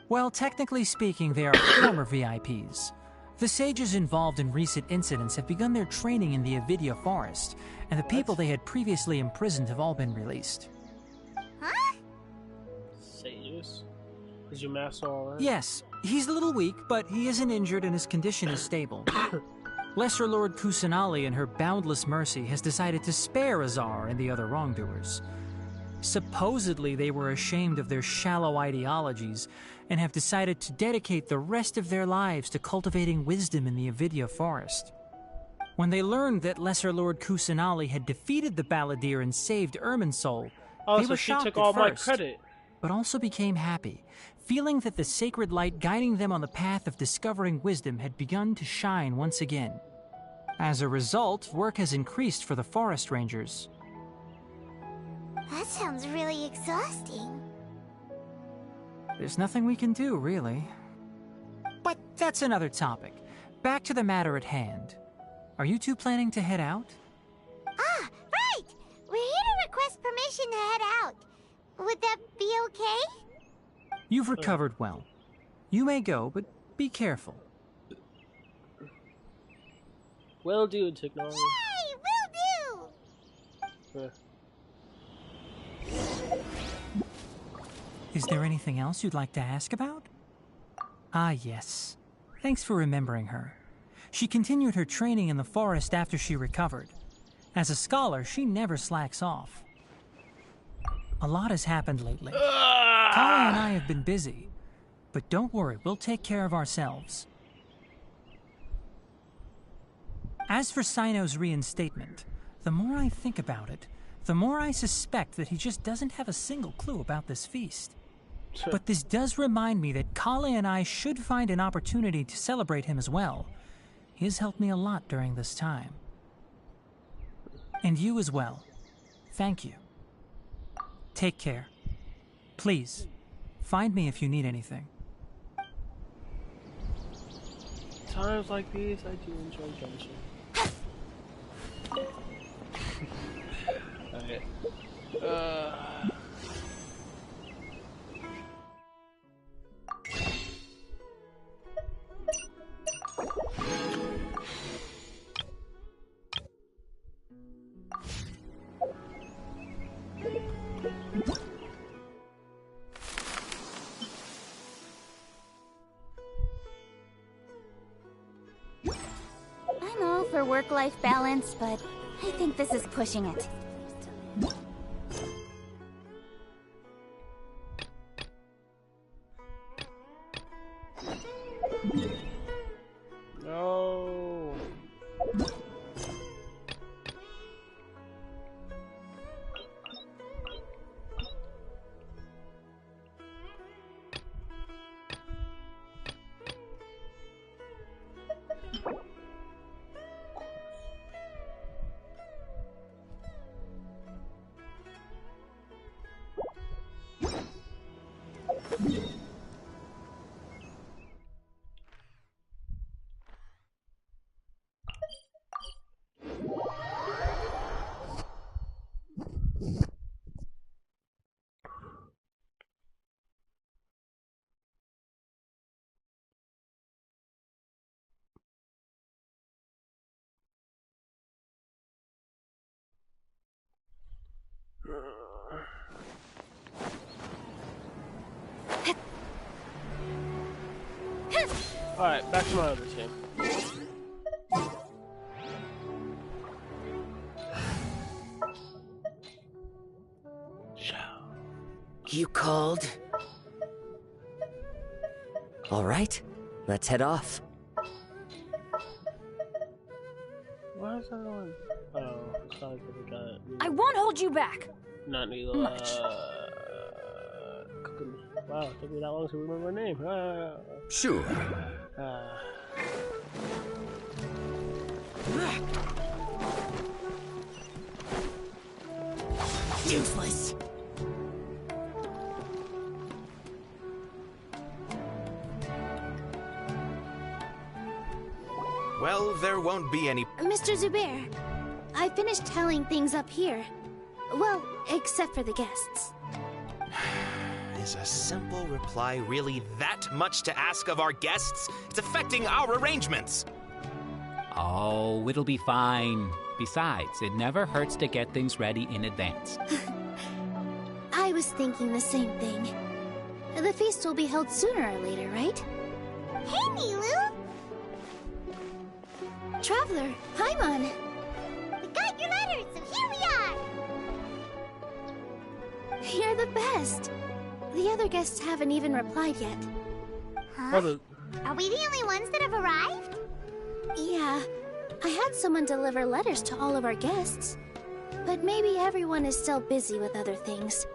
Well, technically speaking, they are former VIPs. The sages involved in recent incidents have begun their training in the Avidia forest, and the people they had previously imprisoned have all been released. Huh? Sages? Is your master alright? Yes, he's a little weak, but he isn't injured and his condition is stable. Lesser Lord Kusanali, in her boundless mercy, has decided to spare Azar and the other wrongdoers. Supposedly, they were ashamed of their shallow ideologies and have decided to dedicate the rest of their lives to cultivating wisdom in the Avidia forest. When they learned that Lesser Lord Kusanali had defeated the Balladeer and saved Irminsul, they so were she shocked took at all my first, credit. but also became happy, feeling that the sacred light guiding them on the path of discovering wisdom had begun to shine once again. As a result, work has increased for the forest rangers. That sounds really exhausting. There's nothing we can do, really. But that's another topic. Back to the matter at hand. Are you two planning to head out? Ah, right! We're here to request permission to head out. Would that be okay? You've recovered well. You may go, but be careful. Will do, technology. Yay! Will do! Is there anything else you'd like to ask about? Ah, yes. Thanks for remembering her. She continued her training in the forest after she recovered. As a scholar, she never slacks off. A lot has happened lately. Kala and I have been busy. But don't worry, we'll take care of ourselves. As for Sino's reinstatement, the more I think about it, the more I suspect that he just doesn't have a single clue about this feast. But this does remind me that Kale and I should find an opportunity to celebrate him as well. He has helped me a lot during this time. And you as well. Thank you. Take care. Please, find me if you need anything. Times like these, I do enjoy Genshin. Okay. I'm all for work-life balance, but I think this is pushing it. No. Alright, back to my other team. You called? All right, let's head off. Why is everyone? Oh, sorry, I forgot. I won't hold you back. Not Needle. Much. Wow, it took me that long to remember her name. Sure. Useless. Well, there won't be any... Mr. Zubair, I finished tallying things up here. Well, except for the guests. Is a simple reply really that much to ask of our guests? It's affecting our arrangements. Oh, it'll be fine. Besides, it never hurts to get things ready in advance. I was thinking the same thing. The feast will be held sooner or later, right? Hey, Nilu! Traveler, Paimon! We got your letters, so here we are! You're the best! The other guests haven't even replied yet. Huh? Are we the only ones that have arrived? Yeah. I had someone deliver letters to all of our guests. But maybe everyone is still busy with other things.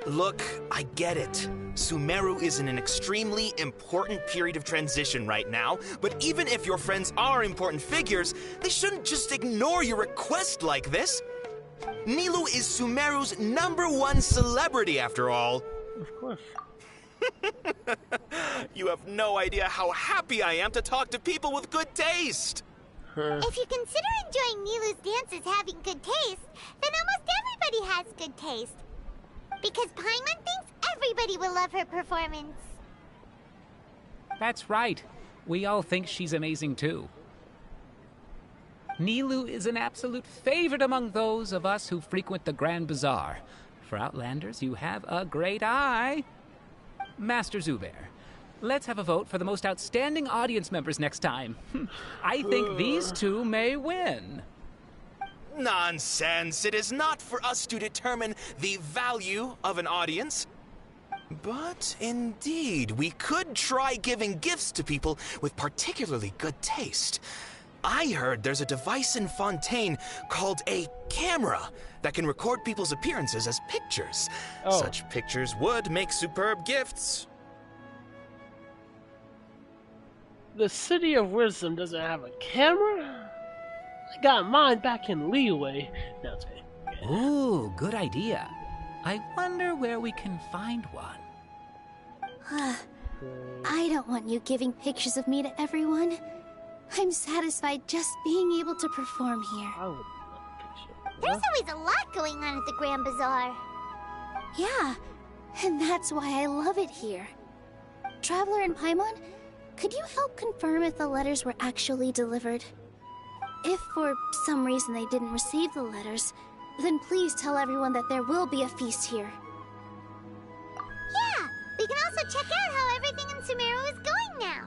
Look, I get it. Sumeru is in an extremely important period of transition right now, but even if your friends are important figures, they shouldn't just ignore your request like this. Nilu is Sumeru's #1 celebrity, after all. Of course. You have no idea how happy I am to talk to people with good taste. If you consider enjoying Nilu's dances having good taste, then almost everybody has good taste. Because Paimon thinks everybody will love her performance. That's right. We all think she's amazing too. Nilu is an absolute favorite among those of us who frequent the Grand Bazaar. For Outlanders, you have a great eye. Master Zubair, let's have a vote for the most outstanding audience members next time. I think these two may win. Nonsense! It is not for us to determine the value of an audience. But indeed, we could try giving gifts to people with particularly good taste. I heard there's a device in Fontaine called a camera that can record people's appearances as pictures. Oh. Such pictures would make superb gifts. The City of Wisdom doesn't have a camera? I got mine back in Leeway. No, it's okay. Ooh, good idea. I wonder where we can find one. I don't want you giving pictures of me to everyone. I'm satisfied just being able to perform here. There's always a lot going on at the Grand Bazaar. Yeah, and that's why I love it here. Traveler and Paimon, could you help confirm if the letters were actually delivered? If for some reason they didn't receive the letters, then please tell everyone that there will be a feast here. Yeah, we can also check out how everything in Sumeru is going now.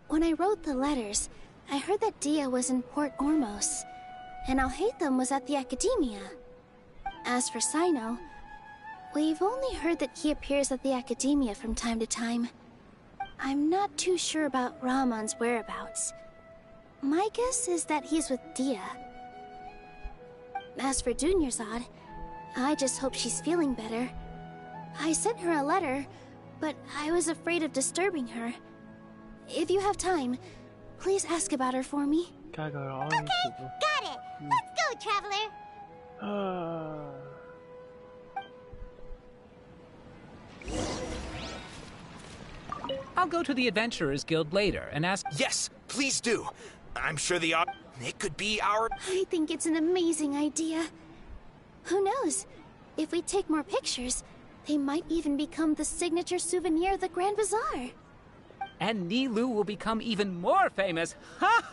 When I wrote the letters, I heard that Dia was in Port Ormos, and Alhaitham was at the Academia. As for Sino, we've only heard that he appears at the Academia from time to time. I'm not too sure about Ramon's whereabouts. My guess is that he's with Dia. As for Dunyarzad, I just hope she's feeling better. I sent her a letter, but I was afraid of disturbing her. If you have time, please ask about her for me. Gotta go to all Okay, these people. got it. Let's go, Traveler. I'll go to the Adventurers Guild later and ask... Yes, please do. I'm sure it could be our... I think it's an amazing idea. Who knows? If we take more pictures, they might even become the signature souvenir of the Grand Bazaar. And Nilu will become even more famous. Ha!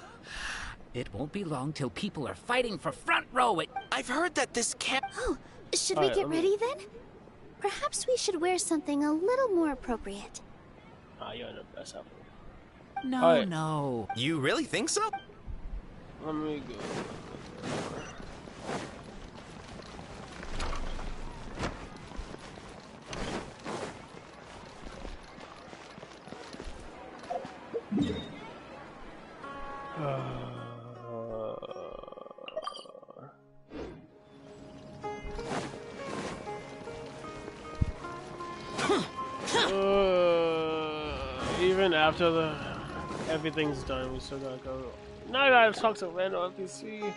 It won't be long till people are fighting for front row at... I've heard that this camp... Oh, should we get ready then? Perhaps we should wear something a little more appropriate. Ah, you're the best ever. No, no. You really think so? Let me go. Even after everything's done, we still gotta go. Now I gotta talk to random NPC.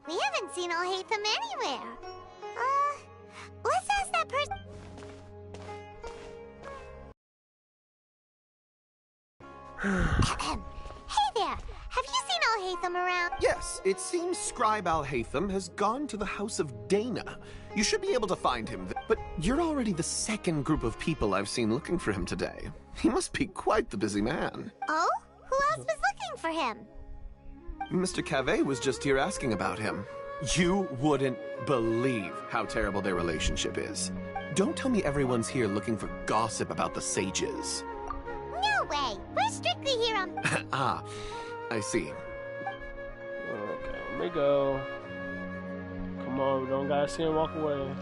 We haven't seen Alhaitham anywhere. Let's ask that person. Hey there, have you seen Alhaitham around? Yes, it seems Scribe Alhaitham has gone to the House of Dana. You should be able to find him, but you're already the second group of people I've seen looking for him today. He must be quite the busy man. Oh? Who else was looking for him? Mr. Cavey was just here asking about him. You wouldn't believe how terrible their relationship is. Don't tell me everyone's here looking for gossip about the sages. No way! We're strictly here on... Ah, I see. Okay, let me go. Come on, we don't gotta see him walk away.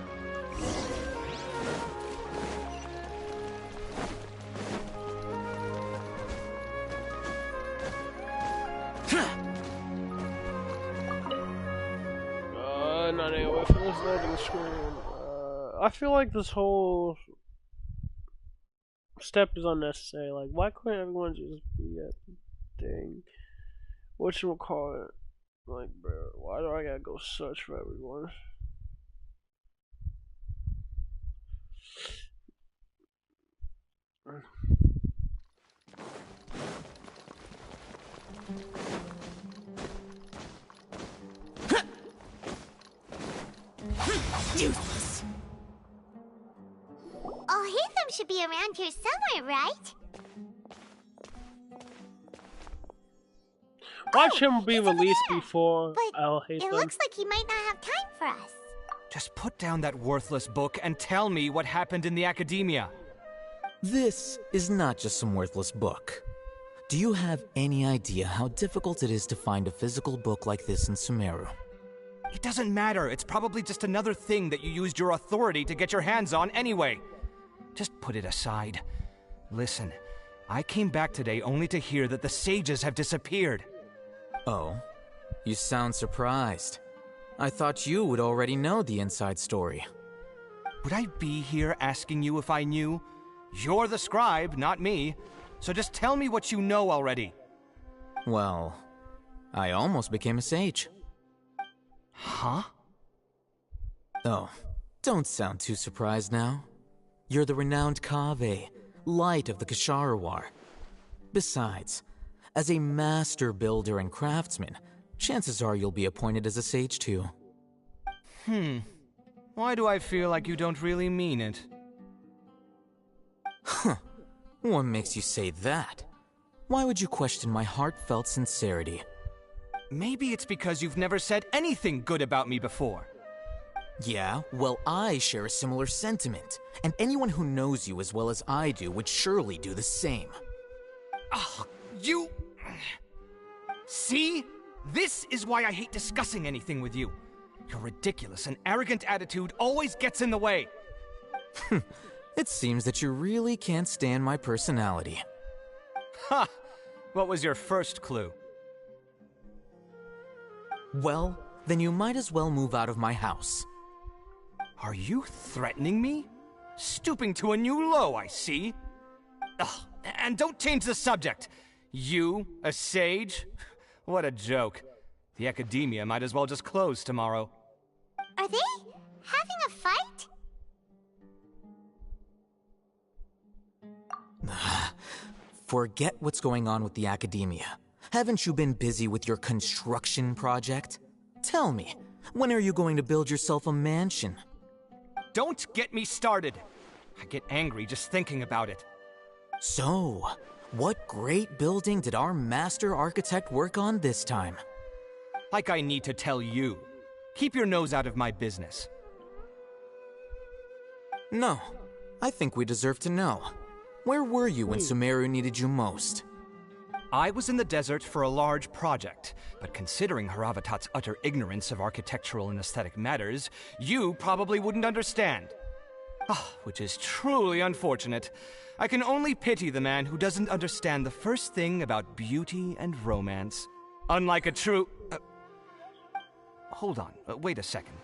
Not anyway for this loading screen. I feel like this whole step is unnecessary. Like, why couldn't everyone just be at the thing? Whatchamacallit? Like, bro, why do I gotta go search for everyone? Useless. Alhaitham should be around here somewhere, right? Watch him be released before Alhaitham. It looks like he might not have time for us. Just put down that worthless book and tell me what happened in the academia. This is not just some worthless book. Do you have any idea how difficult it is to find a physical book like this in Sumeru? It doesn't matter. It's probably just another thing that you used your authority to get your hands on anyway. Just put it aside. Listen, I came back today only to hear that the sages have disappeared. Oh, you sound surprised. I thought you would already know the inside story. Would I be here asking you if I knew? You're the scribe, not me. So just tell me what you know already. Well, I almost became a sage. Huh? Oh, don't sound too surprised now. You're the renowned Kaveh, light of the Ksharawar. Besides, as a master builder and craftsman, chances are you'll be appointed as a sage too. Why do I feel like you don't really mean it? Huh. What makes you say that? Why would you question my heartfelt sincerity? Maybe it's because you've never said anything good about me before. Yeah, well, I share a similar sentiment, and anyone who knows you as well as I do would surely do the same. Oh, you... See? This is why I hate discussing anything with you. Your ridiculous and arrogant attitude always gets in the way. It seems that you really can't stand my personality. Ha! What was your first clue? Well, then you might as well move out of my house. Are you threatening me? Stooping to a new low, I see. Ugh, and don't change the subject. You, a sage? What a joke. The academia might as well just close tomorrow. Are they having a fight? Forget what's going on with the academia. Haven't you been busy with your construction project? Tell me, when are you going to build yourself a mansion? Don't get me started. I get angry just thinking about it. So, what great building did our master architect work on this time? Like I need to tell you. Keep your nose out of my business. No, I think we deserve to know. Where were you when Sumeru needed you most? I was in the desert for a large project, but considering Haravatat's utter ignorance of architectural and aesthetic matters, you probably wouldn't understand. Which is truly unfortunate. I can only pity the man who doesn't understand the first thing about beauty and romance. Unlike a true... Hold on, wait a second.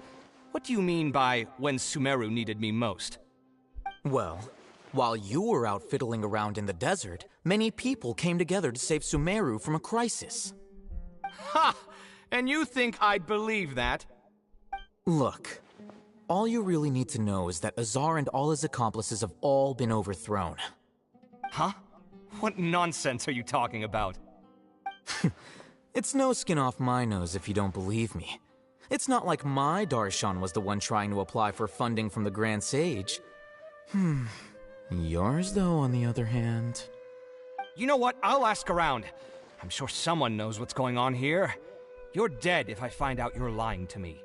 What do you mean by when Sumeru needed me most? Well, while you were out fiddling around in the desert, many people came together to save Sumeru from a crisis. Ha! And you think I'd believe that? Look, all you really need to know is that Azar and all his accomplices have all been overthrown. Huh? What nonsense are you talking about? It's no skin off my nose if you don't believe me. It's not like my Darshan was the one trying to apply for funding from the Grand Sage. Yours, though, on the other hand... You know what? I'll ask around. I'm sure someone knows what's going on here. You're dead if I find out you're lying to me.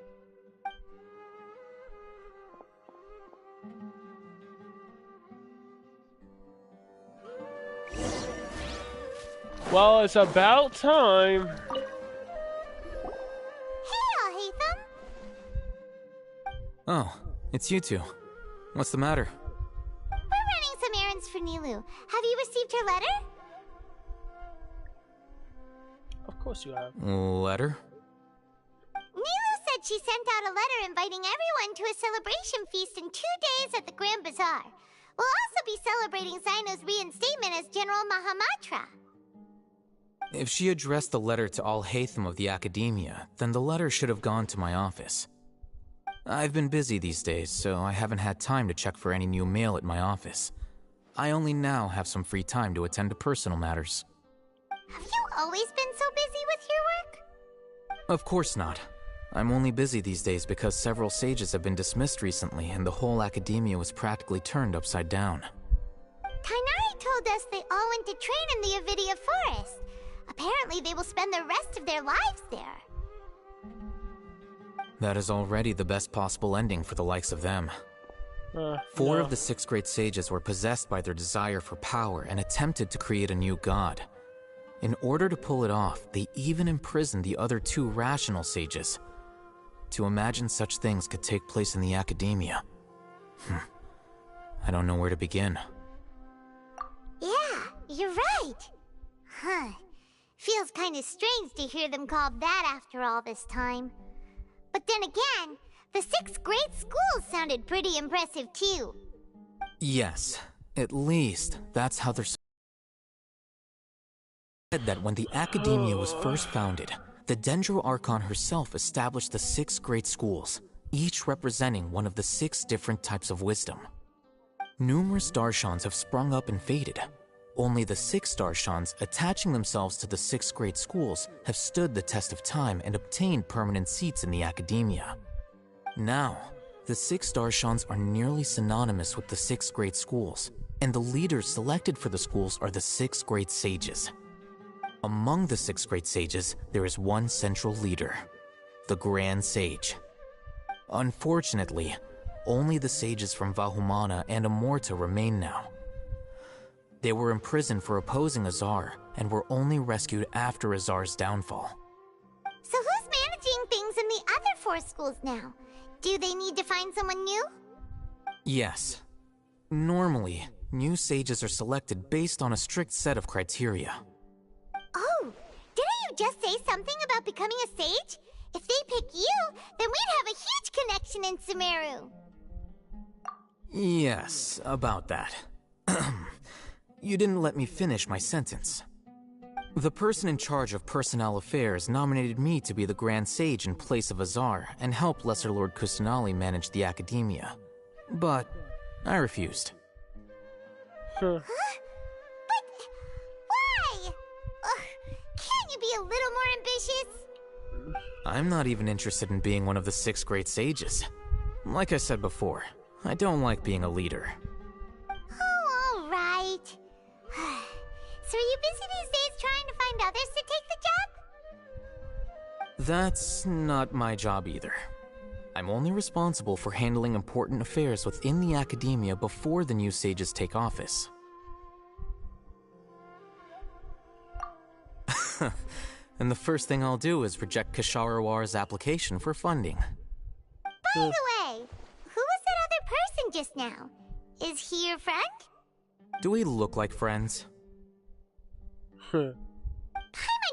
Well, it's about time. Oh, it's you two. What's the matter? We're running some errands for Nilu. Have you received her letter? Of course you have. Letter? Nilu said she sent out a letter inviting everyone to a celebration feast in 2 days at the Grand Bazaar. We'll also be celebrating Zaino's reinstatement as General Mahamatra. If she addressed the letter to all Hatham of the Academia, then the letter should have gone to my office. I've been busy these days, so I haven't had time to check for any new mail at my office. I only now have some free time to attend to personal matters. Have you always been so busy with your work? Of course not. I'm only busy these days because several sages have been dismissed recently and the whole Academia was practically turned upside down. Tainari told us they all went to train in the Avidia Forest. Apparently they will spend the rest of their lives there. That is already the best possible ending for the likes of them. Four of the 6 great sages were possessed by their desire for power and attempted to create a new god. In order to pull it off, they even imprisoned the other 2 rational sages. To imagine such things could take place in the Academia. I don't know where to begin. Yeah, you're right. Feels kind of strange to hear them called that after all this time. But then again, the 6 great schools sounded pretty impressive too. Yes, at least that's how they're said that when the Academia was first founded, the Dendro Archon herself established the 6 great schools, each representing one of the 6 different types of wisdom. Numerous Darshans have sprung up and faded. Only the 6 Darshans attaching themselves to the 6 great schools have stood the test of time and obtained permanent seats in the Academia. Now, the 6 Darshans are nearly synonymous with the 6 great schools, and the leaders selected for the schools are the 6 great sages. Among the 6 great sages, there is one central leader, the Grand Sage. Unfortunately, only the sages from Vahumana and Amorta remain now. They were imprisoned for opposing Azar, and were only rescued after Azar's downfall. So who's managing things in the other 4 schools now? Do they need to find someone new? Yes. Normally, new sages are selected based on a strict set of criteria. Oh, didn't you just say something about becoming a sage? If they pick you, then we'd have a huge connection in Sumeru. Yes, about that. You didn't let me finish my sentence. The person in charge of personnel affairs nominated me to be the Grand Sage in place of Azar and help Lesser Lord Kusanali manage the Academia. But I refused. Huh? But why? Can't you be a little more ambitious? I'm not even interested in being one of the 6 great sages. Like I said before, I don't like being a leader. Oh, all right. So are you busy these days trying to find others to take the job? That's not my job either. I'm only responsible for handling important affairs within the academia before the new sages take office. And the first thing I'll do is reject Kasharawar's application for funding. By the way, who was that other person just now? Is he your friend? Do we look like friends? Paimon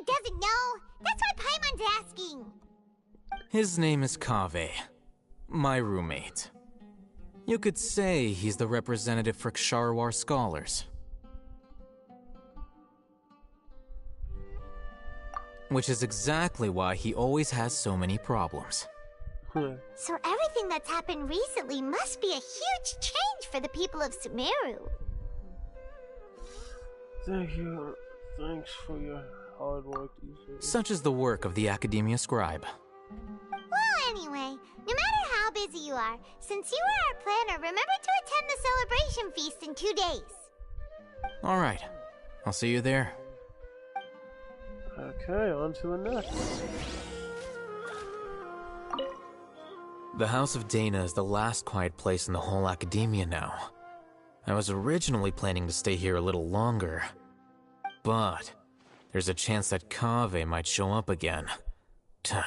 doesn't know. That's why Paimon's asking. His name is Kaveh, my roommate. You could say he's the representative for Ksharawar scholars. Which is exactly why he always has so many problems. So everything that's happened recently must be a huge change for the people of Sumeru. Thank you. Thanks for your hard work these days. Such is the work of the Academia Scribe. Well, anyway, no matter how busy you are, since you are our planner, remember to attend the celebration feast in 2 days. Alright, I'll see you there. Okay, on to the next. The House of Dana is the last quiet place in the whole academia now. I was originally planning to stay here a little longer, but there's a chance that Kaveh might show up again. Tuh,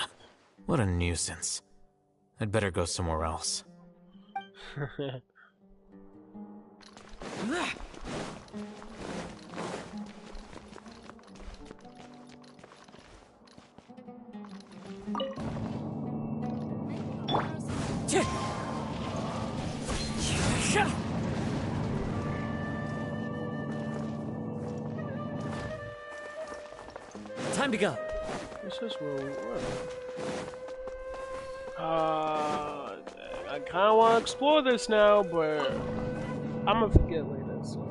what a nuisance. I'd better go somewhere else. Time to go. This is where we were. I kind of want to explore this now, but I'm gonna forget later. So.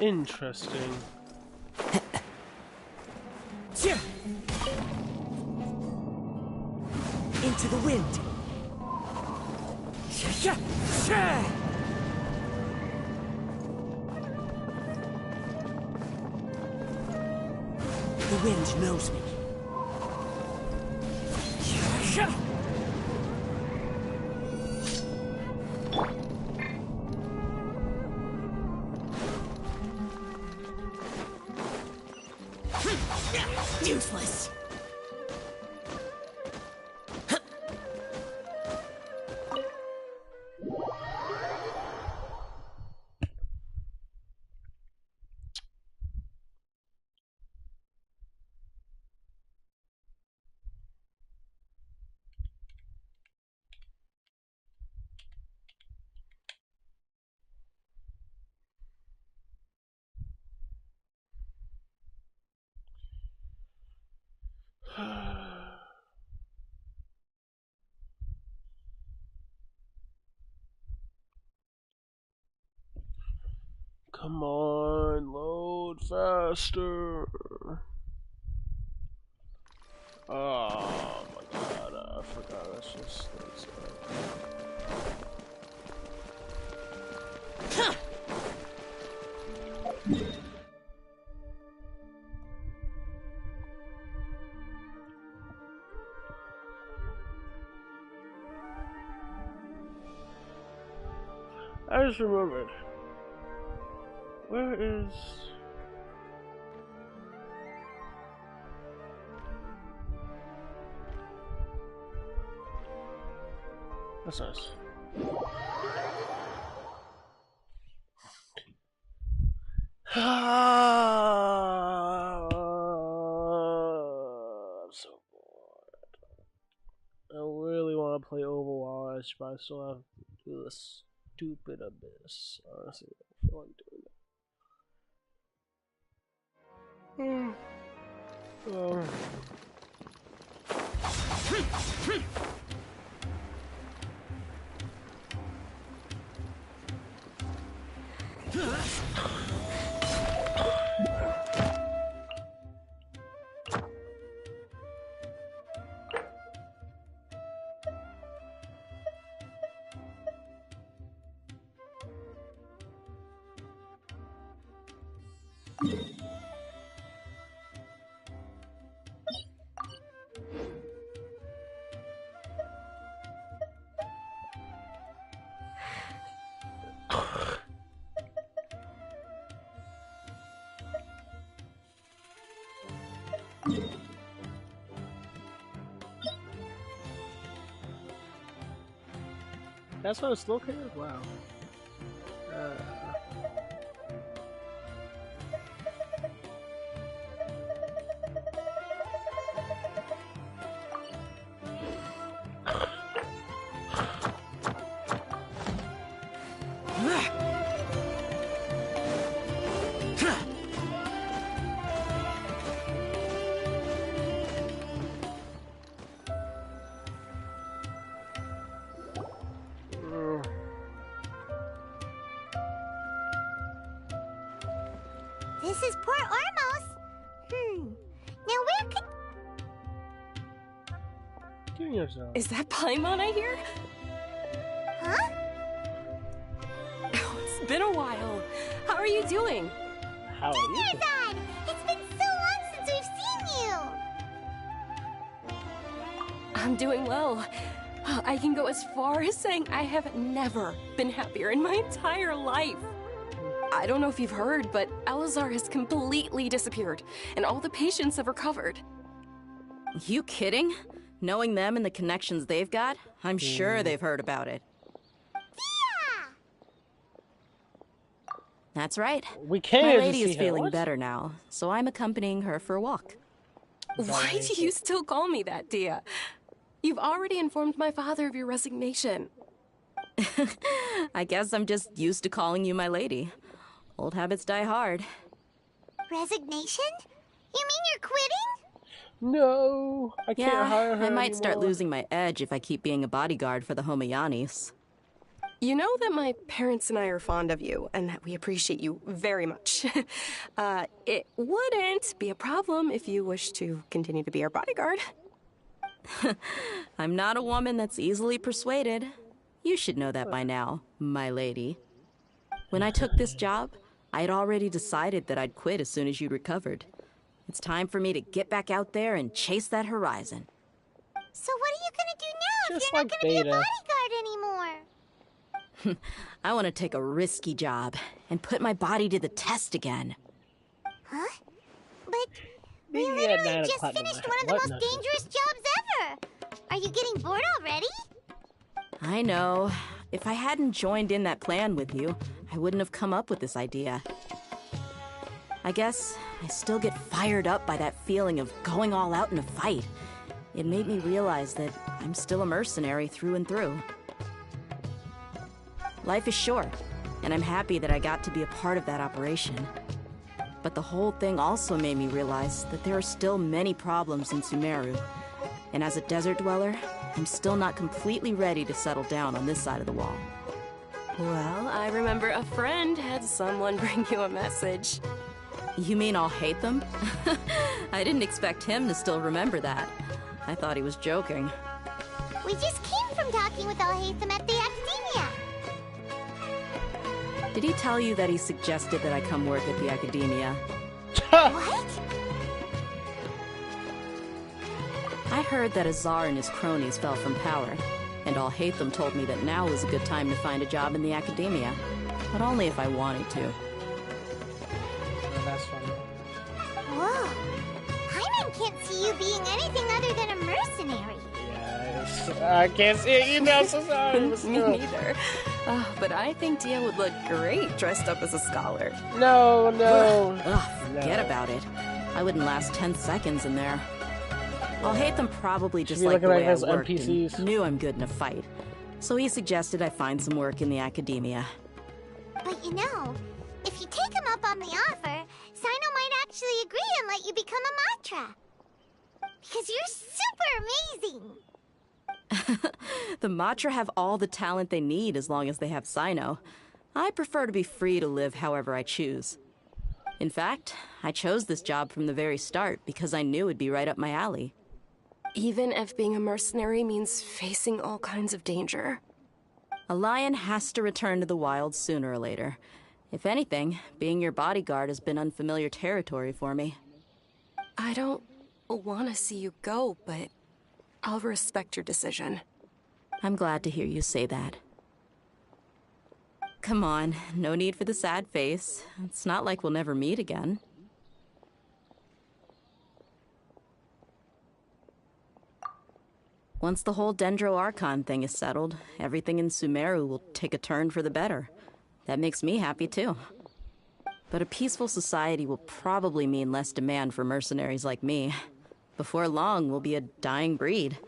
Interesting. Into the wind. The wind knows me. Useless. Come on, load faster. Oh my god, I forgot. That's just. I just remembered. Where is... That's nice. I'm so bored. I really want to play Overwatch. I should probably still have to do this stupid abyss. Honestly, I feel like doing it. That's why it's located? Wow. This is Port Ormos. Now where could... Give yourself. Is that Paimon I hear? Huh? Oh, it's been a while. How are you doing? How are you? Dinnerzon! It's been so long since we've seen you! I'm doing well. I can go as far as saying I have never been happier in my entire life. I don't know if you've heard, but Elazar has completely disappeared, and all the patients have recovered. You kidding? Knowing them and the connections they've got, I'm sure they've heard about it. Yeah! That's right. We can't. My lady is feeling better now, so I'm accompanying her for a walk. Why do you still call me that, Dia? You've already informed my father of your resignation. I guess I'm just used to calling you my lady. Old habits die hard. Resignation? You mean you're quitting? No, I can't hire her I might anymore. start losing my edge if I keep being a bodyguard for the Homayanis. You know that my parents and I are fond of you, and that we appreciate you very much. It wouldn't be a problem if you wish to continue to be our bodyguard. I'm not a woman that's easily persuaded. You should know that by now, my lady. When I took this job, I had already decided that I'd quit as soon as you recovered. It's time for me to get back out there and chase that horizon. So what are you gonna do now if Just you're like not gonna be a Beta. bodyguard anymore? I want to take a risky job and put my body to the test again. Huh? But we Maybe at literally 9 just o'clock in finished the one of the night. most What dangerous jobs ever! Are you getting bored already? I know. If I hadn't joined in that plan with you, I wouldn't have come up with this idea. I guess I still get fired up by that feeling of going all out in a fight. It made me realize that I'm still a mercenary through and through. Life is short, and I'm happy that I got to be a part of that operation. But the whole thing also made me realize that there are still many problems in Sumeru. And as a desert dweller, I'm still not completely ready to settle down on this side of the wall. Well, I remember a friend had someone bring you a message. You mean I'll hate them? I didn't expect him to still remember that. I thought he was joking. We just came from talking with Alhaitham at the Academia. Did he tell you that he suggested that I come work at the Academia? What? I heard that Azar and his cronies fell from power, and Alhaitham told me that now was a good time to find a job in the Academia, but only if I wanted to. Oh, that's funny. Whoa. Paimon can't see you being anything other than a mercenary. Yes. I can't see it either. I'm so sorry. Me neither. But I think Dia would look great dressed up as a scholar. No. Forget about it. I wouldn't last 10 seconds in there. Alhaitham probably just be liked the looking way like I those worked NPCs. and knew I'm good in a fight. So he suggested I find some work in the academia. But you know, if you take him up on the offer, Sino might actually agree and let you become a Matra. Because you're super amazing! The Matra have all the talent they need as long as they have Sino. I prefer to be free to live however I choose. In fact, I chose this job from the very start because I knew it'd be right up my alley. Even if being a mercenary means facing all kinds of danger. A lion has to return to the wild sooner or later. If anything, being your bodyguard has been unfamiliar territory for me. I don't want to see you go, but I'll respect your decision. I'm glad to hear you say that. Come on, no need for the sad face. It's not like we'll never meet again. Once the whole Dendro Archon thing is settled, everything in Sumeru will take a turn for the better. That makes me happy too. But a peaceful society will probably mean less demand for mercenaries like me. Before long, we'll be a dying breed.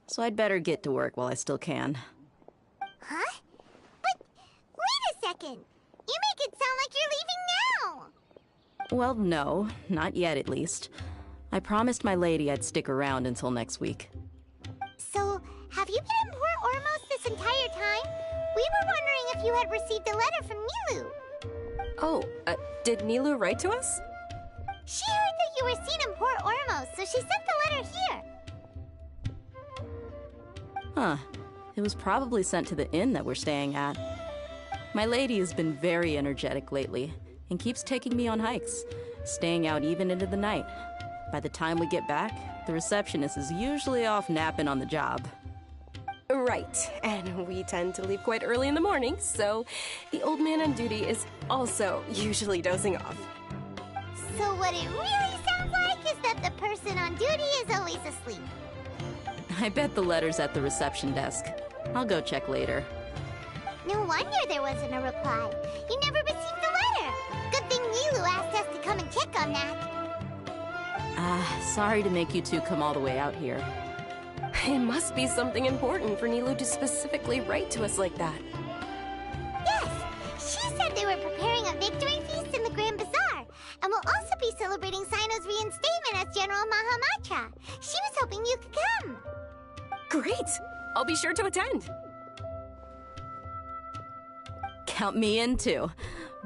So I'd better get to work while I still can. Huh? But wait a second! You make it sound like you're leaving now! Well, no, not yet at least. I promised my lady I'd stick around until next week. So, have you been in Port Ormos this entire time? We were wondering if you had received a letter from Nilu. Oh, did Nilu write to us? She heard that you were seen in Port Ormos, so she sent the letter here. Huh. It was probably sent to the inn that we're staying at. My lady has been very energetic lately, and keeps taking me on hikes, staying out even into the night. By the time we get back, the receptionist is usually off napping on the job. Right, and we tend to leave quite early in the morning, so the old man on duty is also usually dozing off. So what it really sounds like is that the person on duty is always asleep. I bet the letter's at the reception desk. I'll go check later. No wonder there wasn't a reply. You never received the letter. Good thing Nilu asked us to come and check on that. Sorry to make you two come all the way out here. It must be something important for Nilu to specifically write to us like that. Yes! She said they were preparing a victory feast in the Grand Bazaar, and will also be celebrating Sino's reinstatement as General Mahamatra. She was hoping you could come. Great! I'll be sure to attend. Count me in too.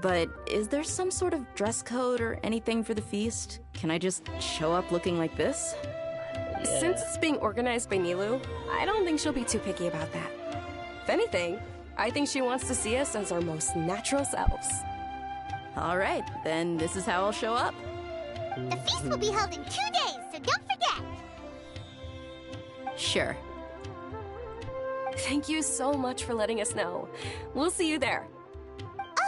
But is there some sort of dress code or anything for the feast? Can I just show up looking like this? Yeah. Since it's being organized by Nilu, I don't think she'll be too picky about that. If anything, I think she wants to see us as our most natural selves. All right, then this is how I'll show up. The feast will be held in 2 days, so don't forget! Sure. Thank you so much for letting us know. We'll see you there.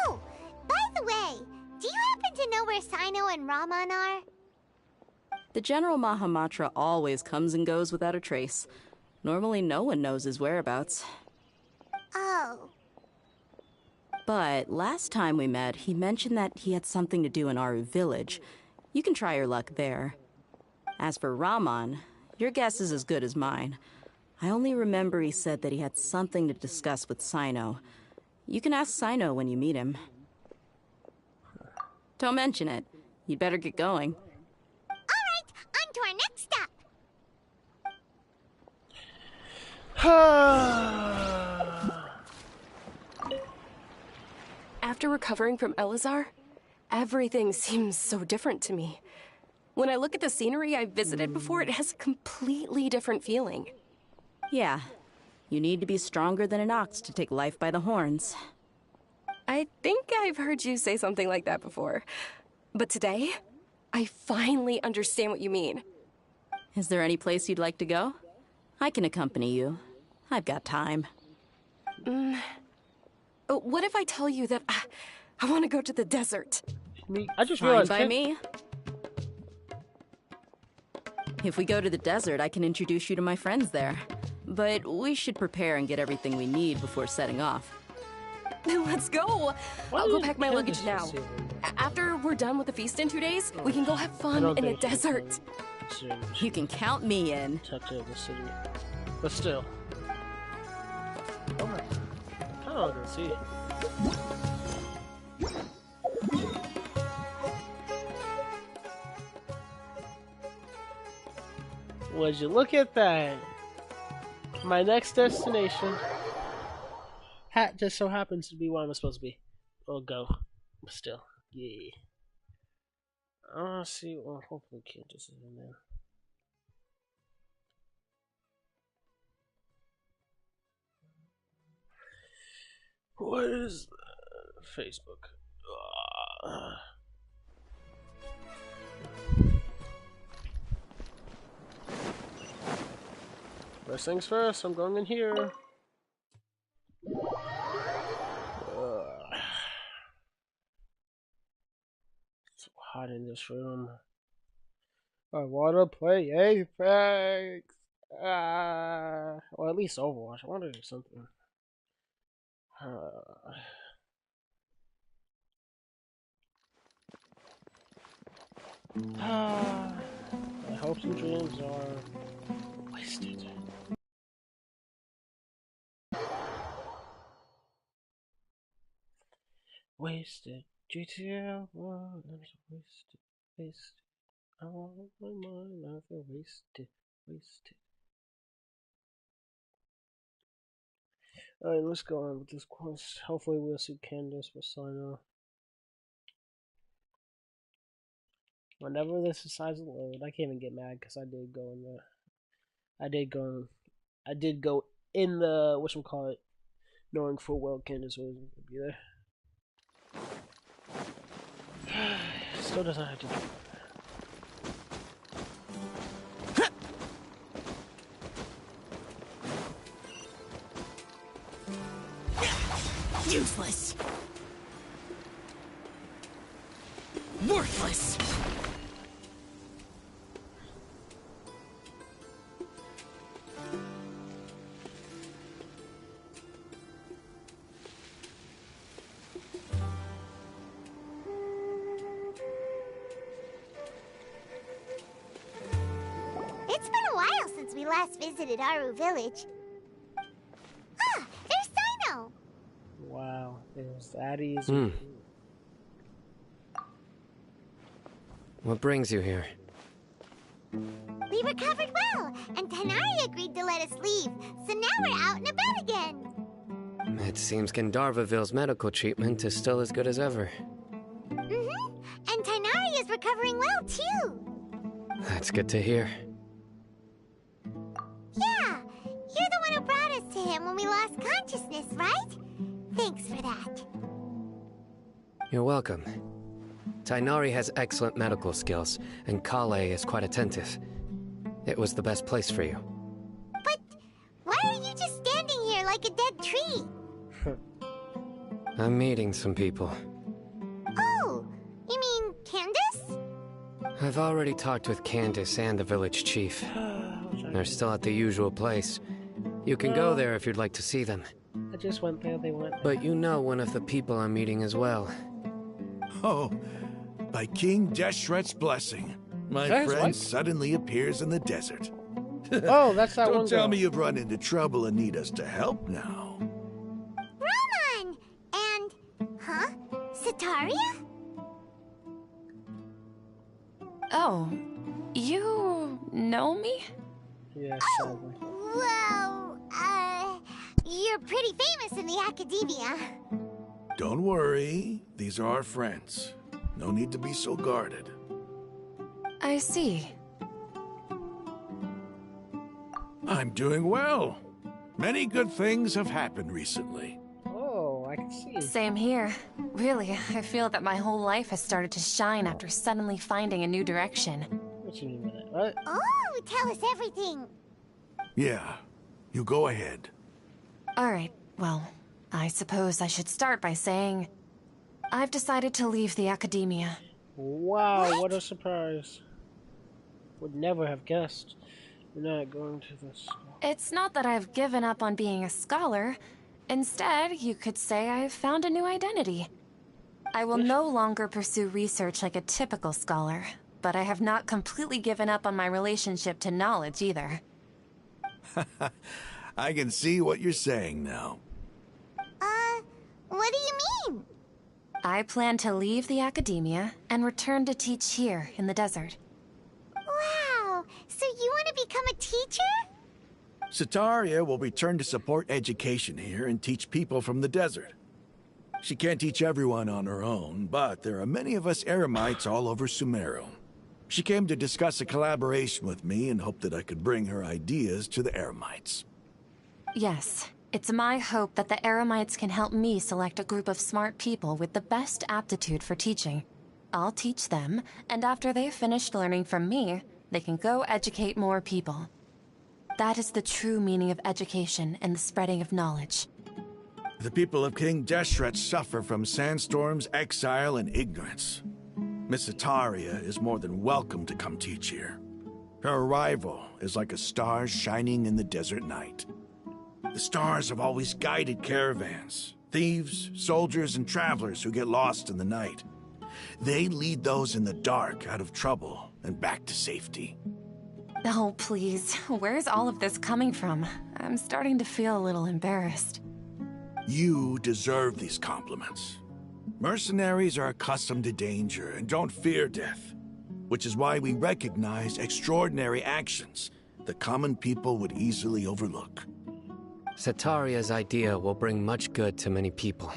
Oh, by the way, do you happen to know where Sino and Raman are? The General Mahamatra always comes and goes without a trace. Normally no one knows his whereabouts. Oh. But last time we met, he mentioned that he had something to do in our village. You can try your luck there. As for Raman, your guess is as good as mine. I only remember he said that he had something to discuss with Sino. You can ask Sino when you meet him. Don't mention it. You'd better get going. Alright, on to our next stop. After recovering from Elazar, everything seems so different to me. When I look at the scenery I visited before, it has a completely different feeling. Yeah, you need to be stronger than an ox to take life by the horns. I think I've heard you say something like that before. But today, I finally understand what you mean. Is there any place you'd like to go? I can accompany you. I've got time. What if I tell you that I want to go to the desert? I just realized. Fine by me. If we go to the desert, I can introduce you to my friends there. But we should prepare and get everything we need before setting off. Then let's go! I'll go pack my luggage now. After we're done with the feast in 2 days, we can go have fun in the desert. You can count me in. Touch of the city. But still. Okay. I don't know, see. Would you look at that? My next destination just so happens to be where I'm supposed to be. Or go. But still. Yeah. I wanna see. Well, hopefully Candace is in there. What is Facebook? First things first, I'm going in here. It's so hot in this room. I wanna play Apex. Or at least Overwatch. I wanna do something. My hopes and dreams are wasted. Wasted. GTA 1. Wasted. Wasted. I want my mind. I feel wasted. Wasted. Alright, let's go on with this quest. Hopefully we'll see Candace with Sino. Whenever this decides to load, I can't even get mad because I did go in the I did go in the whatchamacallit, knowing full well Candace wasn't gonna be there. Still doesn't have to do that. Useless. Worthless. It's been a while since we last visited Aru Village. Ah, there's Sino! Wow, it was that easy. What brings you here? We recovered well, and Tanari agreed to let us leave, so now we're out and about again. It seems Gandharvaville's medical treatment is still as good as ever. Mm-hmm, and Tanari is recovering well, too. That's good to hear. Yeah, you're the one who brought us to him when we lost consciousness, right? Thanks for that. You're welcome. Tainari has excellent medical skills, and Kale is quite attentive. It was the best place for you. But why are you just standing here like a dead tree? I'm meeting some people. Oh, you mean Candace? I've already talked with Candace and the village chief. They're still at the usual place. You can go there if you'd like to see them. I just went there, they went there. But you know one of the people I'm meeting as well. Oh, by King Deshret's blessing, my friend suddenly appears in the desert. Oh, that's that one. Don't tell me you've run into trouble and need us to help now. Roman! And, huh? Sataria? Oh, you know me? Yeah, sadly. Well, you're pretty famous in the academia. Don't worry, these are our friends. No need to be so guarded. I see. I'm doing well. Many good things have happened recently. Oh, I can see. Same here. Really, I feel that my whole life has started to shine after suddenly finding a new direction. What you mean by that? What? Oh, tell us everything. Yeah, you go ahead. Alright, well, I suppose I should start by saying I've decided to leave the academia. Wow, what a surprise. Would never have guessed. You're not going to this. It's not that I've given up on being a scholar. Instead, you could say I've found a new identity. I will no longer pursue research like a typical scholar, but I have not completely given up on my relationship to knowledge either. I can see what you're saying now. What do you mean? I plan to leave the academia and return to teach here in the desert. Wow, so you want to become a teacher? Setaria will return to support education here and teach people from the desert. She can't teach everyone on her own, but there are many of us Eremites all over Sumeru. She came to discuss a collaboration with me and hoped that I could bring her ideas to the Eremites. Yes, it's my hope that the Eremites can help me select a group of smart people with the best aptitude for teaching. I'll teach them, and after they've finished learning from me, they can go educate more people. That is the true meaning of education and the spreading of knowledge. The people of King Deshret suffer from sandstorms, exile, and ignorance. Miss Setaria is more than welcome to come teach here. Her arrival is like a star shining in the desert night. The stars have always guided caravans, thieves, soldiers, and travelers who get lost in the night. They lead those in the dark out of trouble and back to safety. Oh, please. Where's all of this coming from? I'm starting to feel a little embarrassed. You deserve these compliments. Mercenaries are accustomed to danger and don't fear death, which is why we recognize extraordinary actions that common people would easily overlook. Setaria's idea will bring much good to many people.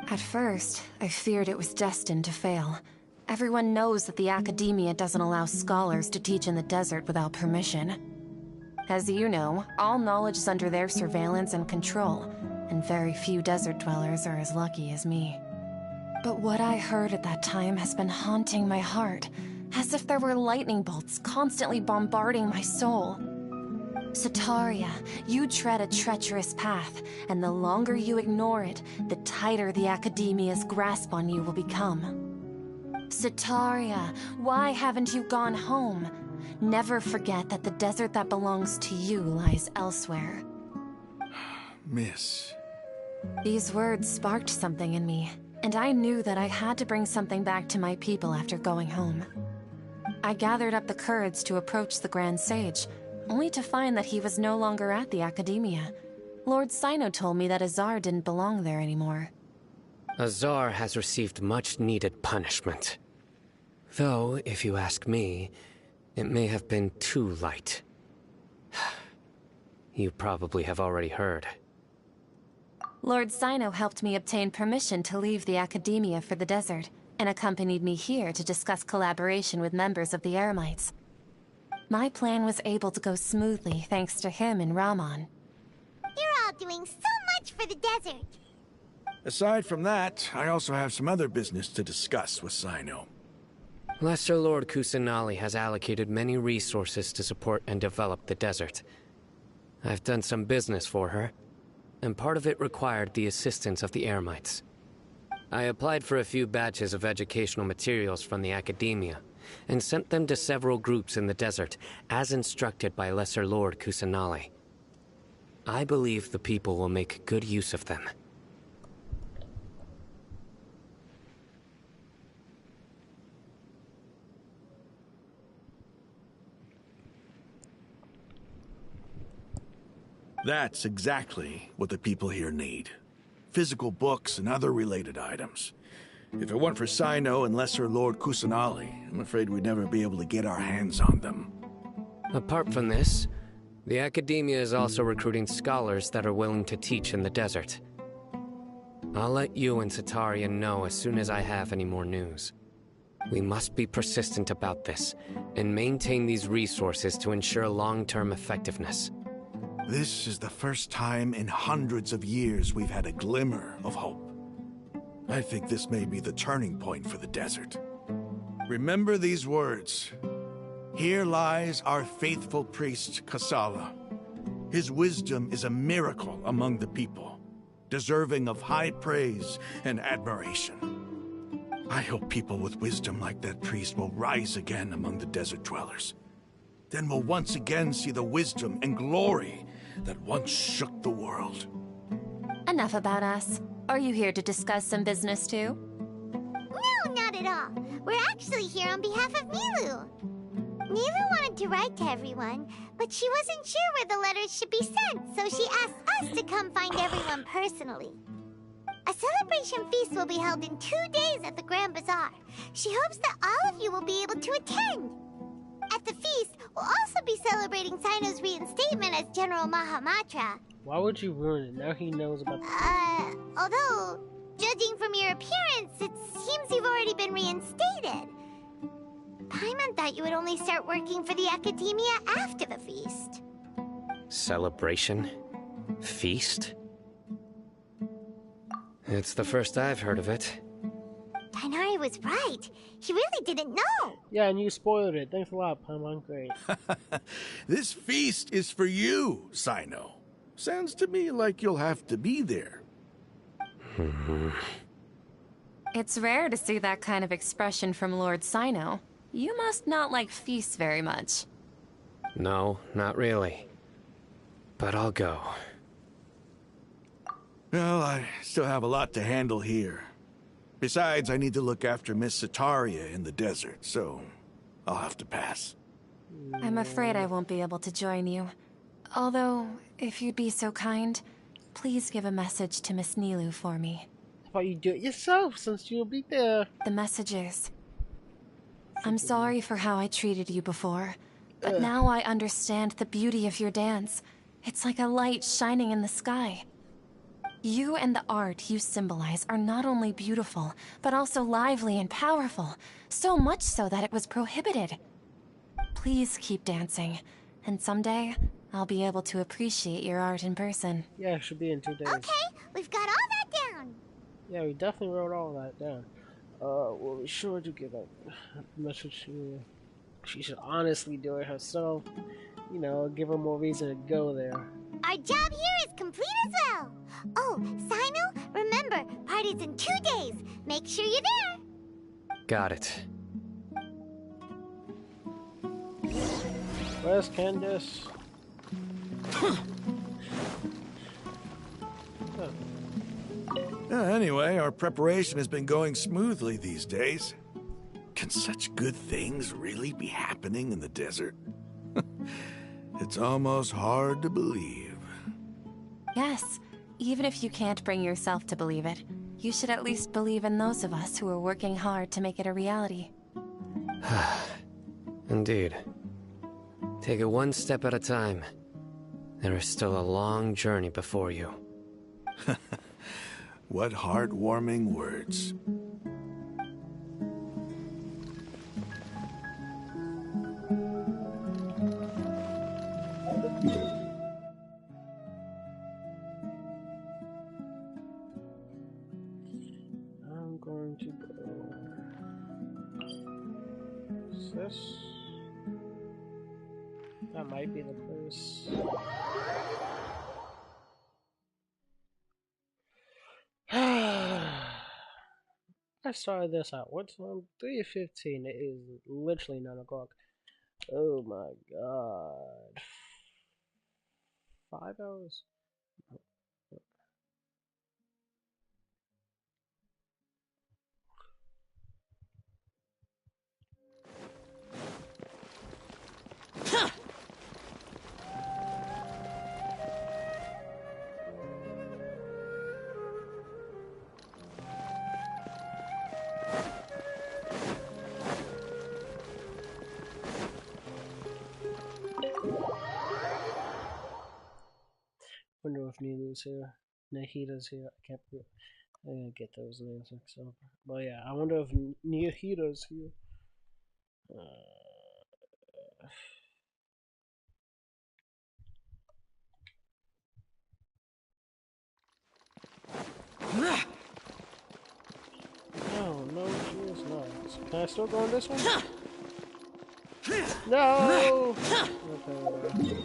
At first, I feared it was destined to fail. Everyone knows that the academia doesn't allow scholars to teach in the desert without permission. As you know, all knowledge is under their surveillance and control, and very few desert dwellers are as lucky as me. But what I heard at that time has been haunting my heart, as if there were lightning bolts constantly bombarding my soul. Setaria, you tread a treacherous path, and the longer you ignore it, the tighter the academia's grasp on you will become. Setaria, why haven't you gone home? Never forget that the desert that belongs to you lies elsewhere. Miss. These words sparked something in me, and I knew that I had to bring something back to my people after going home. I gathered up the courage to approach the Grand Sage, only to find that he was no longer at the Academia. Lord Sino told me that Azar didn't belong there anymore. Azar has received much-needed punishment. Though, if you ask me, it may have been too light. You probably have already heard. Lord Sino helped me obtain permission to leave the Academia for the desert, and accompanied me here to discuss collaboration with members of the Eremites. My plan was able to go smoothly thanks to him and Rahman. You're all doing so much for the desert. Aside from that, I also have some other business to discuss with Sino. Lesser Lord Kusanali has allocated many resources to support and develop the desert. I've done some business for her, and part of it required the assistance of the Eremites. I applied for a few batches of educational materials from the Academia, and sent them to several groups in the desert, as instructed by Lesser Lord Kusanali. I believe the people will make good use of them. That's exactly what the people here need. Physical books and other related items. If it weren't for Sino and Lesser Lord Kusanali, I'm afraid we'd never be able to get our hands on them. Apart from this, the Academia is also recruiting scholars that are willing to teach in the desert. I'll let you and Setaria know as soon as I have any more news. We must be persistent about this, and maintain these resources to ensure long-term effectiveness. This is the first time in hundreds of years we've had a glimmer of hope. I think this may be the turning point for the desert. Remember these words. Here lies our faithful priest, Kasala. His wisdom is a miracle among the people, deserving of high praise and admiration. I hope people with wisdom like that priest will rise again among the desert dwellers. Then we'll once again see the wisdom and glory that once shook the world. Enough about us. Are you here to discuss some business too? No, not at all. We're actually here on behalf of Milu. Neva wanted to write to everyone, but she wasn't sure where the letters should be sent, so she asked us to come find everyone personally. A celebration feast will be held in 2 days at the Grand Bazaar. She hopes that all of you will be able to attend. At the feast, we'll also be celebrating Sino's reinstatement as General Mahamatra. Why would you ruin it? Now he knows about the Although, judging from your appearance, it seems you've already been reinstated. Paimon thought you would only start working for the Academia after the feast. Celebration? Feast? It's the first I've heard of it. Tighnari was right. He really didn't know. Yeah, and you spoiled it. Thanks a lot, Paimon. Great. This feast is for you, Sino. Sounds to me like you'll have to be there. It's rare to see that kind of expression from Lord Sino. You must not like feasts very much. No, not really. But I'll go. Well, I still have a lot to handle here. Besides, I need to look after Miss Sataria in the desert, so I'll have to pass. I'm afraid I won't be able to join you. Although, if you'd be so kind, please give a message to Miss Nilu for me. How about you do it yourself, since you'll be there? The message is, I'm sorry for how I treated you before, but now I understand the beauty of your dance. It's like a light shining in the sky. You and the art you symbolize are not only beautiful, but also lively and powerful, so much so that it was prohibited. Please keep dancing, and someday I'll be able to appreciate your art in person. Yeah, it should be in 2 days. Okay, we've got all that down. Yeah, we definitely wrote all that down. We'll be sure to give a message to you. She should honestly do it herself. You know, give her more reason to go there. Our job here is complete as well. Oh, Sino, remember, party's in 2 days. Make sure you're there. Got it. Where's Candace? Anyway, our preparation has been going smoothly these days. Can such good things really be happening in the desert? It's almost hard to believe. Yes, even if you can't bring yourself to believe it, you should at least believe in those of us who are working hard to make it a reality. Indeed. Take it one step at a time. There is still a long journey before you. What heartwarming words. I'm going to go. Is this? That might be the place. I started this at what time? 3:15. It is literally 9 o'clock. Oh my god. 5 hours? Wonder if Nilu's here. Nahida's here. I can't get those names mixed up. But yeah, I wonder if Nahida's here. No, she is not. Can I still go on this one? No! Okay.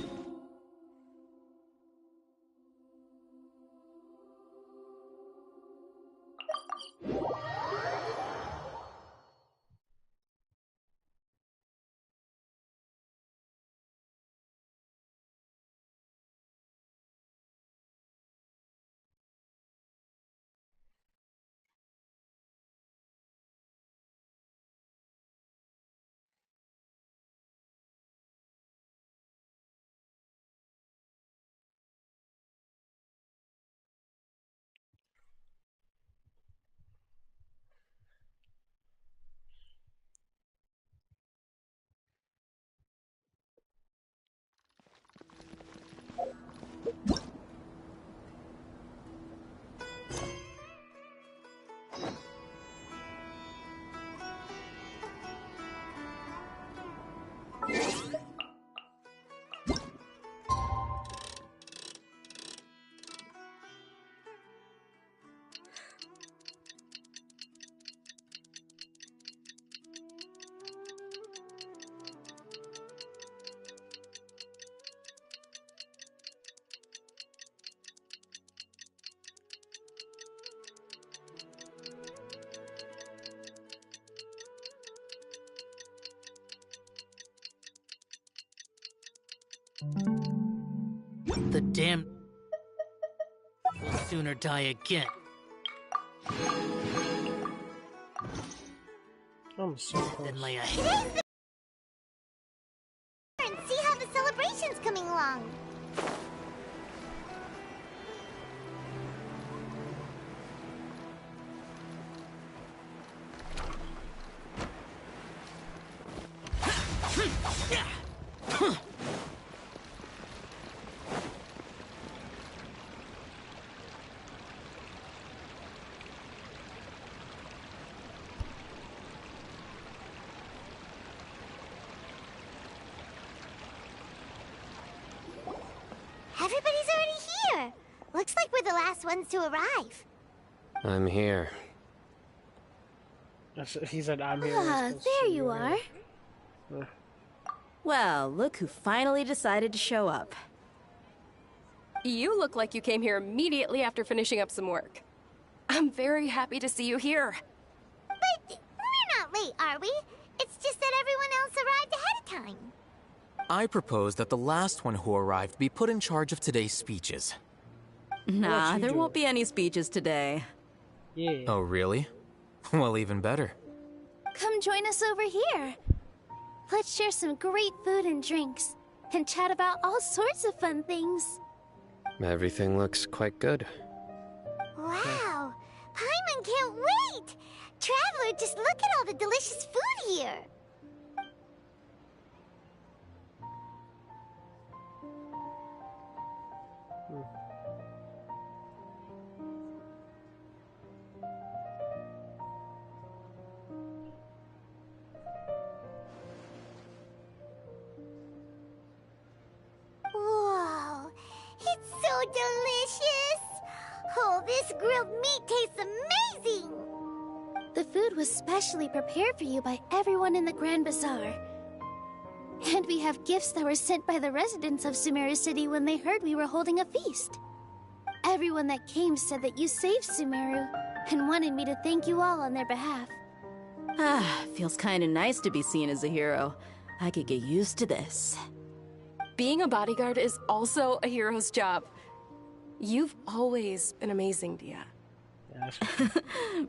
The damn will sooner die again. I'm so close. Then lay a And see how the celebration's coming along. Everybody's already here. Looks like we're the last ones to arrive. I'm here. He said, I'm here. Ah, there you are. Well, look who finally decided to show up. You look like you came here immediately after finishing up some work. I'm very happy to see you here. But we're not late, are we? It's just that everyone else arrived ahead of time. I propose that the last one who arrived be put in charge of today's speeches. Nah, there won't be any speeches today. Yeah. Oh, really? Well, even better. Come join us over here. Let's share some great food and drinks, and chat about all sorts of fun things. Everything looks quite good. Wow! Paimon can't wait! Traveler, just look at all the delicious food here! Whoa! It's so delicious! Oh, this grilled meat tastes amazing! The food was specially prepared for you by everyone in the Grand Bazaar. And we have gifts that were sent by the residents of Sumeru City when they heard we were holding a feast. Everyone that came said that you saved Sumeru, and wanted me to thank you all on their behalf. Ah, feels kinda nice to be seen as a hero. I could get used to this. Being a bodyguard is also a hero's job. You've always been amazing, Dia.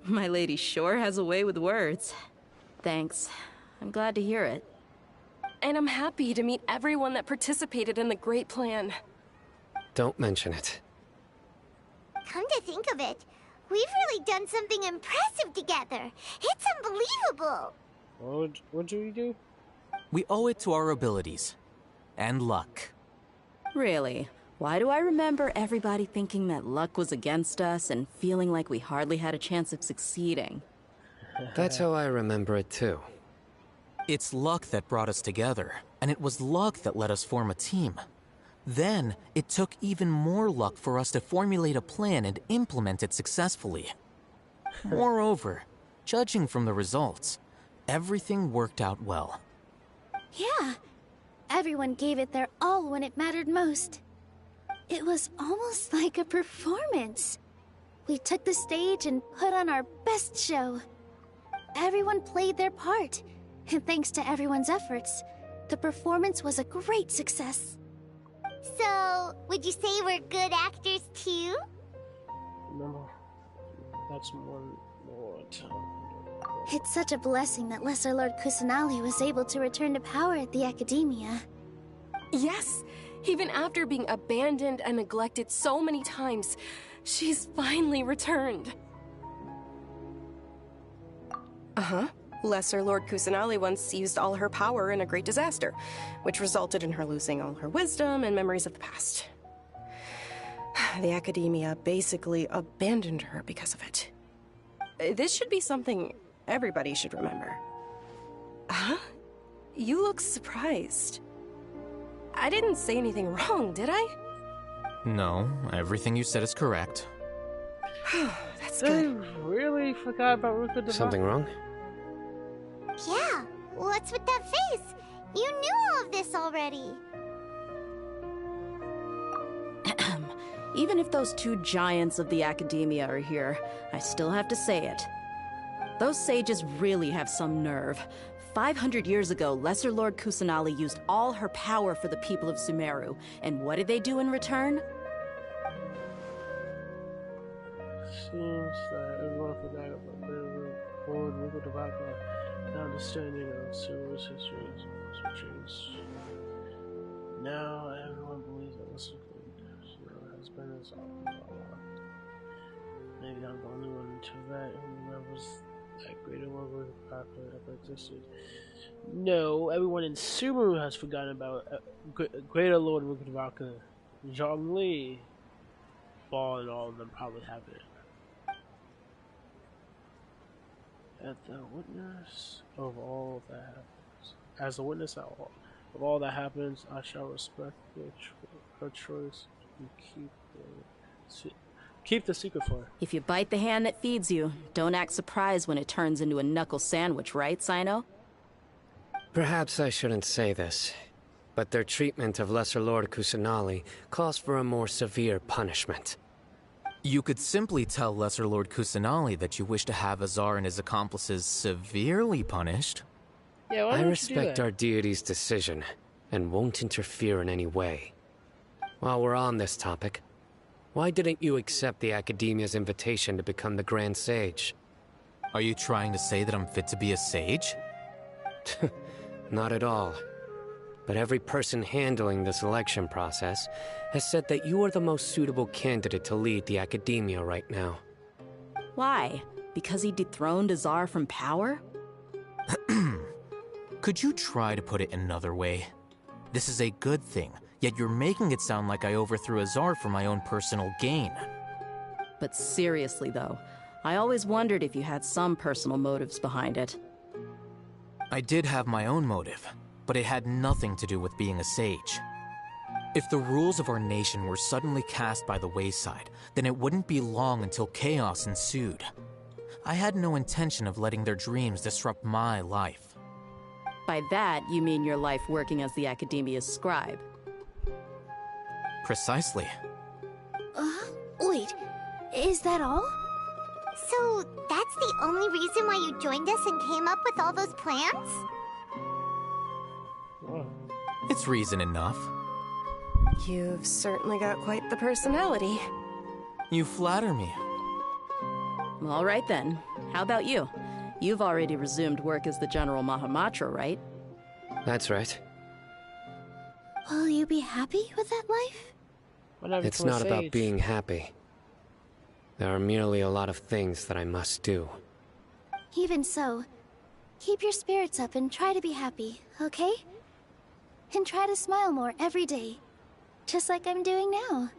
My lady sure has a way with words. Thanks. I'm glad to hear it. And I'm happy to meet everyone that participated in the great plan. Don't mention it. Come to think of it, we've really done something impressive together. It's unbelievable. What do we do? We owe it to our abilities. And luck. Really? Why do I remember everybody thinking that luck was against us and feeling like we hardly had a chance of succeeding? That's how I remember it too. It's luck that brought us together, and it was luck that let us form a team. Then, it took even more luck for us to formulate a plan and implement it successfully. Moreover, judging from the results, everything worked out well. Yeah, everyone gave it their all when it mattered most. It was almost like a performance. We took the stage and put on our best show. Everyone played their part, and thanks to everyone's efforts, the performance was a great success. So, would you say we're good actors too? Remember, that's one more time. It's such a blessing that Lesser Lord Kusanali was able to return to power at the Academia. Yes, even after being abandoned and neglected so many times, she's finally returned. Uh-huh. Lesser Lord Kusanali once used all her power in a great disaster, which resulted in her losing all her wisdom and memories of the past. The Academia basically abandoned her because of it. This should be something everybody should remember. Huh? You look surprised. I didn't say anything wrong, did I? No, everything you said is correct. That's good. I really forgot about Ruka Devine. Something wrong? Yeah, what's with that face? You knew all of this already. Even if those two giants of the Academia are here, I still have to say it. Those sages really have some nerve. 500 years ago, Lesser Lord Kusanali used all her power for the people of Sumeru. And what did they do in return? Seems that everyone forgot about the Lord Rukadavaka, the understanding of Sumeru's history was changed. Now everyone believes that Lesser Lord has been his Maybe I'm the only one to that who remembers that greater Lord Rukadavaka ever existed. No, everyone in Sumeru has forgotten about greater Lord Rukadavaka. Zhongli, Ball, and all of them probably have it. At the witness of all that happens, as a witness of all that happens, I shall respect her choice and keep the secret for her. If you bite the hand that feeds you, don't act surprised when it turns into a knuckle sandwich, right, Sino? Perhaps I shouldn't say this, but their treatment of Lesser Lord Kusanali calls for a more severe punishment. You could simply tell Lesser Lord Kusanali that you wish to have Azar and his accomplices severely punished. Yeah, why I don't respect you do that? our deity's decision, and won't interfere in any way. While we're on this topic, why didn't you accept the Academia's invitation to become the Grand Sage? Are you trying to say that I'm fit to be a sage? Not at all. But every person handling the selection process has said that you are the most suitable candidate to lead the Academia right now. Why? Because he dethroned Azar from power? Could you try to put it another way? This is a good thing, yet you're making it sound like I overthrew Azar for my own personal gain. But seriously, though, I always wondered if you had some personal motives behind it. I did have my own motive, but it had nothing to do with being a sage. If the rules of our nation were suddenly cast by the wayside, then it wouldn't be long until chaos ensued. I had no intention of letting their dreams disrupt my life. By that, you mean your life working as the Academia's scribe. Precisely. Wait, is that all? So that's the only reason why you joined us and came up with all those plans? It's reason enough. You've certainly got quite the personality. You flatter me. All right then. How about you? You've already resumed work as the General Mahamatra, right? That's right. Will you be happy with that life? It's not about being happy. There are merely a lot of things that I must do. Even so, keep your spirits up and try to be happy, okay? And try to smile more every day. Just like I'm doing now.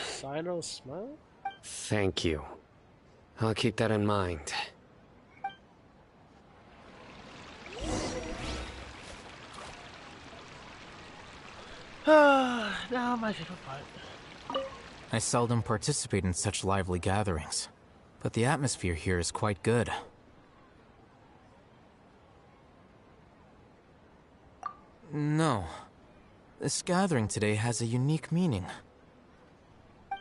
Sino smile? Thank you. I'll keep that in mind. Now my favorite part. I seldom participate in such lively gatherings, but the atmosphere here is quite good. No. This gathering today has a unique meaning.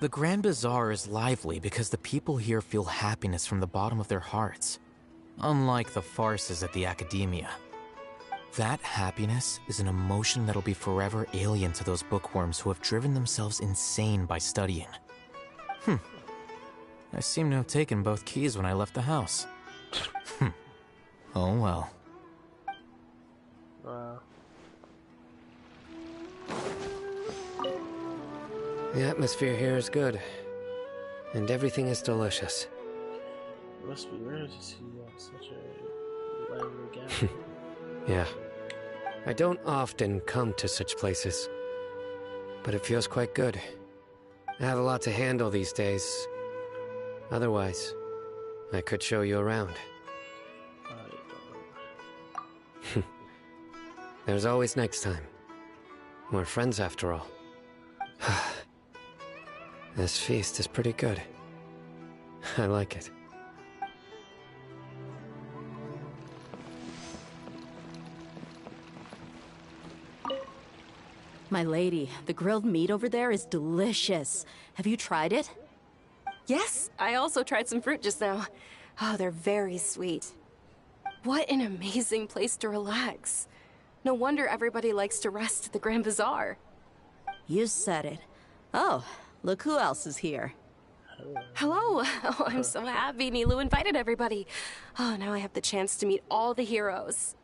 The Grand Bazaar is lively because the people here feel happiness from the bottom of their hearts, unlike the farces at the Academia. That happiness is an emotion that'll be forever alien to those bookworms who have driven themselves insane by studying. I seem to have taken both keys when I left the house. Oh well. The atmosphere here is good, and everything is delicious. It must be rare to see such a lively gathering. Yeah. I don't often come to such places, but it feels quite good. I have a lot to handle these days. Otherwise, I could show you around. There's always next time. We're friends after all. This feast is pretty good. I like it. My lady, the grilled meat over there is delicious. Have you tried it? Yes, I also tried some fruit just now. Oh, they're very sweet. What an amazing place to relax. No wonder everybody likes to rest at the Grand Bazaar. You said it. Oh, look who else is here. Hello. Oh, I'm so happy Nilu invited everybody. Oh, now I have the chance to meet all the heroes.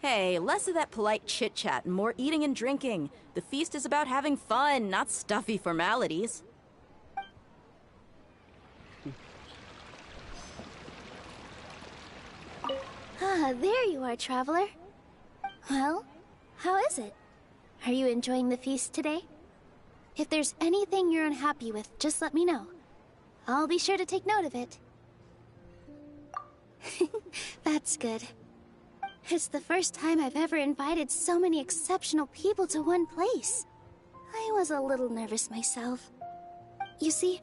Hey, less of that polite chit-chat and more eating and drinking. The feast is about having fun, not stuffy formalities. Ah, there you are, traveler. Well, how is it? Are you enjoying the feast today? If there's anything you're unhappy with, just let me know. I'll be sure to take note of it. That's good. It's the first time I've ever invited so many exceptional people to one place. I was a little nervous myself. You see,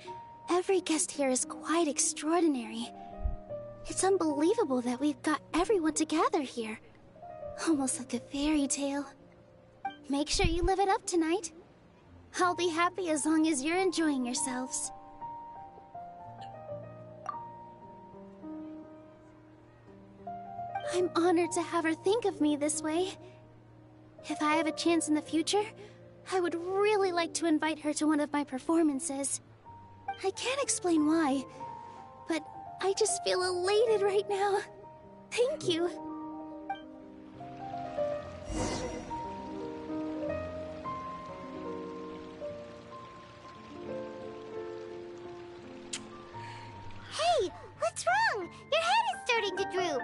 every guest here is quite extraordinary. It's unbelievable that we've got everyone together here. Almost like a fairy tale. Make sure you live it up tonight. I'll be happy as long as you're enjoying yourselves. I'm honored to have her think of me this way. If I have a chance in the future, I would really like to invite her to one of my performances. I can't explain why, but I just feel elated right now. Thank you. Hey, what's wrong? Your head is starting to droop.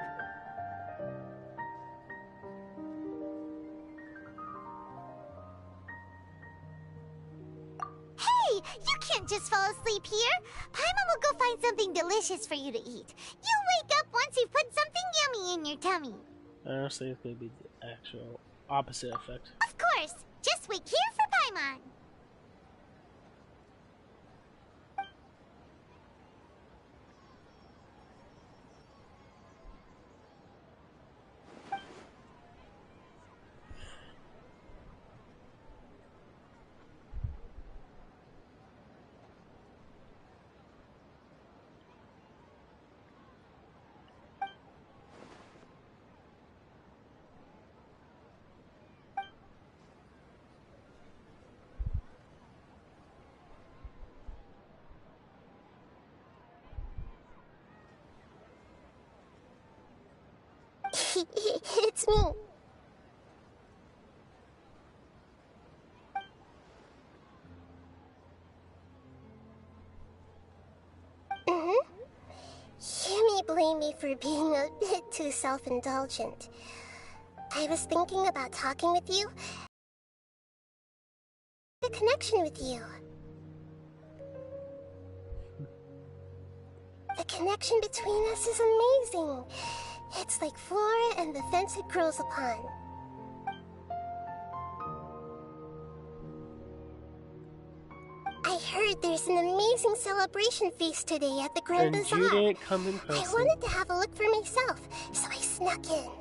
Hey, you can't just fall asleep here. Paimon will go find something delicious for you to eat. You'll wake up once you've put something yummy in your tummy. Honestly, it could be the actual opposite effect. Of course. Just wait here for Paimon. It's me. You may blame me for being a bit too self-indulgent. I was thinking about talking with you. The connection with you. The connection between us is amazing. It's like flora and the fence it grows upon. I heard there's an amazing celebration feast today at the Grand Bazaar. And you didn't come in person. I wanted to have a look for myself, so I snuck in.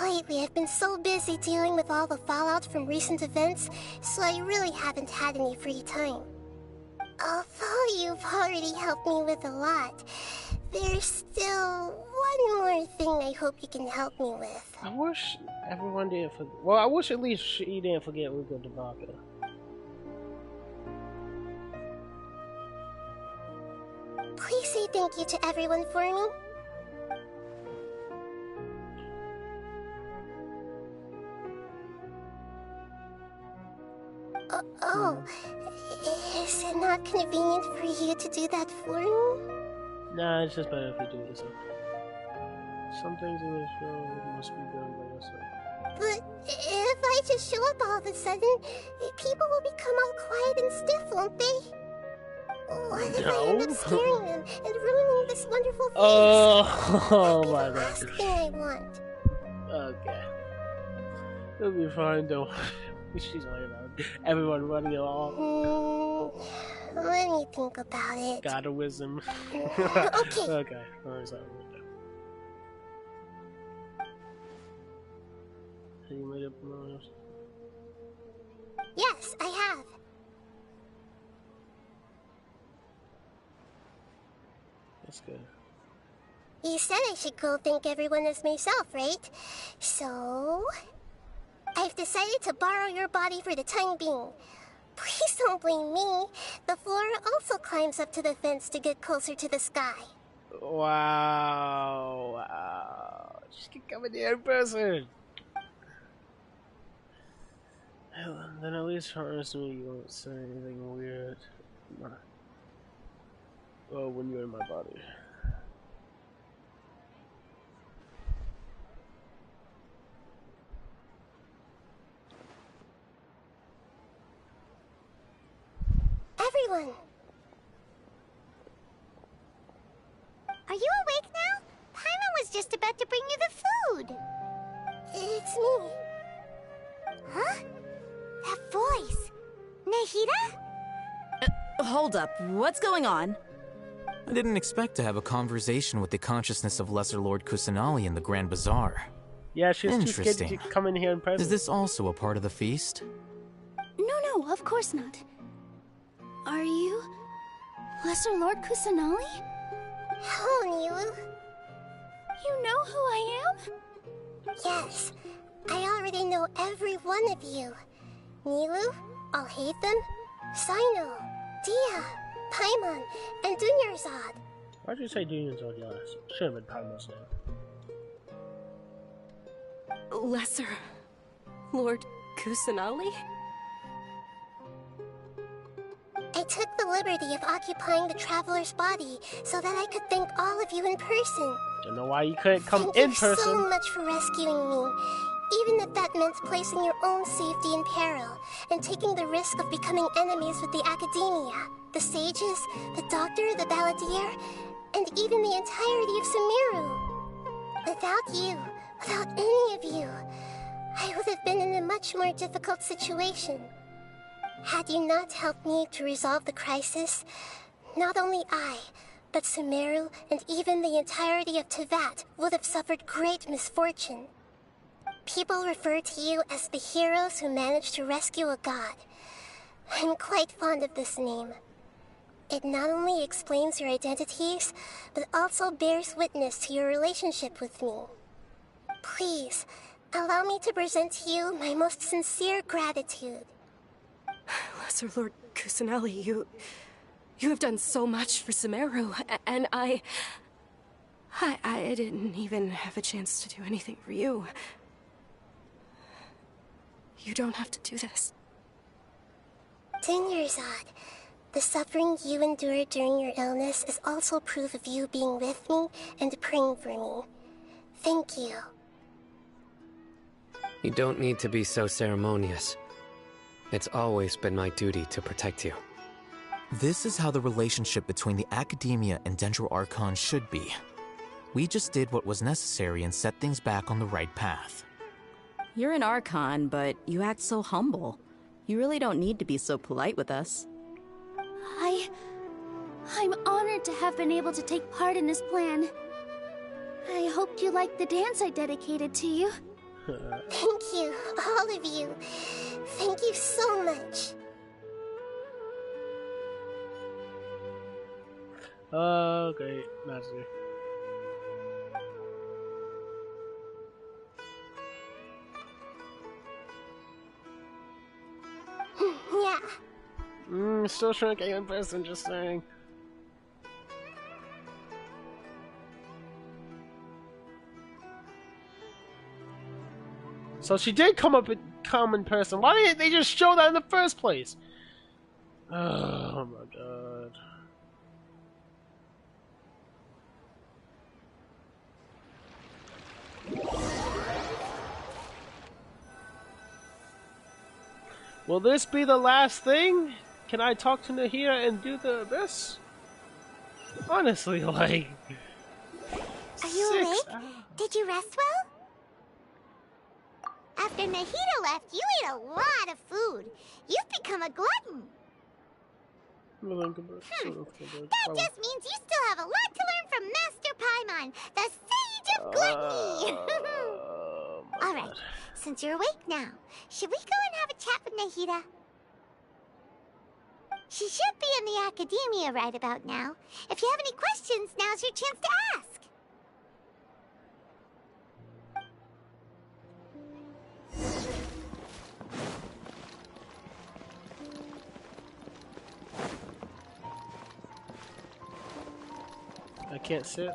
Lately, I've been so busy dealing with all the fallout from recent events, so I really haven't had any free time. Although you've already helped me with a lot, there's still one more thing I hope you can help me with. I wish everyone didn't forget. Well, I wish at least she didn't forget Ugo Debaka. Please say thank you to everyone for me. Oh, is it not convenient for you to do that for me? Nah, it's just better if you do it yourself. Some things in this show must be done by yourself. But if I just show up all of a sudden, people will become all quiet and stiff, won't they? What if I end up scaring them and ruining this wonderful feast? Oh my god. Last thing I want. Okay. It'll be fine, though. She's talking about everyone running along. Let me think about it. God of wisdom. Okay. Okay. Alright, sorry. Have you made up your mind? Yes, I have. That's good. You said I should go thank everyone as myself, right? So... I've decided to borrow your body for the time being. Please don't blame me. The flora also climbs up to the fence to get closer to the sky. Wow. Wow. She can come in here in person. Then at least promise me you won't say anything weird. Oh, when you're in my body. Everyone! Are you awake now? Paimon was just about to bring you the food. It's me. Huh? That voice. Nahida? Hold up. What's going on? I didn't expect to have a conversation with the consciousness of Lesser Lord Kusanali in the Grand Bazaar. Yeah, she's too scared Interesting. to come in here in person. Is this also a part of the feast? No, of course not. Are you... Lesser Lord Kusanali? Hello, Nilu. You know who I am? Yes, I already know every one of you. Nilu, Alhaitham, Sino, Dia, Paimon, and Dunyarzad. Why'd you say Dunyarzad last? Should have been Paimon's name. Lesser Lord Kusanali? I took the liberty of occupying the traveler's body so that I could thank all of you in person. Don't know why you couldn't come Thank in you person. so much for rescuing me, even if that meant placing your own safety in peril and taking the risk of becoming enemies with the academia, the sages, the doctor, the balladeer, and even the entirety of Sumeru. Without you, without any of you, I would have been in a much more difficult situation. Had you not helped me to resolve the crisis, not only I, but Sumeru and even the entirety of Tevat would have suffered great misfortune. People refer to you as the heroes who managed to rescue a god. I'm quite fond of this name. It not only explains your identities, but also bears witness to your relationship with me. Please, allow me to present to you my most sincere gratitude. Lesser Lord Kusanali, you have done so much for Sumeru, and I didn't even have a chance to do anything for you. You don't have to do this. Dunyarzad, the suffering you endured during your illness is also proof of you being with me and praying for me. Thank you. You don't need to be so ceremonious. It's always been my duty to protect you. This is how the relationship between the Academia and Dendro Archon should be. We just did what was necessary and set things back on the right path. You're an Archon, but you act so humble. You really don't need to be so polite with us. I'm honored to have been able to take part in this plan. I hoped you liked the dance I dedicated to you. Thank you, all of you. Thank you so much. Okay, Master. Yeah. Still trying to get in person, just saying. So she did come in person. Why didn't they just show that in the first place? Oh my god. Will this be the last thing? Can I talk to Nahida and do this? Honestly, like... Are you awake? Did you rest well? After Nahida left, you ate a lot of food. You've become a glutton. That just means you still have a lot to learn from Master Paimon, the Sage of Gluttony. Alright, since you're awake now, should we go and have a chat with Nahida? She should be in the Academia right about now. If you have any questions, now's your chance to ask. can't sit.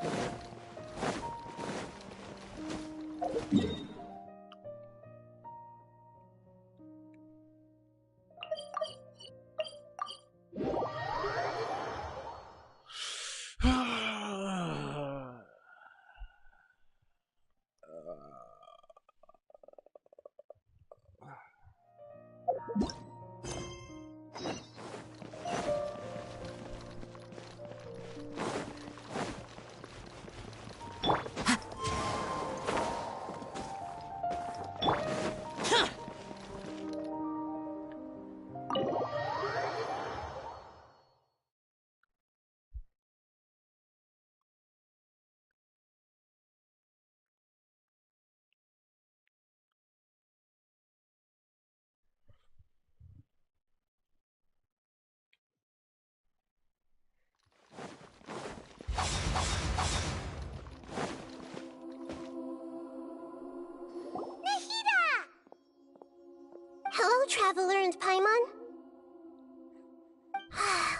Hello, Traveler and Paimon.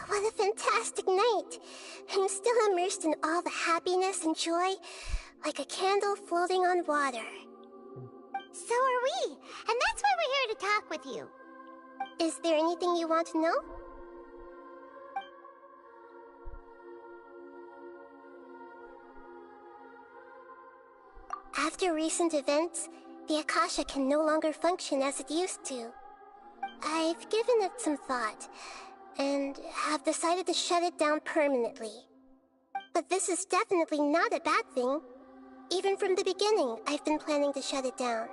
What a fantastic night. I'm still immersed in all the happiness and joy, like a candle floating on water. So are we, and that's why we're here to talk with you. Is there anything you want to know? After recent events, the Akasha can no longer function as it used to. I've given it some thought, and have decided to shut it down permanently. But this is definitely not a bad thing. Even from the beginning, I've been planning to shut it down.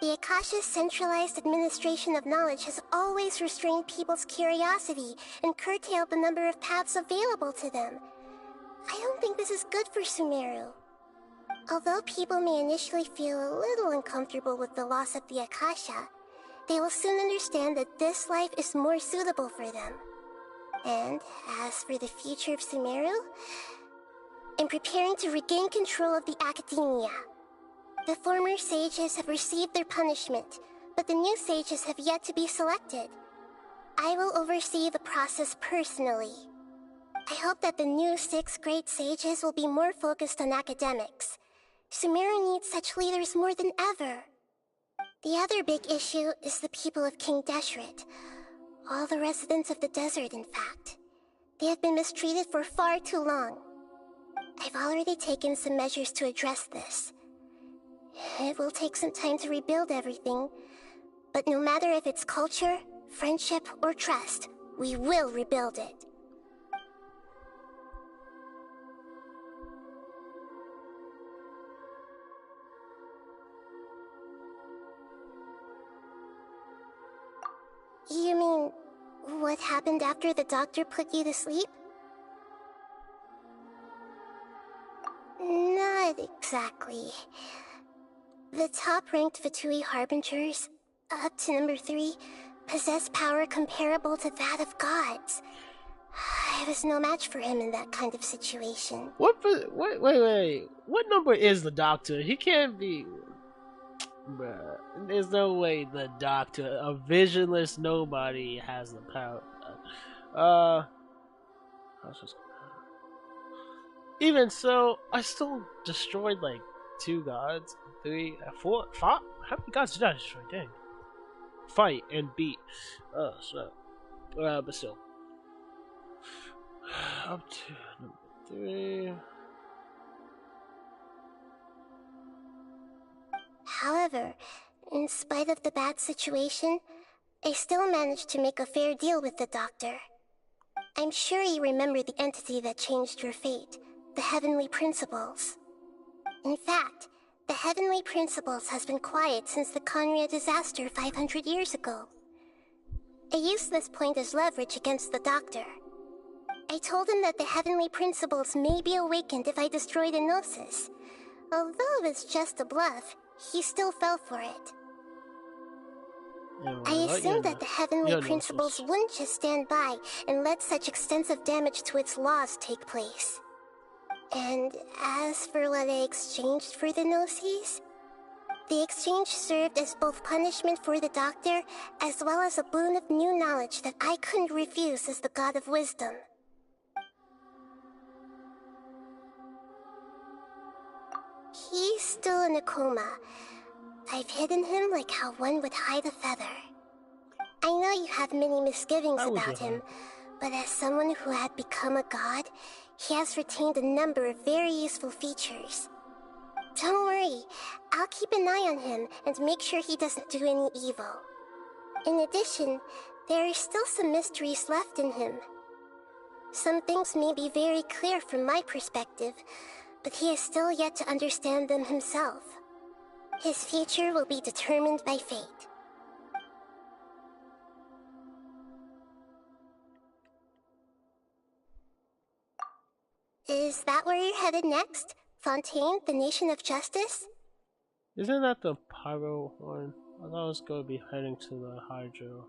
The Akasha's centralized administration of knowledge has always restrained people's curiosity and curtailed the number of paths available to them. I don't think this is good for Sumeru. Although people may initially feel a little uncomfortable with the loss of the Akasha, they will soon understand that this life is more suitable for them. And as for the future of Sumeru, I'm preparing to regain control of the academia. The former sages have received their punishment, but the new sages have yet to be selected. I will oversee the process personally. I hope that the new 6th grade sages will be more focused on academics. Sumeru needs such leaders more than ever. The other big issue is the people of King Deshret. All the residents of the desert, in fact. They have been mistreated for far too long. I've already taken some measures to address this. It will take some time to rebuild everything, but no matter if it's culture, friendship, or trust, we will rebuild it. You mean, what happened after the doctor put you to sleep? Not exactly. The top-ranked Fatui Harbingers, up to number 3, possess power comparable to that of gods. I was no match for him in that kind of situation. Wait. What number is the doctor? He can't be... Bruh, there's no way the doctor, a visionless nobody, has the power. Even so, I still destroyed like 2 gods, 3, 4, 5. How many gods did I destroy? Dang. Fight and beat. But still. Up to number 3. However, in spite of the bad situation, I still managed to make a fair deal with the doctor. I'm sure you remember the entity that changed your fate, the Heavenly Principles. In fact, the Heavenly Principles has been quiet since the Conria disaster 500 years ago. I used this point as leverage against the doctor. I told him that the Heavenly Principles may be awakened if I destroy the Gnosis. Although it's just a bluff, he still fell for it. I assumed that the Heavenly Principles wouldn't just stand by and let such extensive damage to its laws take place. And as for what I exchanged for the Gnosis, the exchange served as both punishment for the doctor, as well as a boon of new knowledge that I couldn't refuse as the God of Wisdom. He's still in a coma. I've hidden him like how one would hide a feather. I know you have many misgivings about him, but as someone who had become a god, he has retained a number of very useful features. Don't worry, I'll keep an eye on him and make sure he doesn't do any evil. In addition, there are still some mysteries left in him. Some things may be very clear from my perspective, but he is still yet to understand them himself. His future will be determined by fate. Is that where you're headed next? Fontaine, the Nation of Justice? Isn't that the Pyro one? I thought I was going to be heading to the Hydro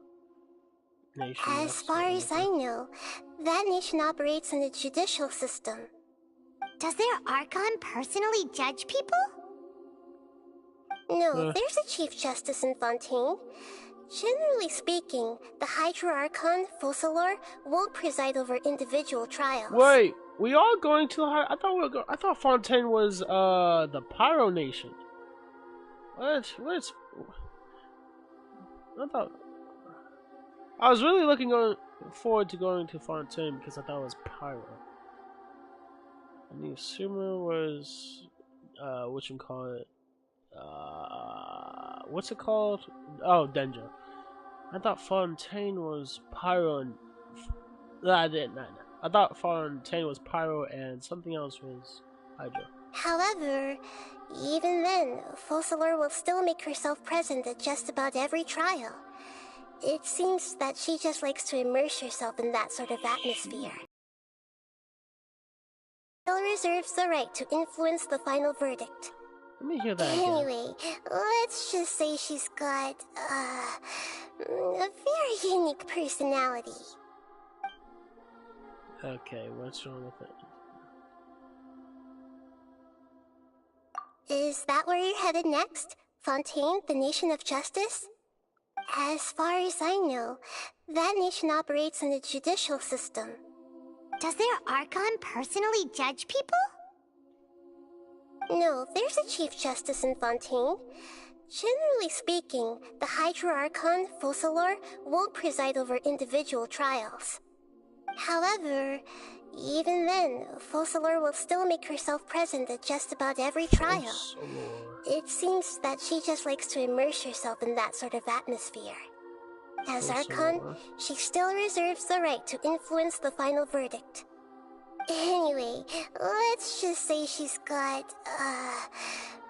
Nation. As far as I know, that nation operates in a judicial system. Does their Archon personally judge people? No, there's a Chief Justice in Fontaine. Generally speaking, the Hydro Archon, Focalor, won't preside over individual trials. Wait, we are going to I thought Fontaine was the Pyro Nation. What? I was really looking forward to going to Fontaine because I thought it was Pyro. And the Sumer was whatchamacallit? What's it called? Oh, Denja. I thought Fontaine was Pyro and I thought Fontaine was Pyro and something else was Hydro. However, even then, Focalor will still make herself present at just about every trial. It seems that she just likes to immerse herself in that sort of atmosphere. Still reserves the right to influence the final verdict. Let me hear that again. Anyway, let's just say she's got, a very unique personality. Okay, what's wrong with it? Is that where you're headed next? Fontaine, the Nation of Justice? As far as I know, that nation operates in a judicial system. Does their Archon personally judge people? No, there's a Chief Justice in Fontaine. Generally speaking, the Hydro Archon, Focalor, won't preside over individual trials. However, even then, Focalor will still make herself present at just about every trial. It seems that she just likes to immerse herself in that sort of atmosphere. As Archon, she still reserves the right to influence the final verdict. Anyway, let's just say she's got, a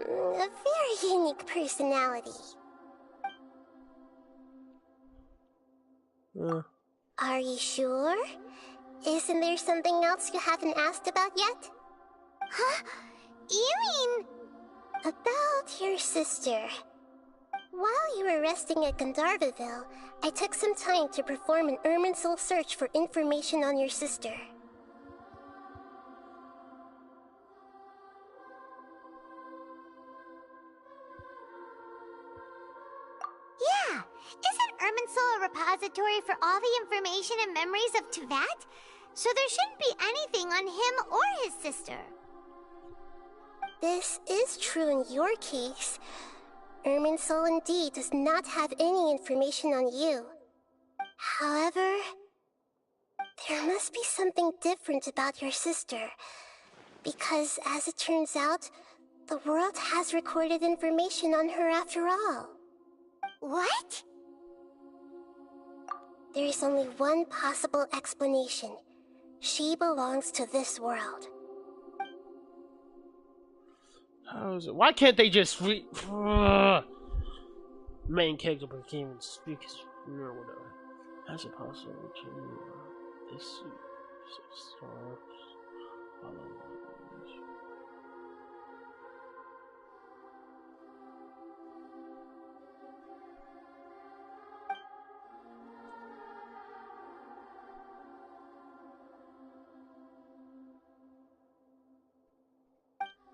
very unique personality. Are you sure? Isn't there something else you haven't asked about yet? Huh? You mean... About your sister. While you were resting at Gandharvaville, I took some time to perform an Irminsul search for information on your sister. Yeah! Isn't Irminsul a repository for all the information and memories of Teyvat? So there shouldn't be anything on him or his sister. This is true in your case. Irminsul indeed does not have any information on you. However, there must be something different about your sister. Because, as it turns out, the world has recorded information on her after all. What? There is only one possible explanation. She belongs to this world. How is it? Why can't they just main character but can't even speak his whatever. As a possible to this stars.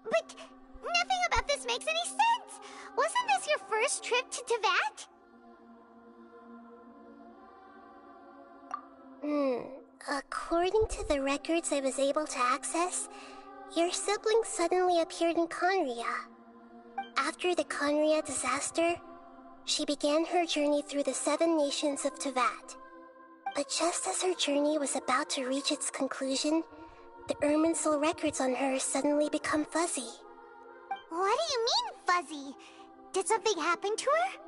But nothing about this makes any sense! Wasn't this your first trip to Teyvat? According to the records I was able to access, your sibling suddenly appeared in Conria. After the Conria disaster, she began her journey through the 7 nations of Tevat. But just as her journey was about to reach its conclusion, the Irminsul records on her suddenly become fuzzy. What do you mean, fuzzy? Did something happen to her?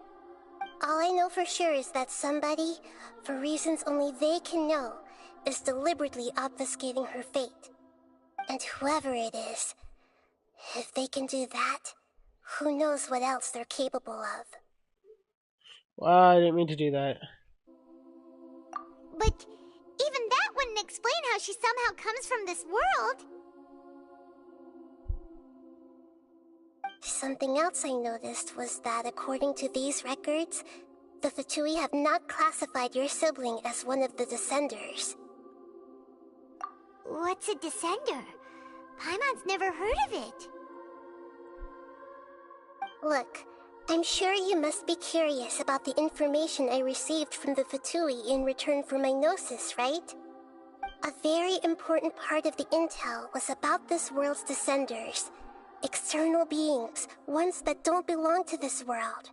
All I know for sure is that somebody, for reasons only they can know, is deliberately obfuscating her fate. And whoever it is, if they can do that, who knows what else they're capable of. Well, I didn't mean to do that. But even that wouldn't explain how she somehow comes from this world. Something else I noticed was that according to these records, the Fatui have not classified your sibling as one of the Descenders. What's a Descender? Paimon's never heard of it. Look, I'm sure you must be curious about the information I received from the Fatui in return for my gnosis, right? A very important part of the intel was about this world's Descenders. External beings, ones that don't belong to this world.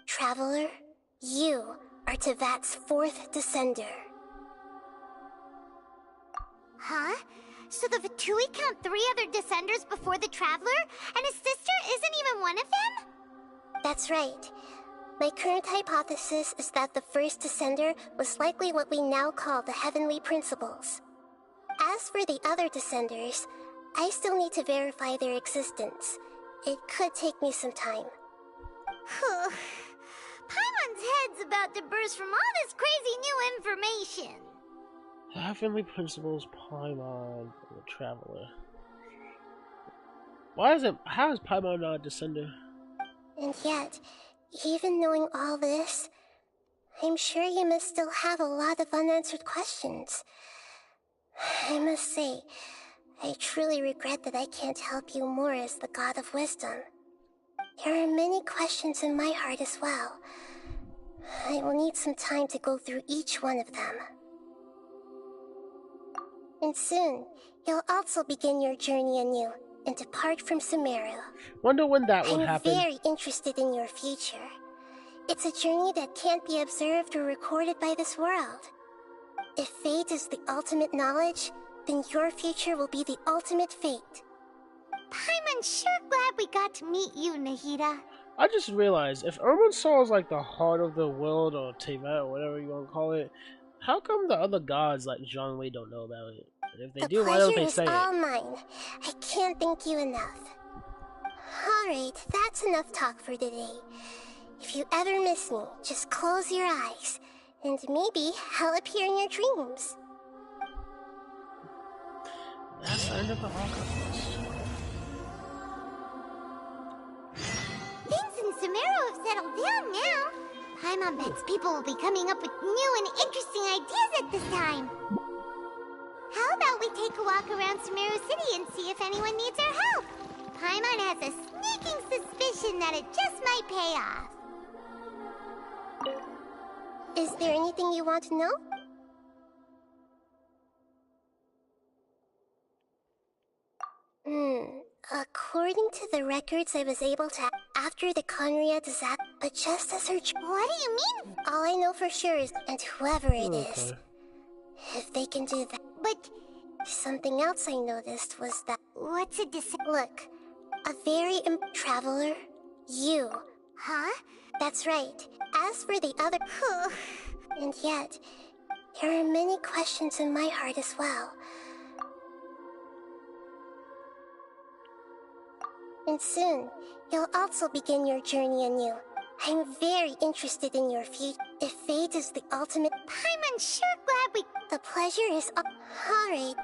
Traveler, you are Tevat's 4th Descender. Huh? So the Fatui count 3 other Descenders before the Traveler, and his sister isn't even one of them? That's right. My current hypothesis is that the first Descender was likely what we now call the Heavenly Principles. As for the other Descenders, I still need to verify their existence. It could take me some time. Paimon's head's about to burst from all this crazy new information. Heavenly Principles, Paimon, the Traveler. How is Paimon not a Descender? And yet, even knowing all this, I'm sure you must still have a lot of unanswered questions. I must say, I truly regret that I can't help you more as the God of Wisdom. There are many questions in my heart as well. I will need some time to go through each one of them. And soon, you'll also begin your journey anew and depart from Sumeru. Wonder when that will happen. I'm very interested in your future. It's a journey that can't be observed or recorded by this world. If fate is the ultimate knowledge, then your future will be the ultimate fate. Paimon's sure glad we got to meet you, Nahida. I just realized, if Irminsul is like the heart of the world, or Tevat, or whatever you want to call it, how come the other gods like Zhongwei don't know about it? And if they do, why don't they say it? The pleasure is all mine. I can't thank you enough. Alright, that's enough talk for today. If you ever miss me, just close your eyes, and maybe I'll appear in your dreams. That's the end of the Archon. Things in Sumeru have settled down now. Paimon bets people will be coming up with new and interesting ideas at this time. How about we take a walk around Sumeru City and see if anyone needs our help? Paimon has a sneaking suspicion that it just might pay off. Is there anything you want to know? According to the records I was able to after the Conria disaster, but just as her... What do you mean? All I know for sure is, and whoever it is, if they can do that. But something else I noticed was that... What's a Look, a very traveler, you. Huh? That's right. As for the other... and yet, there are many questions in my heart as well. And soon, you'll also begin your journey anew. I'm very interested in your future. If fate is the ultimate... Paimon's sure glad we... The pleasure is... Alright.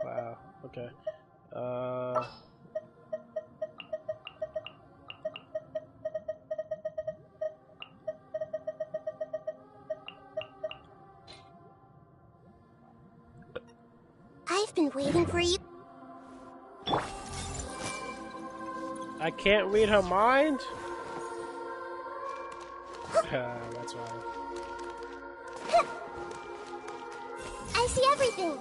Wow, okay. I've been waiting for you. I can't read her mind? That's why. I see everything.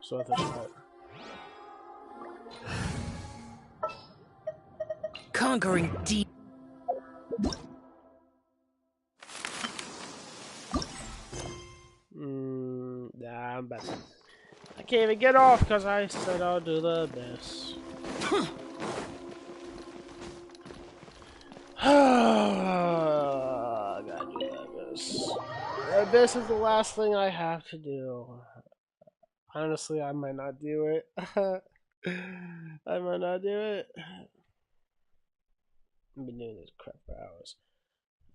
So that's shot. Conquering deep. Nah, I'm bad. I can't even get off because I said I'll do the abyss. I gotta do the abyss. The abyss is the last thing I have to do. Honestly, I might not do it. I might not do it. I've been doing this crap for hours.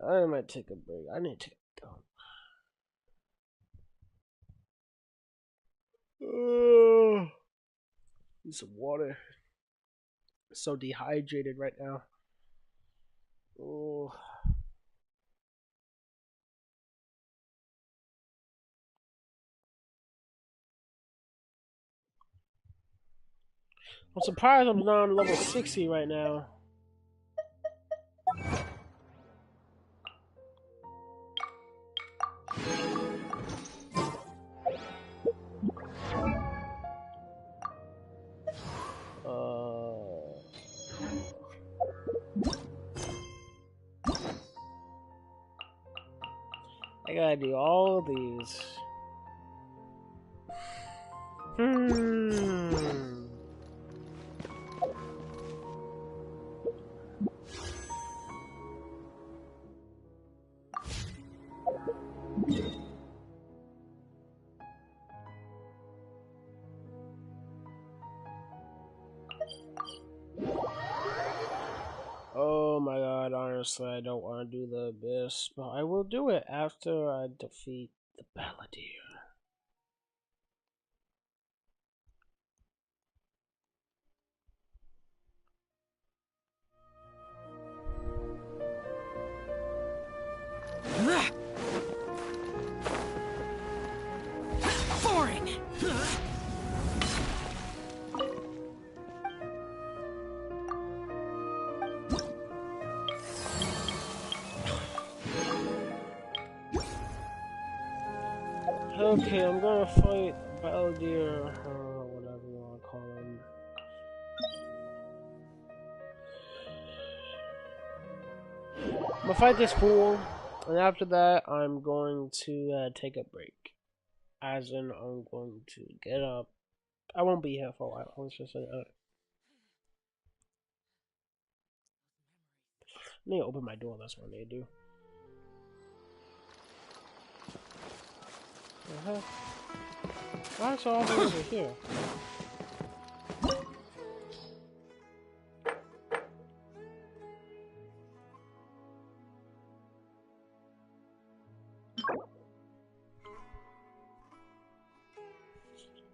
I might take a break. I need to take a dump. Need some water. So dehydrated right now. Oh. I'm surprised I'm not on level 60 right now. I gotta do all of these. Oh my god, honestly, I don't want to do the abyss, but I will do it after I defeat the Balladeer. Foreign! Okay, I'm gonna fight Balladeer, or whatever you want to call him. I'm gonna fight this fool, and after that, I'm going to take a break. As in, I'm going to get up. I won't be here for a while. Let's just say that. I need to open my door. That's what I need to do. Why is all over here?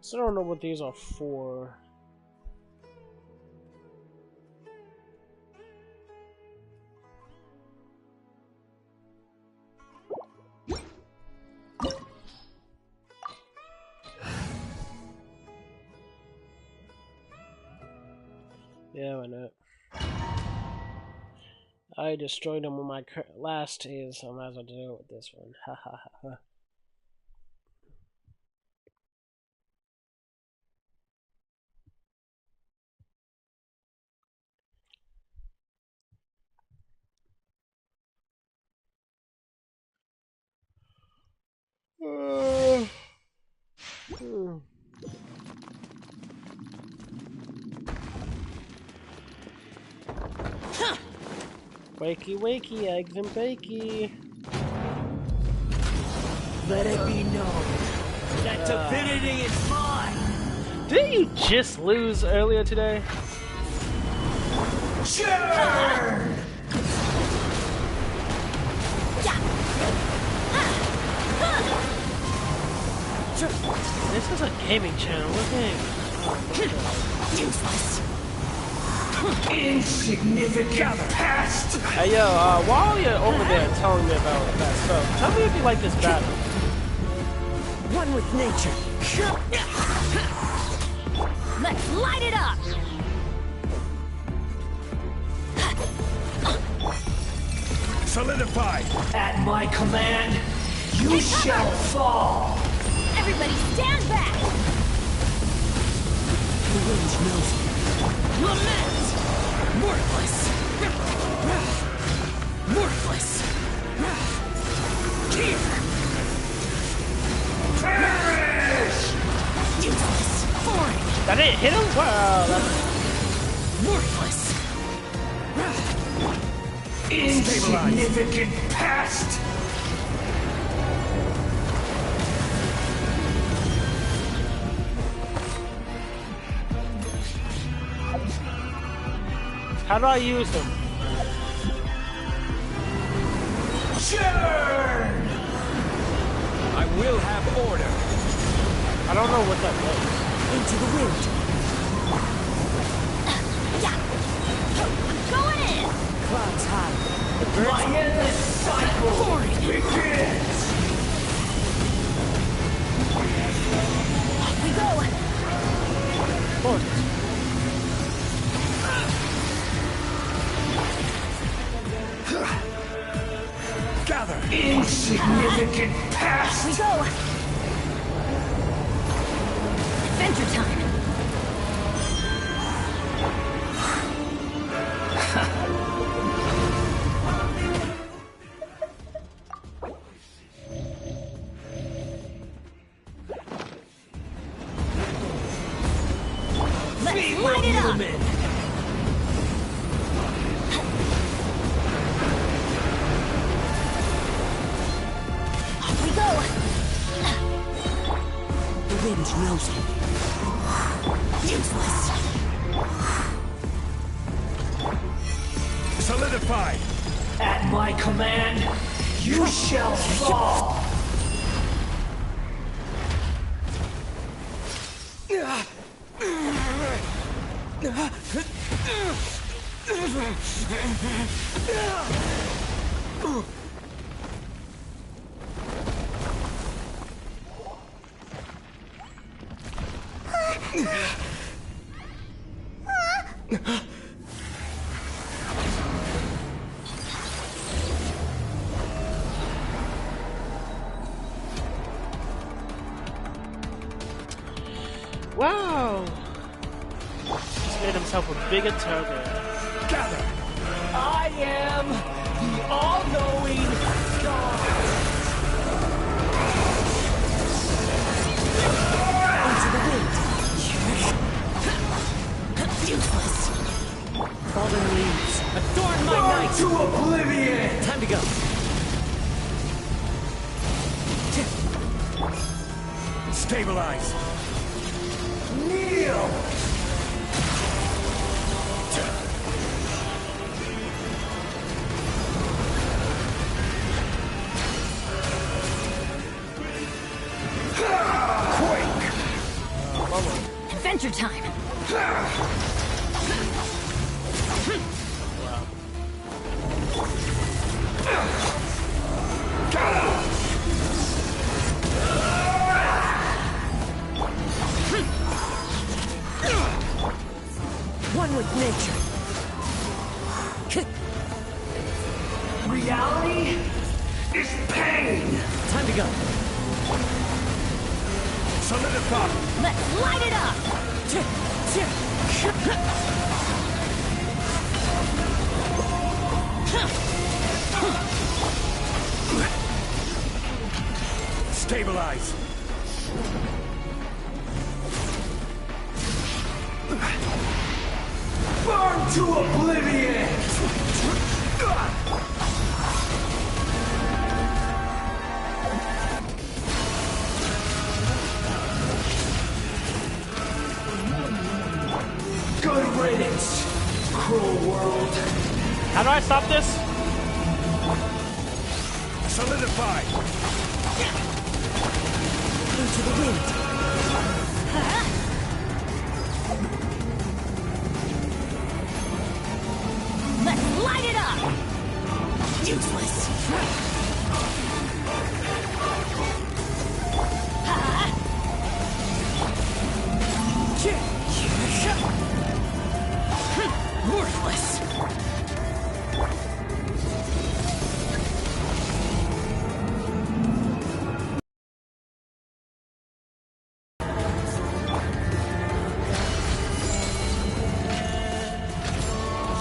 So I don't know what these are for. Yeah, why not? I destroyed them with my last is, so I might as well do it with this one. Ha ha ha ha. Wakey, wakey, eggs and bakey. Let it be known that divinity is mine! Didn't you just lose earlier today? Churn! This is a gaming channel, look at Useless! Insignificant pest! Hey yo, while you're over there telling me about that stuff, tell me if you like this battle. One with nature. Let's light it up! Solidify! At my command, you shall fall! Everybody stand back! The wind knows me. Lament! Worthless! Worthless! Here! Perish! Useless! Foreign! That didn't hit him? Wow, that's... Worthless! Insignificant past! How do I use them? Churn! I will have order. I don't know what that does. Into the wind. Going in! Clouds high. My endless cycle begins! Off we go! Gather! Insignificant past! We go! Adventure time! Let's light it up! Off we go! The wind knows me. Useless! Solidify! At my command, you shall fall! Wow! He's made himself a bigger turtle. Gather! I am the all-knowing God! Into the wind! Useless! Fallen leaves, adorn my Burn night! to oblivion! Time to go. Stabilize! Kneel! Adventure time! One with nature. Reality is pain! Time to go. Solidify! Let's light it up! Stabilize! Burn to oblivion! Good riddance, cruel world. How do I stop this? Solidify! Into the wind. Let's light it up! Useless. Worthless!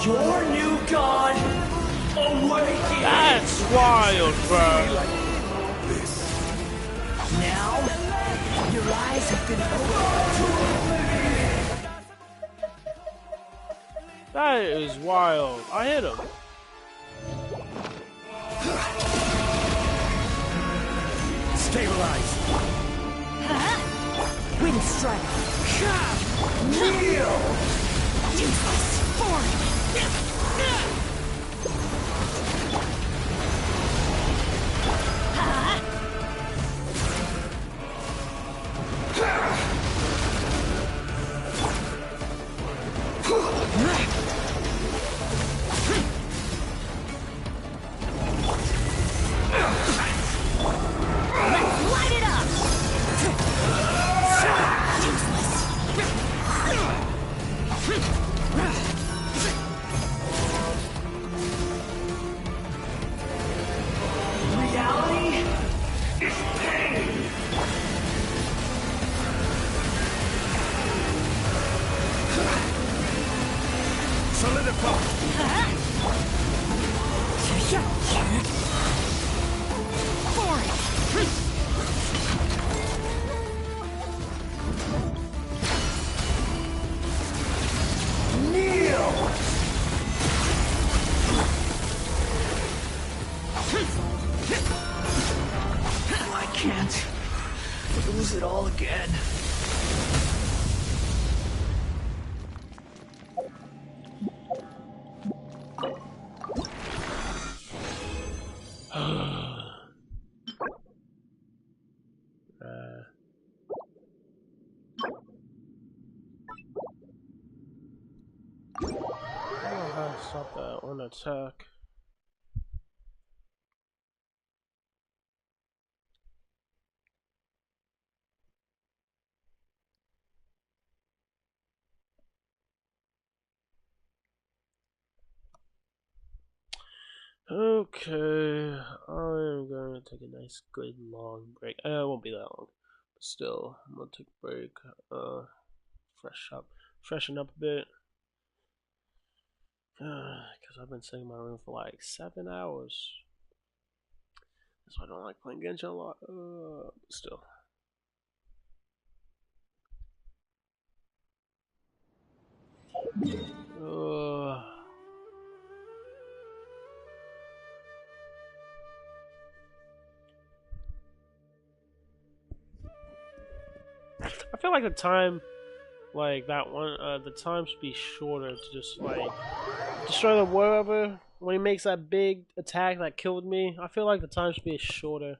Your new god awakens! That's wild, bro. Now, your eyes have been opened. That is wild. I hit him. Stabilize. Wind strike. Kneel. Useless. Forward. Light it up! Reality is pain. Kneel. I can't lose it all again. I don't know how to stop that on attack. Okay, I'm gonna take a nice, good, long break. It won't be that long, but still, I'm gonna take a break. Freshen up a bit. Because I've been sitting in my room for like 7 hours. That's why I don't like playing Genshin a lot. But still. I feel like the time, like that one, the time should be shorter to just like destroy the whatever. When he makes that big attack that killed me, I feel like the time should be shorter.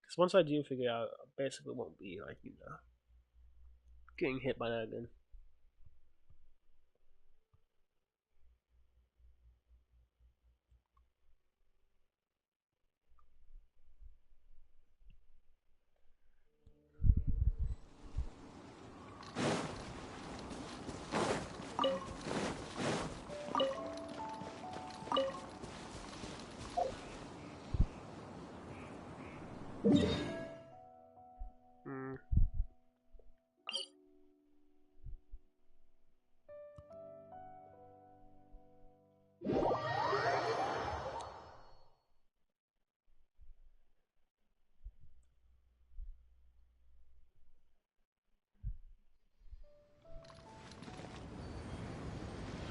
Because once I do figure out, I basically won't be like, you know, getting hit by that again.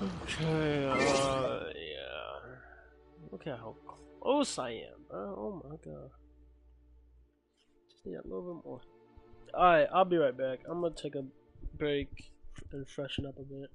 Okay, yeah. Look at how close I am, bro. Oh my god. Just need a little bit more. Alright, I'll be right back. I'm gonna take a break and freshen up a bit.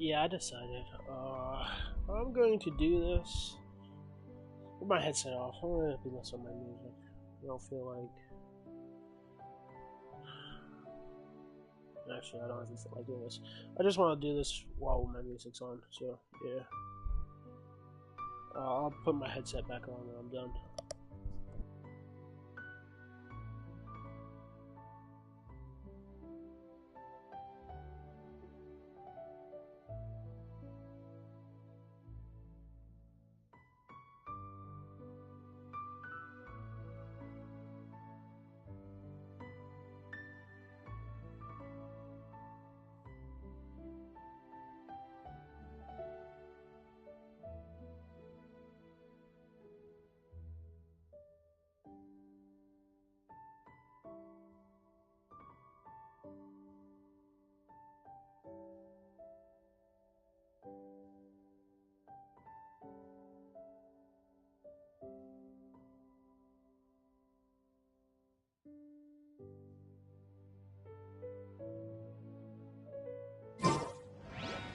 Yeah, I decided. I'm going to do this with my headset off. I'm going to be listening to my music. I don't feel like. Actually, I don't even feel like doing this. I just want to do this while my music's on. So yeah, I'll put my headset back on when I'm done.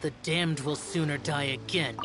The damned will sooner die again.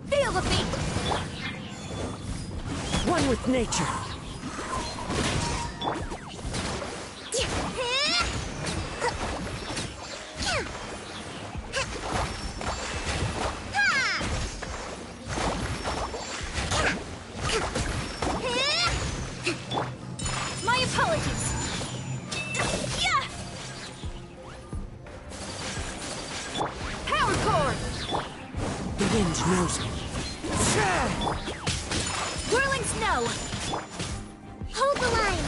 Feel the beat! One with nature. The wind knows me. Whirling snow! Hold the line!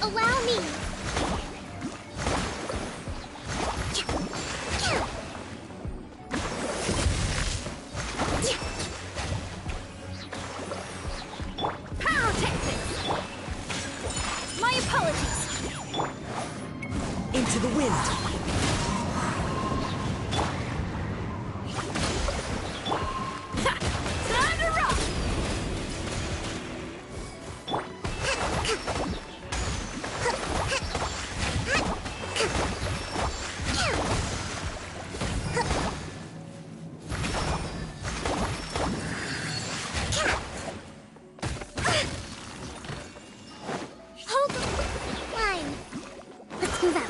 Allow me! My apologies! Into the wind. Time to rock! Hold the line! Let's move out.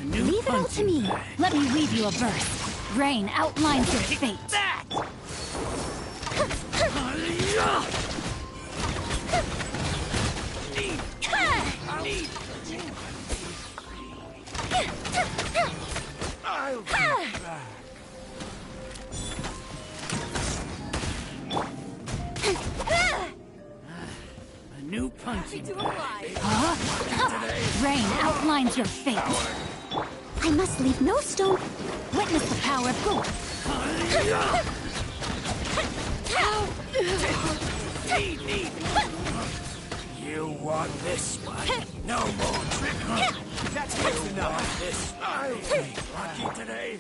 Leave it all to me. Let me read you a verse. Rain outlines your fate. A new punching bag. Rain outlines your fate. I must leave no stone. Witness the power of God. You want this one? No more trick. That's good enough. This I'll be lucky today.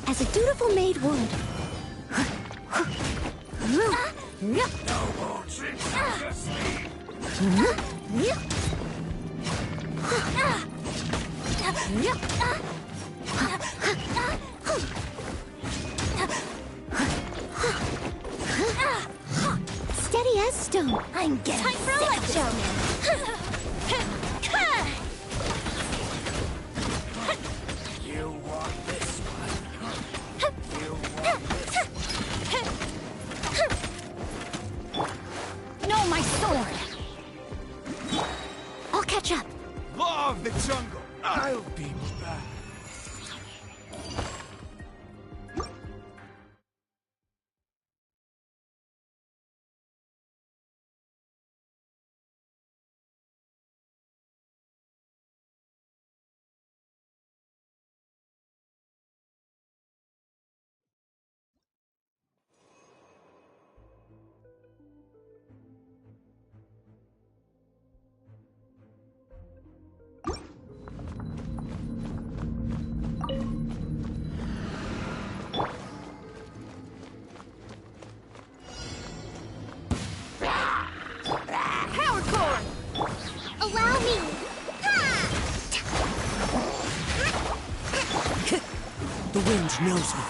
As a dutiful maid would. No more tricks up your sleeve. Steady as stone. I'm getting time for a lecture. You want this one? You want this? No, my sword. I'll catch up. Law of the jungle. I'll be back. Power core! Allow me! The wind knows me.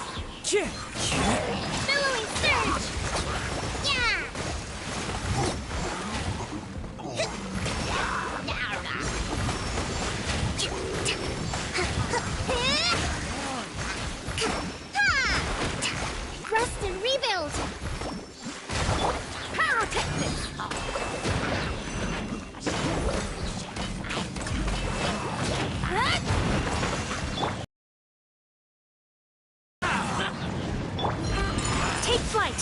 Billowing surge! Yeah! Rest and rebuild! Pyrotechnics! Take flight.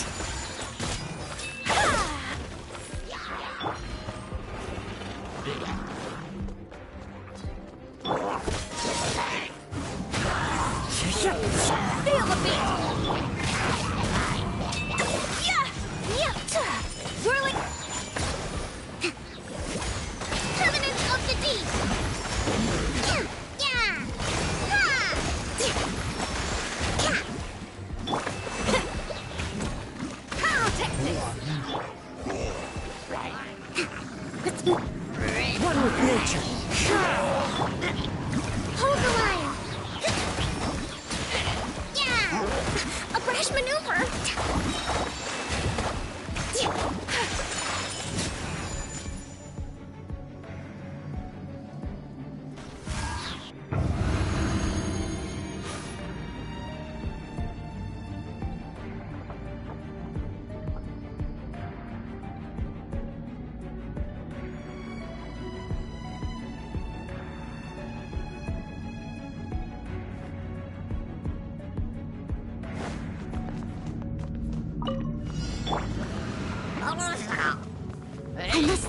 Feel the beat. Yeah! Yeah!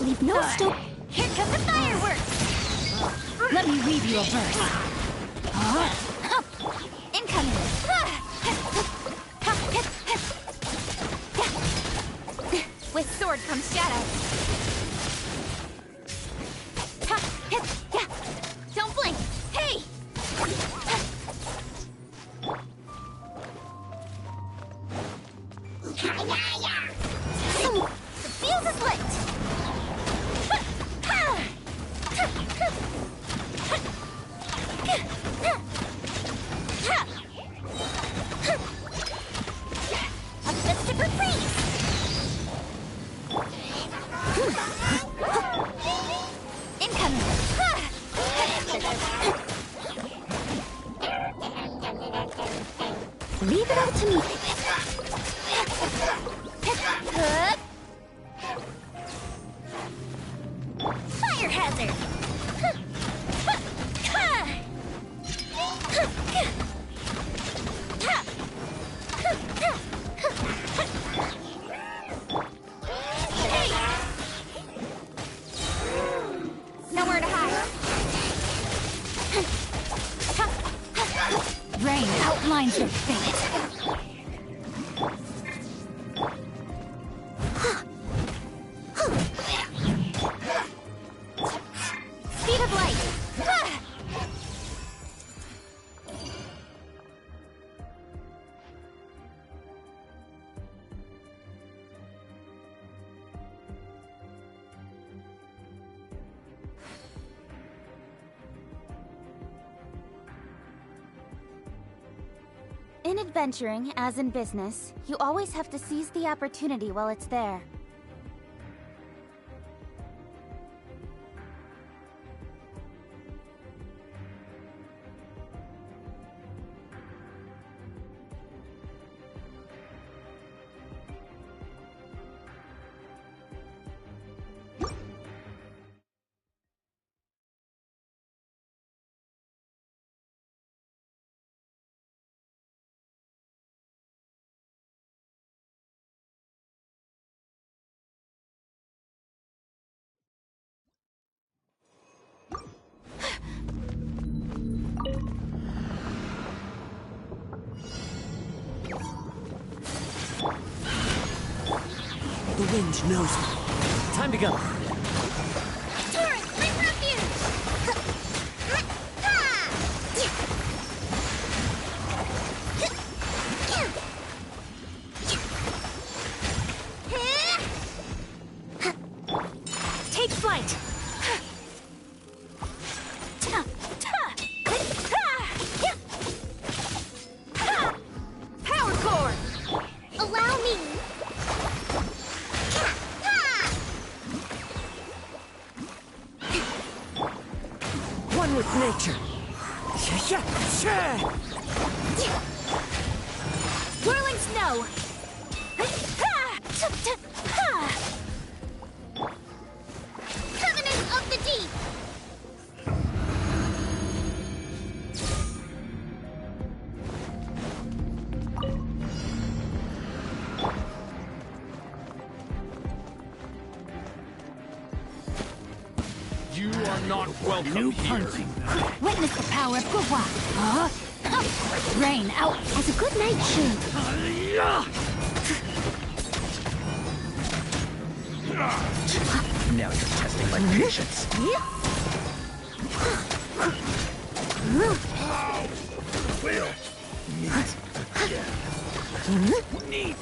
Leave no stone. Here come the fireworks! Let me weave you a verse. Incoming! With sword comes shadow. Don't blink! Hey! The fuse is lit! A festive reprise! Incoming! Leave it up to me. Fire hazard! Nowhere to hide. Rain outlines your fate. Speed of light. In adventuring, as in business, you always have to seize the opportunity while it's there. The wind knows me. Time to go. Torrent, bring refuge! Take flight! Power core! Allow me! One with nature. Whirling snow! Covenant of the deep! You are not welcome here. Witness the power of Gua. Rain out as a good night shield. Now you're testing my patience. Will. Need.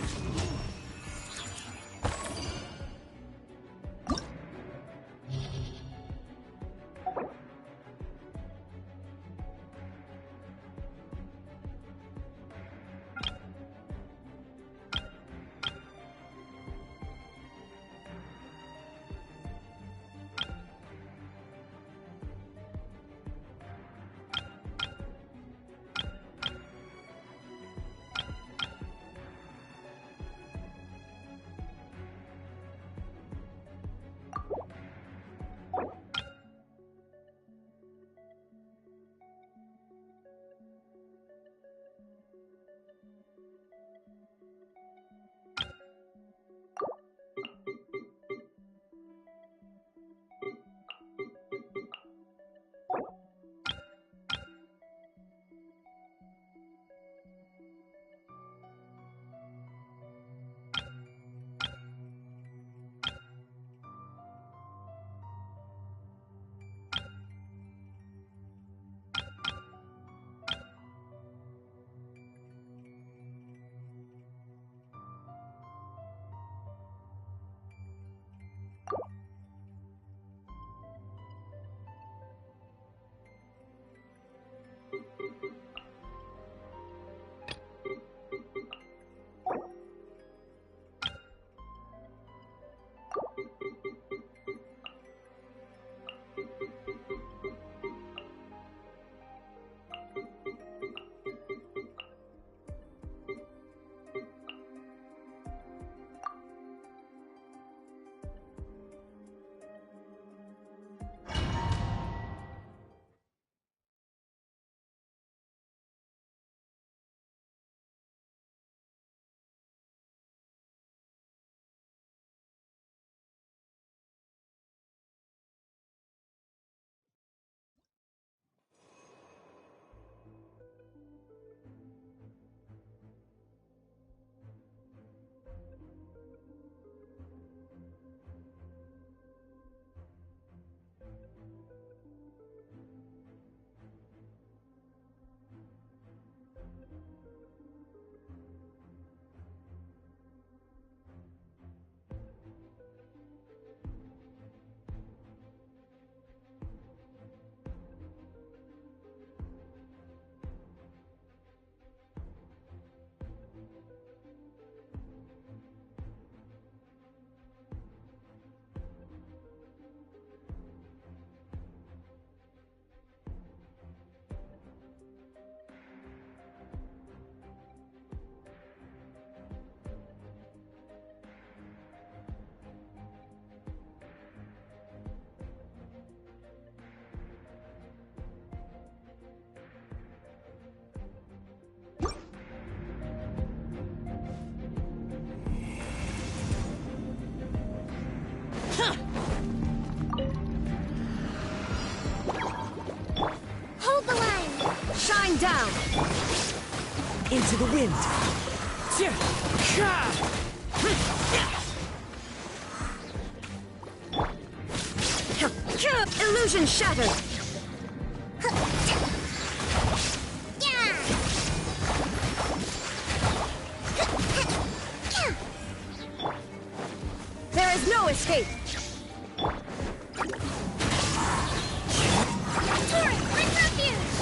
down! Into the wind! Illusion shattered! There is no escape! Turret, bring refuge!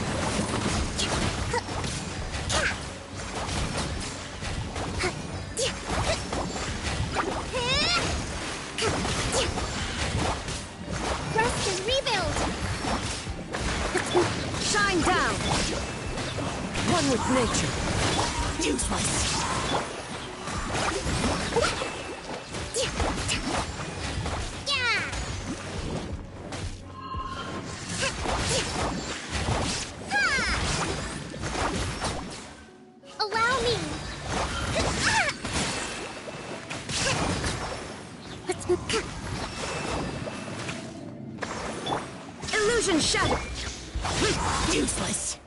Rest and rebuild! Shine down! One with nature. Useless. Allow me! Illusion shattered! Useless.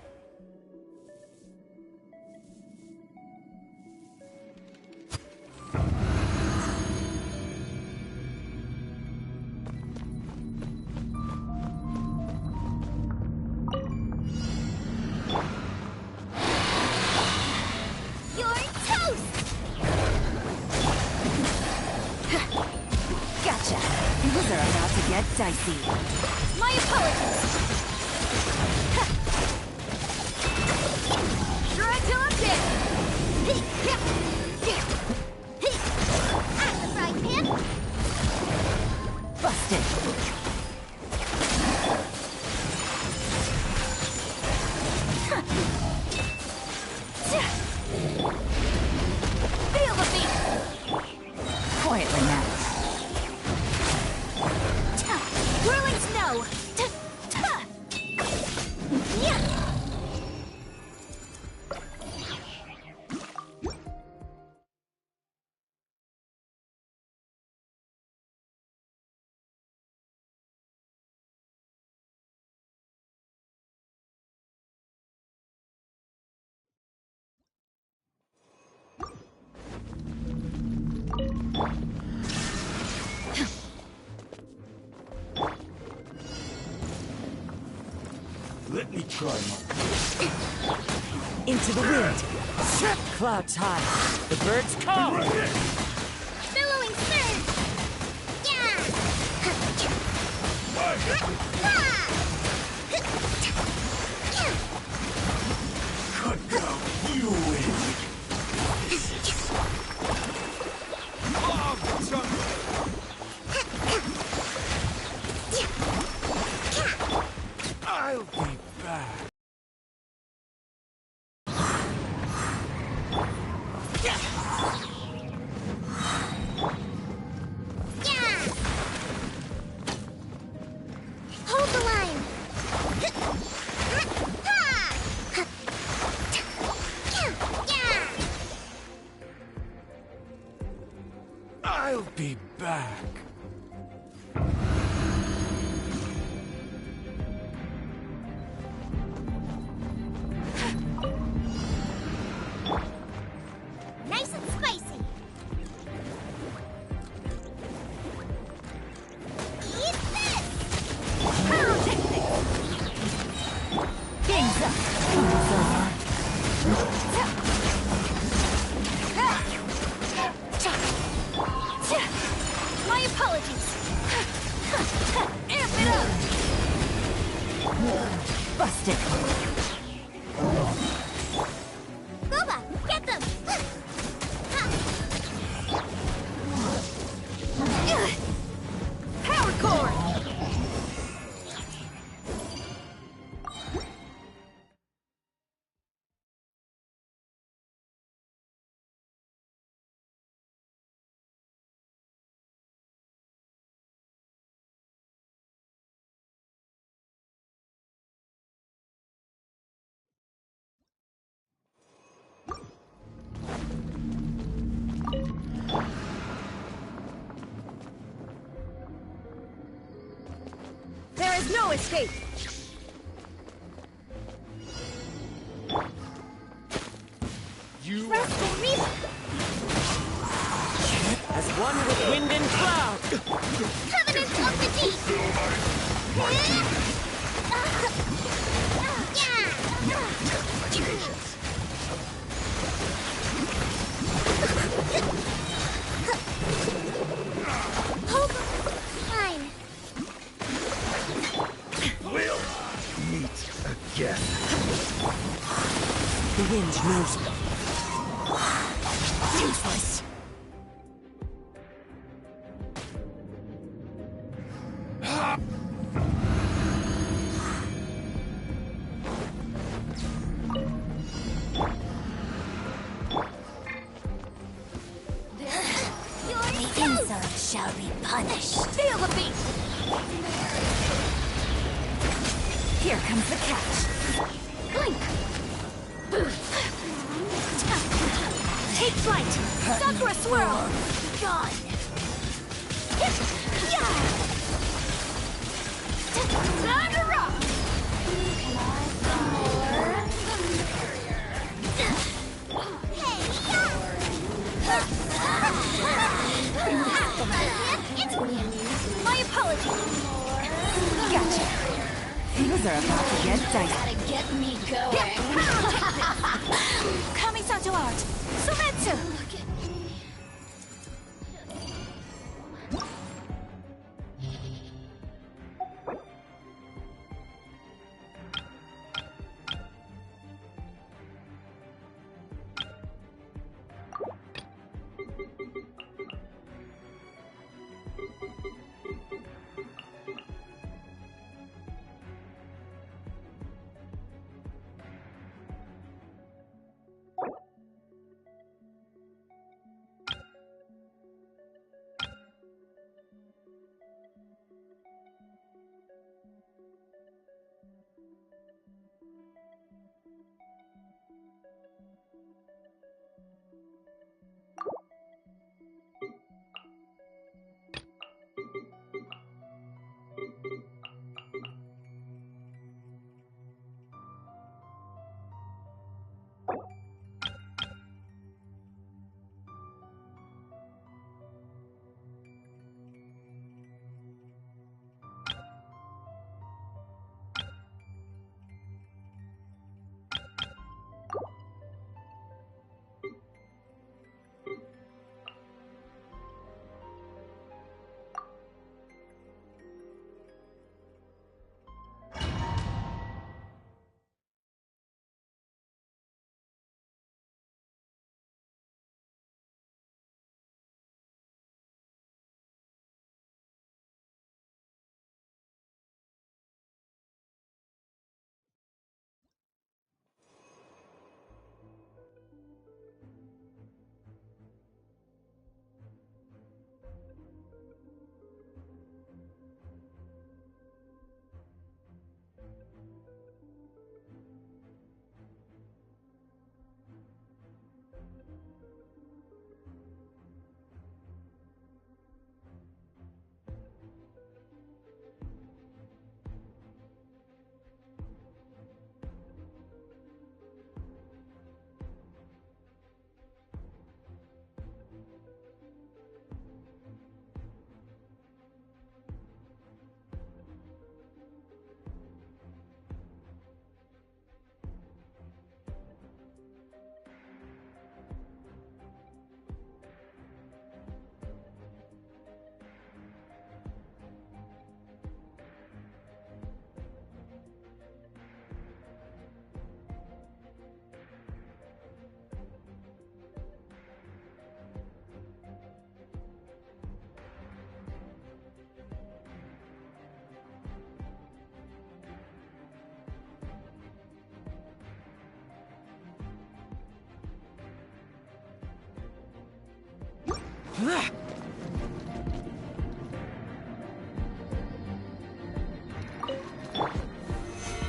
You're toast! Gotcha! Things are about to get dicey. My apologies! Try till I'm dead! At the frying pan! Busted! Feel the beat! Quietly now. Whirling snow! Yeah! Let me try my... Into the wind. Clouds high. The birds call. Billowing surge! Yeah! Cut down, you win. I'll be back. Hold the line! I'll be back. Nice and spicy! Eat this! Game's up. My apologies! Amp it up! Busted. Boba, get them! Power cord. There is no escape! One with wind and cloud. Covenant of the Deep! Hold on. Fine. We'll meet again. The wind knows me. Useless. The insult shall be punished. Feel the beat! Here comes the catch. Blink! Take flight. Sakura swirl. Gone! Time to rock. My apologies. Gotcha. Things are about to get dicey. Gotta get me going. Kamisato art. Sumetsu.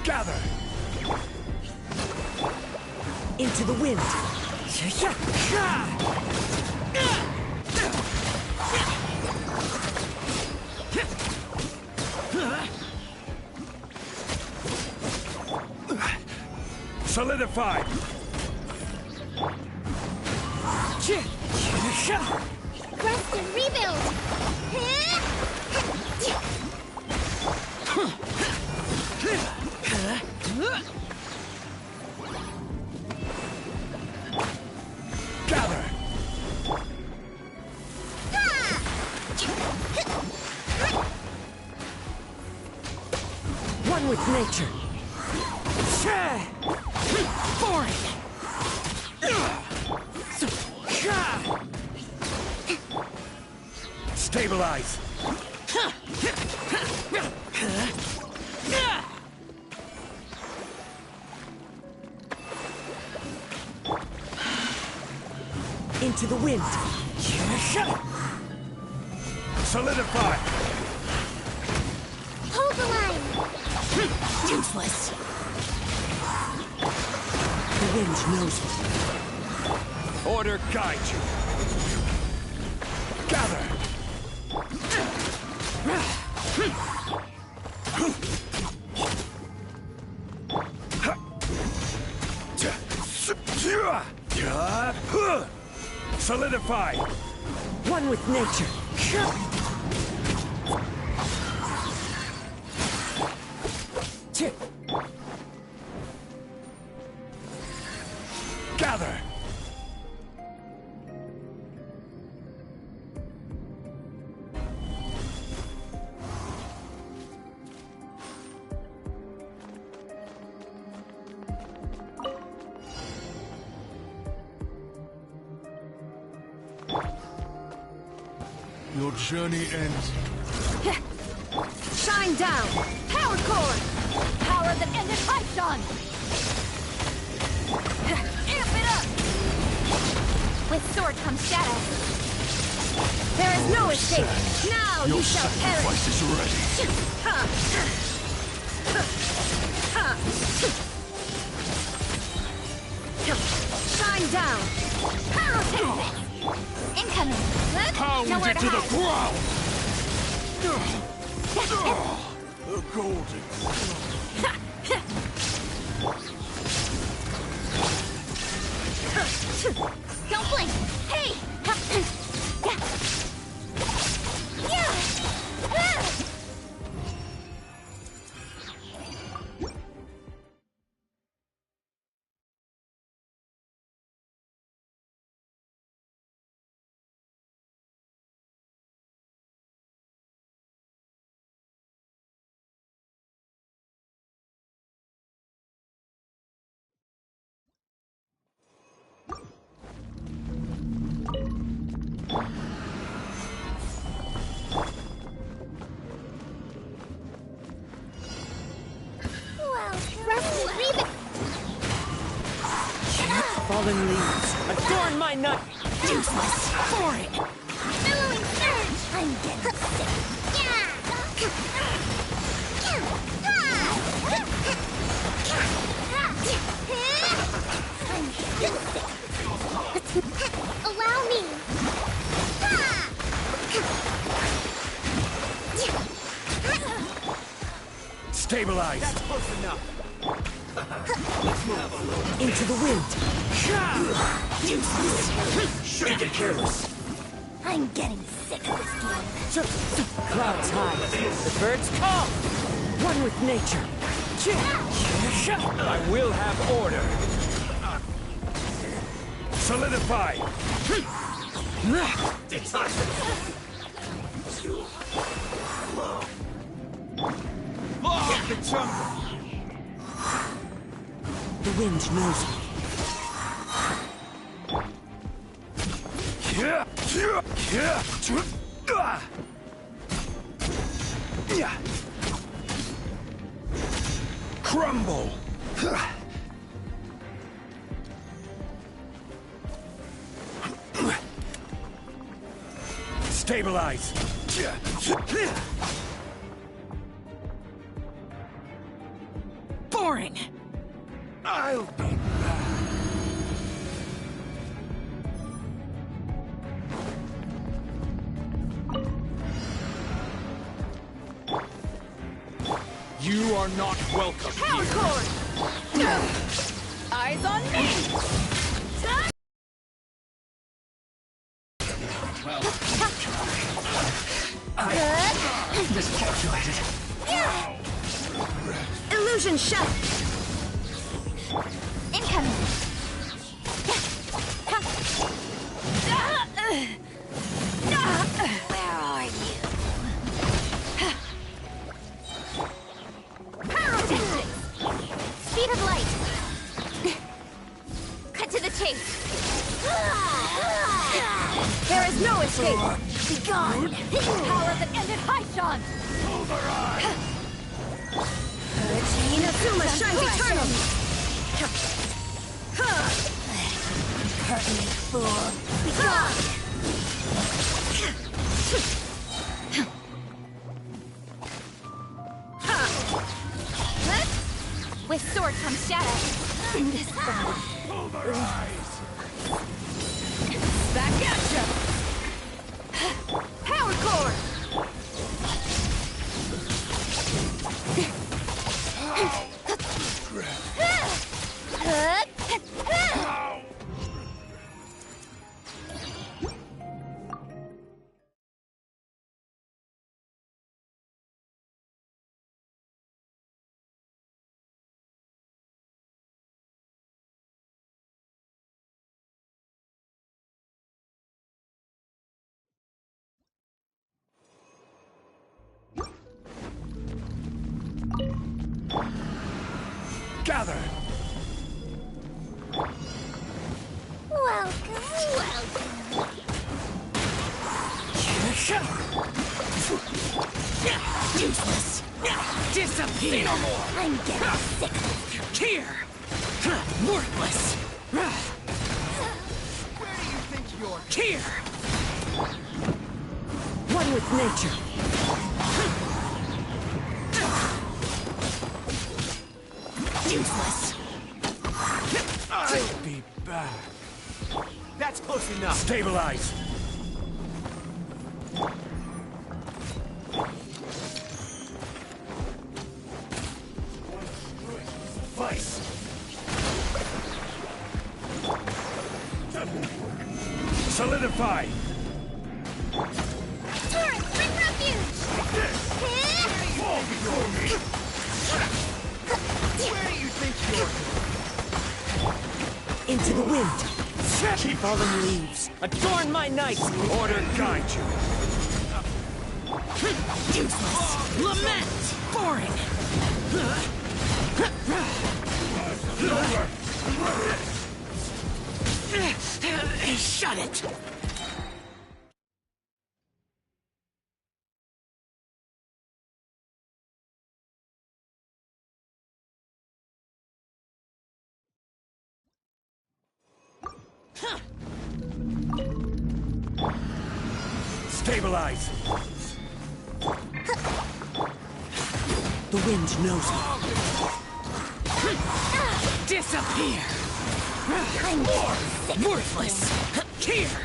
Gather! Into the wind. Solidified! Rest and rebuild! Gather! One with nature. Boring! Stabilize! Into the wind. Solidify! Hold the line! Useless. The wind knows me. Order guide you. Gather! Solidify! One with nature. Gather! Your journey ends. Shine down! Power core! Power that ended Archon! Amp it up! With sword comes shadow. There is no escape! Now you shall perish! Is ready. Shine down! Power incoming! Pound Nowhere it to to the hide. ground! The golden. Don't blink! Hey! Fallen leaves. Adorn my nut. Useless! Boring! Billowing surge! I'm getting sick! I'm getting sick! Allow me! Stabilize! That's close enough. Into the wind. Shouldn't get careless. I'm getting sick of this game. Clouds high. The birds call. One with nature. I will have order. Solidify! Log the jungle! The wind knows me. Crumble! Stabilize! Boring! I'll be back. You are not welcome Power here. cord! Eyes on me! Miscalculated. Illusion shut. Incoming. Where are you? Pyrotechnics! Speed of light! Cut to the chase! There is no escape! Be gone! Power that ended Archon! Inazuma shines eternal! Curtain fool! Be gone! With sword comes shadow. In this battle. Back at ya! Power core! Gather! Welcome. Useless! Disappear! No more! I'm getting sick. Here! Worthless! Where do you think you're... Here! One with nature. Useless! I'll be back. That's close enough. Stabilize. Vice. Solidify. Turret, bring refuge! Fall before me. Where do you think you're... Into the wind. Keep fallen leaves. Adorn my night. Order guide you. Useless. Lament. Boring. Shut it. Stabilize. The wind knows me. Disappear. I'm sick. Worthless. Here.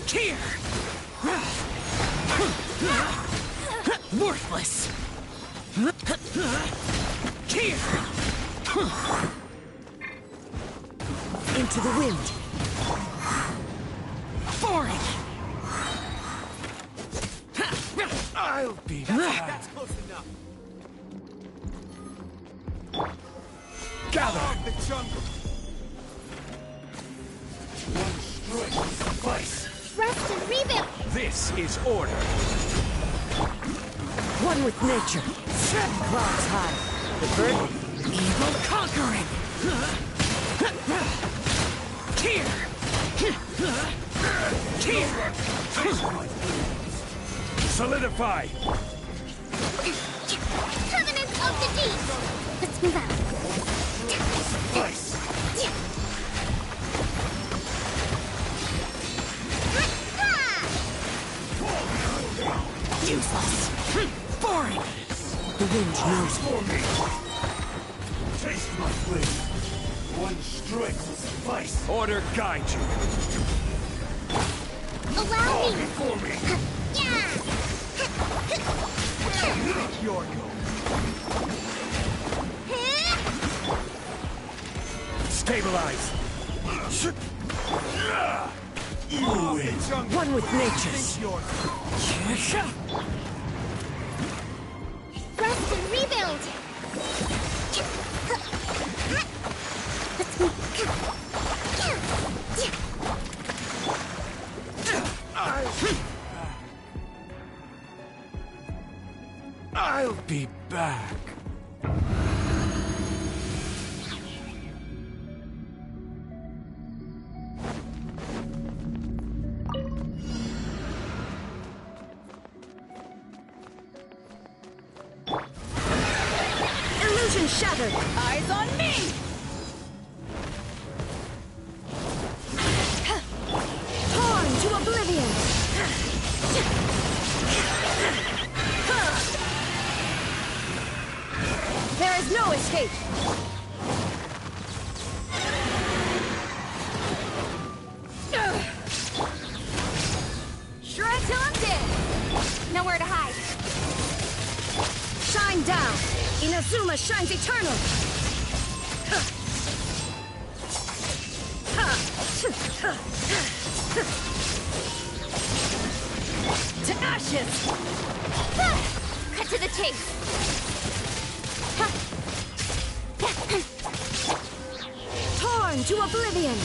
Here. Worthless. Here. Into the wind. Boring. I'll be back. That's close enough. Gather the jungle. One strike will suffice. Rest and rebuild. This is order. One with nature. Clouds high. The bird. Evil conquering. Here. Here. Solidify. Covenant of the deep. Let's move out. Vice. Useless. Boring. The wind knows me. Taste my blade. One strike will suffice. Order guide you. Allow me. Before me. Yeah. Where do you think you're going? Stabilize. One with nature. Rest and rebuild! I'll be back. Illusion shattered. Eyes on me. Torn to oblivion. There is no escape. Shred till I'm dead. Nowhere to hide. Shine down. Inazuma shines eternal. To ashes. Cut to the chase! Torn to oblivion.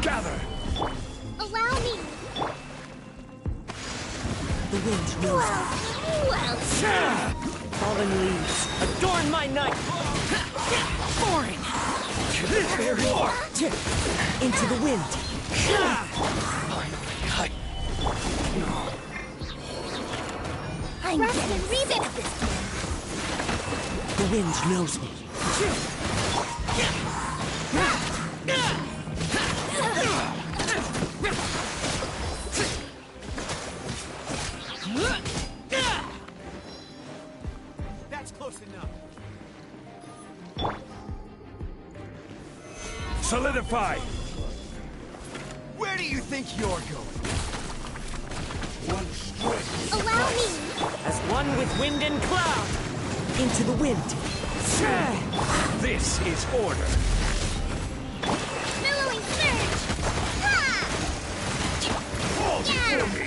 Gather! Allow me! The wind knows. Well, Fallen leaves adorn my night. Boring. Into the wind. I'm getting rebuild! The wind knows me. That's close enough. Solidify! Where do you think you're going? One strike. Allow me! As one with wind and cloud. Into the wind. This is order. Billowing surge! Ha! Fall before me!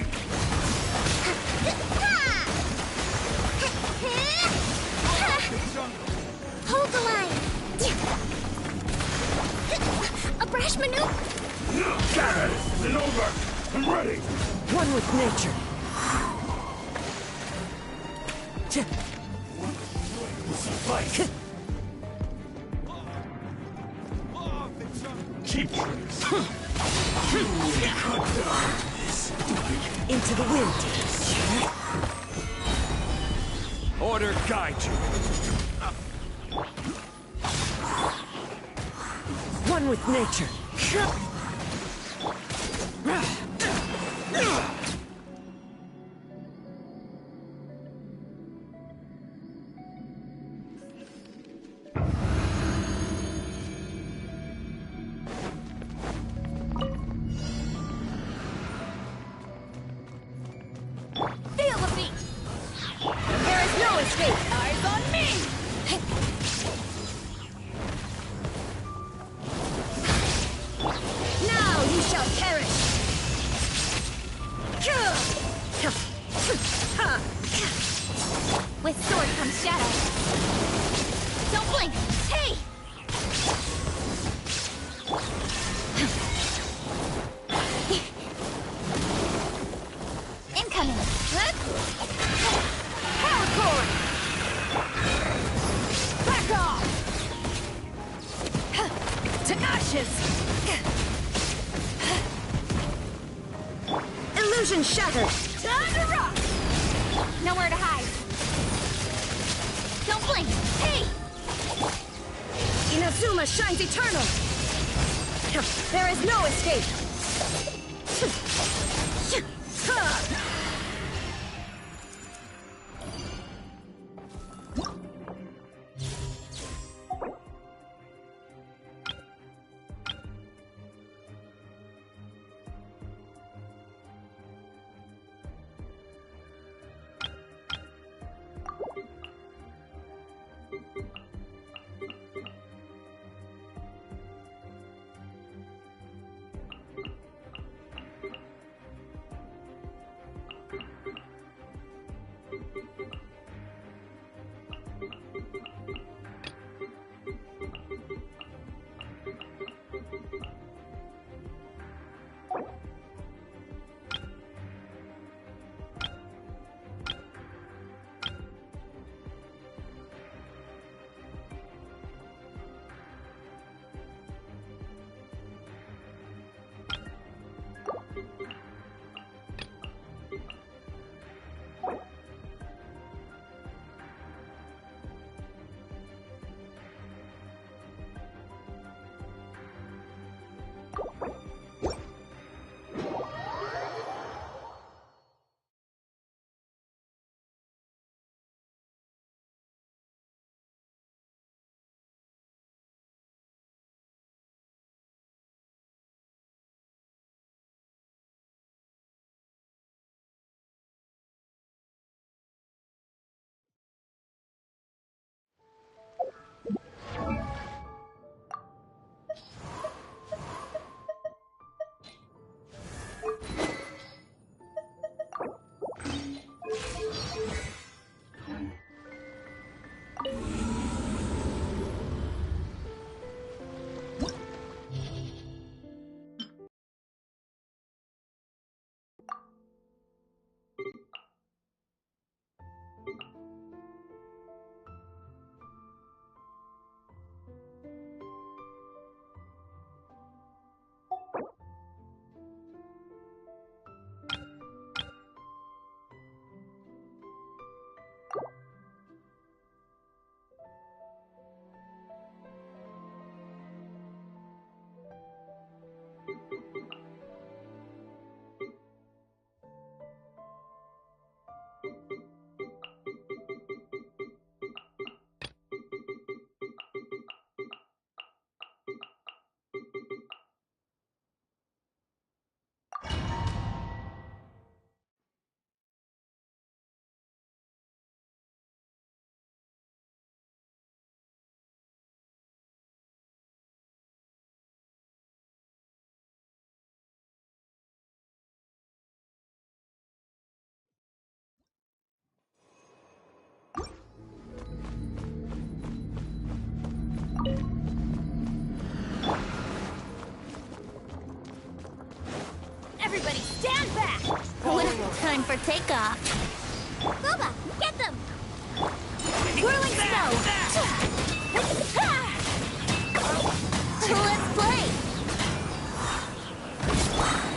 Hold the line! A brash maneuver! Gather! It's over! I'm ready! One with nature. Suffice! Keep tricks! Into the wind. Order guide you! One with nature. Feel the beat! There is no escape. Eyes on me! Now you shall perish. With sword comes shadow. Don't blink! Hey! Incoming! Power cord! inches! Illusion shattered! Time to rock! Nowhere to hide. Don't blink! Hey! Inazuma shines eternal! There is no escape! Everybody stand back! Time for takeoff. Boba, get them! Whirling snow! Let's play!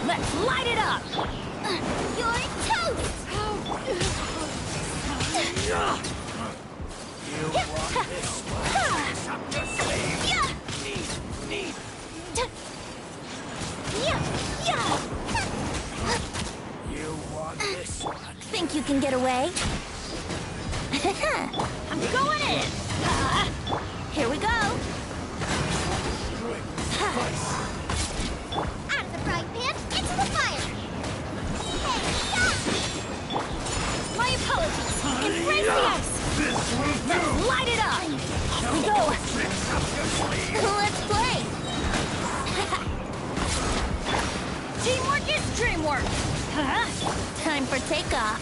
Let's light it up! You're toast! You want this one? It's up your sleeve. Need. You want this one? Think you can get away? I'm going in! Here we go! Out of the frying pan, into the fire! Hey, My apologies! Embrace the ice! This will do! Let's light it up! Off we go! Tricks up your sleeve. let's play! Teamwork is dreamwork! Time for takeoff.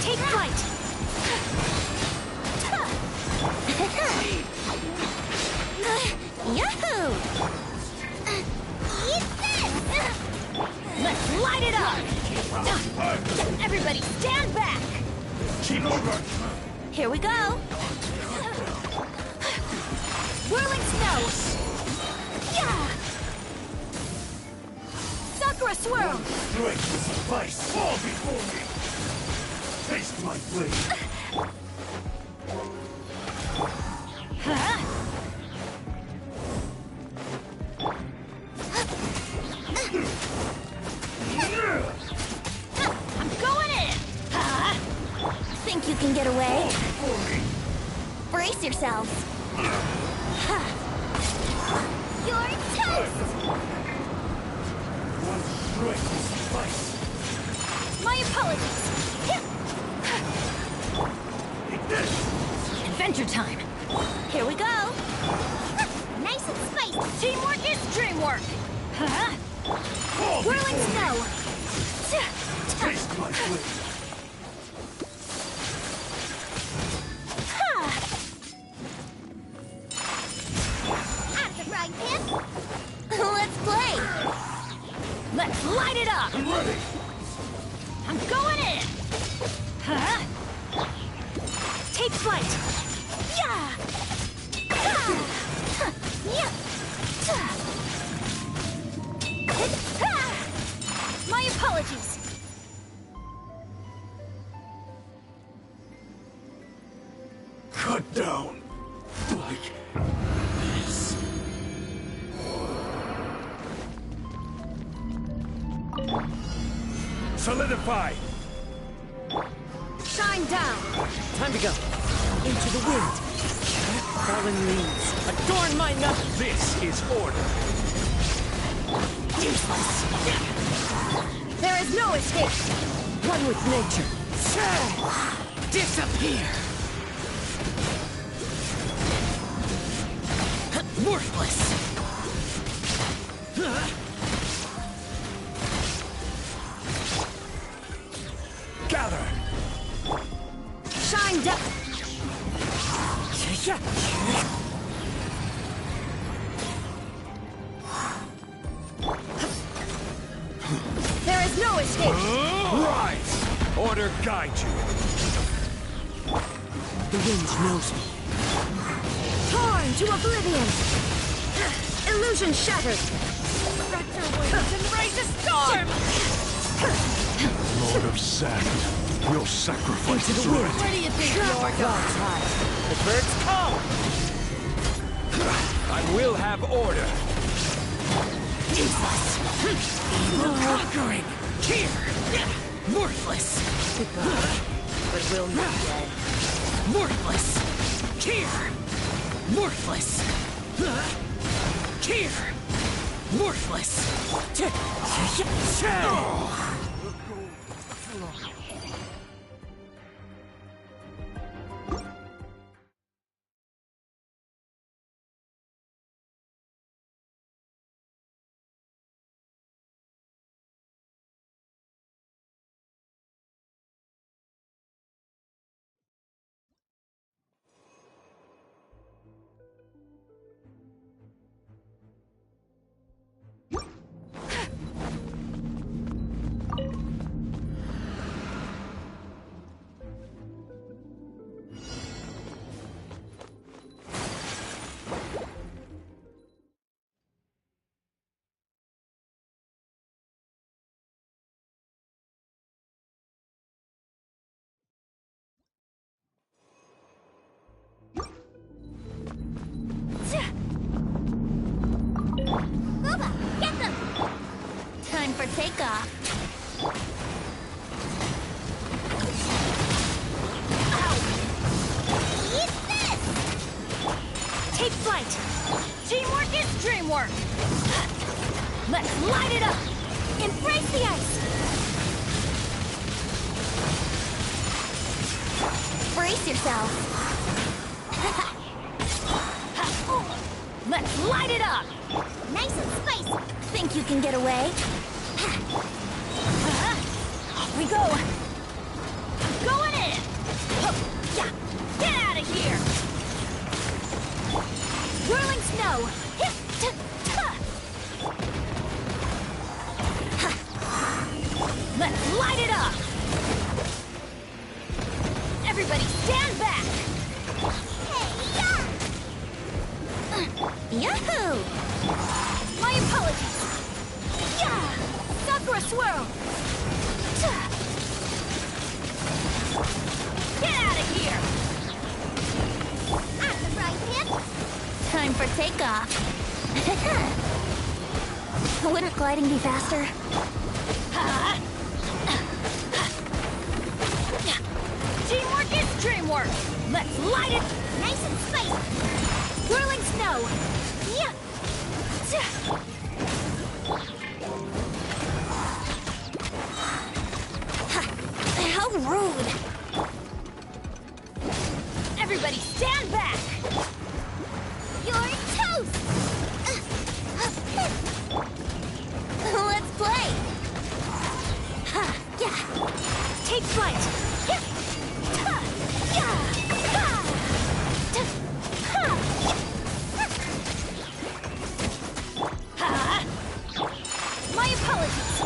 Take flight! Yahoo! Eat this! Let's light it up! Everybody stand back! Keep over! Here we go! Whirling snow! Yeah! Sakura swirl! Great suffice! Fall before me! Taste my blade! Huh? I'm going in! Think you can get away? Brace yourselves. You're toast! One strike will suffice. My apologies. Take this! Adventure time. Here we go. Nice and spicy. Teamwork is dreamwork. Huh? Whirling snow. Taste my blade. Out of the frying pan. Let's play. Let's light it up. I'm ready. I'm going in. Huh? Take flight. Yeah. Yeah. My apologies. Cut down. Like this. Solidify. Shine down. Time to go. Into the wind. Fallen leaves. Adorn my knuckles. This is order. Useless. There is no escape. One with nature. Disappear. Worthless. Gather. Shine down. There is no escape. Rise. Order guide you. The wind knows me. Torn to oblivion. Illusion shattered. Spread your wings and raise a storm. Lord of Sand, your sacrifice is ready. Where do you think you're going? The birds come! I will have order. Useless. Evil conquering. Here. Worthless. Goodbye. But will not dead. Worthless. Here. Worthless. Here. Worthless. Booba, get them! Time for takeoff. Eat this! Take flight. Teamwork is dreamwork. Let's light it up. Embrace the ice. Brace yourself. Let's light it up. Nice and spicy. Think you can get away? Off we go. I'm going in. Yeah. Get out of here. Whirling snow. Let's light it up. Everybody stand back. Hey, yeah! Yahoo! My apologies! Yeah! Sakura swirl! Get out of here! I'm the right hip. Time for takeoff. Wouldn't gliding be faster? Teamwork is dreamwork! Let's light it! Nice and spicy. Whirling snow! Yeah. How rude! Everybody stand back! You're toast. Let's play! Yeah! Take flight! Yeah! My apologies!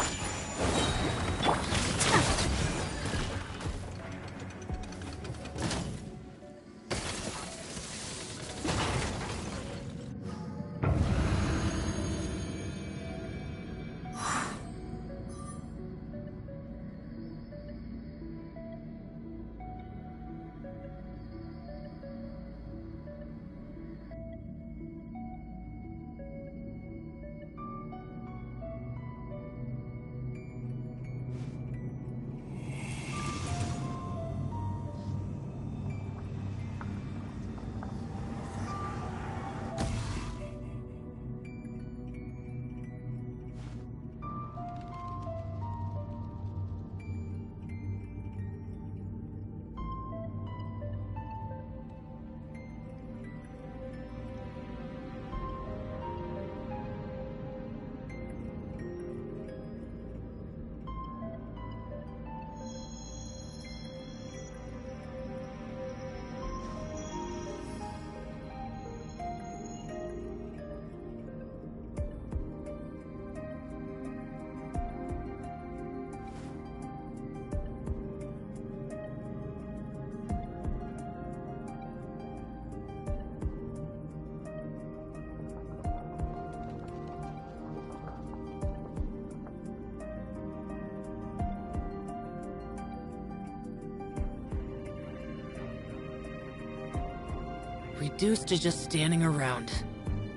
Reduced to just standing around.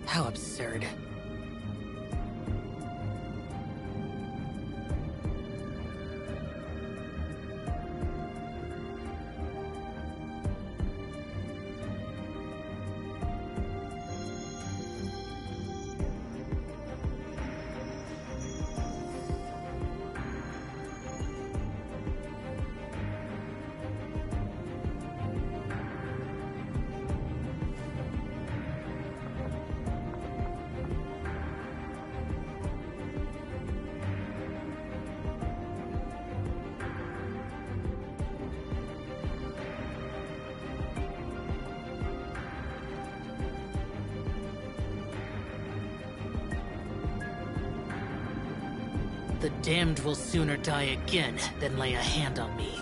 How absurd. The damned will sooner die again than lay a hand on me.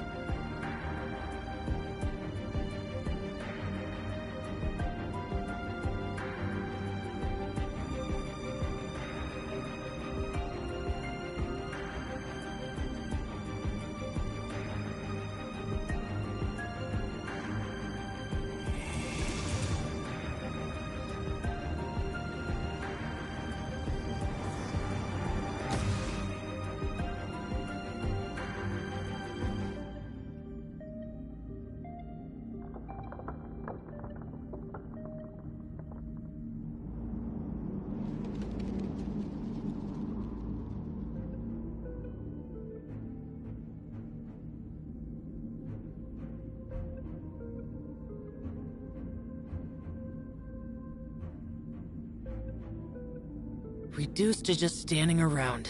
Reduced to just standing around.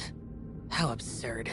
How absurd.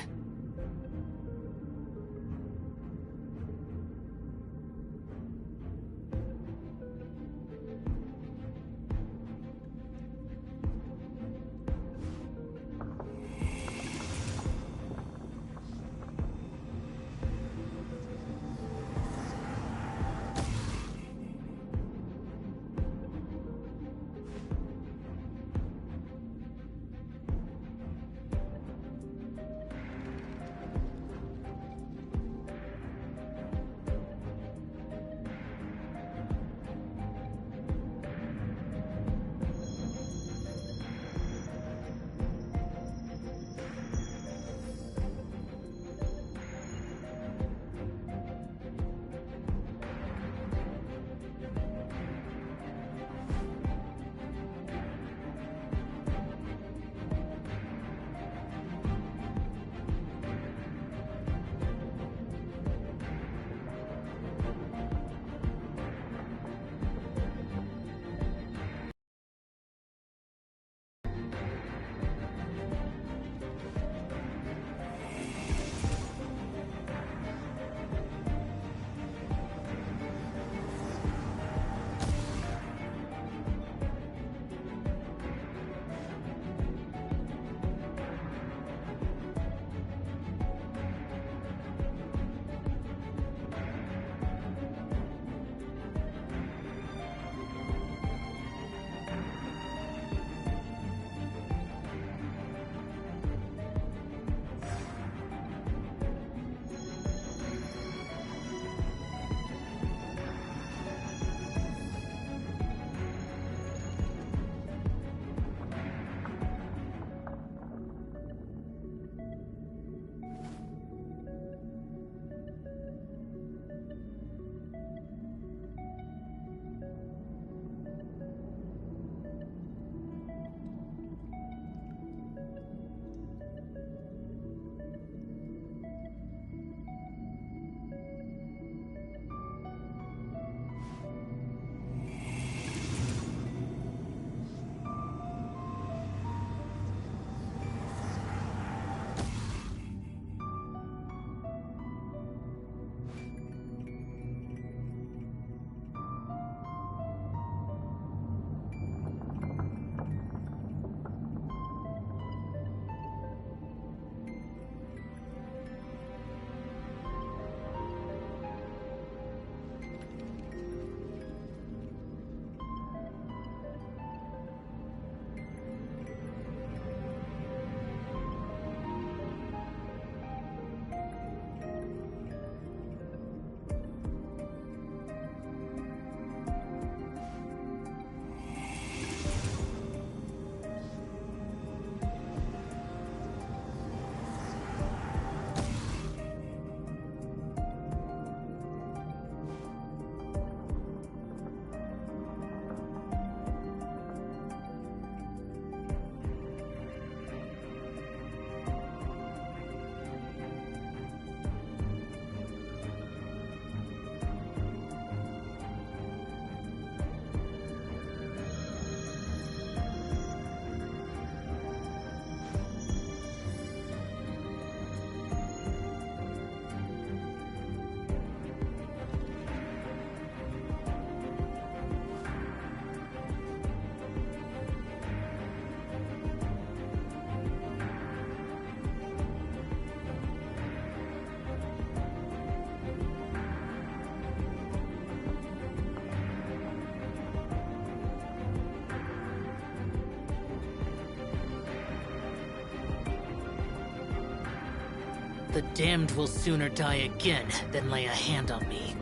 The damned will sooner die again than lay a hand on me.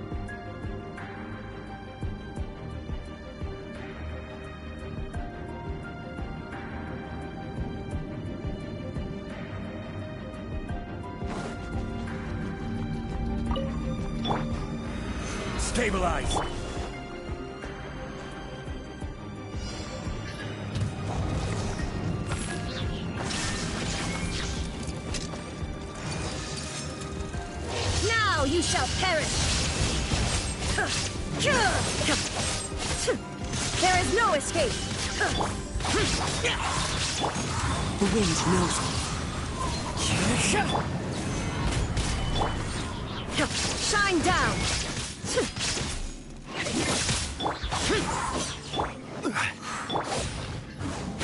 Stabilize! Now you shall perish! There is no escape! The wind knows me. Shine down!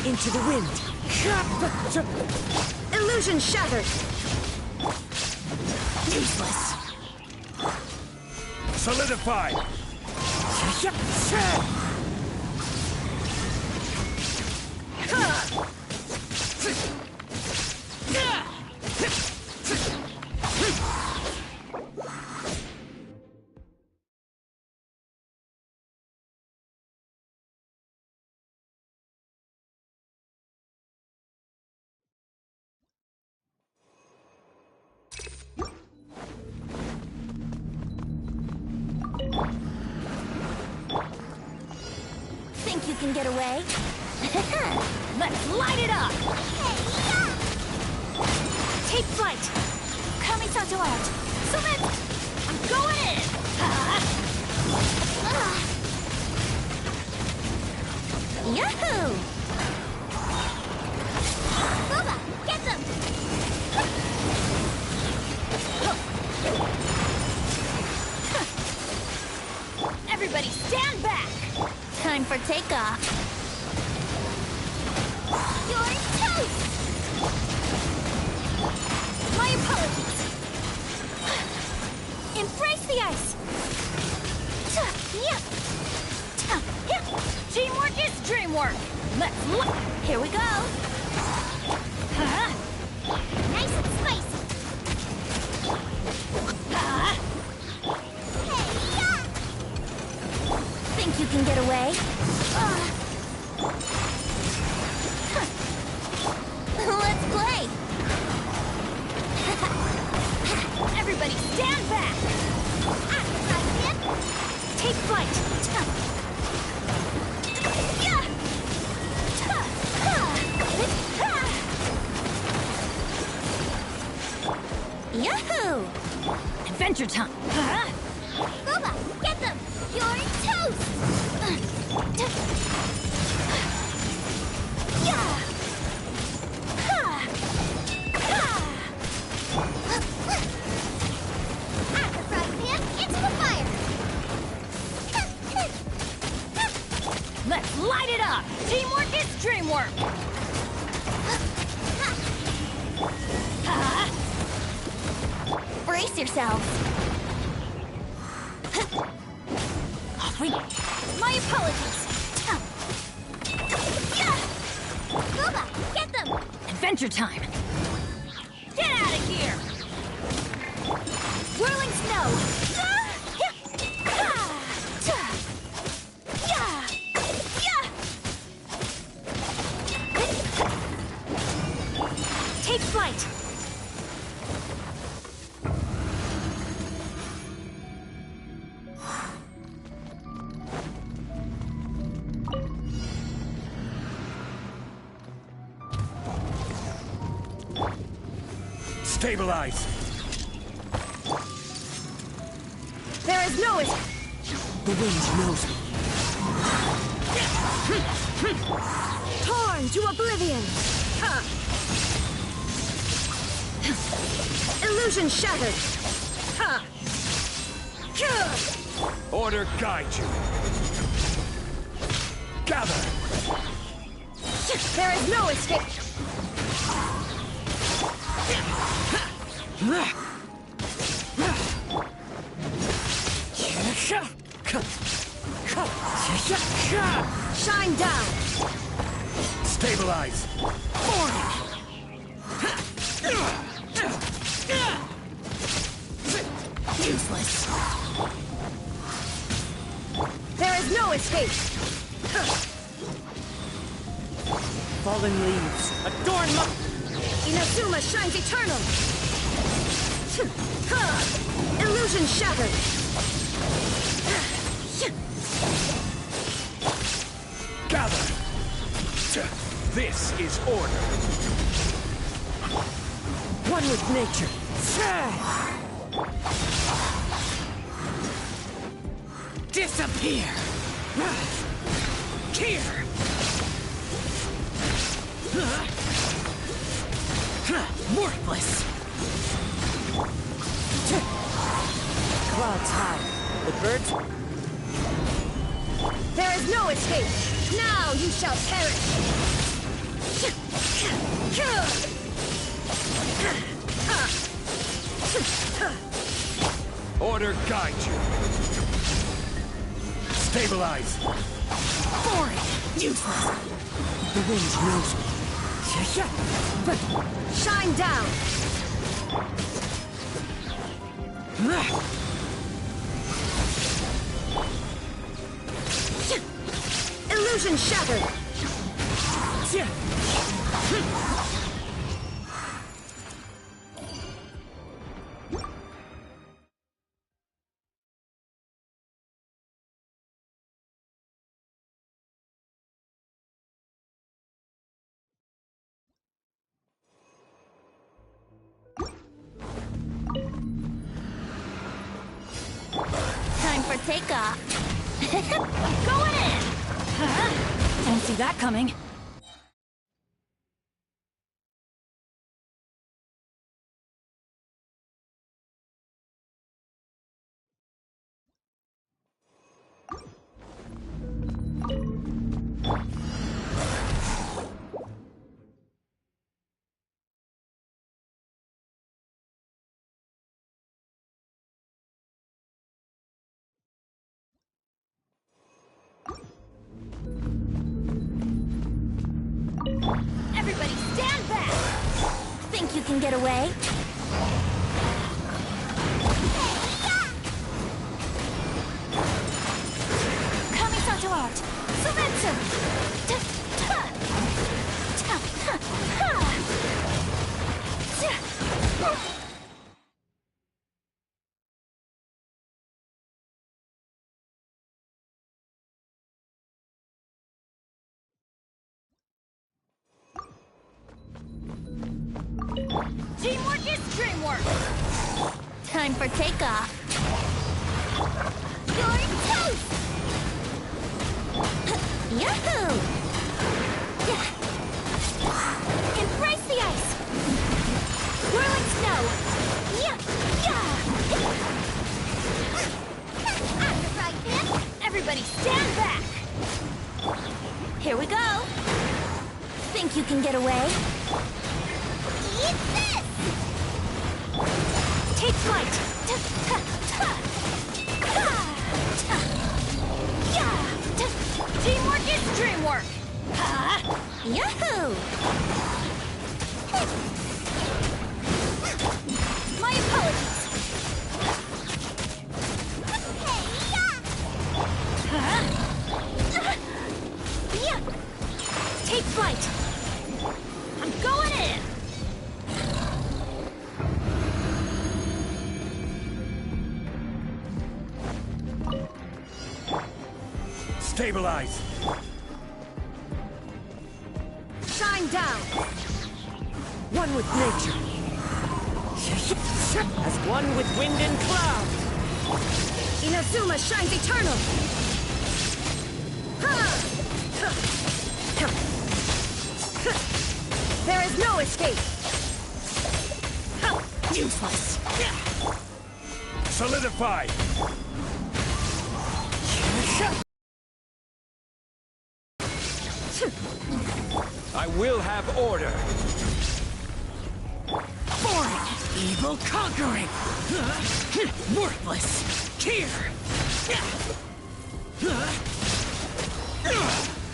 Into the wind. Illusion shattered! Useless. Solidify! Think you can get away? Let's light it up! Take flight! Kamisato out! Summit! I'm going in! Yahoo! Boba, get them! Everybody stand back! Time for takeoff. You're toast! My apologies! Embrace the ice! Teamwork is dreamwork! Let's look! Here we go! Nice and spicy! Think you can get away? Let's play! Everybody stand back! Take flight! Yahoo! Adventure time! Boba, get them! You're toast! Into the fire! Let's light it up! Teamwork is dreamwork! Brace yourselves! My apologies! Boba, get them! Adventure time! Get out of here! Whirling snow! Take flight! Stabilize! There is no escape! The wind knows me. Torn to oblivion! Illusion shattered! Order guide you! Gather! There is no escape! Shine down! Stabilize! Useless. There is no escape. Fallen leaves, adorn my... Inazuma shines eternal. Illusion shattered. Gather! This is order. One with nature. Disappear! Here! Worthless! Clouds high. The birds... There is no escape. Now you shall perish. Order guide you. Stabilize. Boring. Useless. The wind knows me. Shine down. Illusion shattered. Time for takeoff. Going in. Didn't see that coming. Everybody stand back. Think you can get away? Kamisato art. Sumetsu. Teamwork is dreamwork. Time for takeoff. You're toast. Yahoo! Embrace the ice. Whirling snow. Everybody stand back. Here we go. Think you can get away? Eat this. Take flight. Teamwork is dreamwork. Yahoo! My apologies. Take flight. I'm going in. Stabilize. Shine down. One with nature. As one with wind and cloud. Inazuma shines eternal. There is no escape. Useless. Solidify. I will have order. Boring. Evil conquering. Worthless. Here.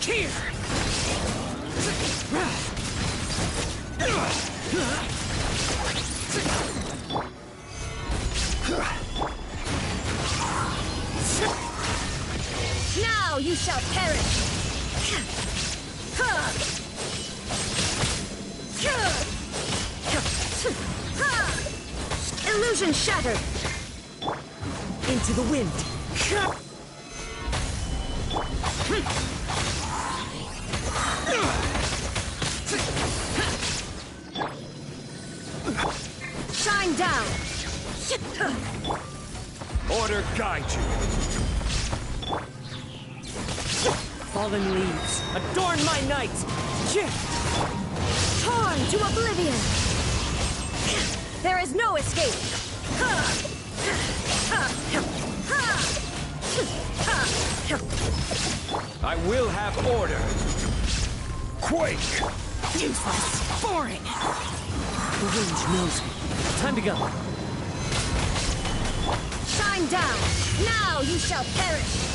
Here. Now you shall perish! Illusion shattered! Into the wind! Shine down! Order guide you. Fallen leaves, adorn my night! Torn to oblivion! There is no escape! I will have order. Quake! Useless! Boring! The wind knows me. Time to go. Shine down! Now you shall perish!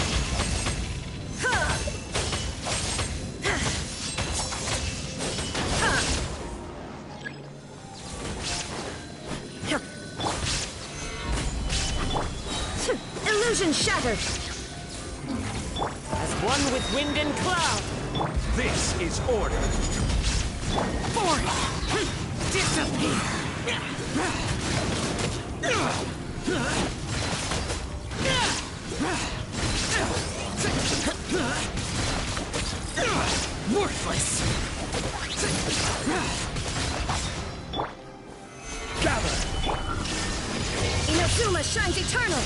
Illusion shattered! As one with wind and cloud! This is order. Boring! Disappear! Worthless! Gather! Inazuma shines eternal!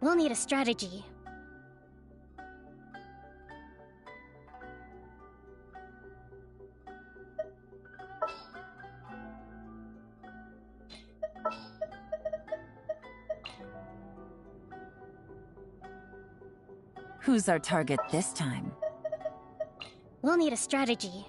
We'll need a strategy. Who's our target this time? We'll need a strategy.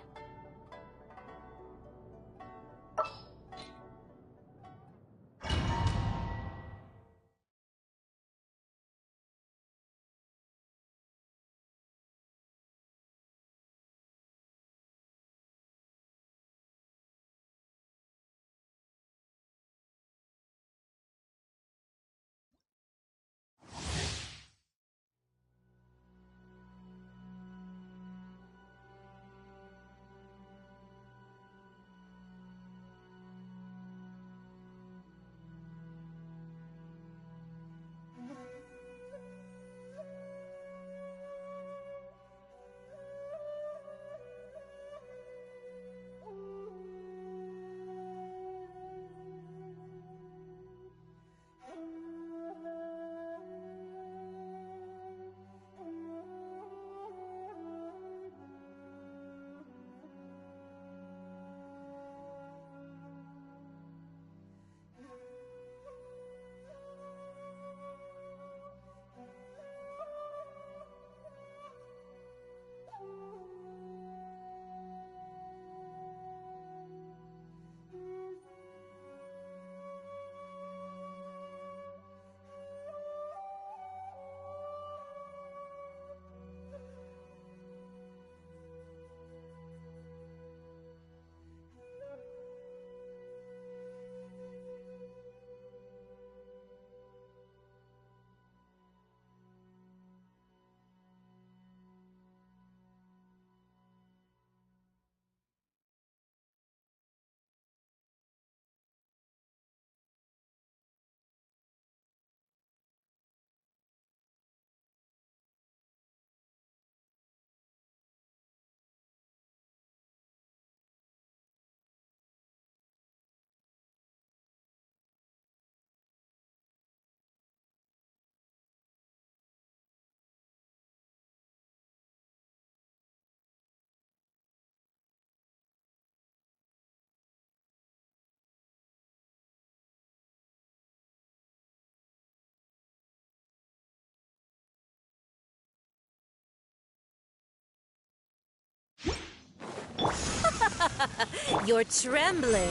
You're trembling.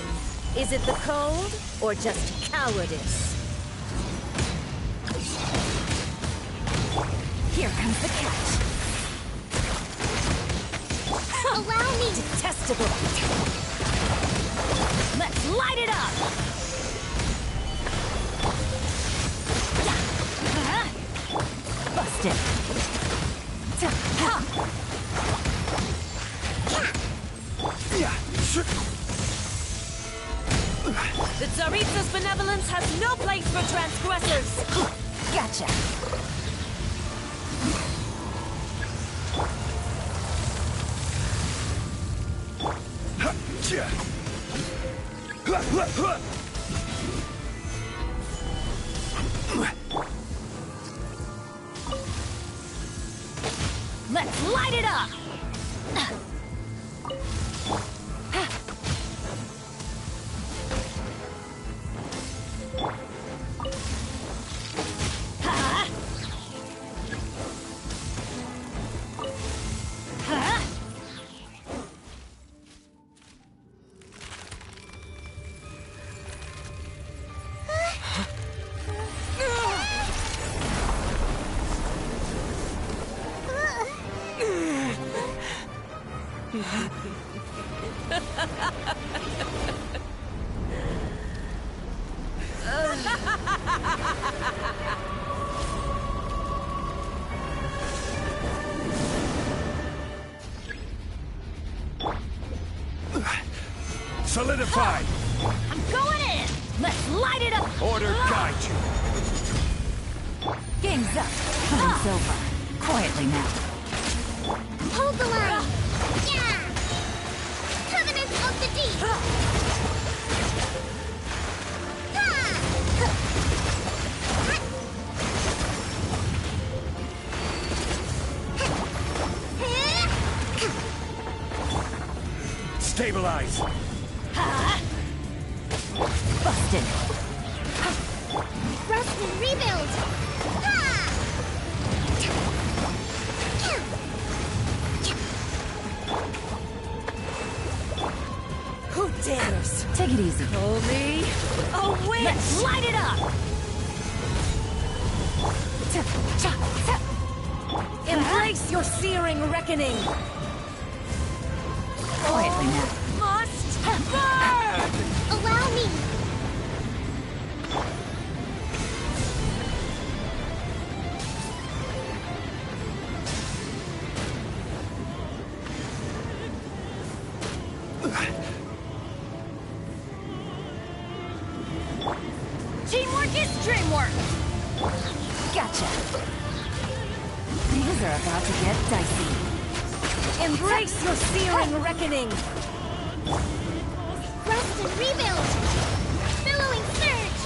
Is it the cold or just cowardice? Here comes the catch. Allow me! Detestable! Let's light it up! Busted! The Tsaritsa's benevolence has no place for transgressors! Gotcha! Let's light it up! Solidified! I'm going in! Let's light it up! Order guide you! Game's up. Time's over. Quietly now. Hold the line! Yeah! Covenant of the Deep! Stabilize! Busted. Rust and rebuild! Who dares? Take it easy. Call me a witch! Let's light it up! Embrace your searing reckoning! Quietly now. Must burn! Allow me! Teamwork is dreamwork! Gotcha. Things are about to get dicey. Embrace your searing reckoning! Rust and rebuild! Billowing surge!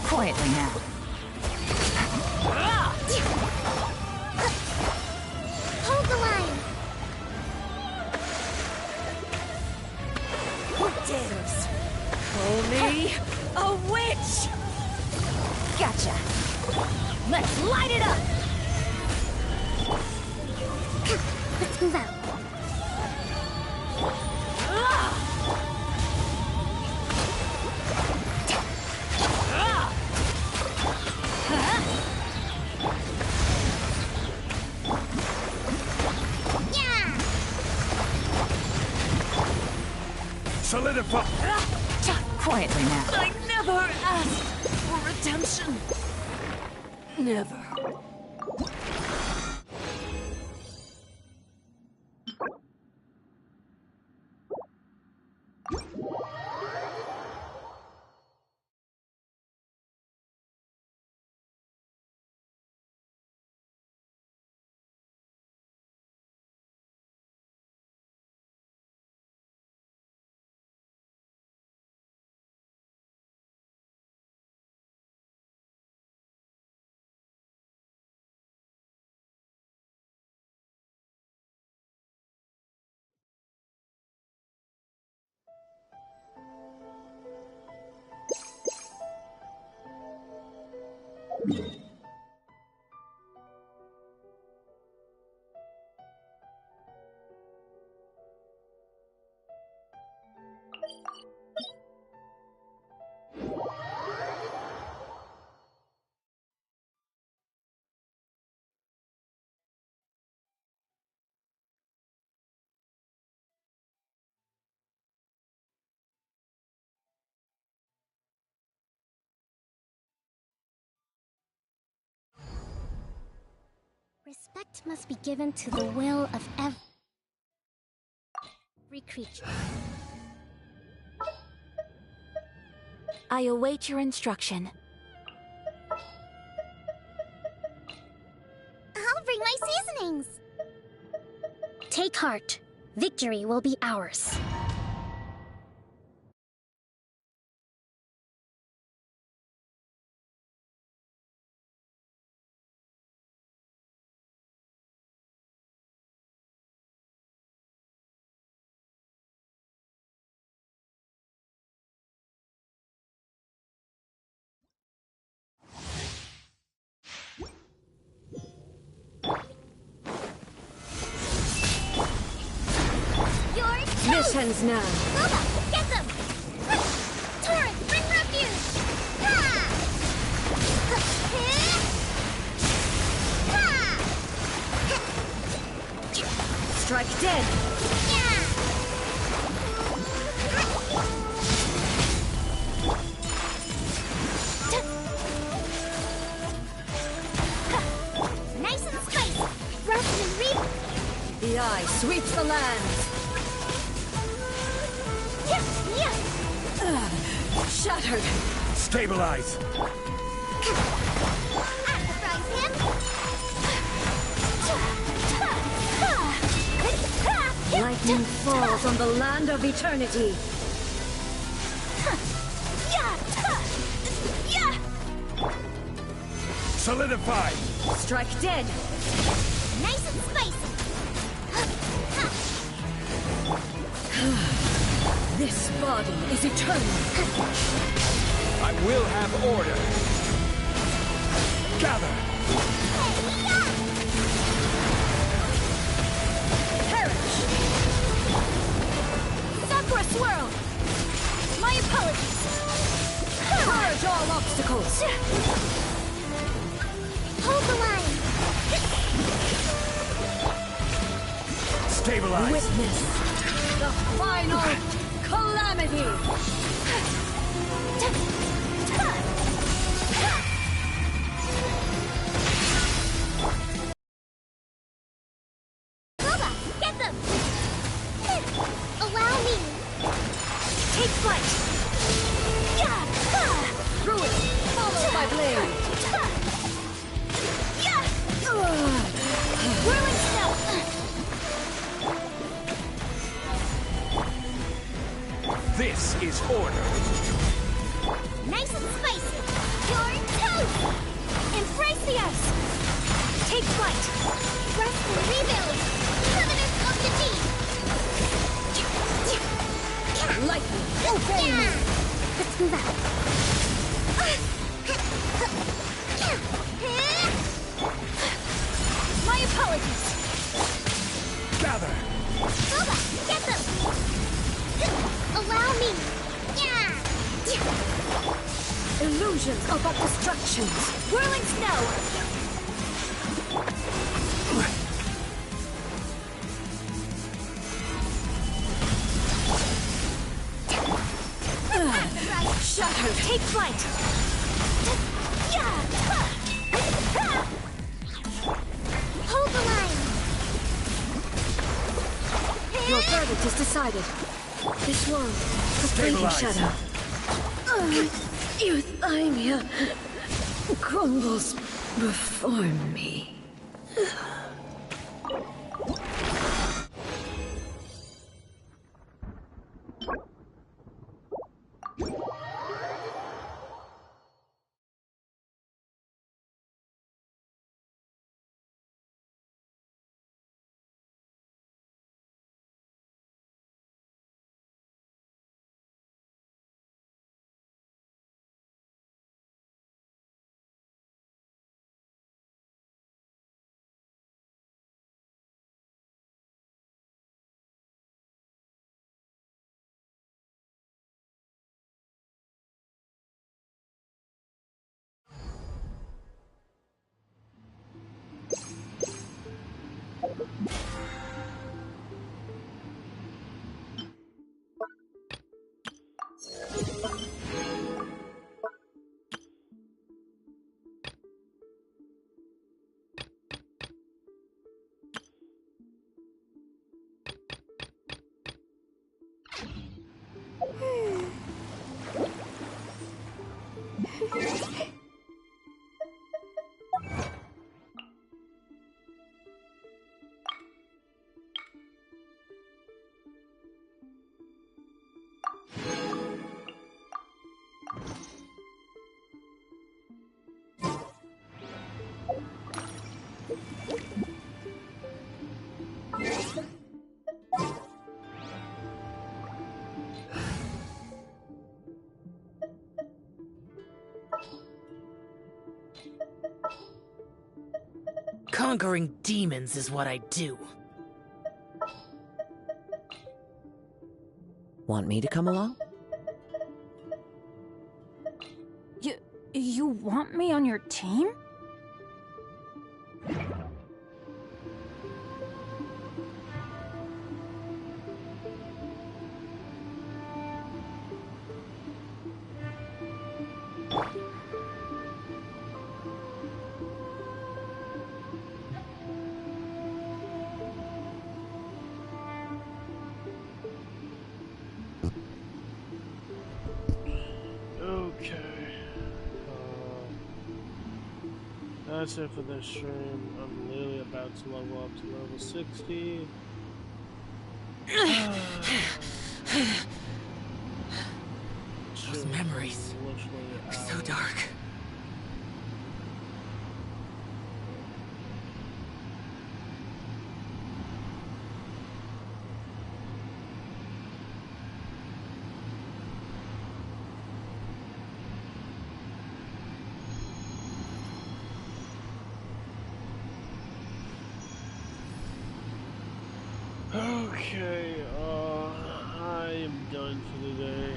Quietly now. Hold the line! Who dares? Call me a witch! Gotcha. Let's light it up! Let's move out. Solidify! Quietly now. I never asked for redemption. Never. Respect must be given to the will of every creature. I await your instruction. I'll bring my seasonings! Take heart. Victory will be ours. Missions now. Loba, get them! Torrent, bring refuge! Ha! Strike dead. Nice and spicy! Rust and reap! The eye sweeps the land. Shattered. Stabilize! Surprise him! Lightning falls on the land of eternity. Solidify! Strike dead. Nice and spicy. This body is eternal. I will have order. Gather! Perish! Sakura swirl! My apologies! Purge all obstacles! Hold the line. Stabilize! Witness the final calamity! Boba, get them! Allow me. Take flight! Through it! Follow my blade! Whirling snow! This is order. Nice and spicy. Your toast! Embrace the ice! Take flight! Rest and rebuild. Covenant of the deep. Lightning, obey me! Let's move out. My apologies! Gather! Boba, get them! Allow me. Illusions are but distractions. Whirling snow! Shattered! Take flight! Hold the line. Your verdict is decided. This world, the fleeting shadow. Euthymia crumbles before me. Conquering demons is what I do. Want me to come along? You want me on your team? Okay. That's it for this stream. I'm literally about to level up to level 60. Those memories are so dark. Okay, I am done for the day.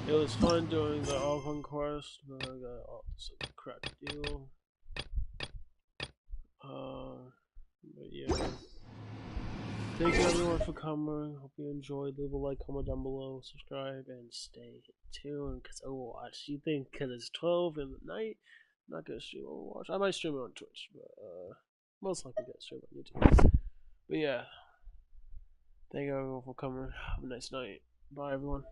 It was fun doing the Archon quest, but I got all this crap to do. But yeah. Thank you everyone for coming. Hope you enjoyed. Leave a like, comment down below, subscribe, and stay tuned. Cause Overwatch, you think cause it's 12 in the night, I'm not gonna stream Overwatch. I might stream it on Twitch, but most likely gonna stream it on YouTube. But yeah. Thank you everyone for coming. Have a nice night. Bye everyone.